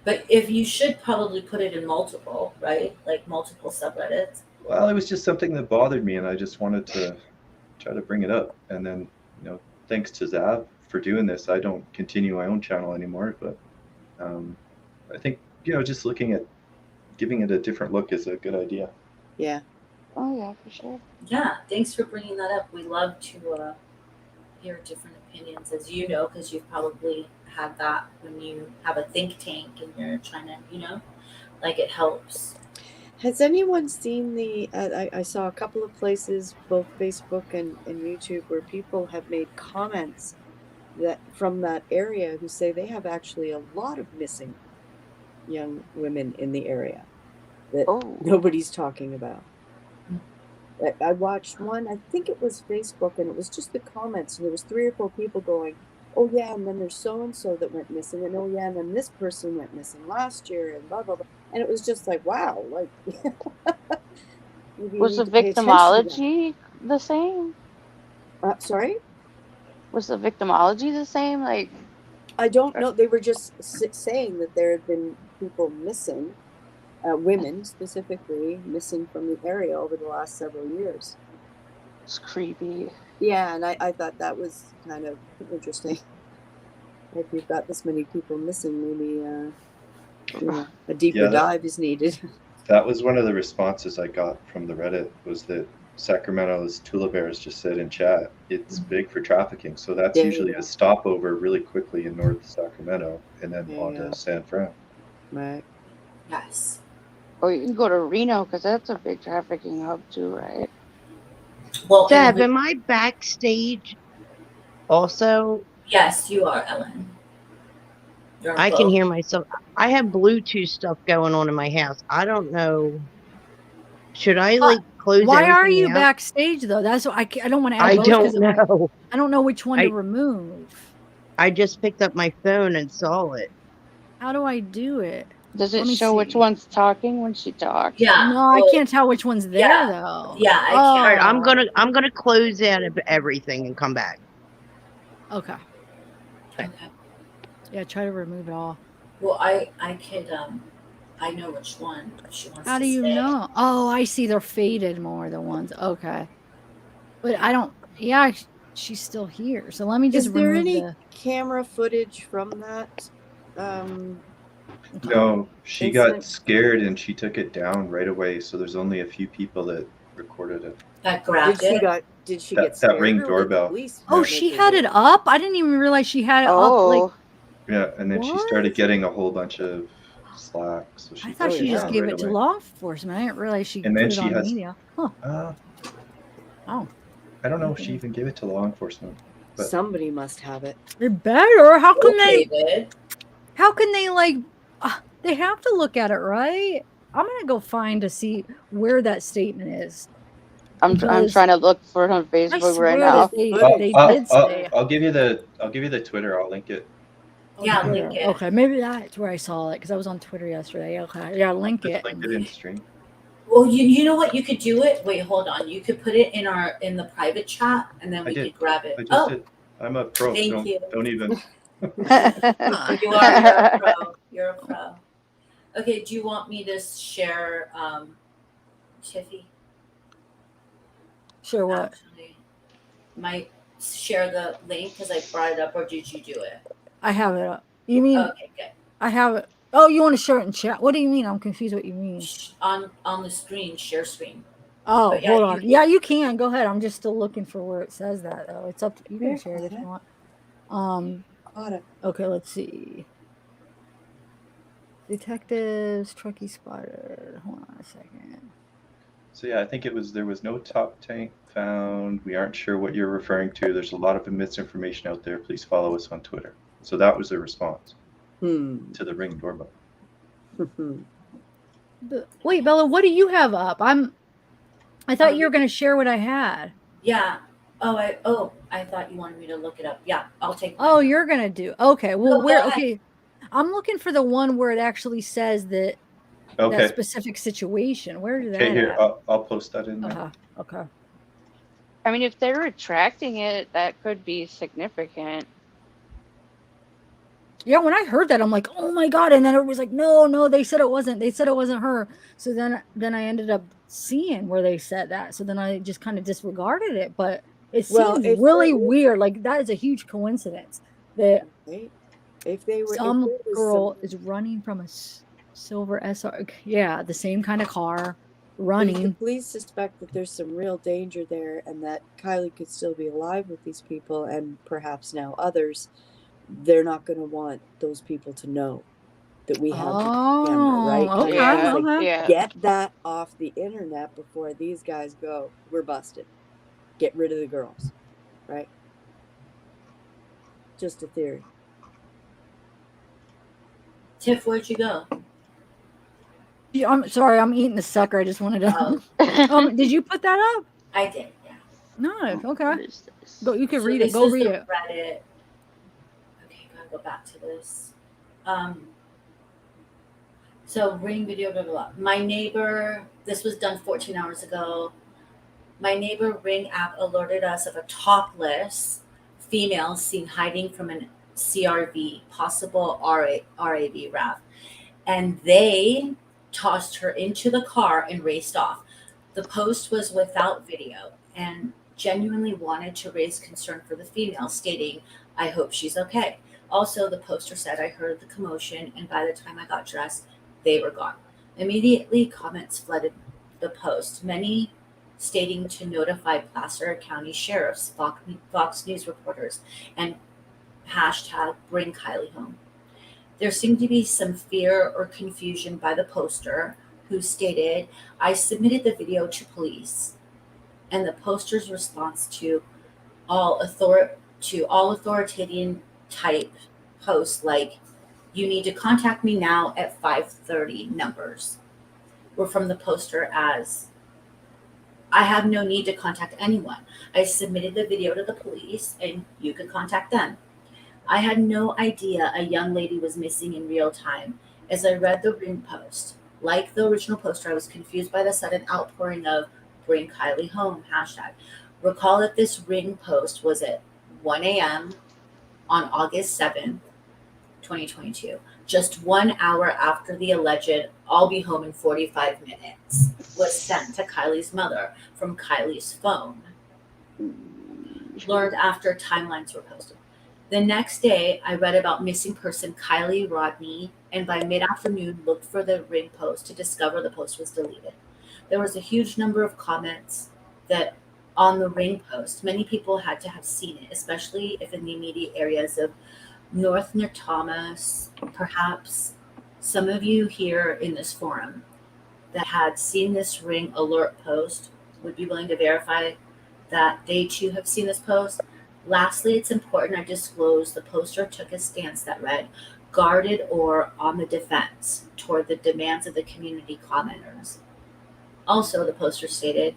Speaker 6: But if you should probably put it in multiple, right? Like multiple subreddits.
Speaker 13: Well, it was just something that bothered me, and I just wanted to try to bring it up. And then, thanks to Zav for doing this, I don't continue my own channel anymore. But I think, just looking at giving it a different look is a good idea.
Speaker 7: Yeah.
Speaker 16: Oh, yeah, for sure.
Speaker 6: Yeah, thanks for bringing that up. We love to hear different opinions, as you know, because you've probably had that when you have a think tank and you're trying to, it helps.
Speaker 7: Has anyone seen I saw a couple of places, both Facebook and YouTube, where people have made comments that from that area who say they have actually a lot of missing young women in the area that nobody's talking about. I watched one, I think it was Facebook, and it was just the comments, and there was 3 or 4 people going, oh yeah, and then there's so-and-so that went missing, and oh yeah, and then this person went missing last year, and blah, blah, blah. And it was just like, wow,
Speaker 16: Was the victimology the same?
Speaker 7: Sorry?
Speaker 16: Was the victimology the same?
Speaker 7: I don't know. They were just saying that there had been people missing, women specifically, missing from the area over the last several years.
Speaker 16: It's creepy.
Speaker 7: Yeah, and I thought that was kind of interesting. If you've got this many people missing, maybe a deeper dive is needed.
Speaker 13: That was one of the responses I got from the Reddit, was that Sacramento's Tula Bears just said in chat, it's big for trafficking. So that's usually a stopover really quickly in North Sacramento and then on to San Fran.
Speaker 7: Right.
Speaker 6: Yes.
Speaker 16: Or you can go to Reno because that's a big trafficking hub too, right?
Speaker 6: Well,
Speaker 15: Deb, am I backstage also?
Speaker 6: yes, you are, Ellen. You're on
Speaker 15: I can
Speaker 6: both.
Speaker 15: hear myself. I have Bluetooth stuff going on in my house. I don't know. Should I like close
Speaker 3: Why are
Speaker 15: everything
Speaker 3: you
Speaker 15: out?
Speaker 3: backstage though? That's what I don't want to add
Speaker 15: I
Speaker 3: both
Speaker 15: don't
Speaker 3: because
Speaker 15: know.
Speaker 3: I don't know which one to
Speaker 15: I
Speaker 3: remove.
Speaker 15: I just picked up my phone and saw it.
Speaker 3: How do I do it?
Speaker 16: Does it
Speaker 3: Let me
Speaker 16: show which
Speaker 3: see.
Speaker 16: one's talking when she talks?
Speaker 6: Yeah.
Speaker 3: No, I can't tell which one's there though.
Speaker 6: Yeah, I
Speaker 15: All right,
Speaker 6: can't.
Speaker 15: I'm gonna close out of everything and come back.
Speaker 3: Okay. Yeah, try to remove it all.
Speaker 6: Well, I could I know which one she wants
Speaker 3: How
Speaker 6: to
Speaker 3: do you
Speaker 6: say.
Speaker 3: know? Oh, I see. They're faded more, the ones. Okay. But I don't, yeah, she's still here. So let me just
Speaker 7: Is there
Speaker 3: remove
Speaker 7: any
Speaker 3: the.
Speaker 7: camera footage from that?
Speaker 13: No, she got
Speaker 7: Incident?
Speaker 13: scared and she took it down right away. So there's only a few people that recorded it.
Speaker 6: That grabbed
Speaker 7: Did she
Speaker 13: That-
Speaker 7: get
Speaker 13: that
Speaker 7: scared?
Speaker 13: Ring
Speaker 7: or
Speaker 13: doorbell.
Speaker 7: The police
Speaker 3: Oh,
Speaker 13: Yeah.
Speaker 3: she had it up? I didn't even realize she had it up. Like,
Speaker 13: Yeah, and then she started getting a whole bunch of slack. So she
Speaker 3: I thought
Speaker 13: took
Speaker 3: she
Speaker 13: it
Speaker 3: just
Speaker 13: down
Speaker 3: gave
Speaker 13: right
Speaker 3: it to
Speaker 13: away.
Speaker 3: law enforcement. I didn't realize she
Speaker 13: And
Speaker 3: put
Speaker 13: then
Speaker 3: it
Speaker 13: she
Speaker 3: on
Speaker 13: has.
Speaker 3: media. Huh. Oh.
Speaker 13: I don't know if she even gave it to law enforcement. But
Speaker 7: Somebody must have it.
Speaker 3: They better. How can
Speaker 6: Okay,
Speaker 3: they? How can they like? They have to look at it, right? I'm gonna go find to see where that statement is.
Speaker 16: I'm
Speaker 3: Because
Speaker 16: trying to look for it on
Speaker 3: I
Speaker 16: Facebook right
Speaker 3: swear
Speaker 16: now.
Speaker 3: that they did say.
Speaker 13: I'll give you the Twitter. I'll link it.
Speaker 6: Yeah,
Speaker 3: Twitter.
Speaker 6: link it.
Speaker 3: Okay, maybe that's where I saw it because I was on Twitter yesterday. Okay, yeah, link
Speaker 13: Just
Speaker 3: it.
Speaker 13: link it in stream.
Speaker 6: Well, you know what? You could do it. Wait, hold on. You could put it in the private chat, and then
Speaker 13: I
Speaker 6: we
Speaker 13: did.
Speaker 6: could grab it.
Speaker 13: I just
Speaker 6: Oh,
Speaker 13: did. I'm a pro.
Speaker 6: Thank you.
Speaker 13: Don't even.
Speaker 6: You're a pro. You're a pro. Okay, do you want me to share Tiffy?
Speaker 3: Sure, what?
Speaker 6: Actually, might share the link because I brought it up, or did you do it?
Speaker 3: I have it up. You mean?
Speaker 6: Okay, good.
Speaker 3: I have it. Oh, you want to share it in chat? What do you mean? I'm confused. What you mean?
Speaker 6: On the screen, share screen.
Speaker 3: Oh,
Speaker 6: But yeah,
Speaker 3: hold on. Yeah, you can go ahead. I'm just still looking for where it says that though. It's up. You can share it if you want. Okay, let's see. Detectives, Truckee spotted. Hold on a second.
Speaker 13: So yeah, I think there was no top tank found. We aren't sure what you're referring to. There's a lot of misinformation out there. Please follow us on Twitter. So that was the response to the Ring doorbell.
Speaker 3: Wait, Bella, what do you have up? I thought you were going to share what I had.
Speaker 6: Yeah. I thought you wanted me to look it up. Yeah, I'll take.
Speaker 3: Oh, you're going to do. Okay. Well,
Speaker 6: No,
Speaker 3: where?
Speaker 6: go ahead.
Speaker 3: Okay. I'm looking for the one where it actually says that
Speaker 13: Okay.
Speaker 3: that specific situation. Where did that?
Speaker 13: Okay, here,
Speaker 3: at?
Speaker 13: I'll post that in there.
Speaker 3: Okay.
Speaker 16: I mean, if they're retracting it, that could be significant.
Speaker 3: Yeah, when I heard that, I'm like, oh my God. And then it was like, no, they said it wasn't. They said it wasn't her. So then I ended up seeing where they said that. So then I just kind of disregarded it. But it seems really weird. Like that is a huge coincidence that
Speaker 7: if they were
Speaker 3: some girl is running from a silver SR. Yeah, the same kind of car running.
Speaker 7: If the police suspect that there's some real danger there and that Kylie could still be alive with these people and perhaps now others, they're not going to want those people to know that we have the camera, right?
Speaker 3: Okay,
Speaker 7: It's like,
Speaker 3: okay.
Speaker 7: get that off the internet before these guys go, we're busted. Get rid of the girls, right? Just a theory.
Speaker 6: Tiff, where'd you go?
Speaker 3: Yeah, I'm sorry, I'm eating the sucker. I just wanted to. Did you put that up?
Speaker 6: I did. Yeah.
Speaker 3: No. Okay. Go. You can
Speaker 6: So
Speaker 3: read it.
Speaker 6: this
Speaker 3: Go
Speaker 6: is
Speaker 3: read
Speaker 6: the
Speaker 3: it.
Speaker 6: Reddit. Okay, gotta go back to this. So ring video, blah, blah, blah. My neighbor, this was done 14 hours ago. My neighbor Ring app alerted us of a topless female seen hiding from an CRV, possible RAV RAV. And they tossed her into the car and raced off. The post was without video and genuinely wanted to raise concern for the female, stating, I hope she's okay. Also, the poster said, I heard the commotion, and by the time I got dressed, they were gone. Immediately, comments flooded the post, many stating to notify Placer County sheriffs, Fox News reporters, and hashtag bring Kylie home. There seemed to be some fear or confusion by the poster, who stated, I submitted the video to police, and the poster's response to all authoritarian type posts like, you need to contact me now at 5:30 numbers were from the poster as, I have no need to contact anyone. I submitted the video to the police and you could contact them. I had no idea a young lady was missing in real time. As I read the ring post, like the original poster, I was confused by the sudden outpouring of bring Kylie home hashtag. Recall that this ring post was at 1 a.m. on August 7th, 2022, just 1 hour after the alleged I'll be home in 45 minutes was sent to Kylie's mother from Kylie's phone. Learned after timelines were posted. The next day, I read about missing person Kylie Rodni, and by mid-afternoon looked for the ring post to discover the post was deleted. There was a huge number of comments that on the ring post, many people had to have seen it, especially if in the immediate areas of North near Thomas. Perhaps some of you here in this forum that had seen this ring alert post would be willing to verify that they too have seen this post. Lastly, it's important I disclose the poster took a stance that read, guarded or on the defense toward the demands of the community commenters. Also, the poster stated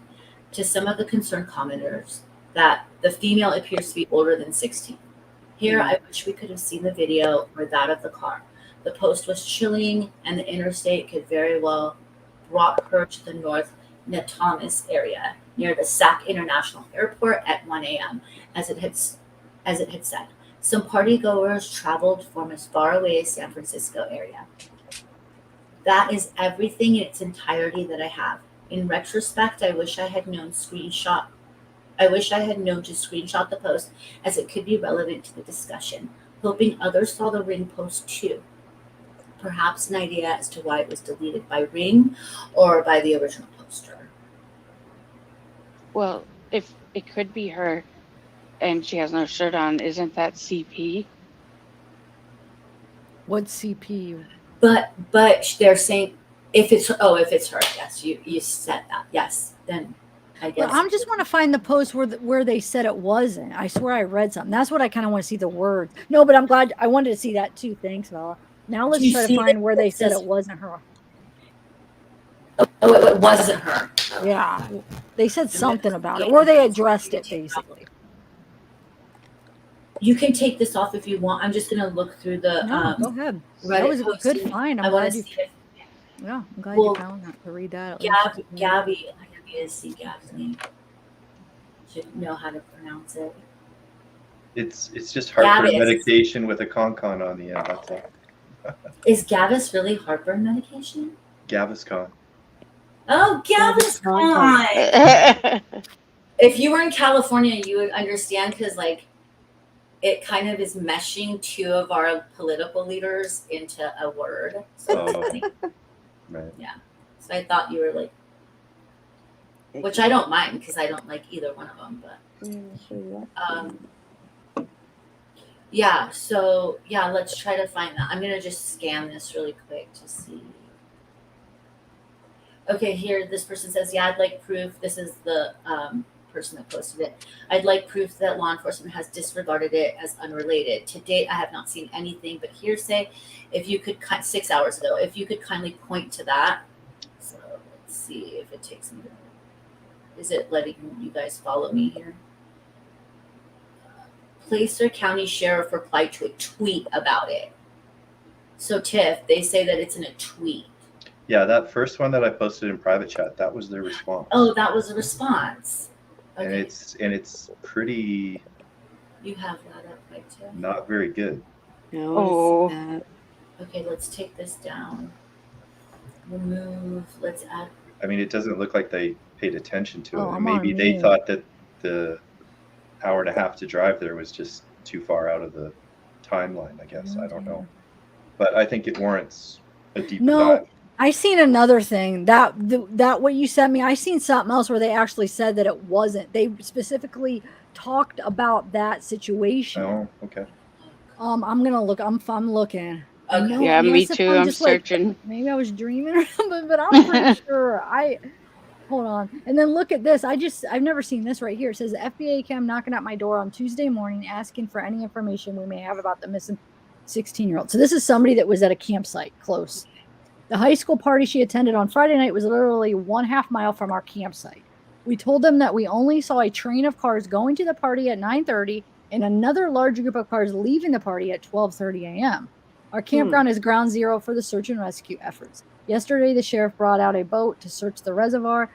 Speaker 6: to some of the concerned commenters that the female appears to be older than 16. Here, I wish we could have seen the video or that of the car. The post was chilling, and the interstate could very well brought her to the North Natomas area near the Sac International Airport at 1 a.m. as it had said. Some party goers traveled from as far away as San Francisco area. That is everything in its entirety that I have. In retrospect, I wish I had known to screenshot the post as it could be relevant to the discussion, hoping others saw the ring post too. Perhaps an idea as to why it was deleted by Ring or by the original poster.
Speaker 16: Well, if it could be her and she has no shirt on, isn't that CP?
Speaker 3: What's CP?
Speaker 6: But they're saying if it's her, yes, you said that, yes, then I guess.
Speaker 3: Well, I just want to find the post where they said it wasn't. I swear I read something. That's what I kind of want to see, the word. No, but I'm glad I wanted to see that too. Thanks, Bella. Now let's try to find where they said it wasn't her.
Speaker 6: Oh, it wasn't her.
Speaker 3: Yeah, they said something about it, or they addressed it basically.
Speaker 6: You can take this off if you want. I'm just gonna look through the.
Speaker 3: No, go ahead.
Speaker 6: Reddit
Speaker 3: That was a good
Speaker 6: posting.
Speaker 3: find.
Speaker 6: I want to see it.
Speaker 3: Yeah, I'm glad you found that to read that.
Speaker 6: Gabby, I need to see Gabby's name. Should know how to pronounce it.
Speaker 13: It's just heartburn
Speaker 6: Gavis.
Speaker 13: medication with a con on the end. That's all.
Speaker 6: Is Gavis really heartburn medication?
Speaker 13: Gaviscon.
Speaker 6: Oh, Gaviscon. If you were in California, you would understand because like it kind of is meshing two of our political leaders into a word. So it's funny.
Speaker 13: Right.
Speaker 6: Yeah. So I thought you were like, which I don't mind because I don't like either one of them, but yeah. So yeah, let's try to find that. I'm gonna just scan this really quick to see. Okay, here this person says, yeah, I'd like proof. This is the person that posted it. I'd like proof that law enforcement has disregarded it as unrelated. To date, I have not seen anything but hearsay. If you could, 6 hours ago, if you could kindly point to that. So let's see if it takes me. Is it letting you guys follow me here? Placer County Sheriff replied to a tweet about it. So Tiff, they say that it's in a tweet.
Speaker 13: Yeah, that first one that I posted in private chat, that was their response.
Speaker 6: Oh, that was a response. Okay.
Speaker 13: And it's pretty.
Speaker 6: You have that up, right, Tiff?
Speaker 13: Not very good.
Speaker 16: No.
Speaker 6: Okay, let's take this down. Remove. Let's add.
Speaker 13: I mean, it doesn't look like they paid attention to it.
Speaker 3: Oh,
Speaker 13: And maybe they thought that the hour and a half to drive there was just too far out of the timeline, I guess. I don't know. But I think it warrants a deeper dive.
Speaker 3: I seen another thing that what you sent me. I seen something else where they actually said that it wasn't. They specifically talked about that situation.
Speaker 13: Oh, okay.
Speaker 3: I'm gonna look. I'm looking. No,
Speaker 4: Yeah, me
Speaker 3: yes, if
Speaker 4: too.
Speaker 3: I'm
Speaker 4: I'm
Speaker 3: just like,
Speaker 4: searching.
Speaker 3: maybe I was dreaming or something, but I'm pretty sure hold on. And then look at this. I've never seen this right here. It says FBA cam knocking at my door on Tuesday morning asking for any information we may have about the missing 16-year-old. So this is somebody that was at a campsite close. The high school party she attended on Friday night was literally 1/2 mile from our campsite. We told them that we only saw a train of cars going to the party at 9:30 and another large group of cars leaving the party at 12:30 a.m. Our campground is ground zero for the search and rescue efforts. Yesterday, the sheriff brought out a boat to search the reservoir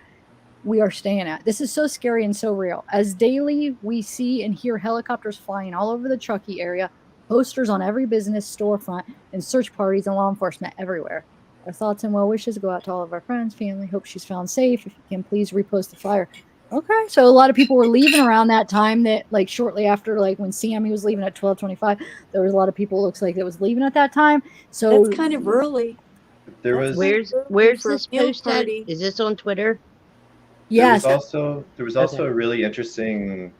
Speaker 3: we are staying at. This is so scary and so real. As daily, we see and hear helicopters flying all over the Truckee area, posters on every business storefront, and search parties and law enforcement everywhere. Our thoughts and well wishes go out to all of our friends, family. Hope she's found safe. If you can, please repost the flyer. Okay, so a lot of people were leaving around that time. That like shortly after, like when Sammy was leaving at 12:25, there was a lot of people. Looks like that was leaving at that time. So
Speaker 7: That's kind of early.
Speaker 13: There
Speaker 7: That's
Speaker 13: was
Speaker 7: kind of early
Speaker 15: Where's
Speaker 7: for a
Speaker 15: this
Speaker 7: field
Speaker 15: post at?
Speaker 7: party.
Speaker 15: Is this on Twitter?
Speaker 3: yes,
Speaker 13: there was also
Speaker 15: Okay.
Speaker 13: a really interesting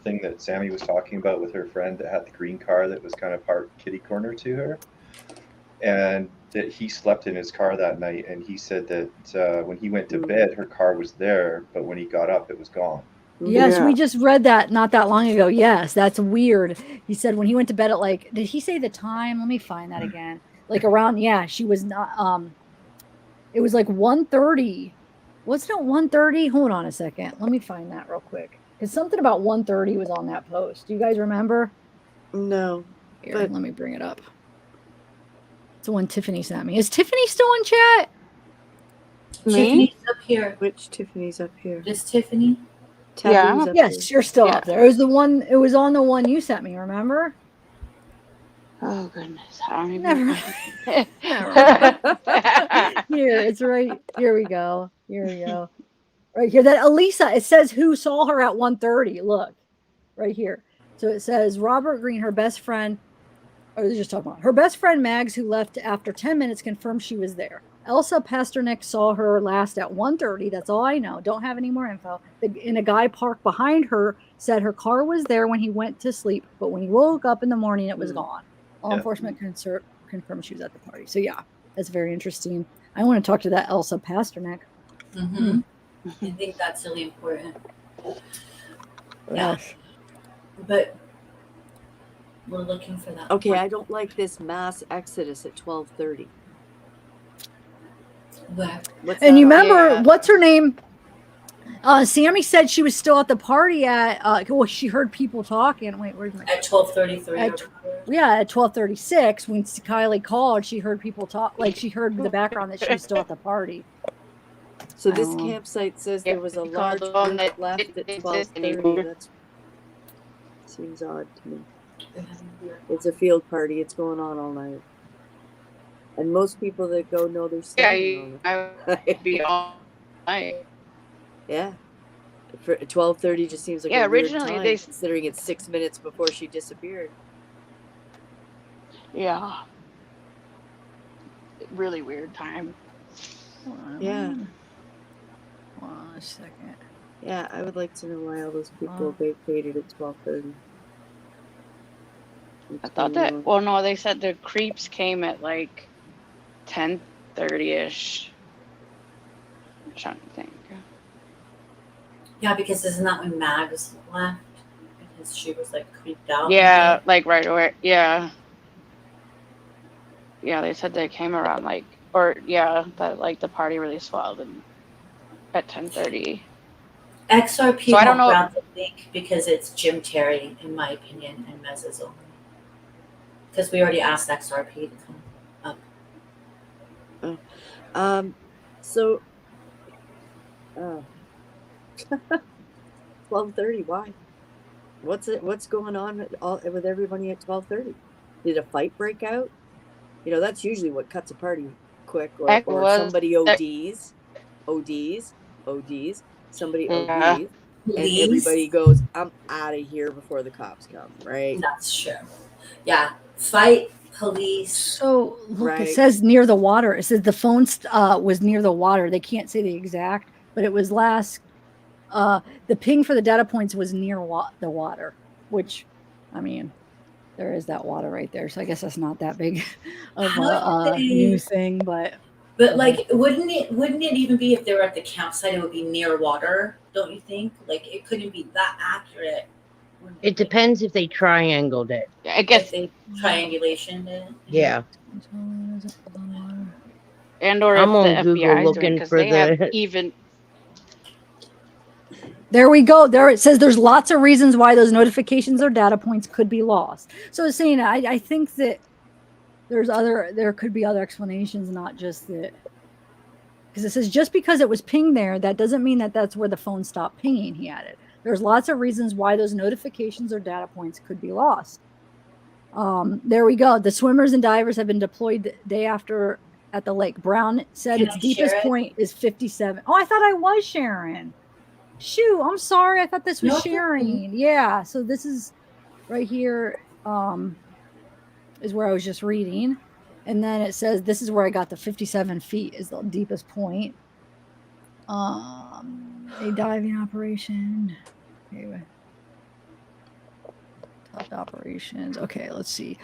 Speaker 13: thing that Sammy was talking about with her friend that had the green car that was kind of part kitty corner to her, and that he slept in his car that night, and he said that when he went to bed, her car was there, but when he got up, it was gone.
Speaker 3: Yes, we just read that not that long ago. Yes, that's weird. He said when he went to bed at like, did he say the time? Let me find that again. Like around, yeah, she was not, it was like 1:30. What's not 1:30? Hold on a second. Let me find that real quick. Because something about 1:30 was on that post. Do you guys remember?
Speaker 7: No.
Speaker 3: Here,
Speaker 7: But
Speaker 3: let me bring it up. It's the one Tiffany sent me. Is Tiffany still in chat?
Speaker 6: Tiffany's up here.
Speaker 7: which Tiffany's up here?
Speaker 6: This Tiffany?
Speaker 7: Taboo's up
Speaker 3: Yes,
Speaker 7: here.
Speaker 3: you're still up there. It was the one. It was on the one you sent me. Remember?
Speaker 4: Oh goodness, I don't even.
Speaker 3: Never. Here, it's right. Here we go. Here we go. Right here. That Elisa. It says who saw her at 1:30. Look, right here. So it says Robert Green, her best friend. Oh, they're just talking about her best friend Mags, who left after 10 minutes, confirmed she was there. Elsa Pasternak saw her last at 1:30. That's all I know. Don't have any more info. And a guy parked behind her said her car was there when he went to sleep, but when he woke up in the morning, it was gone. Law enforcement confirmed she was at the party. So yeah, that's very interesting. I want to talk to that Elsa Pasternak.
Speaker 6: Mm-hmm. I think that's really important. Yeah.
Speaker 3: Yes.
Speaker 6: But we're looking for that.
Speaker 7: Okay, I don't like this mass exodus at 12:30.
Speaker 3: And you remember what's her name? Sammy said she was still at the party at. Well, she heard people talking. Wait, where's my?
Speaker 6: At 12:33.
Speaker 3: Yeah, at 12:36 when Kylie called, she heard people talk. Like she heard in the background that she was still at the party.
Speaker 7: So this campsite says there was a large group left at 12:30. That seems odd to me. It's a field party. It's going on all night. And most people that go know they're staying.
Speaker 4: I would be all night.
Speaker 7: Yeah. For 12:30 just seems like
Speaker 4: Yeah,
Speaker 7: a weird
Speaker 4: originally
Speaker 7: time,
Speaker 4: they-
Speaker 7: considering it's 6 minutes before she disappeared.
Speaker 4: Yeah. Really weird time.
Speaker 7: Yeah.
Speaker 3: One second.
Speaker 7: Yeah, I would like to know why all those people vacated at 12:30.
Speaker 4: I thought that. Well, no, they said the creeps came at like 10:30ish. I'm trying to think.
Speaker 6: Yeah, because isn't that when Mags left? Because she was like creeped out.
Speaker 4: Yeah, like right away. Yeah. Yeah, they said they came around like, or yeah, that like the party really swelled and at 10:30.
Speaker 6: XRP
Speaker 4: So I don't
Speaker 6: won't
Speaker 4: know-
Speaker 6: grab the link because it's Jim Terry, in my opinion, and Mez's only. Because we already asked XRP to come up.
Speaker 7: So 12:30, why? What's going on with everybody at 12:30? Did a fight break out? You know, that's usually what cuts a party quick, or somebody ODs. Somebody
Speaker 6: Yeah.
Speaker 7: ODs, and
Speaker 6: Please.
Speaker 7: everybody goes, I'm out of here before the cops come, right?
Speaker 6: That's true. Yeah. Fight, police.
Speaker 3: So look,
Speaker 7: Right.
Speaker 3: it says near the water. It says the phone was near the water. They can't say the exact, but it was last. The ping for the data points was near the water, which, I mean, there is that water right there. So I guess that's not that big of
Speaker 6: How did
Speaker 3: a
Speaker 6: they-
Speaker 3: new thing, but
Speaker 6: like, wouldn't it even be if they were at the campsite? It would be near water, don't you think? Like, it couldn't be that accurate.
Speaker 15: It depends if they triangled it.
Speaker 16: I guess
Speaker 6: If they triangulation it.
Speaker 15: Yeah.
Speaker 16: and or
Speaker 15: I'm
Speaker 16: if
Speaker 15: on
Speaker 16: the
Speaker 15: Google
Speaker 16: FBI is doing
Speaker 15: looking
Speaker 16: because
Speaker 15: for
Speaker 16: they have
Speaker 15: the.
Speaker 16: even
Speaker 3: there we go. There it says there's lots of reasons why those notifications or data points could be lost. So it's saying I think that there could be other explanations, not just that. Because it says just because it was pinged there, that doesn't mean that that's where the phone stopped pinging, he added. There's lots of reasons why those notifications or data points could be lost. There we go. The swimmers and divers have been deployed the day after at the lake. Brown said
Speaker 6: Can
Speaker 3: its
Speaker 6: I
Speaker 3: deepest
Speaker 6: share it?
Speaker 3: point is 57. Oh, I thought I was sharing. Shoot, I'm sorry. I thought this was
Speaker 6: No, it's okay.
Speaker 3: sharing. Yeah, so this is right here is where I was just reading. And then it says this is where I got the 57 feet is the deepest point. A diving operation. Okay. Top operations. Okay, let's see.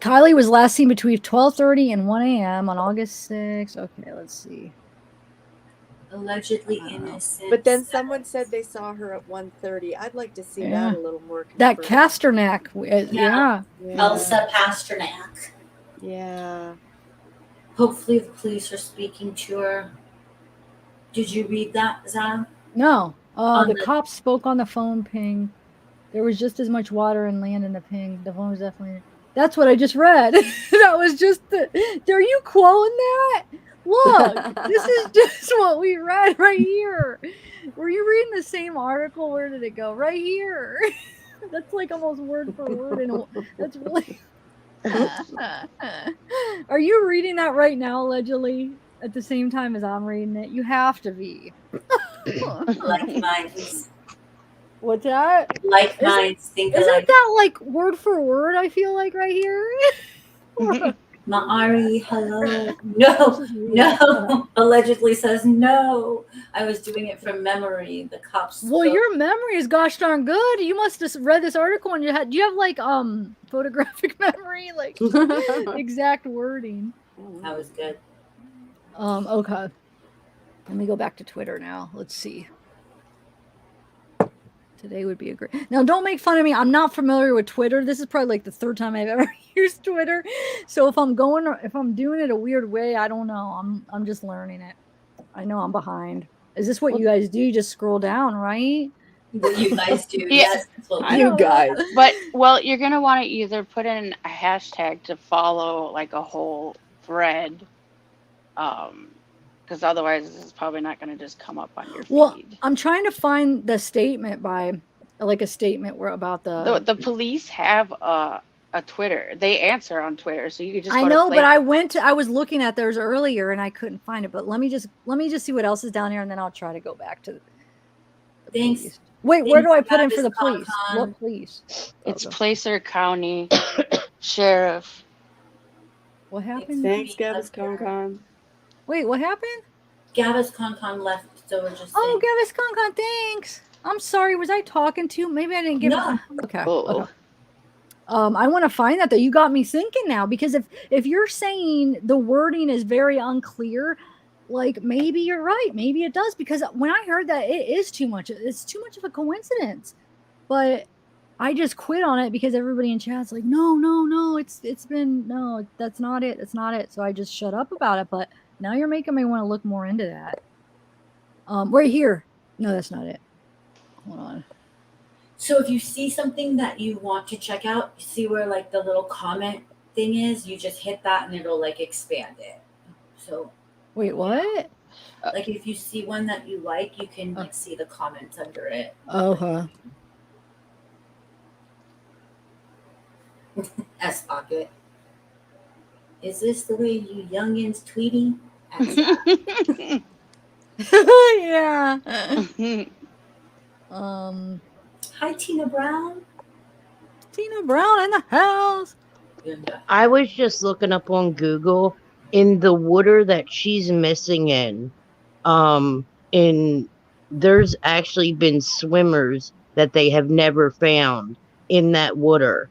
Speaker 3: Kylie was last seen between 12:30 and 1 a.m. on August 6th. Okay, let's see.
Speaker 6: Allegedly innocent.
Speaker 2: But then someone said they saw her at 1:30. I'd like to see
Speaker 3: Yeah.
Speaker 2: that a little more.
Speaker 3: That
Speaker 2: confirmed.
Speaker 3: Casternak. Yeah.
Speaker 6: Elsa Pasternak.
Speaker 2: Yeah.
Speaker 6: Hopefully the police are speaking to her. Did you read that, Zam?
Speaker 3: No.
Speaker 6: On
Speaker 3: The
Speaker 6: the-
Speaker 3: cops spoke on the phone ping. There was just as much water and land in the ping. The phone was definitely. That's what I just read. That was just the. Are you quoting that? Look, this is just what we read right here. Were you reading the same article? Where did it go? Right here. That's like almost word for word, and that's really. Are you reading that right now, allegedly, at the same time as I'm reading it? You have to be.
Speaker 6: Like minds.
Speaker 3: What's that?
Speaker 6: Like minds think
Speaker 3: Isn't
Speaker 6: alike.
Speaker 3: that like word for word? I feel like right here.
Speaker 6: Ma'ari, hello. No. Allegedly says no. I was doing it from memory. The cops.
Speaker 3: Well, your memory is gosh darn good. You must have read this article and do you have like photographic memory, like exact wording?
Speaker 6: That was good.
Speaker 3: Okay. Let me go back to Twitter now. Let's see. Today would be a great. Now, don't make fun of me. I'm not familiar with Twitter. This is probably like the third time I've ever used Twitter. So if I'm doing it a weird way, I don't know. I'm just learning it. I know I'm behind. Is this what you guys do? You just scroll down, right?
Speaker 6: What you guys do?
Speaker 16: Yeah.
Speaker 6: Yes. That's what we
Speaker 2: You
Speaker 6: do.
Speaker 2: guys.
Speaker 16: But well, you're gonna want to either put in a hashtag to follow like a whole thread, because otherwise this is probably not gonna just come up on your feed.
Speaker 3: Well, I'm trying to find the statement by like a statement where about
Speaker 16: The police have a Twitter. They answer on Twitter, so you could just.
Speaker 3: I
Speaker 16: go
Speaker 3: know,
Speaker 16: to
Speaker 3: but I was looking at theirs earlier and I couldn't find it. But let me just see what else is down here, and then I'll try to go back to the
Speaker 6: Thanks.
Speaker 3: police. Wait, where do I put in for the
Speaker 6: Travis
Speaker 3: police?
Speaker 6: Concon.
Speaker 3: What police?
Speaker 16: It's
Speaker 3: Okay.
Speaker 16: Placer County Sheriff.
Speaker 3: What happened?
Speaker 2: Thanks, Gavis Concon.
Speaker 3: Wait, what happened?
Speaker 6: Gavis Concon left, so we're just.
Speaker 3: Oh, Gavis Concon, thanks. I'm sorry. Was I talking to you? Maybe I didn't get
Speaker 6: No.
Speaker 3: it. Okay.
Speaker 16: Oh.
Speaker 3: Okay. I want to find that though. You got me thinking now, because if you're saying the wording is very unclear, like maybe you're right. Maybe it does, because when I heard that, it is too much. It's too much of a coincidence. But I just quit on it because everybody in chat's like, no, it's been no, that's not it. That's not it. So I just shut up about it. But now you're making me want to look more into that. Right here. No, that's not it. Hold on.
Speaker 6: So if you see something that you want to check out, you see where like the little comment thing is, you just hit that and it'll like expand it. So
Speaker 3: Wait, what?
Speaker 6: like if you see one that you like, you can like see the comments under it.
Speaker 3: Oh, huh.
Speaker 6: S pocket. Is this the way you youngins tweeting?
Speaker 3: Yeah.
Speaker 6: Hi Tina Brown.
Speaker 3: Tina Brown in the house.
Speaker 15: I was just looking up on Google in the water that she's missing in. There's actually been swimmers that they have never found in that water.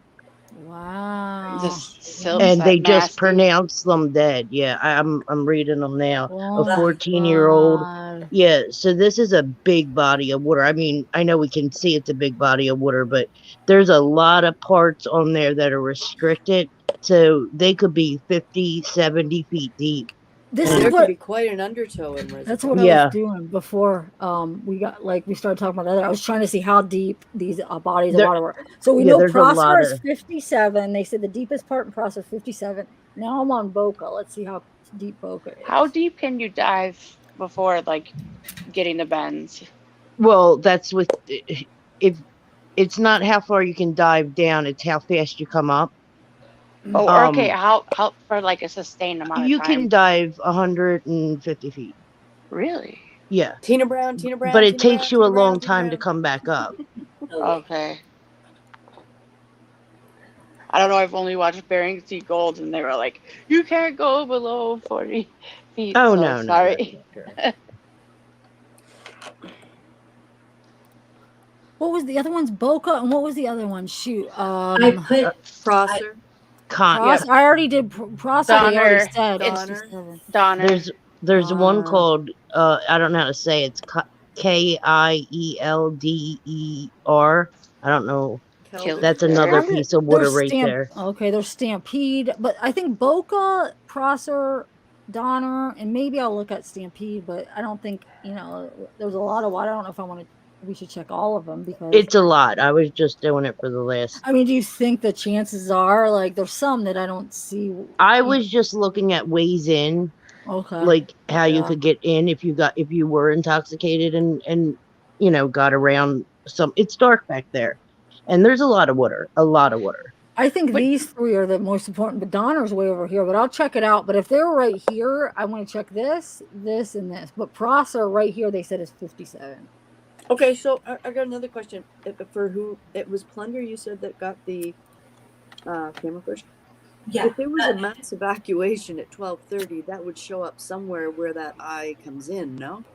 Speaker 18: Wow.
Speaker 16: This silk
Speaker 15: And
Speaker 16: set
Speaker 15: they just
Speaker 16: nasty.
Speaker 15: pronounced them dead. Yeah, I'm reading them now.
Speaker 18: Oh
Speaker 15: A
Speaker 18: my
Speaker 15: 14-year-old.
Speaker 18: God.
Speaker 15: Yeah, so this is a big body of water. I mean, I know we can see it's a big body of water, but there's a lot of parts on there that are restricted. So they could be 50, 70 feet deep.
Speaker 18: This
Speaker 7: And
Speaker 18: is
Speaker 7: there can
Speaker 18: what
Speaker 7: be quite an undertow in reservoirs.
Speaker 18: That's what I was
Speaker 15: Yeah.
Speaker 18: doing before we started talking about that. I was trying to see how deep these bodies of
Speaker 15: There-
Speaker 18: water were. So we
Speaker 15: yeah,
Speaker 18: know
Speaker 15: there's a lot
Speaker 18: Prosper is
Speaker 15: of
Speaker 18: 57. They said the deepest part in Prosper is 57. Now I'm on Boca. Let's see how deep Boca is.
Speaker 16: How deep can you dive before like getting the bends?
Speaker 15: well, that's with if it's not how far you can dive down, it's how fast you come up.
Speaker 16: Oh, or okay, how for like a sustained amount of
Speaker 15: You
Speaker 16: time?
Speaker 15: can dive 150 feet.
Speaker 16: Really?
Speaker 15: Yeah.
Speaker 7: Tina Brown,
Speaker 15: But it
Speaker 7: Tina
Speaker 15: takes
Speaker 7: Brown,
Speaker 15: you a
Speaker 7: Tina Brown,
Speaker 15: long
Speaker 7: Tina
Speaker 15: time to
Speaker 7: Brown.
Speaker 15: come back up.
Speaker 16: Okay. I don't know. I've only watched Bering Sea Gold, and they were like, "You can't go below 40 feet."
Speaker 15: Oh,
Speaker 16: so
Speaker 15: no,
Speaker 16: sorry.
Speaker 18: What was the other one's Boca, and what was the other one? Shoot.
Speaker 6: I put
Speaker 7: Prosser.
Speaker 18: Prosser. I already did Prosser. They already said
Speaker 16: It's
Speaker 18: 57.
Speaker 16: Donner.
Speaker 15: There's one
Speaker 18: Donner.
Speaker 15: called I don't know how to say it. It's Kielder. I don't know. That's another piece of water right there.
Speaker 18: Okay, there's Stampede, but I think Boca, Prosser, Donner, and maybe I'll look at Stampede, but I don't think, there's a lot of water. I don't know if we should check all of them because
Speaker 15: It's a lot. I was just doing it for the last.
Speaker 18: I mean, do you think the chances are like there's some that I don't see?
Speaker 15: I was just looking at ways in.
Speaker 18: Okay.
Speaker 15: Like how you
Speaker 18: Yeah.
Speaker 15: could get in if you were intoxicated and got around some. It's dark back there. And there's a lot of water.
Speaker 18: I think these three are the most important, but Donner's way over here, but I'll check it out. But if they're right here, I want to check this, this, and this. But Prosser right here, they said is 57.
Speaker 7: Okay, so I got another question. For who it was Plunder you said that got the camera push?
Speaker 6: Yeah.
Speaker 7: If there was a mass evacuation at 12:30, that would show up somewhere where that eye comes in, no?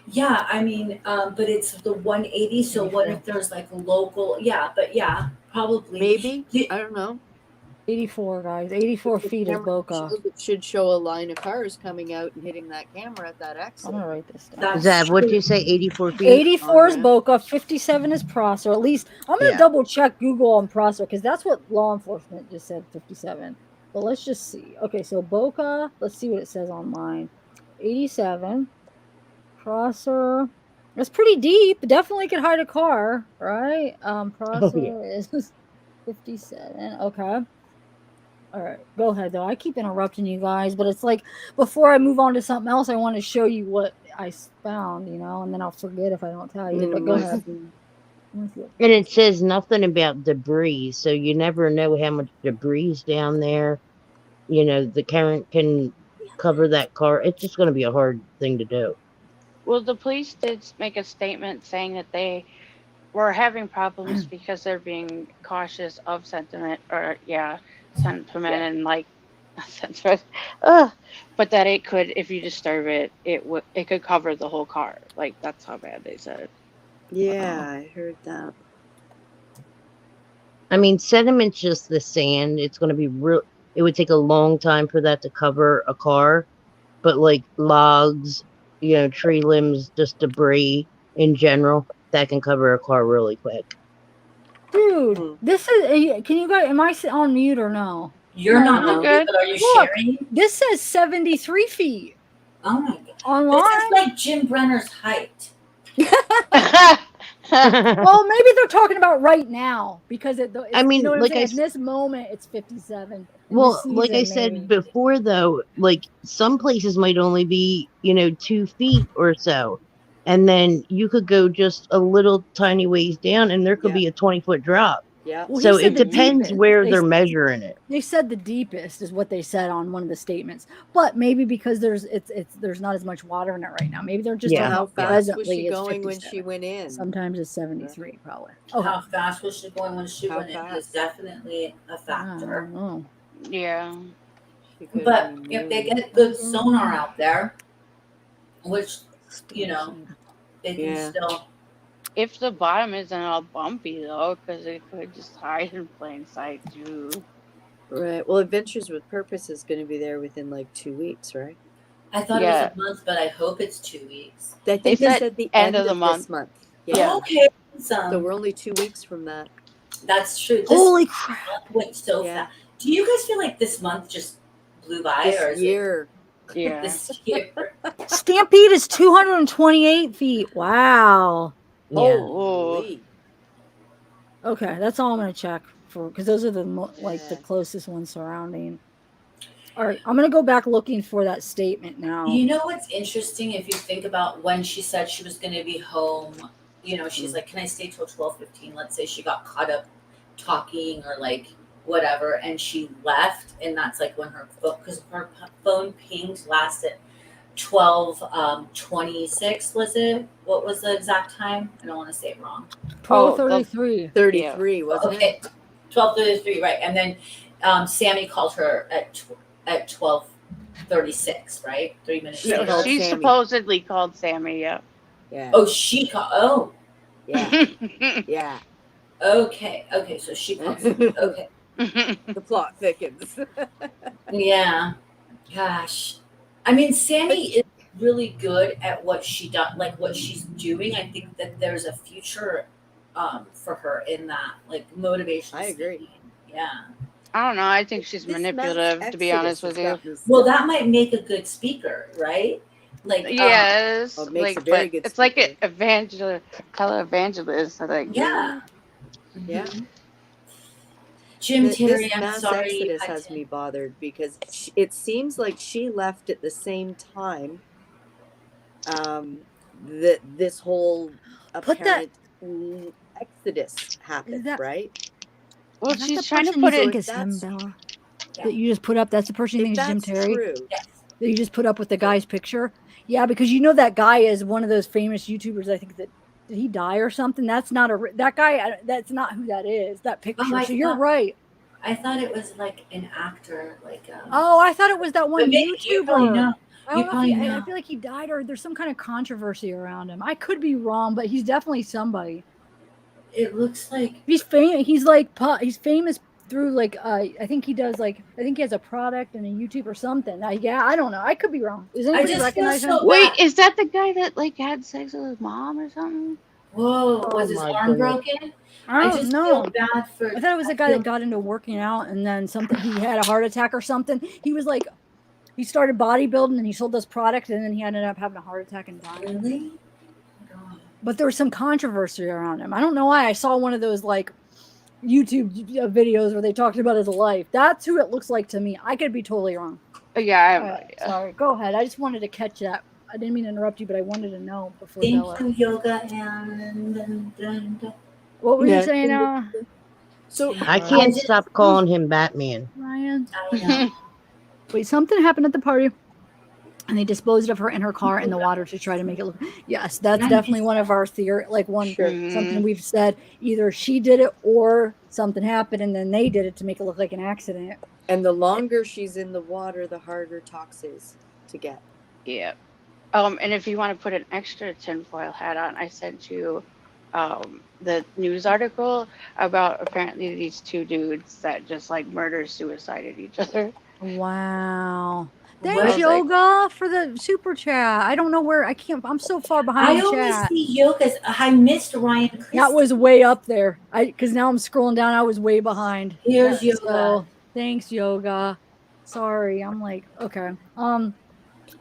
Speaker 6: Yeah, I mean, but it's the 180. So what if there's like a local? Yeah, but yeah, probably.
Speaker 7: Maybe. I don't know.
Speaker 18: 84, guys. 84 feet is Boca.
Speaker 7: It should show a line of cars coming out and hitting that camera at that exit.
Speaker 18: I'm gonna write this down.
Speaker 15: Zab, what'd you say? 84 feet?
Speaker 18: 84 is Boca, 57 is Prosser. At least I'm gonna
Speaker 15: Yeah.
Speaker 18: double check Google on Prosser because that's what law enforcement just said, 57. But let's just see. Okay, so Boca, let's see what it says on mine. 87. Prosser. That's pretty deep. Definitely could hide a car, right? Prosser is 57. Okay. All right, go ahead though. I keep interrupting you guys, but it's like before I move on to something else, I want to show you what I found, and then I'll forget if I don't tell you. But go ahead.
Speaker 15: And it says nothing about debris, so you never know how much debris is down there. The current can cover that car. It's just going to be a hard thing to do.
Speaker 16: Well, the police did make a statement saying that they were having problems because they're being cautious of sentiment and like sentiment. But that it could, if you disturb it, it could cover the whole car. Like that's how bad they said.
Speaker 7: Yeah, I heard that.
Speaker 15: I mean, sediment's just the sand. It's going to be real. It would take a long time for that to cover a car, but like logs, tree limbs, just debris in general, that can cover a car really quick.
Speaker 18: Dude, this is. Can you guys? Am I on mute or no?
Speaker 6: You're not on mute, but are you sharing?
Speaker 18: This says 73 feet.
Speaker 6: Oh my god!
Speaker 18: Online.
Speaker 6: This is like Jim Brenner's height.
Speaker 18: Well, maybe they're talking about right now because
Speaker 15: I mean, like
Speaker 18: in this moment, it's 57.
Speaker 15: Well, like I said before, though, like some places might only be 2 feet or so, and then you could go just a little tiny ways down, and there could be a 20-foot drop.
Speaker 7: Yeah.
Speaker 18: Well,
Speaker 15: So it depends where they're measuring it.
Speaker 18: They said the deepest is what they said on one of the statements, but maybe because there's not as much water in it right now. Maybe they're just talking
Speaker 7: How
Speaker 18: about
Speaker 7: fast was
Speaker 18: presently
Speaker 7: she
Speaker 18: it's
Speaker 7: going when
Speaker 18: 57.
Speaker 7: she went in?
Speaker 18: Sometimes it's 73, probably.
Speaker 6: How fast was she going when she
Speaker 7: How
Speaker 6: went in?
Speaker 7: fast?
Speaker 6: Is definitely a factor.
Speaker 16: Yeah.
Speaker 6: But if they get good sonar out there, which they can still.
Speaker 16: If the bottom isn't all bumpy though, because it could just hide in plain sight too.
Speaker 7: Right. Well, Adventures with Purpose is going to be there within like 2 weeks, right?
Speaker 6: I thought it was a month, but I hope it's 2 weeks.
Speaker 7: I think they said the end of this month. Yeah.
Speaker 6: Okay.
Speaker 7: So we're only 2 weeks from that.
Speaker 6: That's true. This
Speaker 18: Holy crap!
Speaker 6: month went so fast. Do you guys feel like this month just blew by,
Speaker 7: This
Speaker 6: or is
Speaker 7: year.
Speaker 16: Yeah.
Speaker 6: This year?
Speaker 18: Stampede is 228 feet. Wow.
Speaker 7: Holy.
Speaker 18: Okay, that's all I'm gonna check for, because those are the the closest ones surrounding. All right, I'm gonna go back looking for that statement now.
Speaker 6: You know what's interesting, if you think about when she said she was going to be home, you know, she's like, can I stay till 12:15? Let's say she got caught up talking or like whatever, and she left, and that's like when her phone, because her phone pinged last at 12:26, was it? What was the exact time? I don't want to say it wrong.
Speaker 18: 12:33.
Speaker 7: 33, wasn't
Speaker 6: Okay, 12:33, right? And then Sammy called her at 12:36, right? 3 minutes.
Speaker 16: No,
Speaker 6: later.
Speaker 16: she supposedly called Sammy. Yeah.
Speaker 7: Yeah.
Speaker 6: Oh, she called. Oh.
Speaker 7: Yeah. Yeah.
Speaker 6: Okay. Okay. So she calls. Okay.
Speaker 7: The plot thickens.
Speaker 6: Yeah. Gosh. I mean, Sammy is really good at what she does, like what she's doing. I think that there's a future for her in that, like motivation.
Speaker 7: I agree.
Speaker 6: Yeah.
Speaker 16: I don't know. I think she's manipulative, to be honest with you.
Speaker 6: Well, that might make a good speaker, right? Like
Speaker 16: Yes,
Speaker 7: it makes
Speaker 16: like,
Speaker 7: a very
Speaker 16: but
Speaker 7: good
Speaker 16: it's like an televangelist. Like,
Speaker 6: yeah.
Speaker 7: Yeah.
Speaker 6: Jim Terry,
Speaker 7: This
Speaker 6: I'm
Speaker 7: mass
Speaker 6: sorry.
Speaker 7: exodus has me bothered because it seems like she left at the same time that this whole apparent exodus happened, right?
Speaker 16: well,
Speaker 18: Is that
Speaker 16: she's
Speaker 18: the
Speaker 16: trying to
Speaker 18: person
Speaker 16: put
Speaker 18: you think
Speaker 16: it.
Speaker 18: is him, Bella? That you just put up. That's the person you think is Jim
Speaker 7: That's
Speaker 18: Terry.
Speaker 7: true.
Speaker 18: That you just put up with the guy's picture. Yeah, because you know that guy is one of those famous YouTubers. I think that did he die or something? That's not that guy. That's not who that is. That picture.
Speaker 6: I
Speaker 18: So you're
Speaker 6: thought-
Speaker 18: right.
Speaker 6: I thought it was like an actor, like.
Speaker 18: Oh, I thought it was that one
Speaker 6: But maybe
Speaker 18: YouTuber.
Speaker 6: you probably know.
Speaker 18: I
Speaker 6: You
Speaker 18: don't know if
Speaker 6: probably
Speaker 18: I
Speaker 6: know.
Speaker 18: feel like he died or there's some kind of controversy around him. I could be wrong, but he's definitely somebody.
Speaker 6: It looks like
Speaker 18: he's famous. He's like he's famous through like I think he does like I think he has a product and a YouTube or something. Yeah, I don't know. I could be wrong. Does anybody
Speaker 6: just feel
Speaker 18: recognize
Speaker 6: so
Speaker 18: him?
Speaker 16: Wait, is that the guy that like had sex with his mom or something?
Speaker 6: Whoa, was his
Speaker 16: my
Speaker 6: arm
Speaker 16: goodness.
Speaker 6: broken?
Speaker 18: I don't
Speaker 6: just
Speaker 18: know.
Speaker 6: feel bad for.
Speaker 18: I thought it was a guy that got into working out and then something. He had a heart attack or something. He was like, he started bodybuilding and he sold this product and then he ended up having a heart attack and dying.
Speaker 6: Really?
Speaker 18: But there was some controversy around him. I don't know why. I saw one of those like YouTube videos where they talked about his life. That's who it looks like to me. I could be totally wrong.
Speaker 16: Yeah,
Speaker 18: Sorry. Go ahead. I just wanted to catch that. I didn't mean to interrupt you, but I wanted to know before
Speaker 6: Thank
Speaker 18: Bella.
Speaker 6: you, yoga and.
Speaker 18: What were
Speaker 15: Yeah.
Speaker 18: you saying,
Speaker 7: So
Speaker 15: I can't stop calling him Batman.
Speaker 18: Ryan?
Speaker 6: I know.
Speaker 18: Wait, something happened at the party, and they disposed of her in her car in the water to try to make it look. Yes, that's definitely one of our theory. Like something we've said. Either she did it or something happened, and then they did it to make it look like an accident.
Speaker 7: And the longer she's in the water, the harder tox is to get.
Speaker 16: Yeah. And if you want to put an extra tinfoil hat on, I sent you the news article about apparently these two dudes that just like murder-suicided each other.
Speaker 18: Wow.
Speaker 16: I
Speaker 18: Thanks,
Speaker 16: was
Speaker 18: Yoga, for the super chat. I don't know where I can't. I'm so far behind
Speaker 6: I
Speaker 18: the
Speaker 6: only
Speaker 18: chat.
Speaker 6: see yogas. I missed Ryan Christie.
Speaker 18: That was way up there. Because now I'm scrolling down. I was way behind.
Speaker 6: Here's
Speaker 18: Yeah,
Speaker 6: Yoga.
Speaker 18: so, thanks, Yoga. Sorry. I'm like, okay.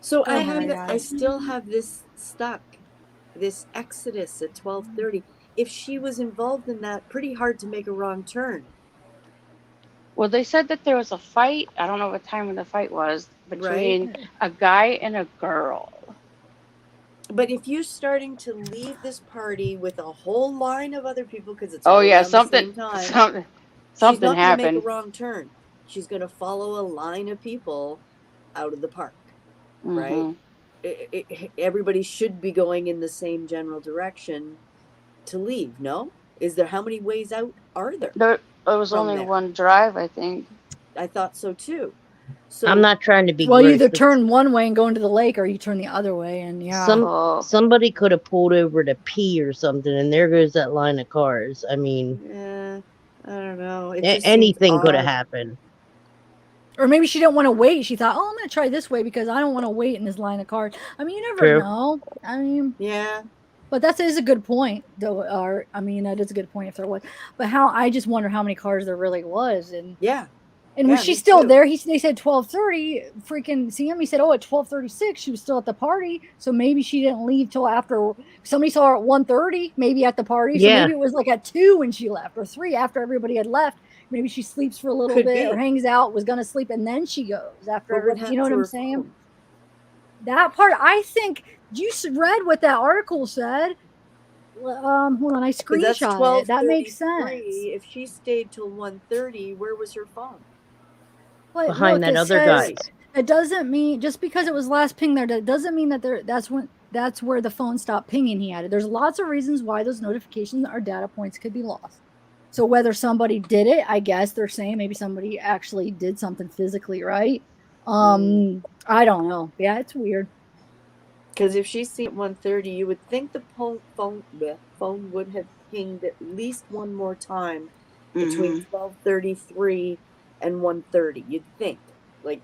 Speaker 7: So
Speaker 18: go
Speaker 7: I
Speaker 18: ahead,
Speaker 7: have, I
Speaker 18: guys.
Speaker 7: still have this stuck, this exodus at 12:30. If she was involved in that, pretty hard to make a wrong turn.
Speaker 16: Well, they said that there was a fight. I don't know what time of the fight was between a guy and a girl.
Speaker 7: But if you're starting to leave this party with a whole line of other people, because it's
Speaker 16: Oh
Speaker 7: all
Speaker 16: yeah,
Speaker 7: around the same
Speaker 16: something
Speaker 7: time,
Speaker 16: something
Speaker 7: she's
Speaker 16: something
Speaker 7: not going to make
Speaker 16: happened.
Speaker 7: a wrong turn. She's going to follow a line of people out of the park, right?
Speaker 16: Mhm.
Speaker 7: Everybody should be going in the same general direction to leave. No, is there? How many ways out are there?
Speaker 16: There was
Speaker 7: from
Speaker 16: only
Speaker 7: there?
Speaker 16: one drive, I think.
Speaker 7: I thought so too.
Speaker 2: So
Speaker 15: I'm not trying to be
Speaker 18: Well, you
Speaker 15: gross,
Speaker 18: either
Speaker 15: but
Speaker 18: turn one way and go into the lake, or you turn the other way, and
Speaker 15: somebody could have pulled over to pee or something, and there goes that line of cars. I mean,
Speaker 2: yeah, I don't know. It just seems
Speaker 15: anything could have
Speaker 2: odd.
Speaker 15: happened.
Speaker 18: or maybe she didn't want to wait. She thought, "Oh, I'm going to try this way because I don't want to wait in this line of cars." I mean, you never
Speaker 15: True.
Speaker 18: know. I mean,
Speaker 2: yeah.
Speaker 18: But that is a good point, though. Art. I mean, that is a good point if there was. But I just wonder how many cars there really was, and
Speaker 2: yeah.
Speaker 18: And was she still there? They said 12:30. Freaking Sammy said, "Oh, at 12:36, she was still at the party." So maybe she didn't leave till after somebody saw her at 1:30, maybe at the party. So
Speaker 15: Yeah.
Speaker 18: maybe it was like at 2 when she left, or 3 after everybody had left. Maybe she sleeps for a little
Speaker 2: Could
Speaker 18: bit
Speaker 2: be.
Speaker 18: or hangs out, was gonna sleep, and then she goes after
Speaker 2: But what
Speaker 18: everybody.
Speaker 2: happened
Speaker 18: You know what
Speaker 2: to
Speaker 18: I'm
Speaker 2: her
Speaker 18: saying?
Speaker 2: phone?
Speaker 18: That part, I think you read what that article said. Hold on, I
Speaker 2: 'Cause that's
Speaker 18: screenshot it. That makes
Speaker 2: 12:33.
Speaker 18: sense.
Speaker 2: If she stayed till 1:30, where was her phone?
Speaker 18: But
Speaker 15: Behind
Speaker 18: look,
Speaker 15: that
Speaker 18: it
Speaker 15: other
Speaker 18: says
Speaker 15: guy.
Speaker 18: it doesn't mean just because it was last ping there, that doesn't mean that that's where the phone stopped pinging. He added, "There's lots of reasons why those notifications or data points could be lost. So whether somebody did it, I guess they're saying maybe somebody actually did something physically, right? I don't know. Yeah, it's weird.
Speaker 2: Because if she's seen at 1:30, you would think the phone would have pinged at least one more time between 12:33 and 1:30. You'd think, like,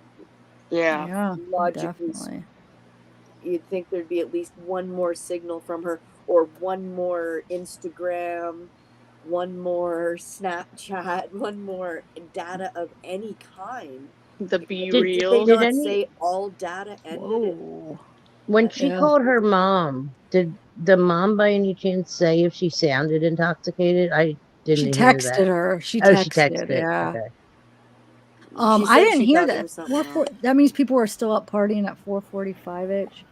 Speaker 18: Yeah,
Speaker 2: logically,
Speaker 18: definitely.
Speaker 2: you'd think there'd be at least one more signal from her, or one more Instagram, one more Snapchat, one more data of any kind.
Speaker 16: The B
Speaker 2: Did they
Speaker 16: reels.
Speaker 2: not say all data ended?
Speaker 15: When she
Speaker 18: Yeah.
Speaker 15: called her mom, did the mom by any chance say if she sounded intoxicated? I didn't
Speaker 18: She
Speaker 15: hear that.
Speaker 18: texted her. She
Speaker 15: Oh, she
Speaker 18: texted,
Speaker 15: texted.
Speaker 18: yeah.
Speaker 15: Okay.
Speaker 2: She
Speaker 18: I
Speaker 2: said
Speaker 18: didn't
Speaker 2: she
Speaker 18: hear
Speaker 2: thought there
Speaker 18: that.
Speaker 2: was something wrong.
Speaker 18: That means people were still up partying at 4:45-ish.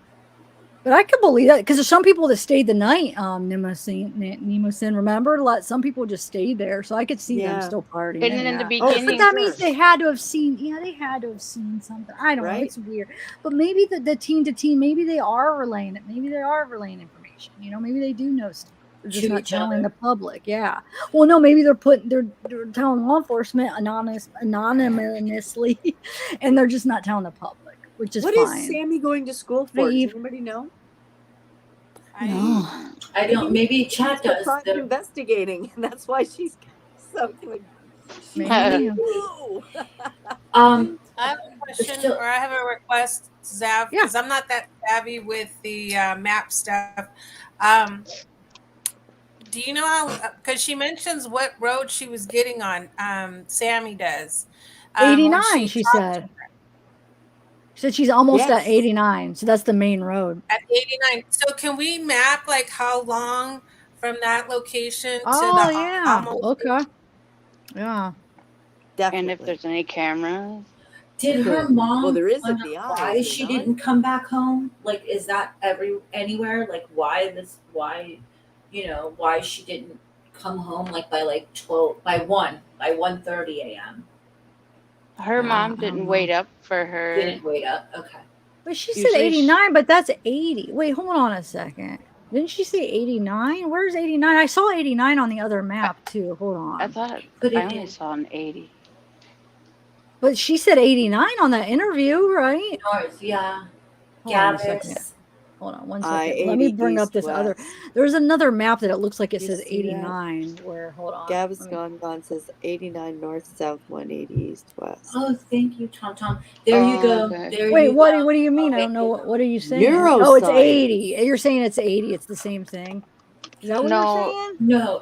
Speaker 18: But I could believe that because there's some people that stayed the night. Nemosin, remember? Some people just stayed there, so I could see them still partying.
Speaker 16: And in the
Speaker 18: But
Speaker 16: beginning,
Speaker 18: that means they had to have seen. Yeah, they had to have seen something. I don't know.
Speaker 2: Right?
Speaker 18: It's weird. But maybe the teen to teen, maybe they are relaying it. Maybe they are relaying information. You know, maybe they do know stuff. They're just
Speaker 6: To
Speaker 18: not
Speaker 6: each
Speaker 18: telling
Speaker 6: other.
Speaker 18: the public. Yeah. Well, no, maybe they're telling law enforcement anonymously, and they're just not telling the public, which is
Speaker 2: What
Speaker 18: fine.
Speaker 2: is Sammy going to school for? Does
Speaker 18: Eve.
Speaker 2: anybody know?
Speaker 18: No.
Speaker 6: I don't. Maybe chat
Speaker 2: She's
Speaker 6: does.
Speaker 2: private investigating, and that's why she's so like.
Speaker 18: Maybe.
Speaker 6: Um,
Speaker 11: I have a question, or I have a request, Zav, because I'm not that savvy with the map stuff. Do you know how? Because she mentions what road she was getting on. Sammy does.
Speaker 18: 89, she said. She said she's almost at 89, so that's the main road.
Speaker 11: At 89. So can we map like how long from that location to
Speaker 18: Oh,
Speaker 11: the
Speaker 18: yeah.
Speaker 11: almost?
Speaker 18: Okay. Yeah.
Speaker 16: And if there's any cameras.
Speaker 6: Did her mom
Speaker 2: Well, there is
Speaker 6: find
Speaker 2: at the
Speaker 6: out
Speaker 2: eye,
Speaker 6: why
Speaker 2: is
Speaker 6: she
Speaker 2: there not?
Speaker 6: didn't come back home? Like, is that anywhere? Like, why she didn't come home like by like 1:30 a.m.
Speaker 16: Her mom didn't wait up for her.
Speaker 6: Didn't wait up. Okay.
Speaker 18: But she said
Speaker 16: Usually
Speaker 18: 89, but that's 80. Wait, hold on a second. Didn't she say 89? Where's 89? I saw 89 on the other map too. Hold on.
Speaker 16: I thought
Speaker 6: But
Speaker 16: I only saw an 80.
Speaker 18: But she said 89 on that interview, right?
Speaker 6: North, yeah.
Speaker 18: Hold on a second. Hold on one second. Let me bring up this other. There's another map that it looks like it
Speaker 2: You
Speaker 18: says
Speaker 2: see that?
Speaker 18: 89. Where hold on.
Speaker 2: Gavis Gone says 89 north, south, 180 east, west.
Speaker 6: Oh, thank you, Tom. There you go.
Speaker 2: Okay.
Speaker 6: There
Speaker 18: Wait,
Speaker 6: you
Speaker 18: what?
Speaker 6: go.
Speaker 18: What do you mean? I don't know. What are you saying? Oh, it's 80. You're saying it's 80. It's the same thing. Is that what you're saying?
Speaker 6: No,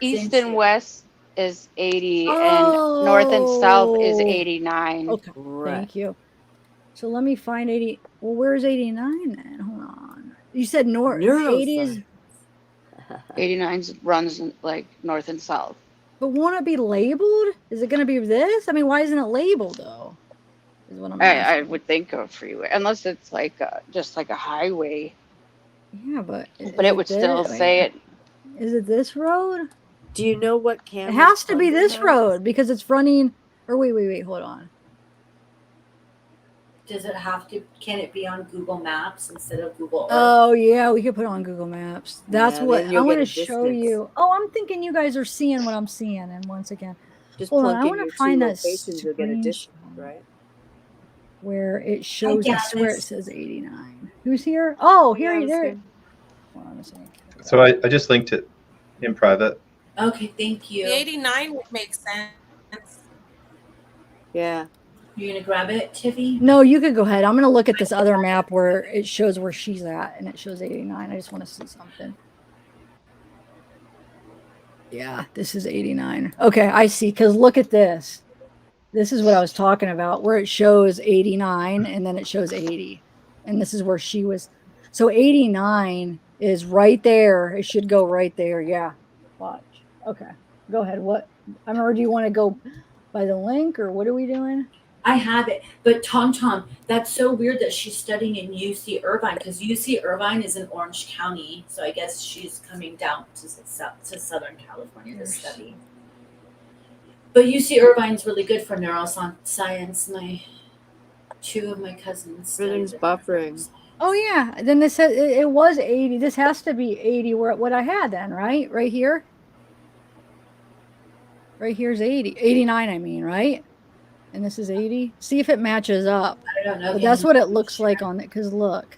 Speaker 16: East and west is 80, and north and south is 89.
Speaker 18: Okay. Thank you. So let me find 80. Well, where's 89 then? Hold on. You said north. 80 is.
Speaker 16: 89 runs like north and south.
Speaker 18: But won't it be labeled? Is it going to be this? I mean, why isn't it labeled though? Is what I'm
Speaker 16: I would think a freeway, unless it's like just like a highway.
Speaker 18: Yeah, but
Speaker 16: it would still say it.
Speaker 18: Is it this road?
Speaker 2: Do you know what
Speaker 18: It
Speaker 2: camera?
Speaker 18: has to be this road because it's running. Or wait, hold on.
Speaker 6: Does it have to? Can it be on Google Maps instead of Google Earth?
Speaker 18: Oh yeah, we could put it on Google Maps. That's
Speaker 2: Yeah,
Speaker 18: what
Speaker 2: then
Speaker 18: I
Speaker 2: you'll
Speaker 18: want to
Speaker 2: get a
Speaker 18: show
Speaker 2: distance.
Speaker 18: you. Oh, I'm thinking you guys are seeing what I'm seeing. And once again,
Speaker 2: Just
Speaker 18: hold on.
Speaker 2: plunk
Speaker 18: I
Speaker 2: in
Speaker 18: want
Speaker 2: your
Speaker 18: to find
Speaker 2: two
Speaker 18: that
Speaker 2: locations, you'll get a
Speaker 18: screenshot.
Speaker 2: distance, right?
Speaker 18: where it shows. I swear it
Speaker 6: Gavis.
Speaker 18: says 89. Who's here? Oh, here
Speaker 2: yeah, I
Speaker 18: he
Speaker 2: was
Speaker 18: there.
Speaker 2: here.
Speaker 18: Hold on a second.
Speaker 13: So I just linked it in private.
Speaker 6: Okay, thank you.
Speaker 11: The 89 would make sense.
Speaker 2: Yeah.
Speaker 6: You're gonna grab it, Tiffy?
Speaker 18: No, you could go ahead. I'm gonna look at this other map where it shows where she's at, and it shows 89. I just want to see something. Yeah, this is 89. Okay, I see. Because look at this. This is what I was talking about, where it shows 89 and then it shows 80. And this is where she was. So 89 is right there. It should go right there. Yeah. Watch. Okay. Go ahead. What? I remember, do you want to go by the link or what are we doing?
Speaker 6: I have it. But Tom, that's so weird that she's studying in UC Irvine because UC Irvine is in Orange County. So I guess she's coming down to Southern California to study. But UC Irvine's really good for neuroscience. Two of my cousins.
Speaker 2: Everything's buffering.
Speaker 18: Oh, yeah. Then this said it was 80. This has to be 80 where what I had then, right? Right here. Right here's 80. 89, I mean, right? And this is 80. See if it matches up.
Speaker 6: I don't know.
Speaker 18: But that's what it looks like on it. Because look,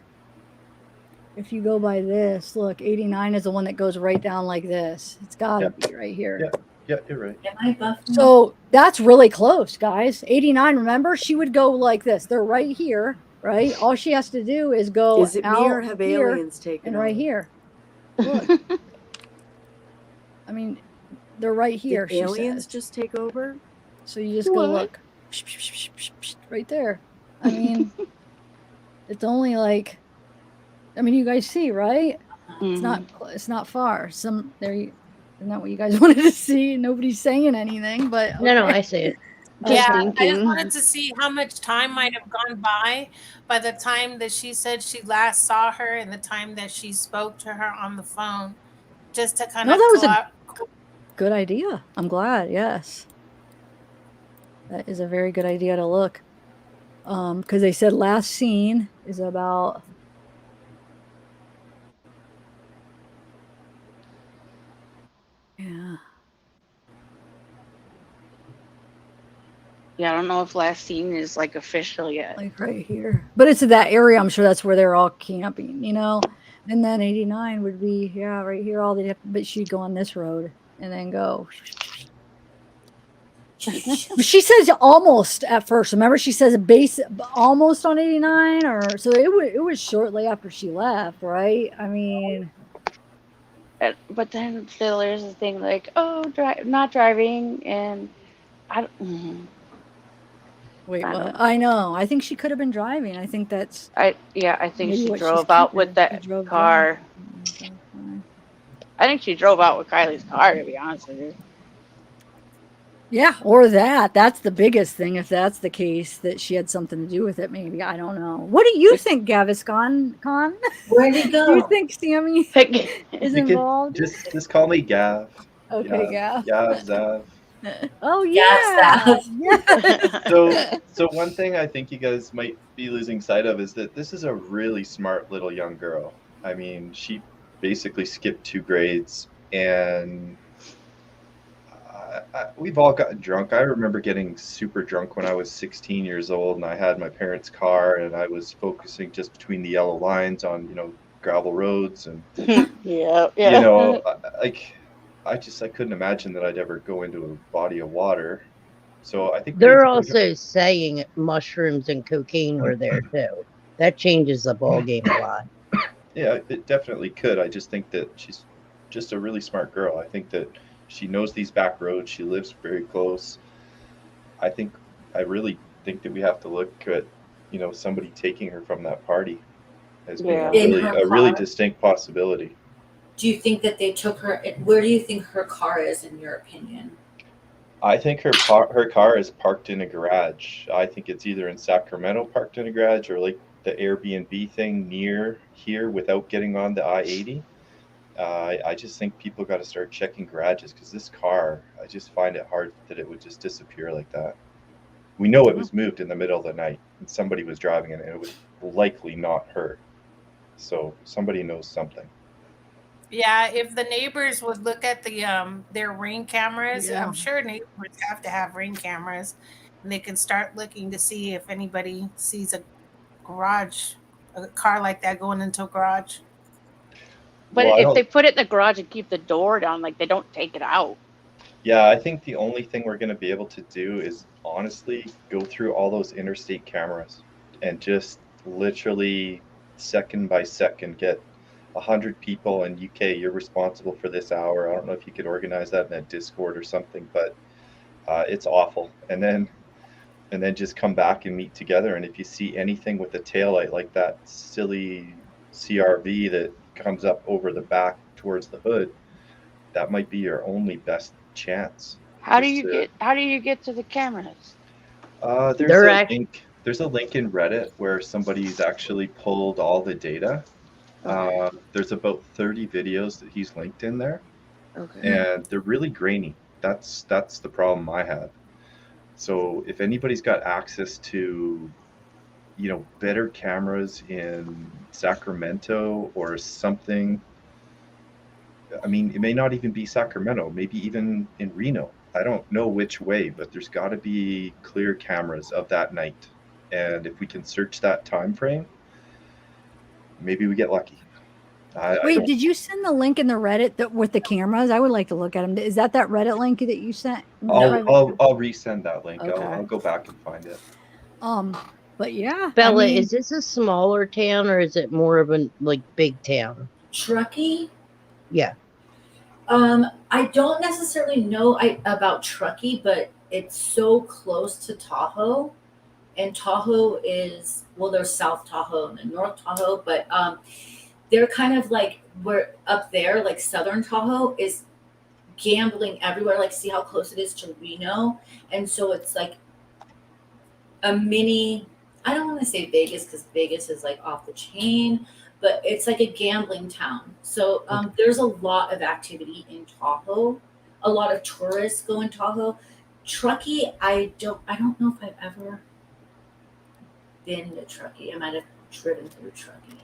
Speaker 18: if you go by this, look, 89 is the one that goes right down like this. It's got to be right here.
Speaker 13: Yeah, you're right.
Speaker 6: Am I buffing?
Speaker 18: So that's really close, guys. 89, remember? She would go like this. They're right here, right? All she has to do is go
Speaker 2: Is it me
Speaker 18: out
Speaker 2: or have
Speaker 18: here
Speaker 2: aliens taken
Speaker 18: and right
Speaker 2: over?
Speaker 18: here. Look. I mean, they're right here.
Speaker 2: Did aliens just take over?
Speaker 18: So you just go look. Right there. I mean, it's only like, I mean, you guys see, right? It's not far. Isn't that what you guys wanted to see? Nobody's saying anything, but okay.
Speaker 15: No, I see it.
Speaker 11: Yeah, I just wanted to see how much time might have gone by the time that she said she last saw her and the time that she spoke to her on the phone, just to kind
Speaker 18: No,
Speaker 11: of.
Speaker 18: that was a good idea. I'm glad. Yes, that is a very good idea to look. Because they said last seen is about. Yeah.
Speaker 16: Yeah, I don't know if last seen is like official yet.
Speaker 18: Like right here. But it's in that area. I'm sure that's where they're all camping, you know? And then 89 would be, yeah, right here. But she'd go on this road and then go. She says almost at first. Remember, she says base almost on 89, or so it was shortly after she left, right? I mean,
Speaker 16: But then still there's this thing like, oh, not driving, and I don't.
Speaker 18: Wait, what? I know. I think she could have been driving. I think that's.
Speaker 16: I think
Speaker 18: maybe
Speaker 16: she
Speaker 18: what
Speaker 16: drove
Speaker 18: she's
Speaker 16: out
Speaker 18: keeping.
Speaker 16: with that
Speaker 18: She drove
Speaker 16: car. I think she drove out with Kylie's car, to be honest with you.
Speaker 18: Yeah, or that. That's the biggest thing. If that's the case, that she had something to do with it, maybe. I don't know. What do you think, Gaviscon?
Speaker 6: Where'd he go?
Speaker 18: Do you think Sammy is
Speaker 13: You could
Speaker 18: involved?
Speaker 13: just call me Gav.
Speaker 18: Okay, Gav.
Speaker 13: Gav, Zav.
Speaker 18: Oh yeah. Yeah.
Speaker 13: So one thing I think you guys might be losing sight of is that this is a really smart little young girl. I mean, she basically skipped 2 grades, and we've all gotten drunk. I remember getting super drunk when I was 16 years old, and I had my parents' car, and I was focusing just between the yellow lines on, gravel roads, and
Speaker 16: yeah.
Speaker 13: I couldn't imagine that I'd ever go into a body of water. So I think
Speaker 15: they're also saying mushrooms and cocaine were there too. That changes the ball game a lot.
Speaker 13: Yeah, it definitely could. I just think that she's just a really smart girl. I think that she knows these back roads. She lives very close. I really think that we have to look at, somebody taking her from that party as being a really distinct possibility.
Speaker 6: Do you think that they took her? Where do you think her car is, in your opinion?
Speaker 13: I think her car is parked in a garage. I think it's either in Sacramento parked in a garage, or like the Airbnb thing near here without getting on the I-80. I just think people got to start checking garages, because this car, I just find it hard that it would just disappear like that. We know it was moved in the middle of the night, and somebody was driving it, and it was likely not her. So somebody knows something.
Speaker 11: Yeah, if the neighbors would look at the their Ring cameras,
Speaker 18: Yeah.
Speaker 11: I'm sure neighbors have to have Ring cameras. and they can start looking to see if anybody sees a car like that going into a garage.
Speaker 16: But
Speaker 13: Well, I
Speaker 16: if they
Speaker 13: don't.
Speaker 16: put it in the garage and keep the door down, like they don't take it out.
Speaker 13: Yeah, I think the only thing we're going to be able to do is honestly go through all those interstate cameras and just literally second by second get 100 people in UK. You're responsible for this hour. I don't know if you could organize that in a Discord or something, but it's awful. And then just come back and meet together. And if you see anything with a taillight like that silly CRV that comes up over the back towards the hood, that might be your only best chance.
Speaker 16: How do
Speaker 13: Just
Speaker 16: you
Speaker 13: to,
Speaker 16: get to the cameras?
Speaker 13: there's
Speaker 15: They're
Speaker 13: a
Speaker 15: act-
Speaker 13: link. There's a link in Reddit where somebody's actually pulled all the data.
Speaker 16: Okay.
Speaker 13: There's about 30 videos that he's linked in there,
Speaker 16: Okay.
Speaker 13: and they're really grainy. That's the problem I had. So if anybody's got access to, better cameras in Sacramento or something, I mean, it may not even be Sacramento, maybe even in Reno. I don't know which way, but there's got to be clear cameras of that night. And if we can search that time frame, maybe we get lucky. I
Speaker 3: Wait,
Speaker 13: don't.
Speaker 3: did you send the link in the Reddit with the cameras? I would like to look at them. Is that Reddit link that you sent? In the
Speaker 11: No.
Speaker 3: private-
Speaker 13: I'll resend that link.
Speaker 3: Okay.
Speaker 13: I'll go back and find it.
Speaker 3: But yeah,
Speaker 15: Bella,
Speaker 3: I mean,
Speaker 15: is this a smaller town or is it more of a big town?
Speaker 6: Truckee.
Speaker 15: Yeah.
Speaker 6: I don't necessarily know about Truckee, but it's so close to Tahoe, and Tahoe is, well, there's South Tahoe and North Tahoe, but they're kind of like, we're up there, like Southern Tahoe is gambling everywhere. Like, see how close it is to Reno, and so it's like a mini. I don't want to say Vegas because Vegas is like off the chain, but it's like a gambling town. So there's a lot of activity in Tahoe. A lot of tourists go in Tahoe. Truckee, I don't know if I've ever been to Truckee. I might have driven through Truckee.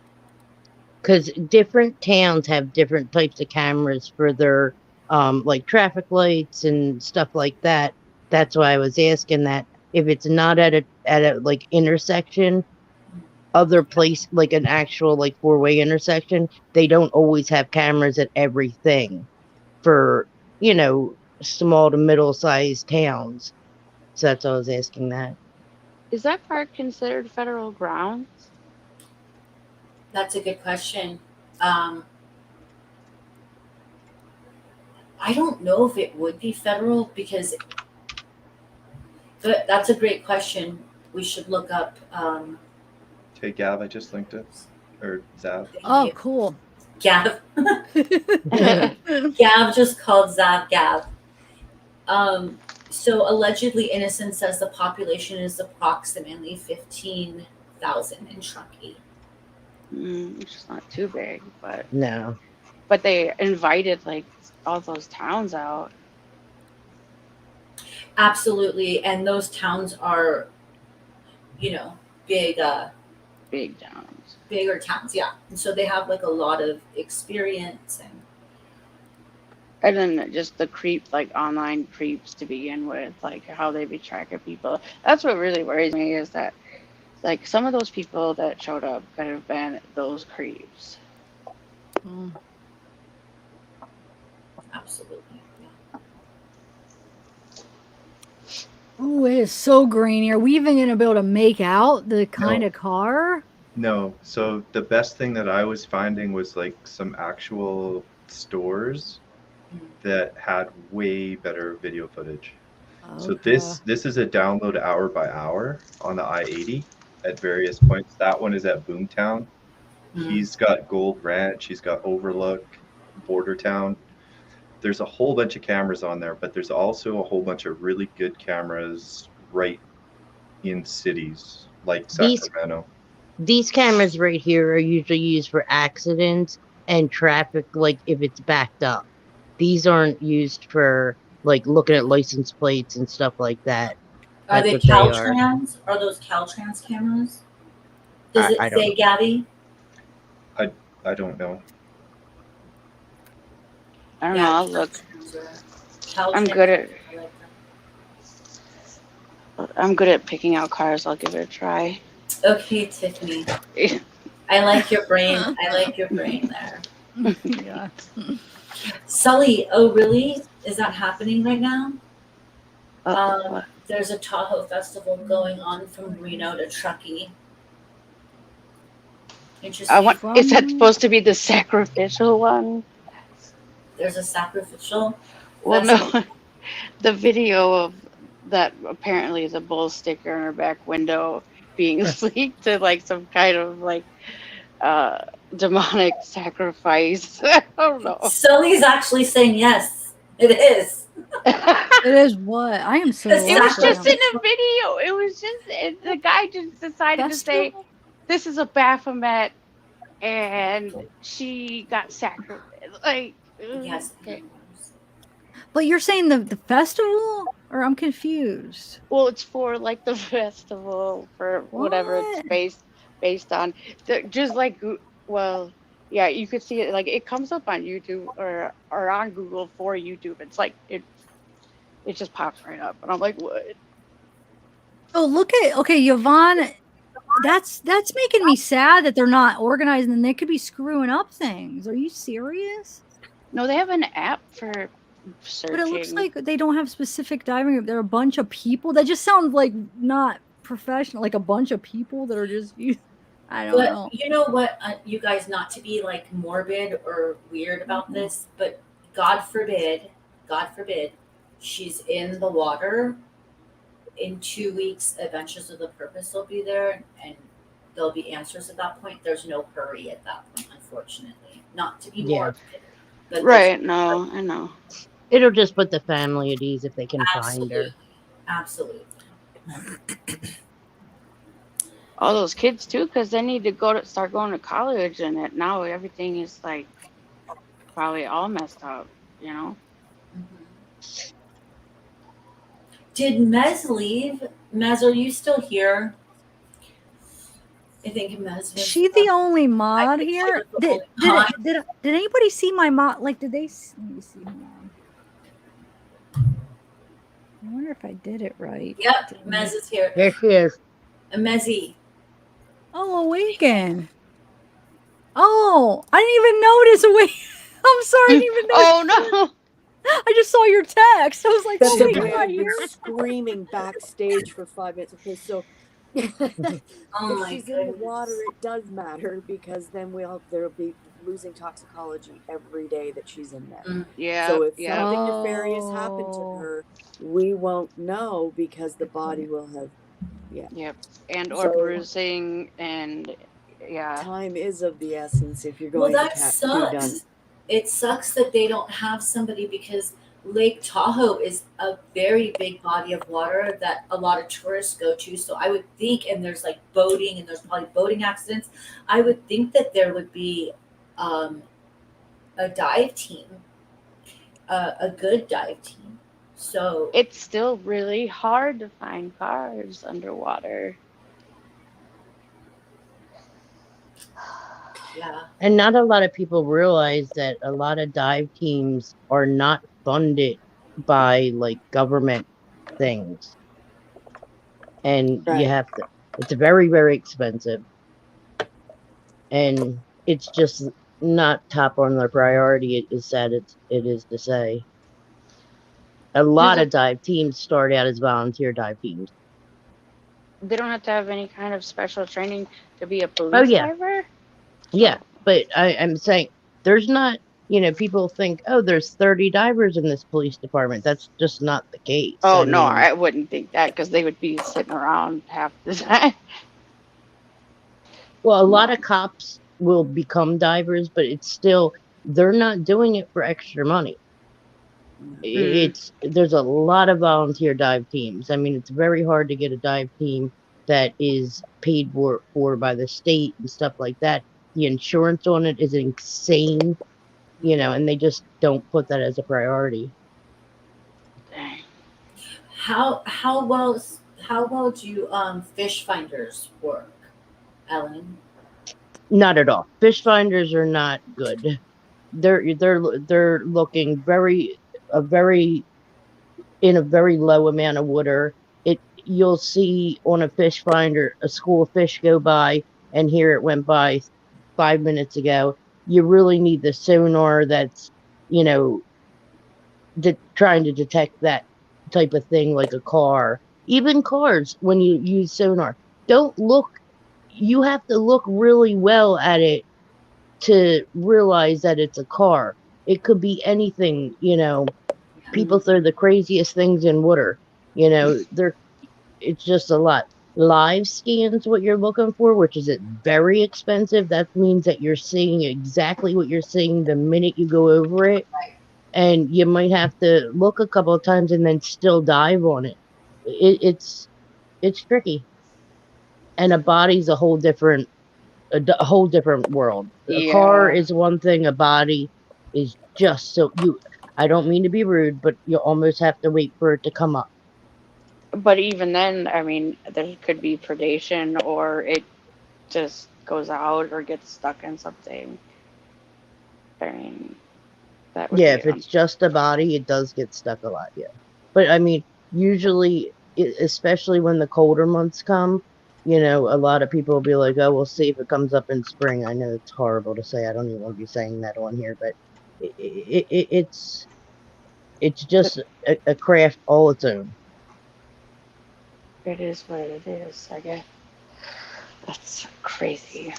Speaker 15: Because different towns have different types of cameras for their like traffic lights and stuff like that. That's why I was asking that. If it's not at a like intersection, other place, like an actual like four-way intersection, they don't always have cameras at everything for, small to middle-sized towns. So that's why I was asking that.
Speaker 16: Is that part considered federal grounds?
Speaker 6: That's a good question. I don't know if it would be federal because, but that's a great question. We should look up.
Speaker 13: Okay, Gav, I just linked it. Or Zav.
Speaker 3: oh, cool.
Speaker 6: Gav. Gav just called Zav Gav. So allegedly innocent says the population is approximately 15,000 in Truckee.
Speaker 16: Which is not too big, but
Speaker 15: No.
Speaker 16: But they invited like all those towns out.
Speaker 6: Absolutely, and those towns are, big.
Speaker 16: Big towns.
Speaker 6: Bigger towns, yeah. And so they have like a lot of experience
Speaker 16: And then just the online creeps to begin with, like how they be tracking people. That's what really worries me is that like some of those people that showed up could have been those creeps.
Speaker 6: Absolutely.
Speaker 3: Oh, it is so grainy. Are we even going to be able to make out the kind of car?
Speaker 13: No. So the best thing that I was finding was like some actual stores that had way better video footage. So this is a download hour by hour on the I-80 at various points. That one is at Boomtown. He's got Gold Ranch. He's got Overlook, Border Town. There's a whole bunch of cameras on there, but there's also a whole bunch of really good cameras right in cities like Sacramento.
Speaker 15: These cameras right here are usually used for accidents and traffic, like if it's backed up. These aren't used for like looking at license plates and stuff like that.
Speaker 6: Are they Caltrans? Are those Caltrans cameras? Does it say, Gabby?
Speaker 13: I don't know.
Speaker 16: I don't know. I'll look. I'm good at. I'm good at picking out cars. I'll give it a try.
Speaker 6: Okay, Tiffany. I like your brain. I like your brain there.
Speaker 3: Yeah.
Speaker 6: Sully, oh really? Is that happening right now?
Speaker 16: What?
Speaker 6: There's a Tahoe festival going on from Reno to Truckee. Interesting.
Speaker 16: Is that supposed to be the sacrificial one?
Speaker 6: There's a sacrificial
Speaker 16: Well,
Speaker 6: festival.
Speaker 16: no. The video of that apparently is a bull sticker in her back window being leaked to like some kind of like demonic sacrifice. I don't know.
Speaker 6: Sully's actually saying yes, it is.
Speaker 3: It is what? I am so
Speaker 16: It was
Speaker 3: lost right
Speaker 16: just
Speaker 3: now.
Speaker 16: in a video. It was just the guy just decided to say, "This is a Baphomet," and she got sacrificed. Like,
Speaker 6: yes.
Speaker 16: Okay.
Speaker 3: But you're saying the festival, or I'm confused.
Speaker 16: Well, it's for like the festival for whatever it's based on. Just like well, yeah, you could see it like it comes up on YouTube or on Google for YouTube. It's like it just pops right up, and I'm like, what?
Speaker 3: Oh, look at Yvonne. That's making me sad that they're not organized and they could be screwing up things. Are you serious?
Speaker 16: No, they have an app for searching.
Speaker 3: But it looks like they don't have specific diving. They're a bunch of people. That just sounds like not professional. Like a bunch of people that are just. I don't know.
Speaker 6: You know what, you guys, not to be like morbid or weird about this, but God forbid, she's in the water. In 2 weeks, Adventures of the Purpose will be there, and there'll be answers at that point. There's no hurry at that point, unfortunately. Not to be morbid. But
Speaker 16: Right, no, I know.
Speaker 15: It'll just put the family at ease if they can find her.
Speaker 6: Absolutely.
Speaker 16: All those kids too, because they need to start going to college, and now everything is like probably all messed up, you know.
Speaker 6: Did Mez leave? Mez, are you still here? I think Mez.
Speaker 3: Is she the only mod here? Did anybody see my mod? Like, did they? Let me see. Hold on. I wonder if I did it right.
Speaker 6: Yep, Mez is here.
Speaker 15: There she is.
Speaker 6: Mezzy.
Speaker 3: Oh, Awaken. Oh, I didn't even notice Awaken. I'm sorry, I didn't even notice.
Speaker 16: Oh no.
Speaker 3: I just saw your text. I was like,
Speaker 7: That's
Speaker 3: oh,
Speaker 7: the
Speaker 3: my
Speaker 7: way
Speaker 3: God,
Speaker 7: I've been
Speaker 3: here.
Speaker 7: screaming backstage for 5 minutes. Okay, so if she's in the water, it does matter because then there'll be losing toxicology every day that she's in there.
Speaker 16: Yeah.
Speaker 7: So if something nefarious happened to her, we won't know because the body will have. Yeah.
Speaker 16: Yep. And or bruising and
Speaker 7: Time is of the essence if you're going
Speaker 6: Well, that
Speaker 7: to tattoo done.
Speaker 6: sucks. It sucks that they don't have somebody because Lake Tahoe is a very big body of water that a lot of tourists go to. So I would think, and there's like boating and there's probably boating accidents. I would think that there would be a dive team, a good dive team. So
Speaker 16: it's still really hard to find cars underwater.
Speaker 6: Yeah.
Speaker 15: And not a lot of people realize that a lot of dive teams are not funded by like government things. And you have to, it's very, very expensive. And it's just not top on their priority, it is sad it is to say. A lot of dive teams start out as volunteer dive teams.
Speaker 16: They don't have to have any kind of special training to be a police diver?
Speaker 15: Yeah, but I'm saying there's not, people think, oh, there's 30 divers in this police department. That's just not the case.
Speaker 16: Oh, no, I wouldn't think that because they would be sitting around half the time.
Speaker 15: Well, a lot of cops will become divers, but it's still, they're not doing it for extra money. There's a lot of volunteer dive teams. I mean, it's very hard to get a dive team that is paid for by the state and stuff like that. The insurance on it is insane, and they just don't put that as a priority.
Speaker 6: How well do fish finders work, Ellen?
Speaker 15: Not at all. Fish finders are not good. They're looking in a very low amount of water. you'll see on a fish finder a school of fish go by, and here it went by 5 minutes ago. You really need the sonar that's, you know, trying to detect that type of thing, like a car. Even cars, when you use sonar, don't look. You have to look really well at it to realize that it's a car. It could be anything, you know. People throw the craziest things in water. You know, it's just a lot. Live scans what you're looking for, which is very expensive. That means that you're seeing exactly what you're seeing the minute you go over it, and you might have to look a couple of times and then still dive on it. It's tricky, and a body's a whole different a whole different world. A car
Speaker 16: Yeah.
Speaker 15: is one thing, a body is just so you. I don't mean to be rude, but you almost have to wait for it to come up.
Speaker 16: But even then, I mean, there could be predation or it just goes out or gets stuck in something. I mean, that would
Speaker 15: Yeah,
Speaker 16: be
Speaker 15: if it's just a body, it does get stuck a lot. Yeah, but I mean, usually, especially when the colder months come, you know, a lot of people will be like, "Oh, we'll see if it comes up in spring." I know it's horrible to say. I don't even want to be saying that on here, but it's just a craft all its own.
Speaker 16: it is what it is, I guess. That's crazy.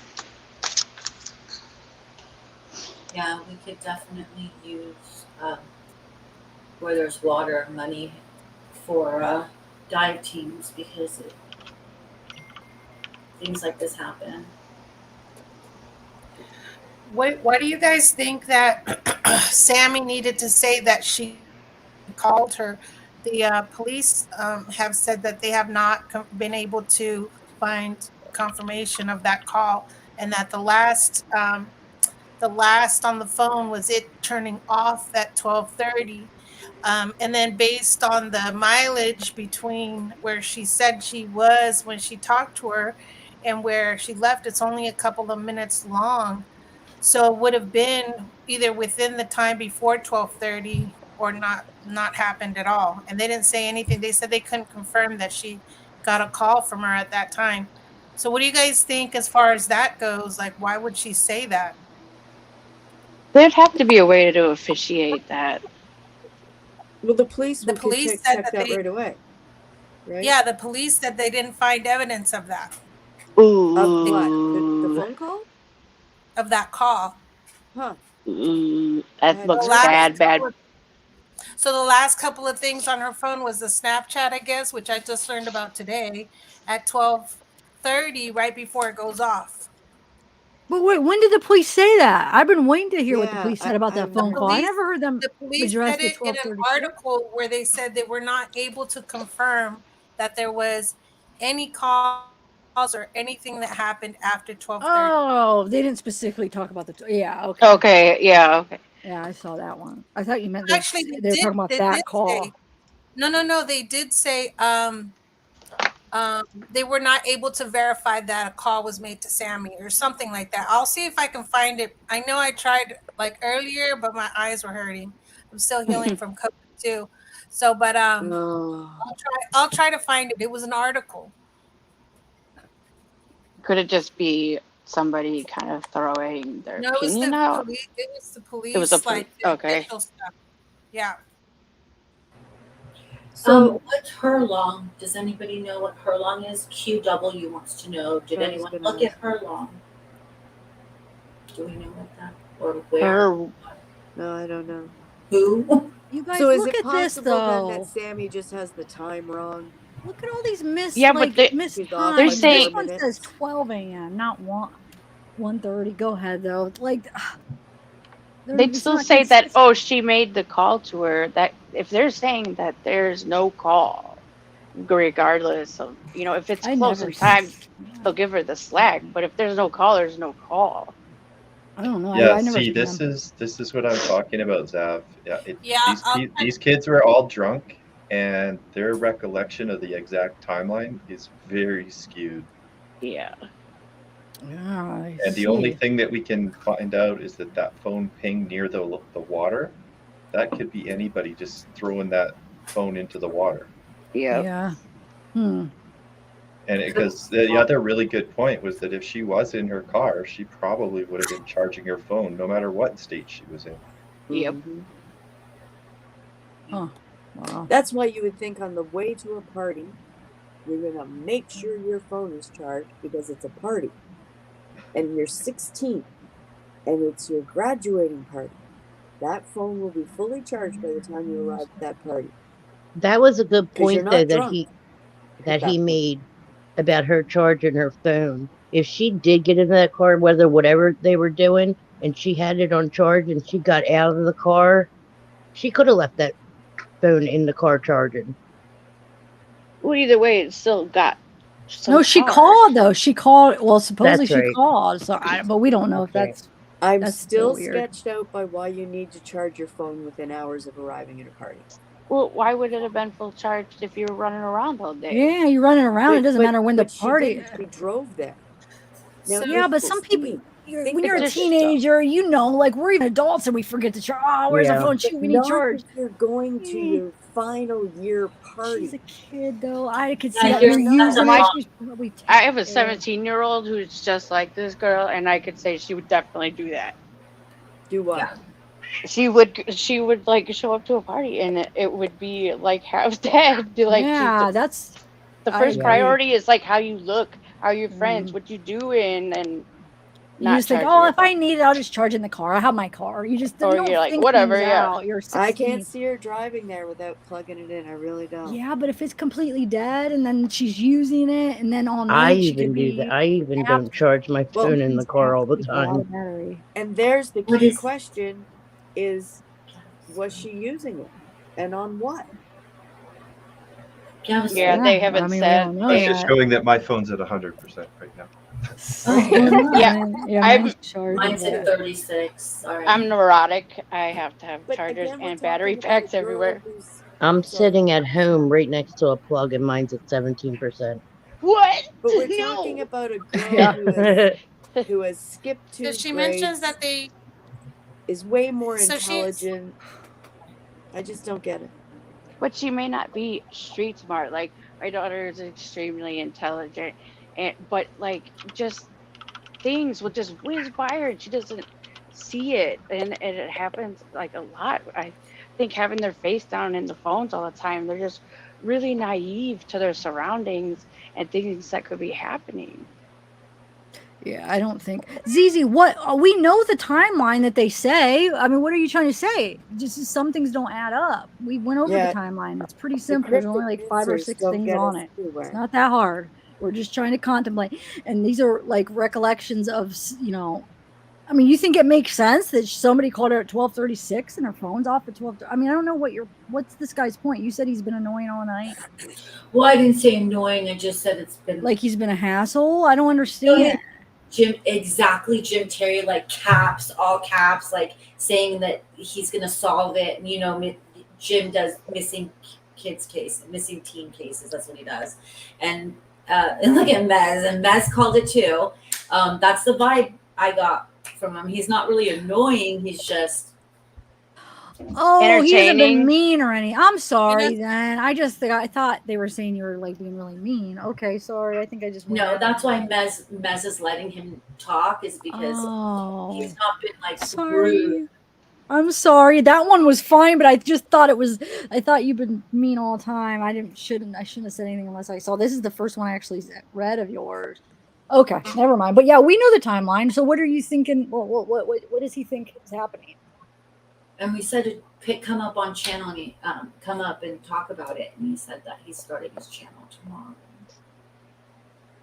Speaker 6: Yeah, we could definitely use where there's water money for dive teams because things like this happen.
Speaker 11: Why do you guys think that Sammy needed to say that she called her? The police have said that they have not been able to find confirmation of that call, and that the last on the phone was it turning off at 12:30. And then based on the mileage between where she said she was when she talked to her and where she left, it's only a couple of minutes long. So it would have been either within the time before 12:30 or not happened at all. And they didn't say anything. They said they couldn't confirm that she got a call from her at that time. So what do you guys think as far as that goes? Like, why would she say that?
Speaker 16: There'd have to be a way to officiate that.
Speaker 2: Well, the police
Speaker 11: The
Speaker 2: could
Speaker 11: police said
Speaker 2: check
Speaker 11: that
Speaker 2: that right away, right?
Speaker 11: yeah, the police said they didn't find evidence of that,
Speaker 2: Of what? The
Speaker 16: Ooh,
Speaker 2: phone call?
Speaker 11: of that call.
Speaker 2: Huh. I
Speaker 16: that
Speaker 2: hadn't
Speaker 11: The
Speaker 16: looks
Speaker 2: heard
Speaker 11: last
Speaker 2: that.
Speaker 16: bad,
Speaker 11: couple
Speaker 16: bad.
Speaker 11: of So the last couple of things on her phone was the Snapchat, I guess, which I just learned about today at 12:30, right before it goes off.
Speaker 18: But wait, when did the police say that? I've been waiting to hear what the
Speaker 2: Yeah,
Speaker 18: police said about that
Speaker 2: I'm
Speaker 11: The
Speaker 18: phone call. I
Speaker 11: police
Speaker 18: never heard them
Speaker 11: the police
Speaker 18: address
Speaker 11: said
Speaker 18: the
Speaker 11: it in an
Speaker 18: 12:34.
Speaker 11: article where they said they were not able to confirm that there was any calls or anything that happened after 12:30.
Speaker 18: Oh, they didn't specifically talk about yeah, okay.
Speaker 16: Okay, yeah, okay.
Speaker 18: Yeah, I saw that one. I thought you meant
Speaker 11: Actually,
Speaker 18: they were talking about
Speaker 11: they did
Speaker 18: that
Speaker 11: say
Speaker 18: call.
Speaker 11: no, they did say they were not able to verify that a call was made to Sammy or something like that. I'll see if I can find it. I know I tried like earlier, but my eyes were hurting. I'm still healing from COVID too. So, but
Speaker 2: Oh.
Speaker 11: I'll try to find it. It was an article.
Speaker 16: Could it just be somebody kind of throwing their
Speaker 11: No, it was
Speaker 16: opinion
Speaker 11: the
Speaker 16: out?
Speaker 11: police. It was the
Speaker 16: It was a
Speaker 11: police,
Speaker 16: police.
Speaker 11: like the
Speaker 16: Okay.
Speaker 11: official stuff. Yeah.
Speaker 2: So
Speaker 6: What's her long? Does anybody know what her long is? QW wants to know. Did
Speaker 2: I was
Speaker 6: anyone
Speaker 2: gonna
Speaker 6: look at
Speaker 2: ask.
Speaker 6: her long? Do we know what that or where?
Speaker 16: Her.
Speaker 2: No, I don't know.
Speaker 6: Who?
Speaker 18: You guys
Speaker 2: So is
Speaker 18: look
Speaker 2: it
Speaker 18: at this
Speaker 2: possible then that
Speaker 18: though.
Speaker 2: Sammy just has the time wrong?
Speaker 18: Look at all these
Speaker 16: Yeah, but
Speaker 18: missed
Speaker 2: She's off
Speaker 16: they're
Speaker 2: by
Speaker 18: times. This
Speaker 2: 4
Speaker 16: saying
Speaker 18: one says
Speaker 2: minutes.
Speaker 18: 12 a.m., not 1:30. Go ahead though. Like
Speaker 16: they'd
Speaker 18: it's
Speaker 16: still
Speaker 18: not
Speaker 16: say that, oh,
Speaker 18: consistent.
Speaker 16: she made the call to her. That if they're saying that there's no call, regardless of, you know, if it's
Speaker 18: I
Speaker 16: close
Speaker 18: never
Speaker 16: in time,
Speaker 18: yeah.
Speaker 16: they'll give her the slack. But if there's no call, there's no call.
Speaker 18: I don't know.
Speaker 13: Yeah,
Speaker 18: I never
Speaker 13: see,
Speaker 18: seen
Speaker 13: this
Speaker 18: them.
Speaker 13: is what I'm talking about, Zav. Yeah,
Speaker 11: Yeah,
Speaker 13: these kids were all drunk, and their recollection of the exact timeline is very skewed.
Speaker 16: Yeah.
Speaker 18: Yeah, I
Speaker 13: And the only
Speaker 18: see.
Speaker 13: thing that we can find out is that that phone pinged near the water. That could be anybody just throwing that phone into the water.
Speaker 16: Yep.
Speaker 18: Yeah. Hmm.
Speaker 13: And because the other really good point was that if she was in her car, she probably would have been charging her phone no matter what state she was in.
Speaker 16: Yep.
Speaker 18: Huh. Wow.
Speaker 2: That's why you would think on the way to a party, you're going to make sure your phone is charged because it's a party. And you're 16 and it's your graduating party. That phone will be fully charged by the time you arrive at that party.
Speaker 15: That was a good
Speaker 2: 'Cause you're
Speaker 15: point though
Speaker 2: not
Speaker 15: that
Speaker 2: drunk
Speaker 15: he
Speaker 2: at that point.
Speaker 15: made about her charging her phone. If she did get in that car, whatever they were doing, and she had it on charge and she got out of the car, she could have left that phone in the car charging.
Speaker 16: Well, either way, it still got some
Speaker 18: No, she
Speaker 16: charge.
Speaker 18: called though. She called. Well, supposedly
Speaker 15: That's
Speaker 18: she
Speaker 15: right.
Speaker 18: called. So but we don't know if
Speaker 15: Okay.
Speaker 18: that's.
Speaker 2: I'm
Speaker 18: That's
Speaker 2: still
Speaker 18: weird.
Speaker 2: sketched out by why you need to charge your phone within hours of arriving at a party.
Speaker 16: Well, why would it have been full charged if you were running around all day?
Speaker 18: Yeah, you're running around. It doesn't matter when the
Speaker 2: But
Speaker 18: party.
Speaker 2: she didn't. She drove there. Now,
Speaker 18: Yeah, but some people,
Speaker 2: think
Speaker 18: when you're a
Speaker 2: about this, though.
Speaker 18: teenager, you know, like we're even adults and we forget to charge. Oh, where's our
Speaker 15: Yeah.
Speaker 18: phone?
Speaker 2: But
Speaker 18: Shoot, we need
Speaker 2: not
Speaker 18: charge.
Speaker 2: if you're going to your final year party.
Speaker 18: She's a kid, though. I could see
Speaker 16: Yeah,
Speaker 18: that
Speaker 16: you're
Speaker 18: you're
Speaker 16: such a
Speaker 18: using
Speaker 16: mom.
Speaker 18: it. She's probably
Speaker 16: I have a
Speaker 18: terrible.
Speaker 16: 17-year-old who's just like this girl, and I could say she would definitely do that.
Speaker 2: Do what?
Speaker 6: Yeah.
Speaker 16: She would like show up to a party, and it would be like half dead. Like
Speaker 18: Yeah, that's.
Speaker 16: the
Speaker 18: I
Speaker 16: first
Speaker 18: agree.
Speaker 16: priority is like how you look, how your friends, what you doing, and
Speaker 18: You
Speaker 16: not
Speaker 18: just think,
Speaker 16: charging
Speaker 18: oh,
Speaker 16: your
Speaker 18: if I need it, I'll just charge in the car. I have my car. You just
Speaker 16: Or
Speaker 18: you don't
Speaker 16: you're like,
Speaker 18: think
Speaker 16: whatever,
Speaker 18: things
Speaker 16: yeah.
Speaker 18: out. You're 16.
Speaker 2: I can't see her driving there without plugging it in. I really don't.
Speaker 18: Yeah, but if it's completely dead and then she's using it and then all
Speaker 15: I
Speaker 18: night she
Speaker 15: even
Speaker 18: could
Speaker 15: do
Speaker 18: be
Speaker 15: that. I even
Speaker 18: apt-
Speaker 15: don't charge my
Speaker 2: Well,
Speaker 15: phone in the car all the
Speaker 18: It's a lot
Speaker 15: time.
Speaker 18: of battery.
Speaker 2: And there's the
Speaker 6: What
Speaker 2: key
Speaker 6: is-
Speaker 2: question: is was she using it, and on what?
Speaker 16: Yeah, they
Speaker 18: Yeah,
Speaker 16: haven't
Speaker 18: I mean, we
Speaker 16: said.
Speaker 18: don't know
Speaker 13: It's
Speaker 16: They,
Speaker 13: just
Speaker 18: yet.
Speaker 13: showing that my phone's at 100% right now.
Speaker 16: yeah,
Speaker 18: Yeah,
Speaker 16: I'm-
Speaker 18: mine's charged.
Speaker 6: Mine's
Speaker 18: but-
Speaker 6: at 36. Sorry.
Speaker 16: I'm neurotic. I have to have
Speaker 2: But
Speaker 16: chargers
Speaker 2: again, we're
Speaker 16: and battery
Speaker 2: talking about a
Speaker 16: packs
Speaker 2: girl
Speaker 16: everywhere.
Speaker 2: who's-
Speaker 15: I'm
Speaker 2: sorry.
Speaker 15: sitting at home right next to a plug and mine's at 17%.
Speaker 16: What?
Speaker 2: But we're
Speaker 16: No.
Speaker 2: talking about a girl
Speaker 18: Yeah.
Speaker 2: who has skipped 2
Speaker 11: So she
Speaker 2: grades,
Speaker 11: mentions that they.
Speaker 2: is way more
Speaker 11: So she's-
Speaker 2: intelligent. I just don't get it.
Speaker 16: But she may not be street smart. Like my daughter is extremely intelligent, but like just things will just whiz by her and she doesn't see it, and it happens like a lot. I think having their face down in the phones all the time, they're just really naive to their surroundings and things that could be happening.
Speaker 18: Yeah, I don't think Zizi. What we know the timeline that they say. I mean, what are you trying to say? Just some things don't add up. We went over
Speaker 2: Yeah.
Speaker 18: the timeline. It's pretty simple. There's only like 5 or
Speaker 2: answers
Speaker 18: 6
Speaker 2: don't
Speaker 18: things
Speaker 2: get
Speaker 18: on
Speaker 2: us
Speaker 18: it.
Speaker 2: anywhere.
Speaker 18: It's not that hard. We're just trying to contemplate. And these are like recollections of, you know. I mean, you think it makes sense that somebody called her at 12:36 and her phone's off at 12? I mean, I don't know what's this guy's point. You said he's been annoying all night.
Speaker 6: Well, I didn't say annoying. I just said it's been
Speaker 18: Like he's been a hassle. I don't understand.
Speaker 6: Jim Terry, like caps, all caps, like saying that he's gonna solve it. And, you know, Jim does missing teen cases. That's what he does. And look at Mez, and Mez called it too. That's the vibe I got from him. He's not really annoying. He's just
Speaker 18: Oh, he hasn't been
Speaker 16: Entertaining.
Speaker 18: mean or any. I'm sorry then. I thought they were saying you were like being really mean. Okay, sorry. I think I just went
Speaker 6: no.
Speaker 18: down.
Speaker 6: That's why Mez is letting him talk is because
Speaker 18: Oh,
Speaker 6: he's not been like rude.
Speaker 18: sorry. I'm sorry. That one was fine, but I just thought I thought you've been mean all the time. I shouldn't have said anything unless I saw. This is the first one I actually read of yours. Okay, never mind. But yeah, we know the timeline. So what are you thinking? What does he think is happening?
Speaker 6: And we said to come up on channel and he, come up and talk about it. And he said that he's starting his channel tomorrow.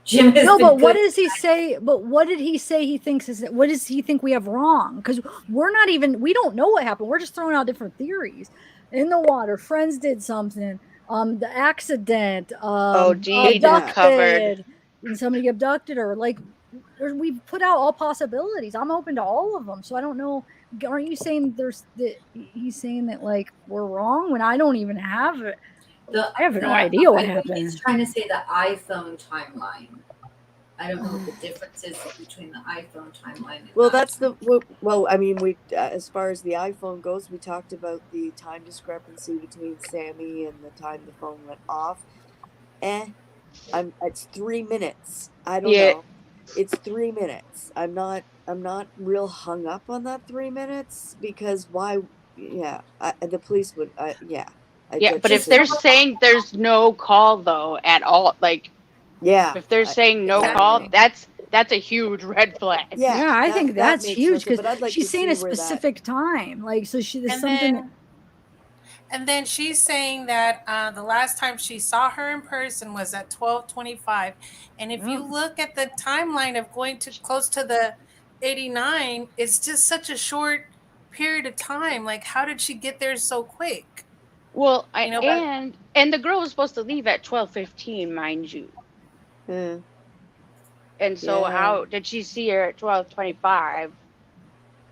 Speaker 6: Jim has
Speaker 18: No,
Speaker 6: been
Speaker 18: but what
Speaker 6: good.
Speaker 18: does he say? But what did he say he thinks is? What does he think we have wrong? Because we don't know what happened. We're just throwing out different theories. In the water, friends did something. The accident.
Speaker 16: Dee
Speaker 18: Abducted.
Speaker 16: covered.
Speaker 18: Did somebody abducted her? Like, we've put out all possibilities. I'm open to all of them. So I don't know. Aren't you saying he's saying that like we're wrong when I don't even have it? I have no idea what
Speaker 6: I think
Speaker 18: happened.
Speaker 6: He's trying to say the iPhone timeline. I don't know what the difference is between the iPhone timeline. And
Speaker 2: Well,
Speaker 6: that.
Speaker 2: I mean, we as far as the iPhone goes, we talked about the time discrepancy between Sammy and the time the phone went off. It's 3 minutes. I don't
Speaker 16: Yeah.
Speaker 2: know. It's 3 minutes. I'm not real hung up on that 3 minutes because why? Yeah, the police would. Yeah,
Speaker 16: Yeah,
Speaker 2: that's
Speaker 16: but if
Speaker 2: just
Speaker 16: they're saying there's no call though at all, like
Speaker 2: yeah.
Speaker 16: if they're saying no call,
Speaker 2: Exactly.
Speaker 16: that's a huge red flag.
Speaker 2: Yeah,
Speaker 3: Yeah, I think
Speaker 2: that
Speaker 3: that's
Speaker 2: makes no
Speaker 3: huge
Speaker 2: sense.
Speaker 3: because
Speaker 2: But I'd like to
Speaker 3: she's saying
Speaker 2: see
Speaker 3: a
Speaker 2: where that.
Speaker 3: specific time. Like, so there's
Speaker 11: And
Speaker 3: something that.
Speaker 11: then she's saying that the last time she saw her in person was at 12:25, and if you
Speaker 3: Oh.
Speaker 11: look at the timeline of going to close to the 89, it's just such a short period of time. Like, how did she get there so quick?
Speaker 16: Well,
Speaker 11: You know, but
Speaker 16: and the girl was supposed to leave at 12:15, mind you. And so
Speaker 2: Yeah.
Speaker 16: how did she see her at 12:25?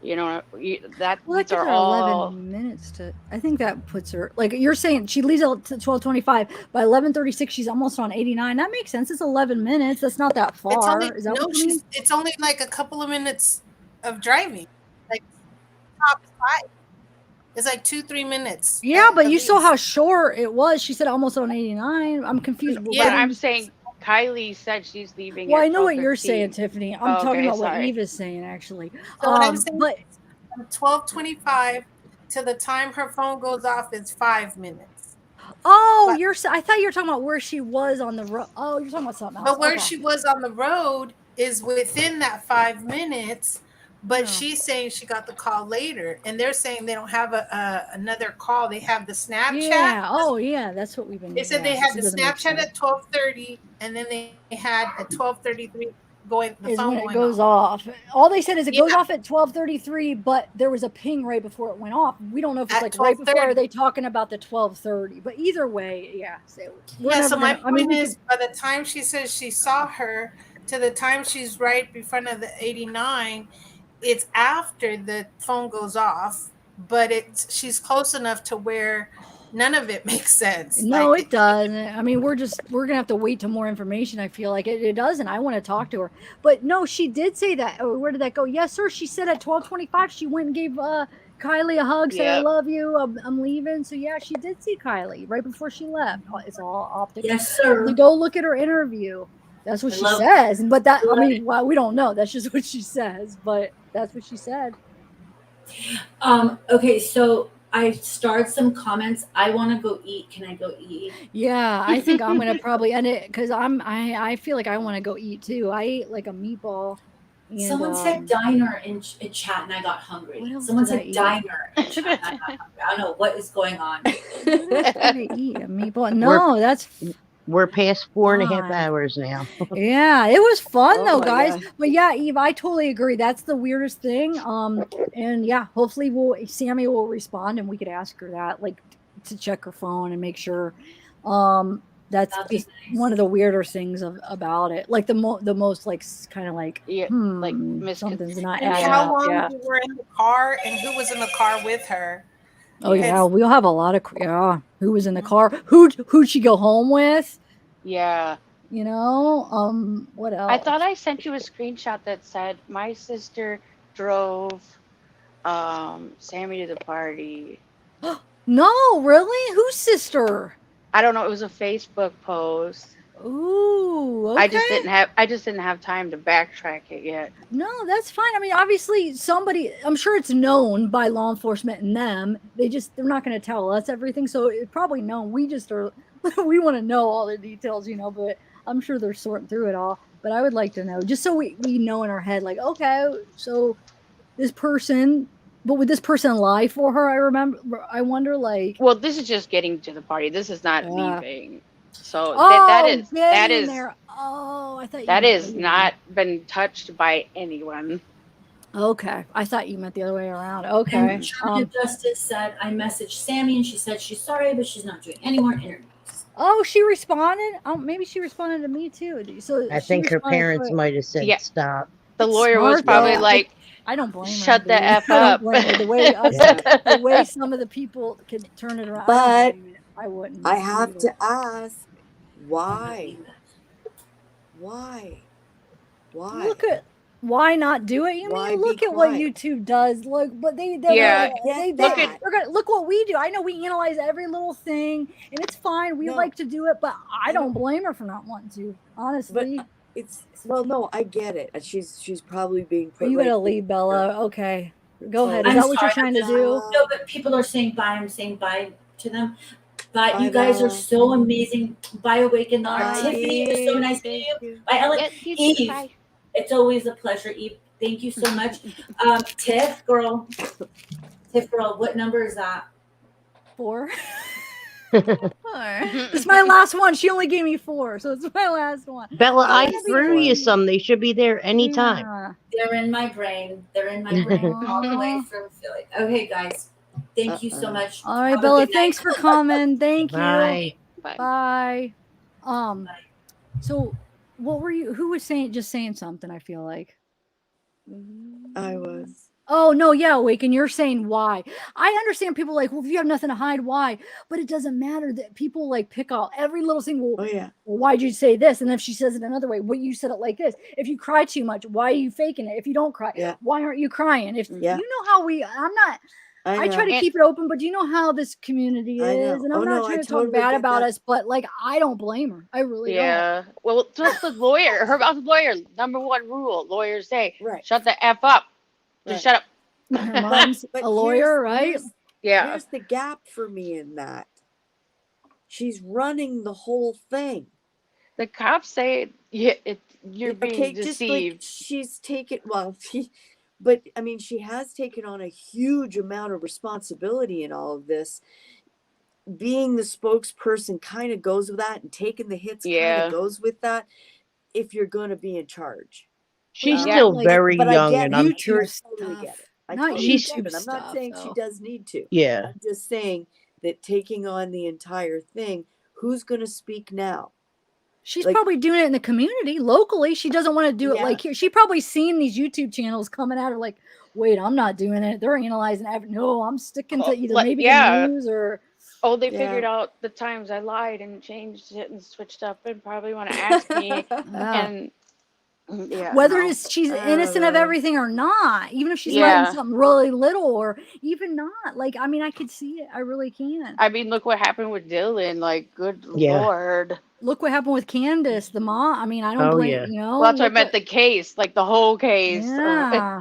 Speaker 16: You know, that
Speaker 3: Well, that
Speaker 16: these
Speaker 3: gives
Speaker 16: are
Speaker 3: her
Speaker 16: all
Speaker 3: 11 minutes to. I think that puts her like you're saying. She leaves at 12:25. By 11:36, she's almost on 89. That makes sense. It's 11 minutes. That's not that
Speaker 11: it's only
Speaker 3: far. Is that what you mean?
Speaker 11: it's only like a couple of minutes of driving, like top 5. It's like 2-3 minutes.
Speaker 3: Yeah, but
Speaker 11: at
Speaker 3: you saw
Speaker 11: least.
Speaker 3: how short it was. She said almost on 89. I'm confused.
Speaker 16: But
Speaker 11: Yeah.
Speaker 16: I'm saying Kylie said she's leaving
Speaker 3: Well,
Speaker 16: at
Speaker 3: I know what you're
Speaker 16: 12:15.
Speaker 3: saying, Tiffany. I'm
Speaker 16: Oh,
Speaker 3: talking
Speaker 16: okay,
Speaker 3: about what
Speaker 16: sorry.
Speaker 3: Eve is saying, actually.
Speaker 11: So what I'm saying
Speaker 3: But
Speaker 11: is from 12:25 to the time her phone goes off is 5 minutes.
Speaker 3: oh, I thought you were talking about where she was on the road. Oh, you're talking about something else.
Speaker 11: But where
Speaker 3: Okay.
Speaker 11: she was on the road is within that 5 minutes. But
Speaker 3: Yeah.
Speaker 11: she's saying she got the call later, and they're saying they don't have another call. They have the Snapchat.
Speaker 3: Yeah. Oh, yeah. That's what we've been.
Speaker 11: They said
Speaker 3: yeah,
Speaker 11: they had
Speaker 3: so
Speaker 11: the
Speaker 3: it doesn't make
Speaker 11: Snapchat
Speaker 3: sense.
Speaker 11: at 12:30, and then they had at 12:33 the
Speaker 3: Is
Speaker 11: phone
Speaker 3: when it
Speaker 11: going
Speaker 3: goes
Speaker 11: off.
Speaker 3: off. All they said is it
Speaker 11: Yeah.
Speaker 3: goes off at 12:33, but there was a ping right before it went off. We don't know if it's
Speaker 11: At
Speaker 3: like right before. Or
Speaker 11: 12:30.
Speaker 3: are they talking about the 12:30? But either way, yeah. So we're
Speaker 11: Yeah,
Speaker 3: never
Speaker 11: so my
Speaker 3: gonna. I mean,
Speaker 11: point
Speaker 3: we
Speaker 11: is,
Speaker 3: could.
Speaker 11: by the time she says she saw her to the time she's right in front of the 89, it's after the phone goes off, but she's close enough to where none of it makes sense.
Speaker 3: No, it doesn't. I mean, we're gonna have to wait till more information. I feel like it doesn't. I want to talk to her, but no, she did say that. Oh, where did that go? Yes, sir. She said at 12:25 she went and gave Kylie a hug, said I
Speaker 16: Yep.
Speaker 3: love you. I'm leaving. So yeah, she did see Kylie right before she left. It's all optical.
Speaker 6: Yes, sir.
Speaker 3: Go look at her interview. That's what
Speaker 6: I
Speaker 3: she
Speaker 6: love
Speaker 3: says. But that I
Speaker 6: Right.
Speaker 3: mean, well, we don't know. That's just what she says. But that's what she said.
Speaker 6: Okay, so I starred some comments. I want to go eat. Can I go eat?
Speaker 3: Yeah, I think I'm gonna probably end it because I feel like I want to go eat too. I ate like a meatball. And,
Speaker 6: Someone said diner in chat and I got hungry.
Speaker 3: What else
Speaker 6: Someone
Speaker 3: did I
Speaker 6: said
Speaker 3: eat?
Speaker 6: diner in chat and I got hungry. I don't know what is going on.
Speaker 3: What else did I eat? A meatball? No, that's
Speaker 15: We're past 4.5
Speaker 3: fine.
Speaker 15: hours now.
Speaker 3: Yeah, it was fun
Speaker 2: Oh
Speaker 3: though,
Speaker 2: my
Speaker 3: guys.
Speaker 2: God.
Speaker 3: But yeah, Eve, I totally agree. That's the weirdest thing. And yeah, hopefully Sammy will respond and we could ask her that, like to check her phone and make sure. That's
Speaker 6: That'd be
Speaker 3: just one of the weirder things about it. Like the most like kind of like
Speaker 16: Yeah, like
Speaker 3: something's not
Speaker 11: And
Speaker 3: adding
Speaker 11: how
Speaker 3: up.
Speaker 11: long
Speaker 3: Yeah.
Speaker 11: you were in the car, and who was in the car with her?
Speaker 3: Oh yeah,
Speaker 11: Because-
Speaker 3: we'll have a lot of who was in the car? Who'd she go home with?
Speaker 16: Yeah.
Speaker 3: You know, what else?
Speaker 16: I thought I sent you a screenshot that said my sister drove Sammy to the party.
Speaker 3: No, really? Whose sister?
Speaker 16: I don't know, it was a Facebook post.
Speaker 3: Ooh, okay.
Speaker 16: I just didn't have time to backtrack it yet.
Speaker 3: No, that's fine. I mean, obviously somebody, I'm sure it's known by law enforcement and them. They're not going to tell us everything. So it's probably known. We just are, we want to know all the details, but I'm sure they're sorting through it all. But I would like to know, just so we know in our head, like, okay, so this person, but would this person lie for her? I wonder, like.
Speaker 16: Well, this is just getting to the party. This is not leaving. So
Speaker 3: that
Speaker 16: is
Speaker 3: there. Oh, I thought
Speaker 16: that
Speaker 3: you
Speaker 16: is not been touched by anyone.
Speaker 3: Okay, I thought you meant the other way around. Okay.
Speaker 6: And China Justice said I messaged Sammy and she said she's sorry, but she's not doing any more interviews.
Speaker 3: Oh, she responded. Oh, maybe she responded to me too. So
Speaker 15: I think her parents might have said stop.
Speaker 16: The lawyer was probably like,
Speaker 3: I don't blame her.
Speaker 16: Shut the F
Speaker 3: I
Speaker 16: up.
Speaker 3: don't blame her. The way some of the people can turn it around.
Speaker 2: But
Speaker 3: I wouldn't.
Speaker 2: I have to ask, why? Why?
Speaker 3: Look at
Speaker 18: why not do it? You
Speaker 2: Why
Speaker 18: mean look
Speaker 2: be
Speaker 18: at what
Speaker 2: quiet?
Speaker 18: YouTube does. Look, but they
Speaker 16: Yeah.
Speaker 18: they're gonna look what we do. I know we analyze every little thing, and it's fine. We like to do it, but I don't blame her for not wanting to. Honestly,
Speaker 2: no, I get it. And she's probably being put.
Speaker 18: you
Speaker 2: right
Speaker 18: gotta
Speaker 2: there.
Speaker 18: leave, Bella. Okay, go ahead. Is
Speaker 6: I'm
Speaker 18: that what you're
Speaker 6: sorry,
Speaker 18: trying to do?
Speaker 6: No, but people are saying bye. I'm saying bye to them. Bye.
Speaker 2: Bye,
Speaker 6: You guys are
Speaker 2: Bella.
Speaker 6: so amazing. Bye, Awaken the
Speaker 2: Bye,
Speaker 6: Art. Tiffany, it was so
Speaker 2: Eve.
Speaker 6: nice meeting you. Bye, Ellen.
Speaker 16: Yes, you too.
Speaker 6: Eve.
Speaker 16: Bye.
Speaker 6: It's always a pleasure, Eve. Thank you so much. Tiff, girl. Tiff, girl, what number is that?
Speaker 18: 4. It's my last one. She only gave me 4, so it's my last one.
Speaker 15: Bella, I threw you some. They should be there anytime.
Speaker 18: Yeah.
Speaker 6: They're in my brain. They're in my brain all the way from Philly. Okay, guys. Thank you so much.
Speaker 18: All right,
Speaker 6: Have a
Speaker 18: Bella.
Speaker 6: good
Speaker 18: Thanks
Speaker 6: night.
Speaker 18: for coming. Thank you.
Speaker 15: Bye.
Speaker 18: Bye. So what were you? Who was saying something? I feel like
Speaker 2: I was.
Speaker 18: Oh no, yeah, Awaken. You're saying why? I understand people like, well, if you have nothing to hide, why? But it doesn't matter that people like pick out every little thing. Well, well, why'd you say this? And if she says it another way, well, you said it like this. If you cry too much, why are you faking it? If you don't cry, why aren't you crying? If you know how I try to keep it open, but do you know how this community is? And I'm not trying to talk bad about us, but like I don't blame her. I really don't.
Speaker 16: Well, just the lawyer. Her mom's lawyer. Number 1 rule. Lawyers say, shut the F up. Just shut up.
Speaker 18: Her mom's a lawyer, right?
Speaker 2: Here's the gap for me in that. She's running the whole thing.
Speaker 16: The cops say you're being deceived.
Speaker 2: Just like she's taken, but I mean, she has taken on a huge amount of responsibility in all of this. Being the spokesperson kind of goes with that, and taking the hits kind of goes with that. If you're going to be in charge,
Speaker 15: she's still very young, and I'm sure
Speaker 2: totally get it.
Speaker 15: she's.
Speaker 2: I'm not saying she does need to.
Speaker 15: Yeah.
Speaker 2: I'm just saying that taking on the entire thing, who's going to speak now?
Speaker 18: She's probably doing it in the community locally. She doesn't want to do it like here. She probably seen these YouTube channels coming at her like, wait, I'm not doing it. They're analyzing it. No, I'm sticking to either maybe the news or.
Speaker 16: Oh, they figured out the times I lied and changed it and switched up and probably want to ask me. And
Speaker 18: whether she's innocent of everything or not, even if she's hiding something really little or even not. Like, I mean, I could see it. I really can.
Speaker 16: I mean, look what happened with Dylan. Like, good Lord.
Speaker 18: Look what happened with Candace, the mom. I mean, I don't blame, you know.
Speaker 16: Well, that's what I meant, the case, like the whole case.
Speaker 18: Yeah.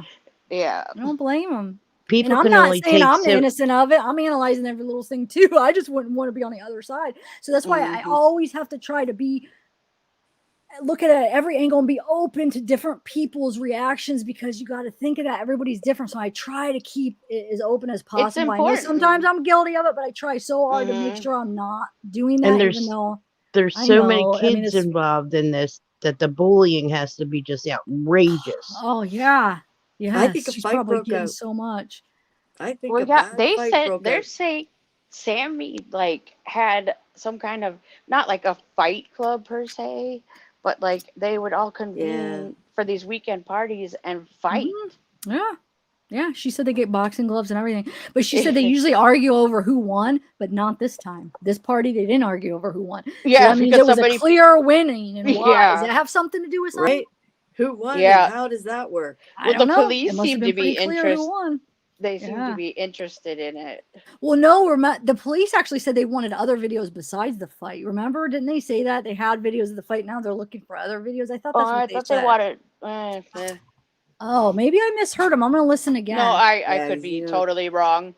Speaker 16: Yeah.
Speaker 18: I don't blame them.
Speaker 15: People
Speaker 18: and I'm
Speaker 15: can
Speaker 18: not
Speaker 15: only
Speaker 18: saying
Speaker 15: take
Speaker 18: I'm innocent of it. I'm analyzing every little thing too. I just wouldn't want to be on the other side. So that's why I always have to try to look at it at every angle and be open to different people's reactions, because you got to think of that. Everybody's different. So I try to keep it as open as possible. I know sometimes I'm guilty of it, but I try so hard to make sure I'm not doing that.
Speaker 15: And there's so many kids involved in this that the bullying has to be just outrageous.
Speaker 18: Oh yeah. Yeah.
Speaker 2: I think a
Speaker 18: she's
Speaker 2: fight
Speaker 18: probably
Speaker 2: broke
Speaker 18: getting
Speaker 2: out.
Speaker 18: so much.
Speaker 2: I think
Speaker 16: they're saying Sammy like had some kind of, not like a fight club per se, but like they would all convene for these weekend parties and fight.
Speaker 18: Yeah, she said they get boxing gloves and everything, but she said they usually argue over who won, but not this time. This party, they didn't argue over who won.
Speaker 16: Yeah,
Speaker 18: so that means it was a clear winning. And why? Does it have something to do with something?
Speaker 2: Right? Who won? And how does that work?
Speaker 16: Well, the police seem to be interested. They seem
Speaker 18: Yeah.
Speaker 16: to be interested in it.
Speaker 18: Well, no, the police actually said they wanted other videos besides the fight. Remember? Didn't they say that? They had videos of the fight. Now they're looking for other videos. I thought that's what they said.
Speaker 16: They wanted.
Speaker 18: Oh, maybe I misheard them. I'm going to listen again.
Speaker 16: No, I could be totally wrong.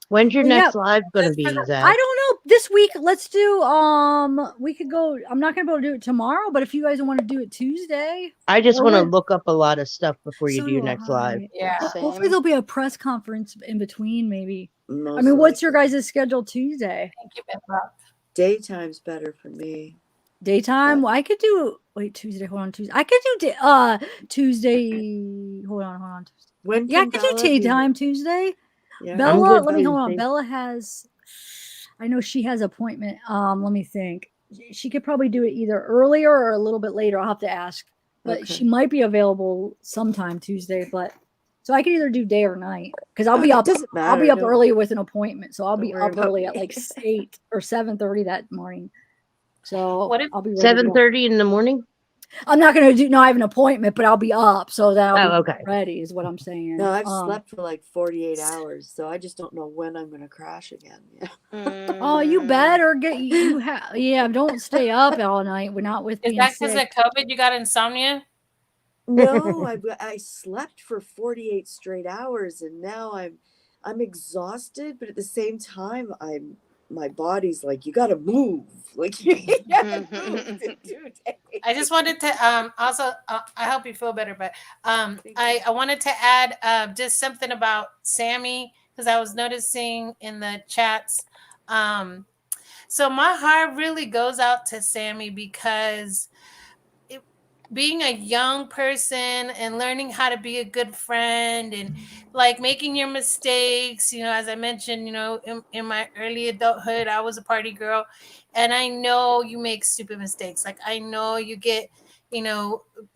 Speaker 15: When's your next live going to be, Zach?
Speaker 18: I don't know. This week, let's do, we could go, I'm not going to be able to do it tomorrow, but if you guys want to do it Tuesday.
Speaker 15: I just want to look up a lot of stuff before you do your next live.
Speaker 18: Yeah. Hopefully there'll be a press conference in between, maybe. I mean, what's your guys' schedule Tuesday?
Speaker 6: Thank you, Bella.
Speaker 2: Daytime's better for me.
Speaker 18: Daytime? Well, I could do, Tuesday. Hold on, Tuesday. I could do Tuesday. Hold on. Tuesday. I could do daytime Tuesday.
Speaker 2: Yeah.
Speaker 18: Bella, let me hold on. Bella has, I know she has appointment. Let me think. She could probably do it either earlier or a little bit later. I'll have to ask, but she might be available sometime Tuesday. But so I could either do day or night, because I'll be up. I'll be up early with an appointment, so I'll be up early at like 8 or 7:30 that morning. So
Speaker 15: What if
Speaker 18: I'll be
Speaker 15: 7:30 in the morning?
Speaker 18: I'm not gonna do. No, I have an appointment, but I'll be up so that I'll be
Speaker 15: okay.
Speaker 18: ready. Is what I'm saying.
Speaker 2: No, I've slept for like 48 hours, so I just don't know when I'm going to crash again. Yeah.
Speaker 18: Oh, you better get you have. Yeah, don't stay up all night. We're not with
Speaker 11: Is
Speaker 18: being
Speaker 11: that because of
Speaker 18: sick.
Speaker 11: COVID? You got insomnia?
Speaker 2: No, I slept for 48 straight hours, and now I'm exhausted, but at the same time my body's like, you got to move. Like you got to move in 2 days.
Speaker 11: I just wanted to also I hope you feel better, but I wanted to add just something about Sammy because I was noticing in the chats. So my heart really goes out to Sammy because being a young person and learning how to be a good friend and like making your mistakes, as I mentioned, in my early adulthood, I was a party girl, and I know you make stupid mistakes. Like I know you get,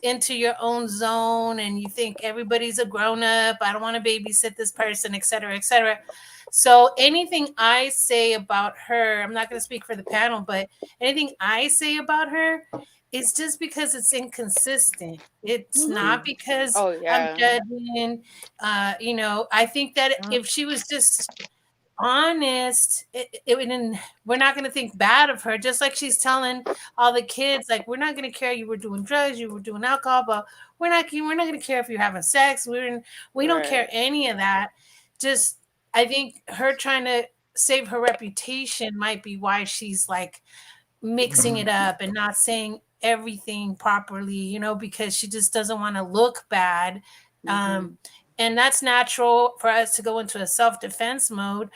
Speaker 11: into your own zone and you think everybody's a grown up. I don't want to babysit this person, et cetera, et cetera. So anything I say about her, I'm not going to speak for the panel, but anything I say about her, it's just because it's inconsistent. It's not because
Speaker 16: Oh
Speaker 11: I'm
Speaker 16: yeah.
Speaker 11: judging. I think that if she was just honest, we're not going to think bad of her. Just like she's telling all the kids, like we're not going to care you were doing drugs, you were doing alcohol, but we're not going to care if you're having sex. We don't care any of that. Just I think her trying to save her reputation might be why she's like mixing it up and not saying everything properly, because she just doesn't want to look bad. And that's natural for us to go into a self-defense mode,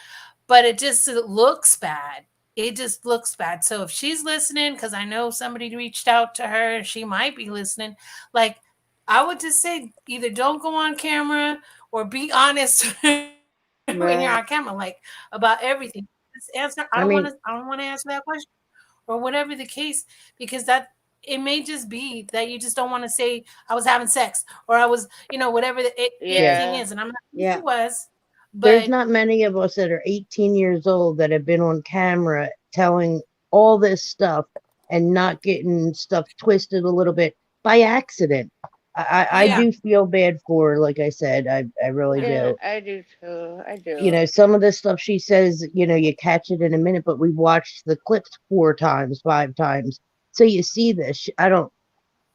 Speaker 11: but it looks bad. It just looks bad. So if she's listening, because I know somebody reached out to her and she might be listening, like I would just say either don't go on camera or be honest when you're on camera, like about everything. Just answer. I don't want to answer that question or whatever the case, because that it may just be that you just don't want to say I was having sex or I was, whatever the thing is. And I'm not saying she was,
Speaker 15: There's
Speaker 11: but
Speaker 15: not many of us that are 18 years old that have been on camera telling all this stuff and not getting stuff twisted a little bit by accident. I do feel bad for her, like I said, I really do.
Speaker 16: I do too. I do.
Speaker 15: Some of the stuff she says, you catch it in a minute, but we watched the clips 4 times, 5 times. So you see this. I don't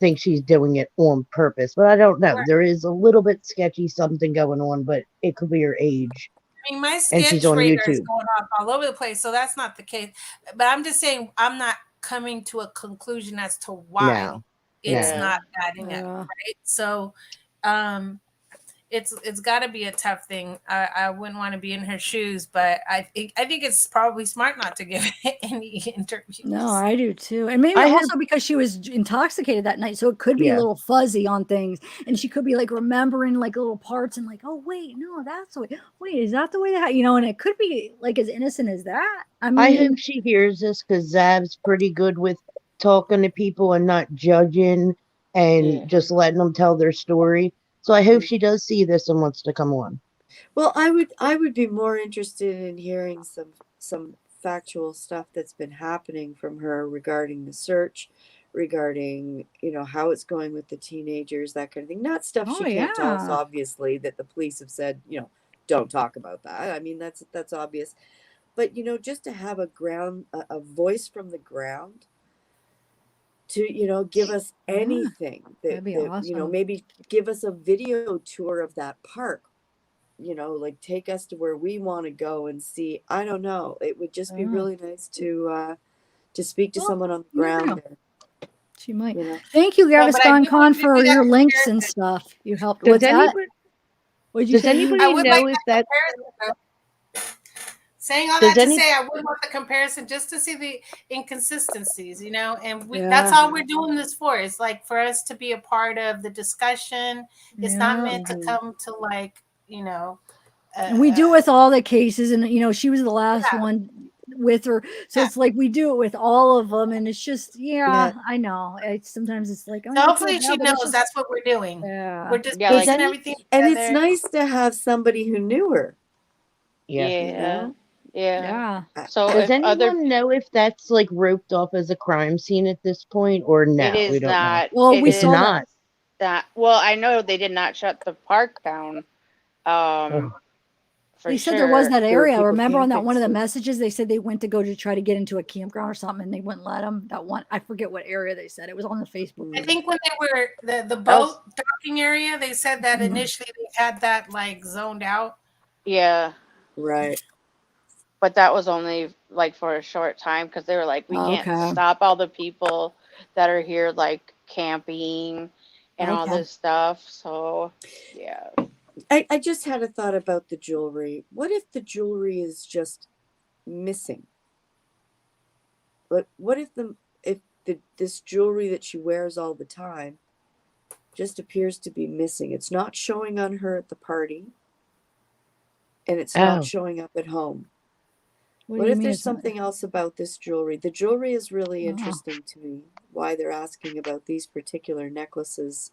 Speaker 15: think she's doing it on purpose, but I don't know. There is a little bit sketchy something going on, but it could be her age.
Speaker 11: I mean, my
Speaker 15: And she's
Speaker 11: sketch
Speaker 15: on
Speaker 11: radar is
Speaker 15: YouTube.
Speaker 11: going off all over the place, so that's not the case. But I'm just saying I'm not coming to a conclusion as to why it's not adding up, right? So it's got to be a tough thing. I wouldn't want to be in her shoes, but I think it's probably smart not to give any interviews.
Speaker 18: No, I do too. And maybe also because she was intoxicated that night. So it could be a little fuzzy on things. And she could be like remembering like little parts and like, oh, wait, no, that's the way. Wait, is that the way that, and it could be like as innocent as that.
Speaker 15: I hope she hears this because Zab's pretty good with talking to people and not judging and just letting them tell their story. So I hope she does see this and wants to come on.
Speaker 2: Well, I would be more interested in hearing some factual stuff that's been happening from her regarding the search, regarding, how it's going with the teenagers, that kind of thing. Not stuff she can't tell us, obviously, that the police have said, don't talk about that. I mean, that's obvious. But, just to have a voice from the ground to, give us anything
Speaker 18: that'd be awesome.
Speaker 2: maybe give us a video tour of that park, like take us to where we want to go and see. I don't know. It would just be really nice to speak to someone on the ground there.
Speaker 18: She might. Thank you, Gaviscon Con, for your links and stuff. You helped. What's that? What'd you say?
Speaker 15: Anybody know if that?
Speaker 11: Saying all that to say, I would want the comparison just to see the inconsistencies, and that's all we're doing this for. It's like for us to be a part of the discussion. It's not meant to come to like,
Speaker 18: and we do with all the cases, and she was the last one with her, so it's like we do it with all of them, and it's just I know. Sometimes it's like
Speaker 11: so hopefully she knows that's what we're doing. We're just
Speaker 2: like,
Speaker 11: everything
Speaker 2: and
Speaker 11: together.
Speaker 2: it's nice to have somebody who knew her.
Speaker 16: Yeah.
Speaker 4: Yeah.
Speaker 2: Uh,
Speaker 4: So
Speaker 15: Does
Speaker 4: if other,
Speaker 15: anyone know if that's like roped off as a crime scene at this point, or
Speaker 4: it
Speaker 15: no? We
Speaker 4: is
Speaker 15: don't know.
Speaker 4: not.
Speaker 18: Well,
Speaker 4: It
Speaker 18: we
Speaker 15: It's
Speaker 18: saw
Speaker 4: is
Speaker 18: that.
Speaker 15: not.
Speaker 4: that. Well, I know they did not shut the park down.
Speaker 15: Oh.
Speaker 4: For
Speaker 18: They said there was
Speaker 4: sure.
Speaker 18: that
Speaker 2: there were
Speaker 18: area.
Speaker 2: people
Speaker 18: Remember on that
Speaker 2: camping.
Speaker 18: one of the
Speaker 2: So
Speaker 18: messages, they said they went to go to try to get into a campground or something, and they wouldn't let them. That one, I forget what area they said. It was on the Facebook
Speaker 11: I
Speaker 18: group.
Speaker 11: think when they were the
Speaker 4: That
Speaker 11: boat
Speaker 4: was,
Speaker 11: docking area, they said that
Speaker 18: Mhm.
Speaker 11: initially they had that like zoned out.
Speaker 4: yeah,
Speaker 2: right.
Speaker 4: but that was only like for a short time because they were like, we
Speaker 18: Oh,
Speaker 4: can't
Speaker 18: okay.
Speaker 4: stop all the people that are here like camping and all
Speaker 18: Okay.
Speaker 4: this stuff. So, yeah.
Speaker 2: I just had a thought about the jewelry. What if the jewelry is just missing? But what if this jewelry that she wears all the time just appears to be missing? It's not showing on her at the party, and it's not
Speaker 15: Oh.
Speaker 2: showing up at home.
Speaker 18: What
Speaker 2: What
Speaker 18: do you
Speaker 2: if
Speaker 18: mean
Speaker 2: there's
Speaker 18: it's not?
Speaker 2: something else about this jewelry? The jewelry is really
Speaker 18: Oh.
Speaker 2: interesting to me. Why they're asking about these particular necklaces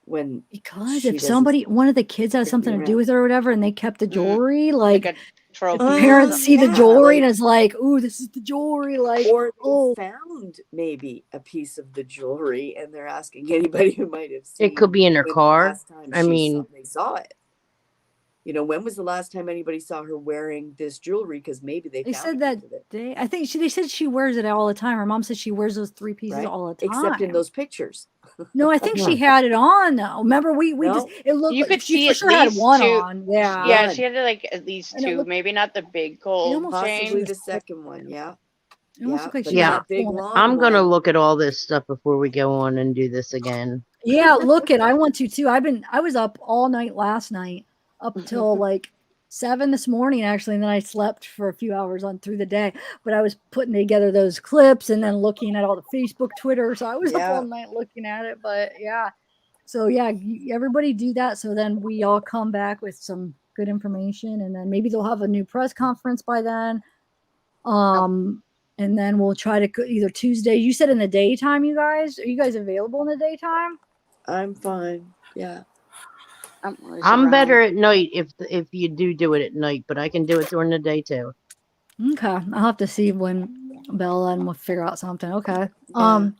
Speaker 2: when
Speaker 18: Because
Speaker 2: she
Speaker 18: if
Speaker 2: doesn't
Speaker 18: somebody, one of the kids has
Speaker 2: seem to be
Speaker 18: something to do
Speaker 2: around.
Speaker 18: with her or whatever, and they kept the jewelry,
Speaker 4: Like
Speaker 18: like
Speaker 4: a trophy
Speaker 18: the
Speaker 4: or
Speaker 18: parents
Speaker 4: something.
Speaker 18: see the
Speaker 2: Yeah,
Speaker 18: jewelry
Speaker 2: like,
Speaker 18: and it's like, ooh, this is the jewelry. Like,
Speaker 2: or they
Speaker 18: oh,
Speaker 2: found maybe a piece of the jewelry, and they're asking anybody who might have
Speaker 15: It could
Speaker 2: seen
Speaker 15: be in her
Speaker 2: when the
Speaker 15: car.
Speaker 2: last time
Speaker 15: I mean,
Speaker 2: they saw it. You know, when was the last time anybody saw her wearing this jewelry? Because maybe they
Speaker 18: they
Speaker 2: found a
Speaker 18: said that
Speaker 2: piece of it,
Speaker 18: day. I think they said she wears it all the time. Her mom said she wears those 3 pieces
Speaker 2: right?
Speaker 18: all the
Speaker 2: Except in
Speaker 18: time.
Speaker 2: those pictures.
Speaker 18: No, I think
Speaker 15: huh.
Speaker 18: she had it on though. Remember, we just
Speaker 2: No,
Speaker 18: it looked
Speaker 4: You
Speaker 18: like
Speaker 4: could
Speaker 18: she
Speaker 4: see
Speaker 18: for
Speaker 4: at
Speaker 18: sure had
Speaker 4: least
Speaker 18: one
Speaker 4: two.
Speaker 18: on. Yeah,
Speaker 4: Yeah, she
Speaker 2: one,
Speaker 4: had like at least
Speaker 18: and it
Speaker 4: two,
Speaker 18: looked
Speaker 4: maybe not the big
Speaker 18: it
Speaker 4: gold
Speaker 18: almost looked like she
Speaker 2: possibly
Speaker 4: chain.
Speaker 18: was
Speaker 2: the second one. Yeah,
Speaker 18: it almost
Speaker 2: yeah,
Speaker 18: looked like
Speaker 2: but
Speaker 18: she was
Speaker 15: Yeah,
Speaker 18: like
Speaker 2: that big
Speaker 18: pulling it.
Speaker 2: long
Speaker 15: I'm gonna
Speaker 2: one.
Speaker 15: look at all this stuff before we go on and do this again.
Speaker 18: Yeah, look it. I want to too. I was up all night last night, up till like 7 this morning actually, and then I slept for a few hours on through the day. But I was putting together those clips and then looking at all the Facebook, Twitter. So I was up all
Speaker 2: Yeah,
Speaker 18: night looking at it. But yeah, so yeah, everybody do that. So then we all come back with some good information, and then maybe they'll have a new press conference by then. And then we'll try to either Tuesday. You said in the daytime, you guys. Are you guys available in the daytime?
Speaker 2: I'm fine. Yeah.
Speaker 4: I'm always
Speaker 15: I'm
Speaker 4: around.
Speaker 15: better at night if you do it at night, but I can do it during the day too.
Speaker 18: Okay, I'll have to see when Bella and we'll figure out something. Okay.
Speaker 2: Yeah.
Speaker 18: All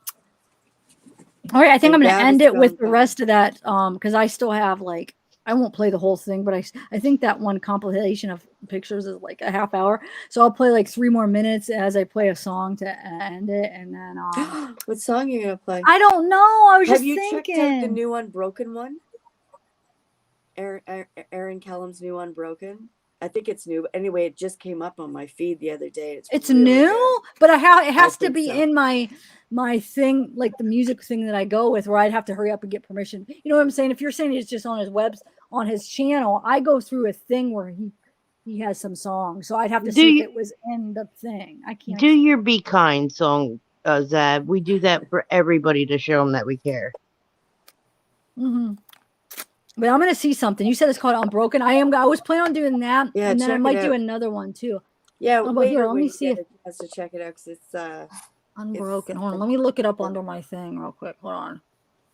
Speaker 18: right, I think
Speaker 2: And
Speaker 18: I'm going to
Speaker 2: Gabby's
Speaker 18: end it
Speaker 2: gone
Speaker 18: with the
Speaker 2: back.
Speaker 18: rest of that because I still have like I won't play the whole thing, but I think that one compilation of pictures is like a half hour, so I'll play like 3 more minutes as I play a song to end it, and then
Speaker 2: What song are you gonna play?
Speaker 18: I don't know. I was
Speaker 2: Have
Speaker 18: just
Speaker 2: you checked out the
Speaker 18: thinking.
Speaker 2: new Unbroken one? Aaron Callum's new Unbroken. I think it's new. But anyway, it just came up on my feed the other day.
Speaker 18: It's
Speaker 2: really
Speaker 18: new,
Speaker 2: good.
Speaker 18: but it has to
Speaker 2: think
Speaker 18: be
Speaker 2: so.
Speaker 18: in my thing, like the music thing that I go with, where I'd have to hurry up and get permission. You know what I'm saying? If you're saying it's just on his on his channel, I go through a thing where he has some songs, so I'd have to
Speaker 15: Do
Speaker 18: see if
Speaker 15: you
Speaker 18: it was in the thing. I can't.
Speaker 15: do your Be Kind song, Zab? We do that for everybody to show them that we care.
Speaker 18: Mm-hmm. But I'm gonna see something. You said it's called Unbroken. I was planning on doing that,
Speaker 2: Yeah,
Speaker 18: and then I
Speaker 2: check it
Speaker 18: might do
Speaker 2: out.
Speaker 18: another one too.
Speaker 2: Yeah,
Speaker 18: But
Speaker 2: later
Speaker 18: here, let
Speaker 2: when
Speaker 18: me
Speaker 2: you
Speaker 18: see
Speaker 2: get
Speaker 18: if
Speaker 2: a chance to check it out, because it's
Speaker 18: Unbroken. Hold on, let me look it up under my thing real quick. Hold on.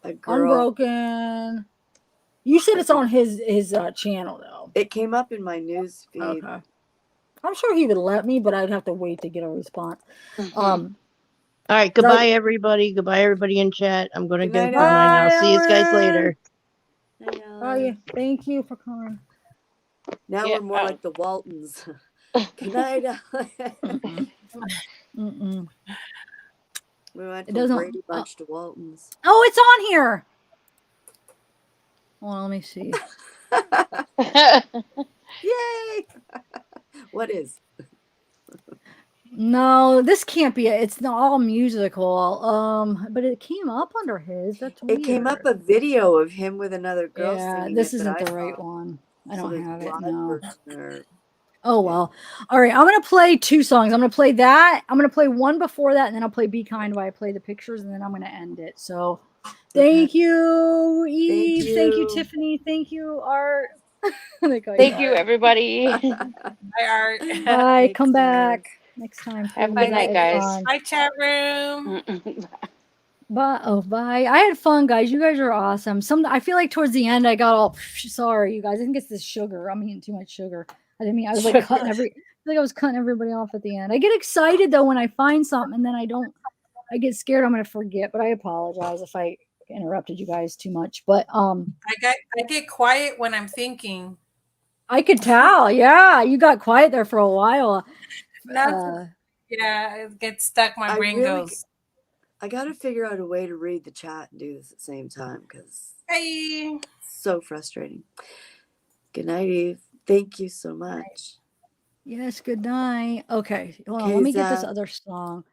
Speaker 2: a girl.
Speaker 18: Unbroken. You said it's on his channel though.
Speaker 2: It came up in my news feed.
Speaker 18: Okay. I'm sure he would let me, but I'd have to wait to get a response.
Speaker 15: All right, goodbye everybody. Goodbye everybody in chat. I'm gonna go
Speaker 2: night,
Speaker 15: for mine now. See you guys
Speaker 18: Ellen.
Speaker 15: later.
Speaker 18: Bye. Thank you for coming.
Speaker 2: Now
Speaker 4: Yeah,
Speaker 2: we're more like the Waltons. Good night.
Speaker 18: Mm-mm.
Speaker 2: We went
Speaker 18: It
Speaker 2: from
Speaker 18: doesn't.
Speaker 2: Brady Bunch to Waltons.
Speaker 18: Oh, it's on here. Well, let me see.
Speaker 2: Yay! What is?
Speaker 18: No, this can't be. It's not all musical. But it came up under his. That's weird.
Speaker 2: It came up a video of him with another girl
Speaker 18: Yeah,
Speaker 2: singing
Speaker 18: this
Speaker 2: it that
Speaker 18: isn't
Speaker 2: I
Speaker 18: the right
Speaker 2: saw.
Speaker 18: one. I
Speaker 2: So
Speaker 18: don't
Speaker 2: there's
Speaker 18: have
Speaker 2: a
Speaker 18: it.
Speaker 2: live
Speaker 18: No.
Speaker 2: version or
Speaker 18: Oh well. All right, I'm gonna play 2 songs. I'm gonna play that. I'm gonna play one before that, and then I'll play "Be Kind" while I play the pictures, and then I'm gonna end it. So, thank you, Eve. Thank you, Tiffany. Thank you, Art.
Speaker 4: Thank you, everybody.
Speaker 11: Bye, Art.
Speaker 18: Bye. Come back next time.
Speaker 4: Have a
Speaker 18: Please.
Speaker 4: good
Speaker 18: That
Speaker 4: night,
Speaker 18: was
Speaker 4: guys.
Speaker 18: fun.
Speaker 11: Bye, chat room.
Speaker 18: Bye. Oh, bye. I had fun, guys. You guys are awesome. I feel like towards the end, I got all sorry, you guys. I think it's the sugar. I'm eating too much sugar. I didn't mean I was like cutting I was cutting everybody off at the end. I get excited though when I find something and then I get scared I'm gonna forget, but I apologize if I interrupted you guys too much. But
Speaker 11: I get quiet when I'm thinking.
Speaker 18: I could tell, yeah. You got quiet there for a while.
Speaker 11: Yeah, it gets stuck. My brain goes.
Speaker 2: I got to figure out a way to read the chat and do this at the same time because
Speaker 11: it's
Speaker 2: so frustrating. Good night, Eve. Thank you so much.
Speaker 18: Yes, good night. Okay, hold on. Let me get this other song.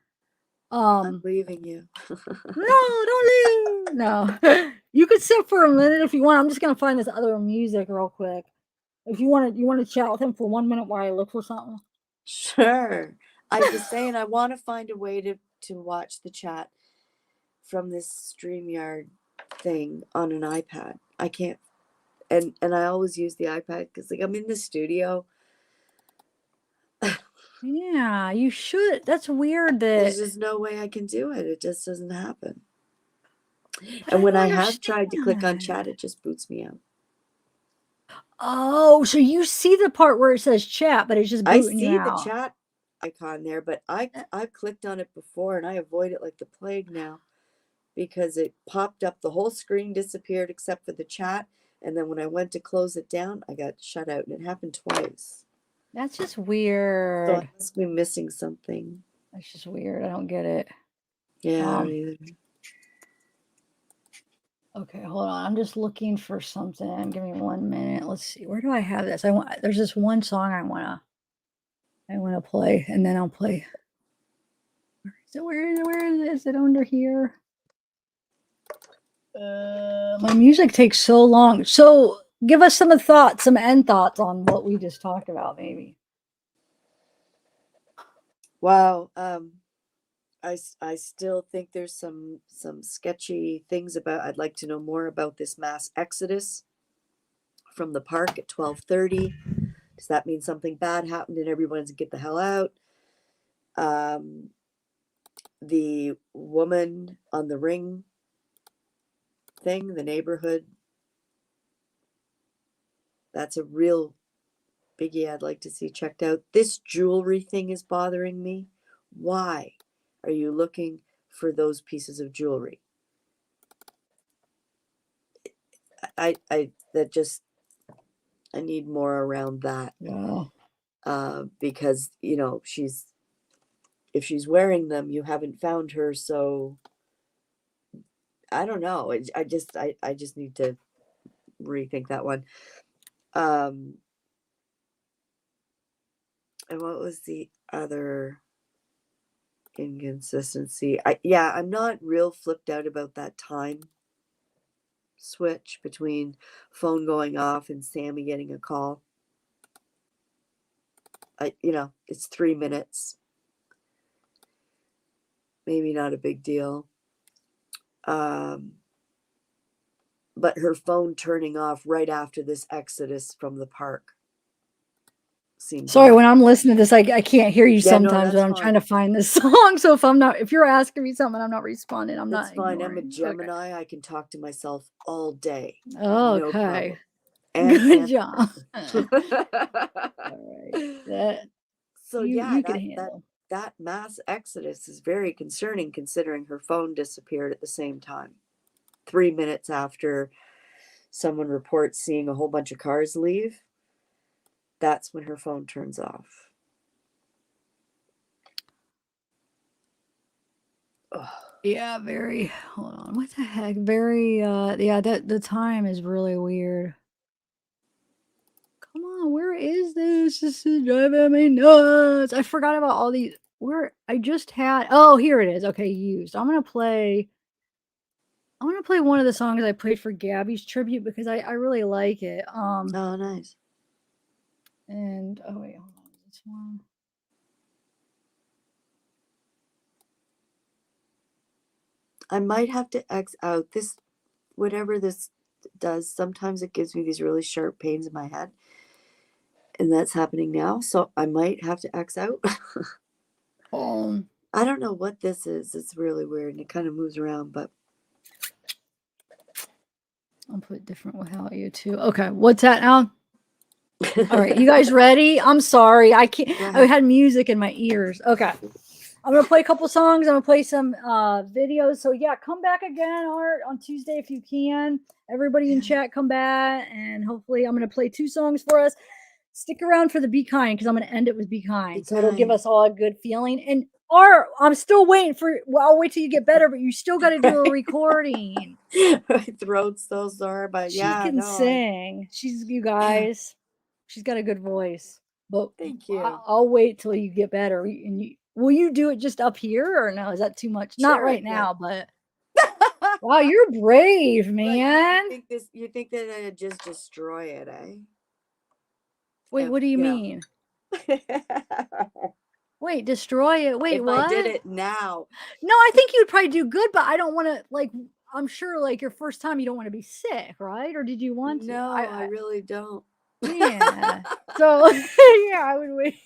Speaker 2: I'm leaving you.
Speaker 18: No, don't leave. No, you could sit for a minute if you want. I'm just gonna find this other music real quick. If you want to chat with him for 1 minute while I look for something.
Speaker 2: Sure. I was saying I want to find a way to watch the chat from this StreamYard thing on an iPad. I can't, and I always use the iPad because like I'm in the studio.
Speaker 18: Yeah, you should. That's weird that
Speaker 2: There's just no way I can do it. It just doesn't happen. And when I have tried to click on chat, it just boots me out.
Speaker 18: Oh, so you see the part where it says chat, but it's just booting you out.
Speaker 2: I see the chat icon there, but I've clicked on it before and I avoid it like the plague now because it popped up, the whole screen disappeared except for the chat, and then when I went to close it down, I got shut out, and it happened twice.
Speaker 18: That's just weird.
Speaker 2: So I must be missing something.
Speaker 18: That's just weird. I don't get it.
Speaker 2: Yeah, I don't either.
Speaker 18: Okay, hold on. I'm just looking for something. Give me 1 minute. Let's see. Where do I have this? There's this one song I wanna play, and then I'll play. Where is it? Is it under here? My music takes so long. So give us some end thoughts on what we just talked about, maybe.
Speaker 2: Wow. I still think there's some sketchy things about. I'd like to know more about this mass exodus from the park at 12:30. Does that mean something bad happened and everyone's get the hell out? The woman on the ring thing, the neighborhood. That's a real biggie I'd like to see checked out. This jewelry thing is bothering me. Why are you looking for those pieces of jewelry? I need more around that.
Speaker 18: Yeah.
Speaker 2: Because if she's wearing them, you haven't found her, so I don't know. I just need to rethink that one. And what was the other inconsistency? I'm not real flipped out about that time switch between phone going off and Sammy getting a call. It's 3 minutes. Maybe not a big deal. But her phone turning off right after this exodus from the park seems
Speaker 18: Sorry,
Speaker 2: odd.
Speaker 18: when I'm listening to this, I can't hear you sometimes
Speaker 2: no,
Speaker 18: when I'm trying to find this song. So if you're asking me something, I'm not responding.
Speaker 2: That's
Speaker 18: not
Speaker 2: fine.
Speaker 18: ignoring.
Speaker 2: I'm a Gemini. Okay. I can talk to myself all day.
Speaker 18: Oh,
Speaker 2: no
Speaker 18: okay.
Speaker 2: Problem.
Speaker 18: Good job. All right.
Speaker 2: So
Speaker 18: you can handle.
Speaker 2: That mass exodus is very concerning considering her phone disappeared at the same time. 3 minutes after someone reports seeing a whole bunch of cars leave, that's when her phone turns off. Ugh.
Speaker 18: Yeah, very. Hold on. What the heck? Very. The time is really weird. Come on, where is this? This is driving me nuts. I forgot about all these. I just had. Oh, here it is. Okay, used. I'm gonna play one of the songs I played for Gabby's tribute because I really like it.
Speaker 2: Oh, nice.
Speaker 18: And oh wait, hold on. This one.
Speaker 2: I might have to X out this, whatever this does. Sometimes it gives me these really sharp pains in my head. And that's happening now. So I might have to X out. I don't know what this is. It's really weird and it kind of moves around, but
Speaker 18: I'll put different without you too. Okay, what's that now? All right, you guys ready? I'm sorry. I can't.
Speaker 2: Go
Speaker 18: I
Speaker 2: ahead.
Speaker 18: had music in my ears. Okay. I'm gonna play a couple songs. I'm gonna play some videos. So yeah, come back again, Art, on Tuesday if you can. Everybody in chat, come back, and hopefully I'm gonna play 2 songs for us. Stick around for the Be Kind because I'm gonna end it with Be Kind. So it'll give
Speaker 2: Kind.
Speaker 18: us all a good feeling. And Art, I'm still waiting for. Well, I'll wait till you get better, but you still got to do a recording.
Speaker 2: My throat's so sore, but
Speaker 18: She
Speaker 2: yeah,
Speaker 18: can
Speaker 2: no,
Speaker 18: sing. You guys. She's got a good voice. But
Speaker 2: thank you.
Speaker 18: I'll wait till you get better. And will you do it just up here or no? Is that too much? Not
Speaker 2: Sure,
Speaker 18: right
Speaker 2: yeah.
Speaker 18: now, but wow, you're brave,
Speaker 2: But
Speaker 18: man.
Speaker 2: you think that I'd just destroy it, eh?
Speaker 18: Wait, what do you mean? Wait, destroy it. Wait,
Speaker 2: If
Speaker 18: what?
Speaker 2: I did it now.
Speaker 18: No, I think you'd probably do good, but I don't want to like. I'm sure, like your first time, you don't want to be sick, right? Or did you want to?
Speaker 2: No, I really don't.
Speaker 18: Yeah. So yeah, I would wait.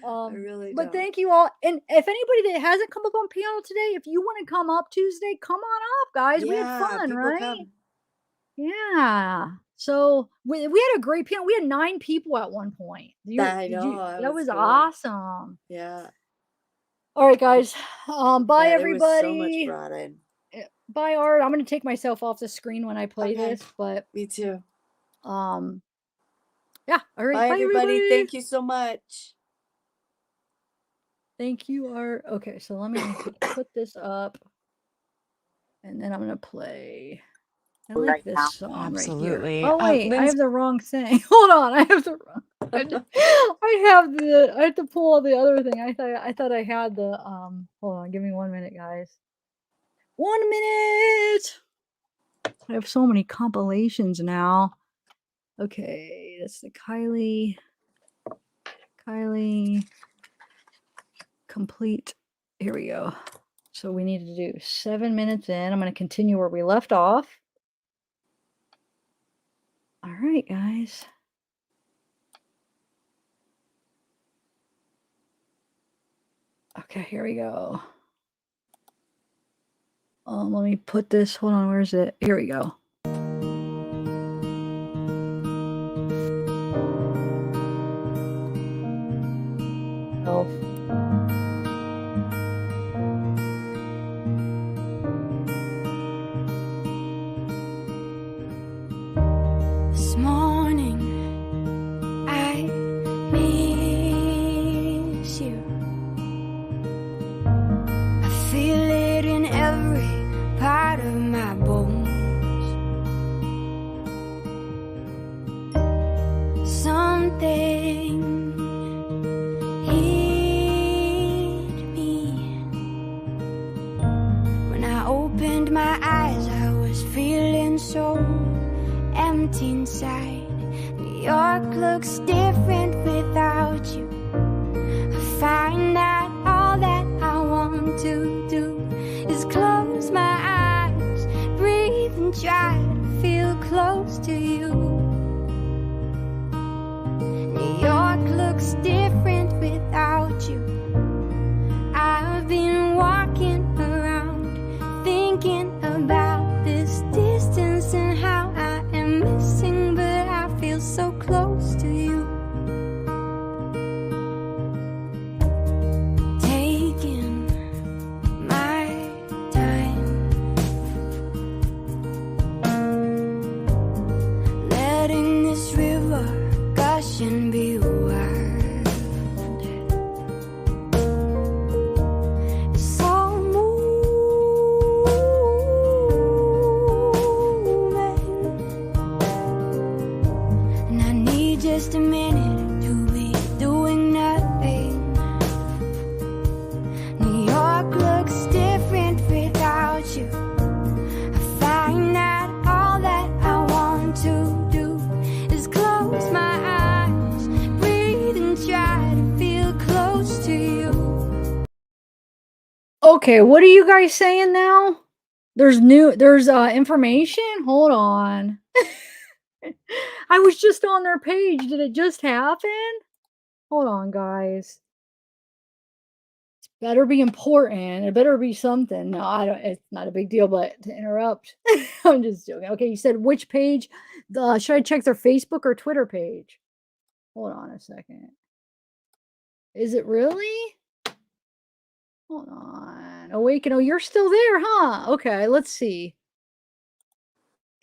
Speaker 2: I really
Speaker 18: But
Speaker 2: don't.
Speaker 18: thank you all. And if anybody that hasn't come up on piano today, if you want to come up Tuesday, come on up, guys. We had
Speaker 2: Yeah,
Speaker 18: fun,
Speaker 2: people
Speaker 18: right?
Speaker 2: come.
Speaker 18: Yeah. So we had a great piano. We had 9 people at one point.
Speaker 2: I know,
Speaker 18: That was
Speaker 2: cool.
Speaker 18: awesome.
Speaker 2: Yeah.
Speaker 18: All right, guys. Bye
Speaker 2: Yeah, there was so much
Speaker 18: everybody.
Speaker 2: brought in.
Speaker 18: Bye, Art. I'm gonna take myself off the screen when I play
Speaker 2: Okay.
Speaker 18: this, but
Speaker 2: Me too.
Speaker 18: yeah. All right.
Speaker 2: Bye,
Speaker 18: Bye,
Speaker 2: everybody. Thank you so much.
Speaker 18: Thank you, Art. Okay, so let me put this up, and then I'm gonna play. I like
Speaker 14: Right
Speaker 18: this
Speaker 14: now.
Speaker 18: song
Speaker 14: Absolutely.
Speaker 18: right here. Oh wait, I
Speaker 14: Lynn's
Speaker 18: have the wrong thing. Hold on, I have the wrong. I have to pull the other thing. I thought I had the Hold on, give me 1 minute, guys. 1 minute. I have so many compilations now. Okay, that's the Kylie complete. Here we go. So we need to do 7 minutes in. I'm going to continue where we left off. All right, guys. Okay, here we go. Let me put this. Hold on, where is it? Here we go. Health.
Speaker 20: This morning I miss you. I feel it in every part of my bones. Something hit me when I opened my eyes. I was feeling so empty inside. New York looks different without you. I find that all that I want to do is close my eyes, breathe and try to feel close to you. New York looks different without you. I've been walking around thinking about this distance and how I am missing, but I feel so close to you. Taking my time, letting this river gush and be wild. It's all and I need just a minute to be doing nothing. New York looks different without you. I find that all that I want to do is close my eyes, breathe and try to feel close to you.
Speaker 18: Okay, what are you guys saying now? There's information? Hold on. I was just on their page. Did it just happen? Hold on, guys. Better be important. It better be something. No, I don't. It's not a big deal, but to interrupt, I'm just joking. Okay, you said which page? Should I check their Facebook or Twitter page? Hold on a second. Is it really? Hold on. Awaken. Oh, you're still there, huh? Okay, let's see.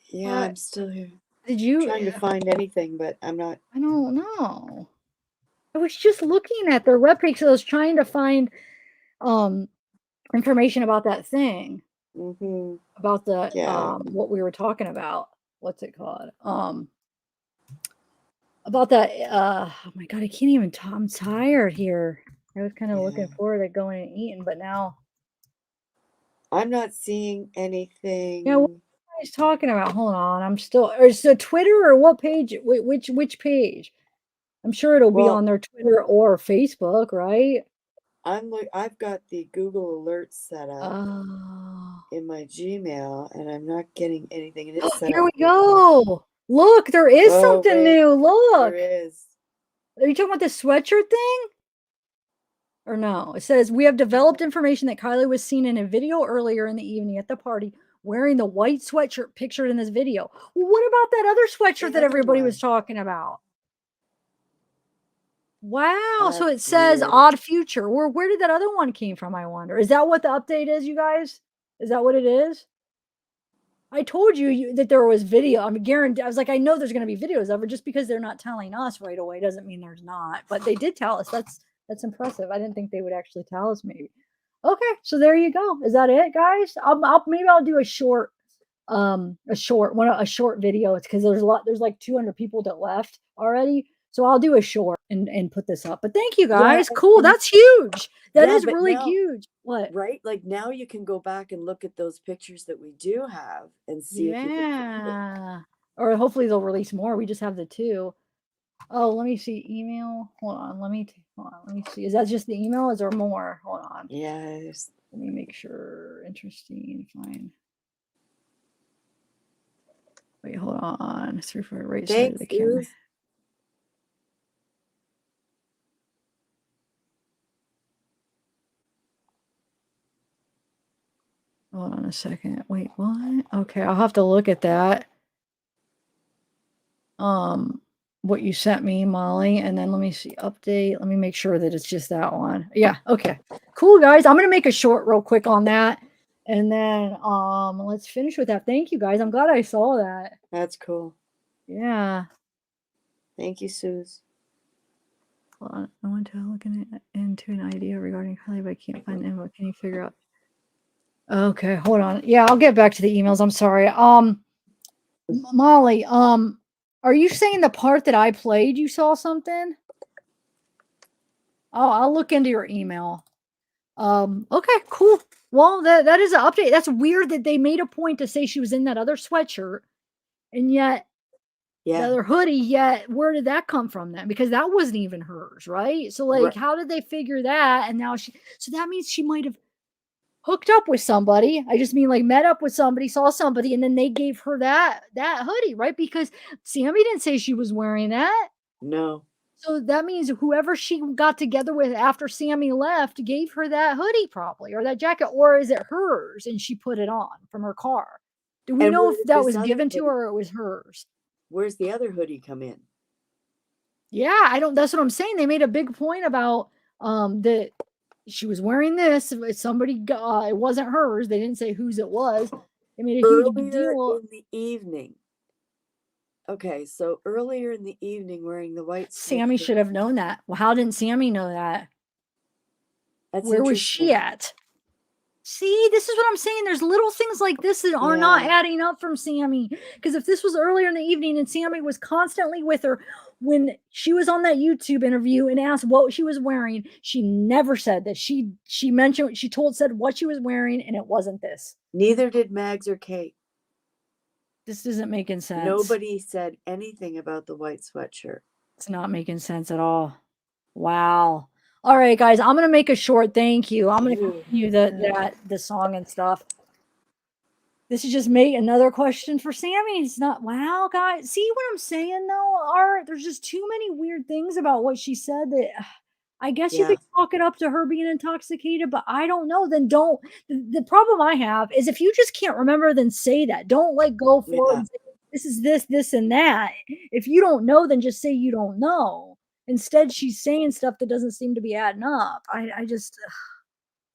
Speaker 2: Yeah, I'm still here.
Speaker 18: Did you
Speaker 2: trying to find anything, but I'm not.
Speaker 18: I don't know. I was just looking at their webpage. So I was trying to find information about that thing.
Speaker 2: Mm-hmm.
Speaker 18: About the
Speaker 2: Yeah.
Speaker 18: what we were talking about. What's it called? About that oh my god, I can't even talk. I'm tired here. I was kind of looking forward to going and eating, but now
Speaker 2: I'm not seeing anything.
Speaker 18: yeah, what are you guys talking about? Hold on, I'm still. Or is it Twitter or what page? Which page? I'm sure it'll be on their Twitter or Facebook, right?
Speaker 2: I've got the Google Alerts set up
Speaker 18: Oh.
Speaker 2: in my Gmail, and I'm not getting anything. And it's set
Speaker 18: Here
Speaker 2: up.
Speaker 18: we go. Look, there is something
Speaker 2: wait,
Speaker 18: new. Look.
Speaker 2: There is.
Speaker 18: Are you talking about the sweatshirt thing? Or no? It says we have developed information that Kylie was seen in a video earlier in the evening at the party wearing the white sweatshirt pictured in this video. Well, what about that other sweatshirt that everybody was talking about? Wow. So it says
Speaker 2: weird.
Speaker 18: odd future. Where did that other one came from, I wonder? Is that what the update is, you guys? Is that what it is? I told you that there was video. I'm guaranteed. I was like, I know there's going to be videos of it. Just because they're not telling us right away doesn't mean there's not. But they did tell us. That's impressive. I didn't think they would actually tell us. Maybe. Okay, so there you go. Is that it, guys? Maybe I'll do a short video. It's because there's like 200 people that left already. So I'll do a short and put this up. But thank you guys.
Speaker 2: Yeah,
Speaker 18: cool. That's huge. That is
Speaker 2: but
Speaker 18: really
Speaker 2: now,
Speaker 18: huge. What?
Speaker 2: Right? Like now you can go back and look at those pictures that we do have and see if you can find it.
Speaker 18: Or hopefully they'll release more. We just have the 2. Oh, let me see. Email. Hold on. Let me see. Is that just the email? Is there more? Hold on.
Speaker 2: Yes.
Speaker 18: Let me make sure. Interesting. Fine. Wait, hold on. Through for right side of the camera. Hold on a second. Wait, what? Okay, I'll have to look at that. What you sent me, Molly, and then let me see. Update. Let me make sure that it's just that one. Yeah, okay. Cool, guys. I'm gonna make a short real quick on that. And then let's finish with that. Thank you, guys. I'm glad I saw that.
Speaker 2: That's cool.
Speaker 18: Yeah.
Speaker 2: Thank you, Suze.
Speaker 18: Hold on. I want to look into an idea regarding Kylie, but I can't find info. Can you figure out? Okay, hold on. Yeah, I'll get back to the emails. I'm sorry. Molly, are you saying the part that I played you saw something? Oh, I'll look into your email. Okay, cool. Well, that is an update. That's weird that they made a point to say she was in that other sweatshirt, and yet the other hoodie. Yet where did that come from then? Because that wasn't even hers, right? So like, how did they figure that? And now so that means she might have hooked up with somebody. I just mean like met up with somebody, saw somebody, and then they gave her that hoodie, right? Because Sammy didn't say she was wearing that.
Speaker 2: No.
Speaker 18: So that means whoever she got together with after Sammy left gave her that hoodie probably, or that jacket, or is it hers and she put it on from her car? Do we know if that was given to her or it was hers?
Speaker 2: Where's the other hoodie come in?
Speaker 18: Yeah, I don't. That's what I'm saying. They made a big point about that she was wearing this. If somebody got it wasn't hers. They didn't say whose it was. They made a huge big deal
Speaker 2: in the evening. Okay, so earlier in the evening, wearing the white.
Speaker 18: Sammy should have known that. Well, how didn't Sammy know that? Where was she at? See, this is what I'm saying. There's little things like this that are not adding up from Sammy. Because if this was earlier in the evening and Sammy was constantly with her when she was on that YouTube interview and asked what she was wearing, she never said that. She said what she was wearing, and it wasn't this.
Speaker 2: Neither did Mags or Kate.
Speaker 18: This isn't making sense.
Speaker 2: Nobody said anything about the white sweatshirt.
Speaker 18: It's not making sense at all. Wow. All right, guys, I'm going to make a short thank you. I'm going to continue the song and stuff. This is just another question for Sammy. It's not, wow, guys. See what I'm saying, though? There's just too many weird things about what she said that I guess you
Speaker 2: Yeah.
Speaker 18: could chalk it up to her being intoxicated, but I don't know. Then don't. The problem I have is if you just can't remember, then say that. Don't like go forward
Speaker 2: Yeah.
Speaker 18: and say, this is this, and that. If you don't know, then just say you don't know. Instead, she's saying stuff that doesn't seem to be adding up. I just,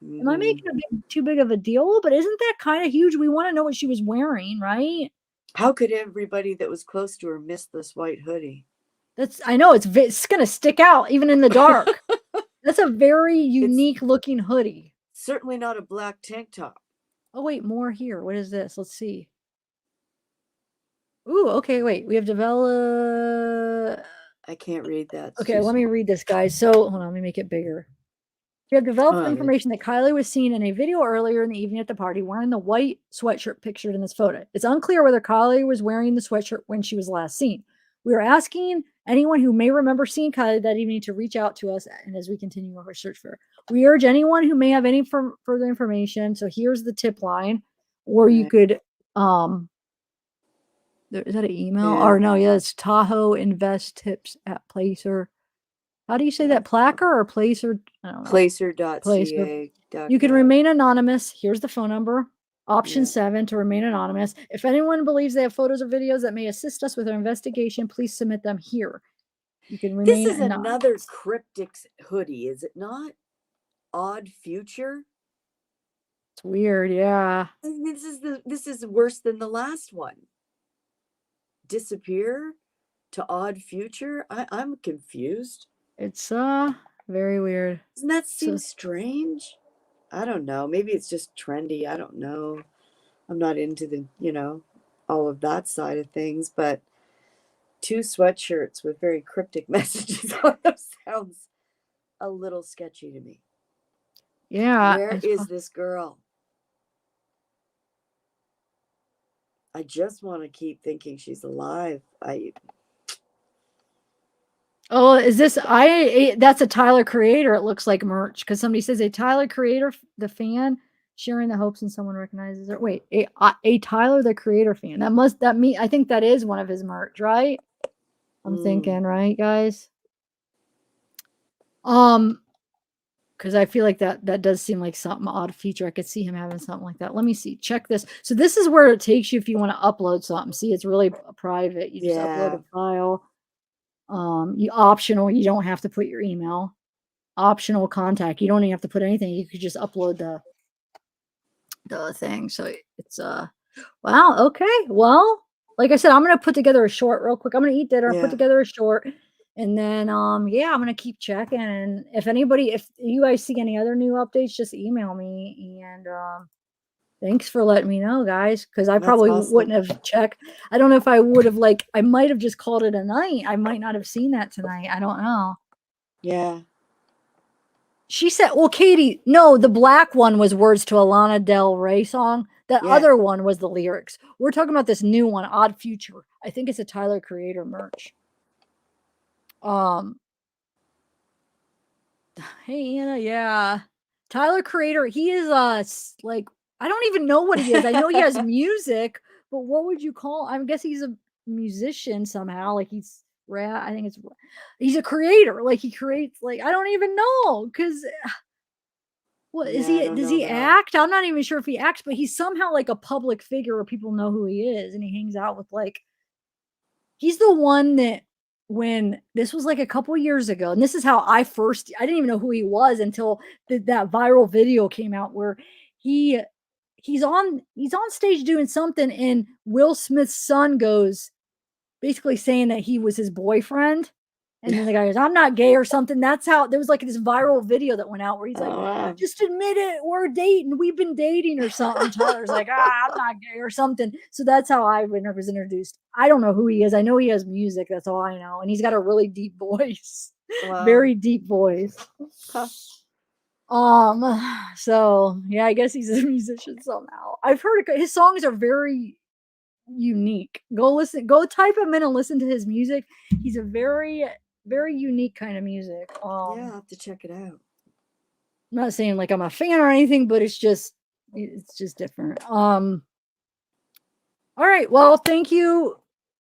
Speaker 18: am I making too big of a deal? But isn't that kind of huge? We want to know what she was wearing, right?
Speaker 2: How could everybody that was close to her miss this white hoodie?
Speaker 18: I know it's going to stick out even in the dark. That's a very unique looking hoodie.
Speaker 2: Certainly not a black tank top.
Speaker 18: Oh, wait, more here. What is this? Let's see. Ooh, okay, wait. We have developed.
Speaker 2: I can't read that. It's
Speaker 18: Okay,
Speaker 2: too
Speaker 18: let me
Speaker 2: small.
Speaker 18: read this, guys. So, hold on, let me make it bigger. We have developed information that Kylie was seen in a video earlier in the evening at the party wearing the white sweatshirt pictured in this photo. It's unclear whether Kylie was wearing the sweatshirt when she was last seen. We are asking anyone who may remember seeing Kylie that evening to reach out to us, and as we continue our search for her. We urge anyone who may have any further information. So here's the tip line, or you could is that an email?
Speaker 2: Yeah.
Speaker 18: Or no, yeah, it's Tahoe Invest Tips at Placer. How do you say that? Placer or Placer? I don't know.
Speaker 2: Placer.ca.
Speaker 18: Placer. You can remain anonymous. Here's the phone number. Option 7 to remain anonymous. If anyone believes they have photos or videos that may assist us with our investigation, please submit them here. You can remain
Speaker 2: This is
Speaker 18: anonymous.
Speaker 2: another cryptic hoodie, is it not? Odd Future.
Speaker 18: It's weird, yeah.
Speaker 2: This is worse than the last one. Disappear to Odd Future. I'm confused.
Speaker 18: It's very weird.
Speaker 2: Doesn't that seem strange? I don't know. Maybe it's just trendy. I don't know. I'm not into the, all of that side of things, but 2 sweatshirts with very cryptic messages on them sounds a little sketchy to me.
Speaker 18: Yeah.
Speaker 2: Where is this girl? I just want to keep thinking she's alive.
Speaker 18: Oh, is this that's a Tyler Creator, it looks like merch, because somebody says a Tyler Creator, the fan, sharing the hopes and someone recognizes her. Wait, a Tyler the Creator fan. I think that is one of his merch, right? I'm thinking, right, guys? Because I feel like that does seem like something odd feature. I could see him having something like that. Let me see. Check this. So this is where it takes you if you want to upload something. See, it's really private. You just upload a file. Optional. You don't have to put your email. Optional contact. You don't even have to put anything. You could just upload the thing. So it's wow. Okay. Well, like I said, I'm gonna put together a short real quick. I'm gonna eat dinner. Put together a short. And then, yeah, I'm going to keep checking. And if you guys see any other new updates, just email me. And thanks for letting me know, guys, because I probably wouldn't have checked. I don't know if I would have, I might have just called it a night. I might not have seen that tonight. I don't know.
Speaker 2: Yeah.
Speaker 18: She said, well, Katie, no, the black one was words to a Lana Del Rey song. The other one was the lyrics. We're talking about this new one, Odd Future. I think it's a Tyler Creator merch. Hey Anna, yeah. Tyler Creator, he is I don't even know what he is. I know he has music, but what would you call? I guess he's a musician somehow. Like he's I think he's a creator. Like he creates I don't even know because what is he? Does he act? I'm not even sure if he acts, but he's somehow like a public figure where people know who he is, and he hangs out with he's the one that when this was a couple years ago, and this is how I didn't even know who he was until that viral video came out where he's on stage doing something, and Will Smith's son goes basically saying that he was his boyfriend. And then the guy goes, I'm not gay or something. That's how there was this viral video that went out where he's just admit it. We're dating. We've been dating or something. Tyler's I'm not gay or something. So that's how I was introduced. I don't know who he is. I know he has music. That's all I know. And he's got a really deep voice. Wow. Very deep voice. So yeah, I guess he's a musician somehow. I've heard his songs are very unique. Go type him in and listen to his music. He's a very, very unique kind of music.
Speaker 2: Yeah, I'll have to check it out.
Speaker 18: I'm not saying I'm a fan or anything, but it's just different. All right. Well, thank you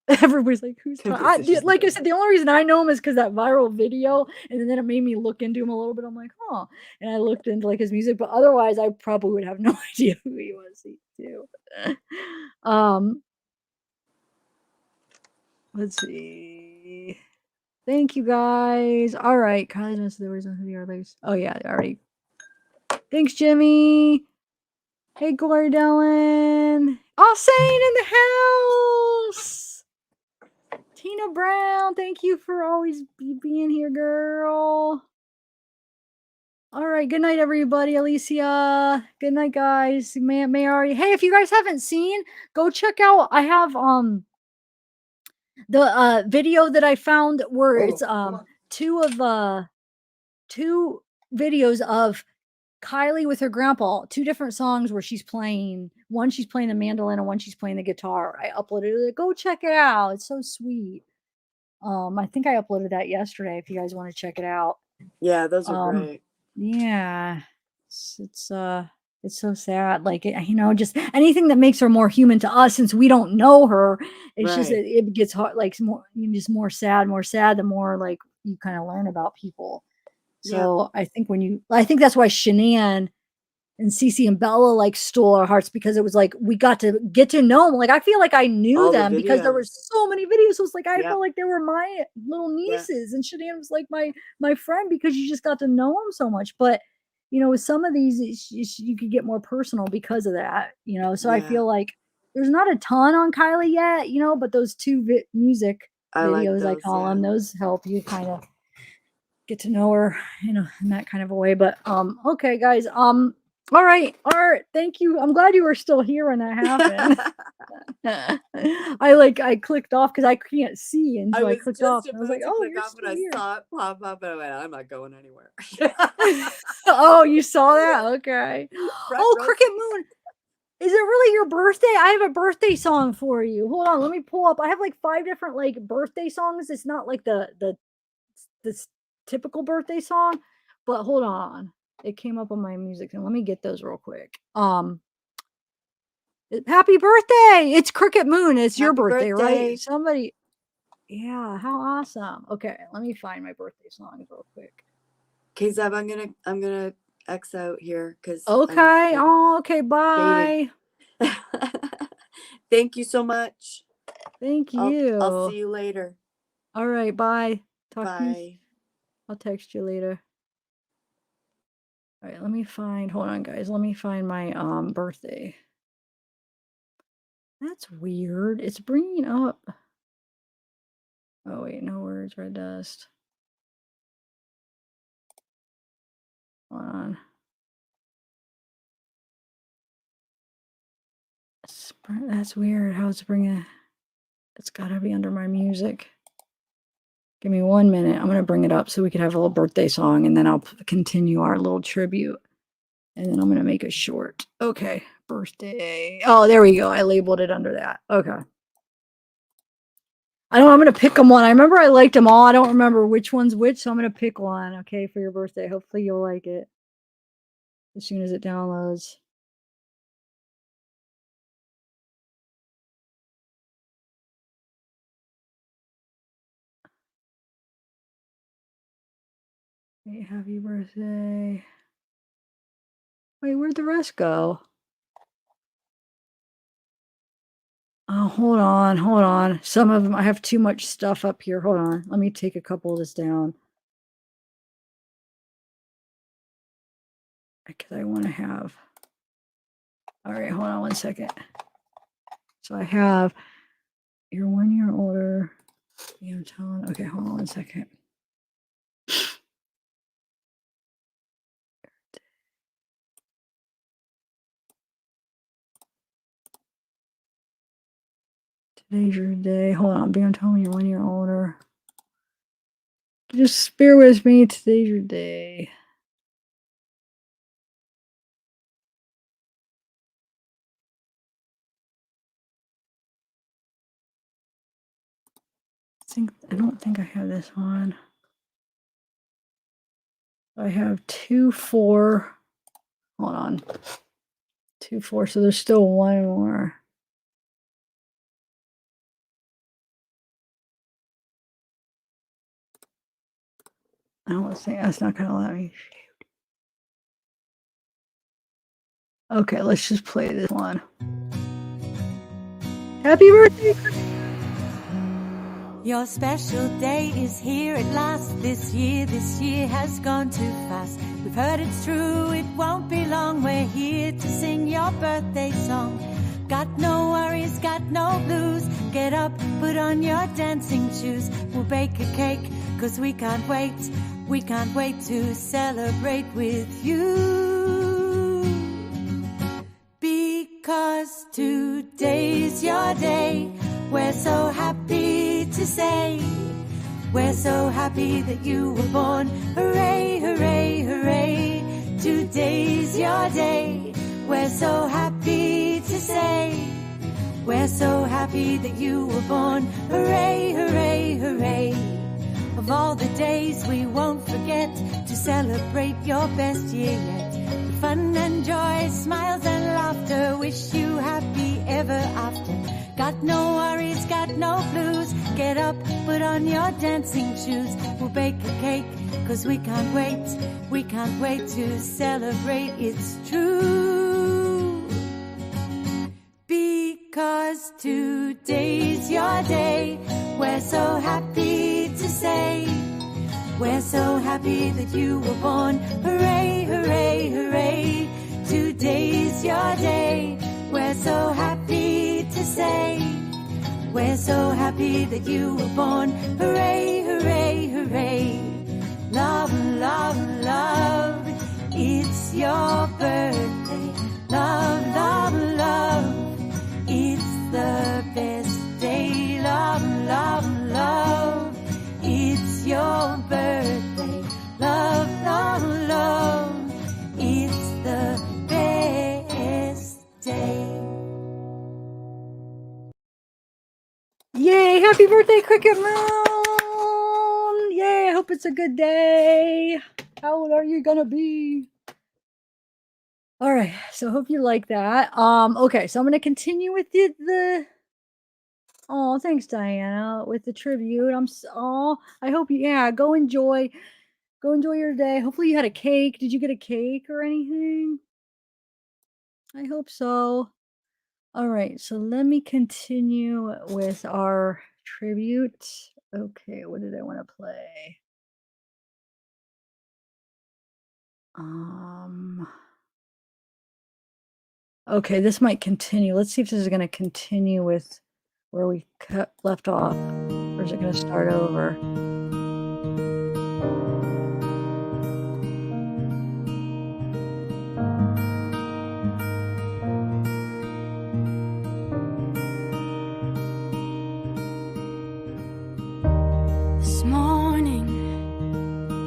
Speaker 18: Everybody's like, who's like I said, the only reason I know him is because that viral video, and then it made me look into him a little bit. I'm like, huh. And I looked into like his music, but otherwise I probably would have no idea who he was too. Let's see. Thank you guys. All right, Kylie, there was nothing here. Oh yeah, already. Thanks, Jimmy. Hey, Glory Dylan. All Sane in the house. Tina Brown, thank you for always being here, girl. All right, good night, everybody. Alicia, good night, guys. Mayari. Hey, if you guys haven't seen, go check out. I have the video that I found where it's two videos of Kylie with her grandpa, two different songs where she's playing. One she's playing the mandolin and one she's playing the guitar. I uploaded it. Go check it out. It's so sweet. I think I uploaded that yesterday if you guys want to check it out.
Speaker 2: Yeah, those are great.
Speaker 18: Yeah. It's so sad. Like, just anything that makes her more human to us since we don't know her. It's just it gets hard, like more sad the more like you kind of learn about people. So I think I think that's why Shanann and Cece and Bella like stole our hearts, because it was like we got to get to know them. Like I feel like I knew them because there were so many videos. So it's like I felt like they were my little nieces, and Shanann was like my friend because you just got to know them so much. But with some of these, you could get more personal because of that. So I feel like there's not a ton on Kylie yet. But those two music videos, I call them, those help you kind of get to know her, in that kind of a way. But okay, guys. All right, Art, thank you. I'm glad you were still here when that happened. I clicked off because I can't see, and so I clicked off. And I was like, "Oh, you're still here."
Speaker 2: I saw it pop up, and I went, "I'm not going anywhere."
Speaker 18: Oh, you saw that? Okay. Cricket Moon. Is it really your birthday? I have a birthday song for you. Hold on, let me pull up. I have like 5 different like birthday songs. It's not like the typical birthday song, but hold on. It came up on my music thing. Let me get those real quick. Happy birthday! It's Cricket Moon. It's your birthday, right? Somebody. Yeah, how awesome. Okay, let me find my birthday songs real quick.
Speaker 2: Okay, Zeb, I'm gonna X out here because.
Speaker 18: Okay. Okay. Bye.
Speaker 2: Thank you so much.
Speaker 18: Thank you.
Speaker 2: I'll see you later.
Speaker 18: All right. Bye. Talk to you.
Speaker 2: Bye.
Speaker 18: I'll text you later. All right. Let me find. Hold on, guys. Let me find my birthday. That's weird. It's bringing up. Oh wait, no words. Red dust. Hold on. That's weird. How it's bringing. It's gotta be under my music. Give me 1 minute. I'm gonna bring it up so we could have a little birthday song, and then I'll continue our little tribute. And then I'm gonna make it short. Okay, birthday. Oh, there we go. I labeled it under that. Okay. I'm gonna pick them one. I remember I liked them all. I don't remember which one's which, so I'm gonna pick one. Okay, for your birthday. Hopefully you'll like it as soon as it downloads. Hey, happy birthday. Wait, where'd the rest go? Oh, hold on. Some of them, I have too much stuff up here. Hold on. Let me take a couple of this down. Because I want to have. All right, hold on 1 second. So I have you're 1 year older. I'm telling. Okay, hold on 1 second. Today's your day. Hold on, I'm telling you 1 year older. Just bear with me. Today's your day. I don't think I have this one. I have 2, 4. Hold on. 2, 4. So there's still one more.
Speaker 3: I don't want to say that's not gonna let me. Okay, let's just play this one. Happy birthday!
Speaker 14: Your special day is here at last. This year has gone too fast. We've heard it's true, it won't be long. We're here to sing your birthday song. Got no worries, got no blues. Get up, put on your dancing shoes. We'll bake a cake, 'cause we can't wait. We can't wait to celebrate with you. Because today's your day. We're so happy to say, we're so happy that you were born. Hooray, hooray, hooray. Today's your day. We're so happy to say, we're so happy that you were born. Hooray, hooray, hooray. Of all the days we won't forget to celebrate your best year yet. With fun and joy, smiles and laughter, wish you happy ever after. Got no worries, got no blues. Get up, put on your dancing shoes. We'll bake a cake, 'cause we can't wait. We can't wait to celebrate, it's true. Because today's your day. We're so happy to say, we're so happy that you were born. Hooray, hooray, hooray. Today's your day. We're so happy to say, we're so happy that you were born. Hooray, hooray, hooray. Love, love, love, it's your birthday. Love, love, love, it's the best day. Love, love, love, it's your birthday. Love, love, love, it's the best day.
Speaker 3: Yay! Happy birthday, Cricket Moon! Yay! I hope it's a good day. How old are you gonna be? All right. So hope you like that. Okay. So I'm gonna continue with the. Oh, thanks, Diana, with the tribute. I hope you. Yeah. Go enjoy your day. Hopefully you had a cake. Did you get a cake or anything? I hope so. All right, so let me continue with our tribute. Okay, what did I want to play? Okay, this might continue. Let's see if this is going to continue with where we left off, or is it going to start over?
Speaker 20: This morning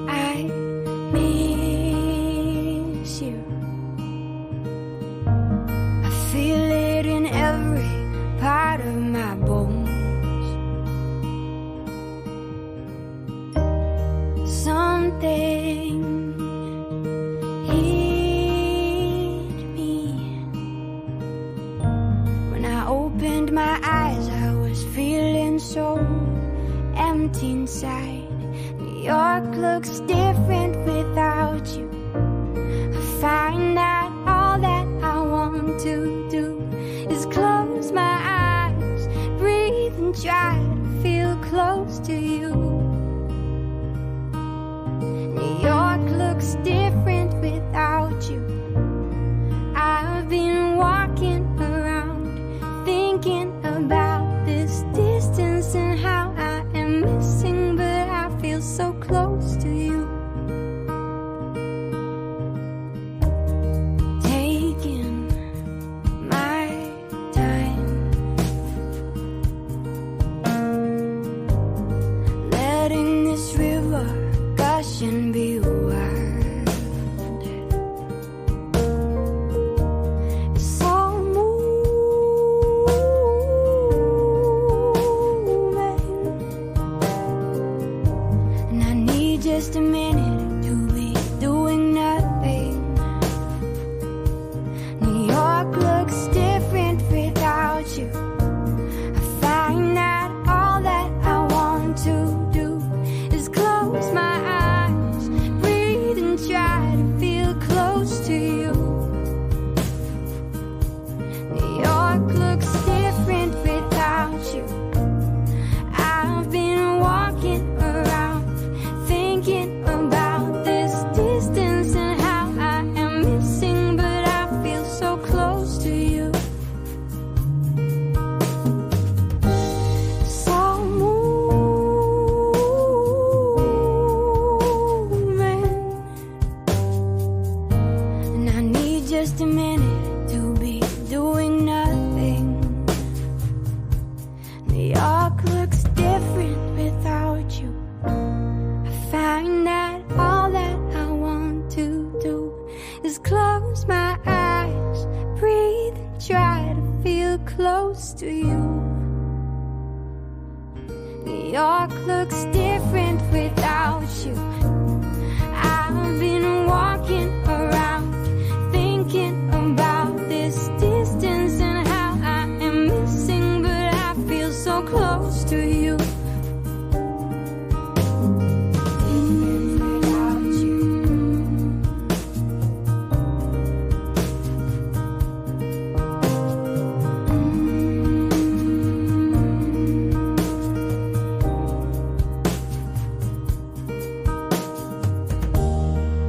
Speaker 20: I miss you. I feel it in every part of my bones. Something hit me when I opened my eyes. I was feeling so empty inside. New York looks different without you. I find that all that I want to do is close my eyes, breathe and try to feel close to you. New York looks different without you. I've been walking around thinking about this distance and how I am missing, but I feel so close to you. just a minute to be doing nothing. New York looks different without you. I find that all that I want to do is close my eyes, breathe and try to feel close to you. New York looks different without you. I've been walking around thinking about this distance and how I am missing, but I feel so close to you.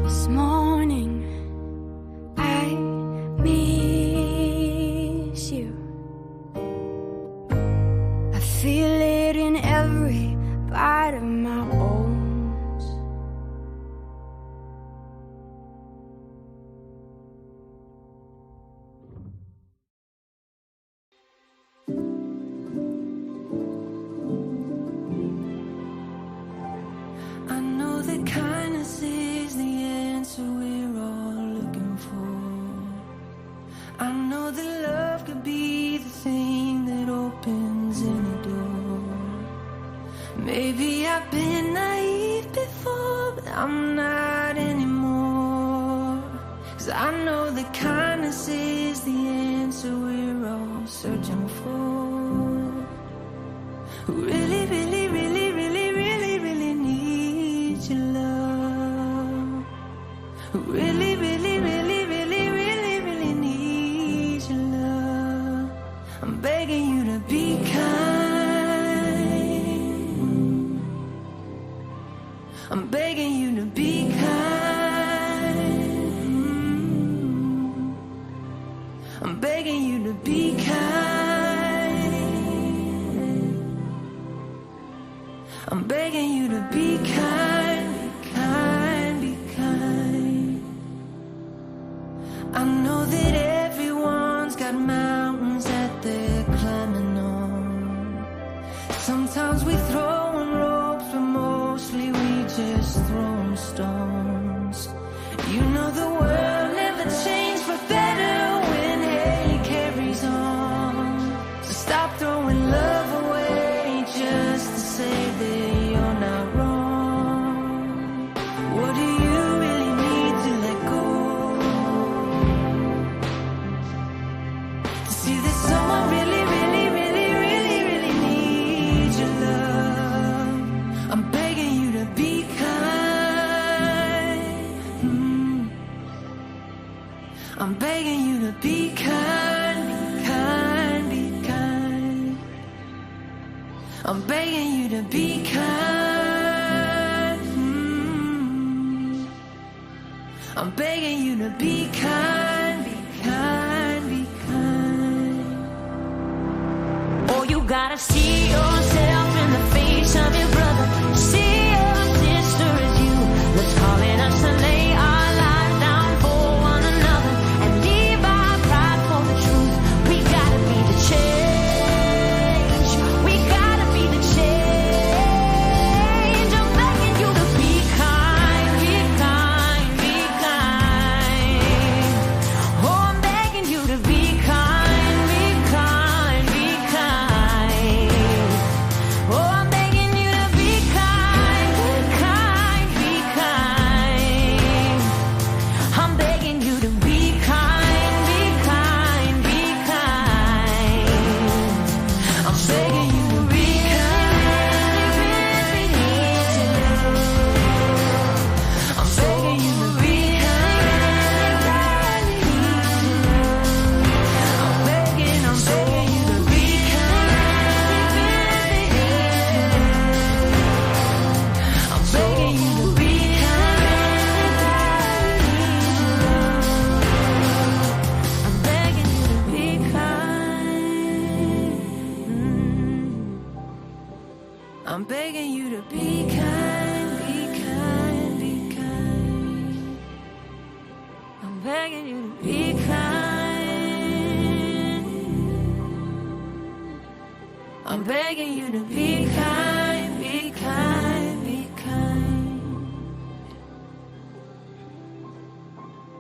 Speaker 20: This morning I miss you. I feel it in every part of my bones. I know that kindness is the answer we're all looking for. I know that love could be the thing that opens any door. Maybe I've been naive before, but I'm not anymore. 'Cause I know that kindness is the answer we're all searching for. Who really, really, really, really, really, really needs your love. Who really, really, really, really, really, really needs your love. I'm begging you to be kind. I'm begging you to be kind. I'm begging you to be kind. I'm begging you to be kind, be kind, be kind. I know that everyone's got mountains that they're climbing on. Sometimes we throw in ropes, but mostly we just throw in stones. You know the world never changed for better when hate carries on. So stop throwing love away just to say that you're not wrong. What do you really need to let go? To see that someone really, really, really, really, really needs your love. I'm begging you to be kind. I'm begging you to be kind, be kind, be kind. I'm begging you to be kind. I'm begging you to be kind, be kind, be kind. Oh, you gotta see yourself in the face of your brother. See your sister as you. Let's call it us to lay our lives down for one another and leave our pride for the truth. We gotta be the change. We gotta be the change. I'm begging you to be kind, be kind, be kind. Oh, I'm begging you to be kind, be kind, be kind. Oh, I'm begging you to be kind, be kind, be kind. I'm begging you to be kind, be kind, be kind. I'm begging you to be kind, I'm begging you to be kind, I'm begging you to be kind, I'm begging you to be kind, I'm begging you to be kind. I'm begging you to be kind, be kind, be kind. I'm begging you to be kind.
Speaker 14: I'm begging you to be kind.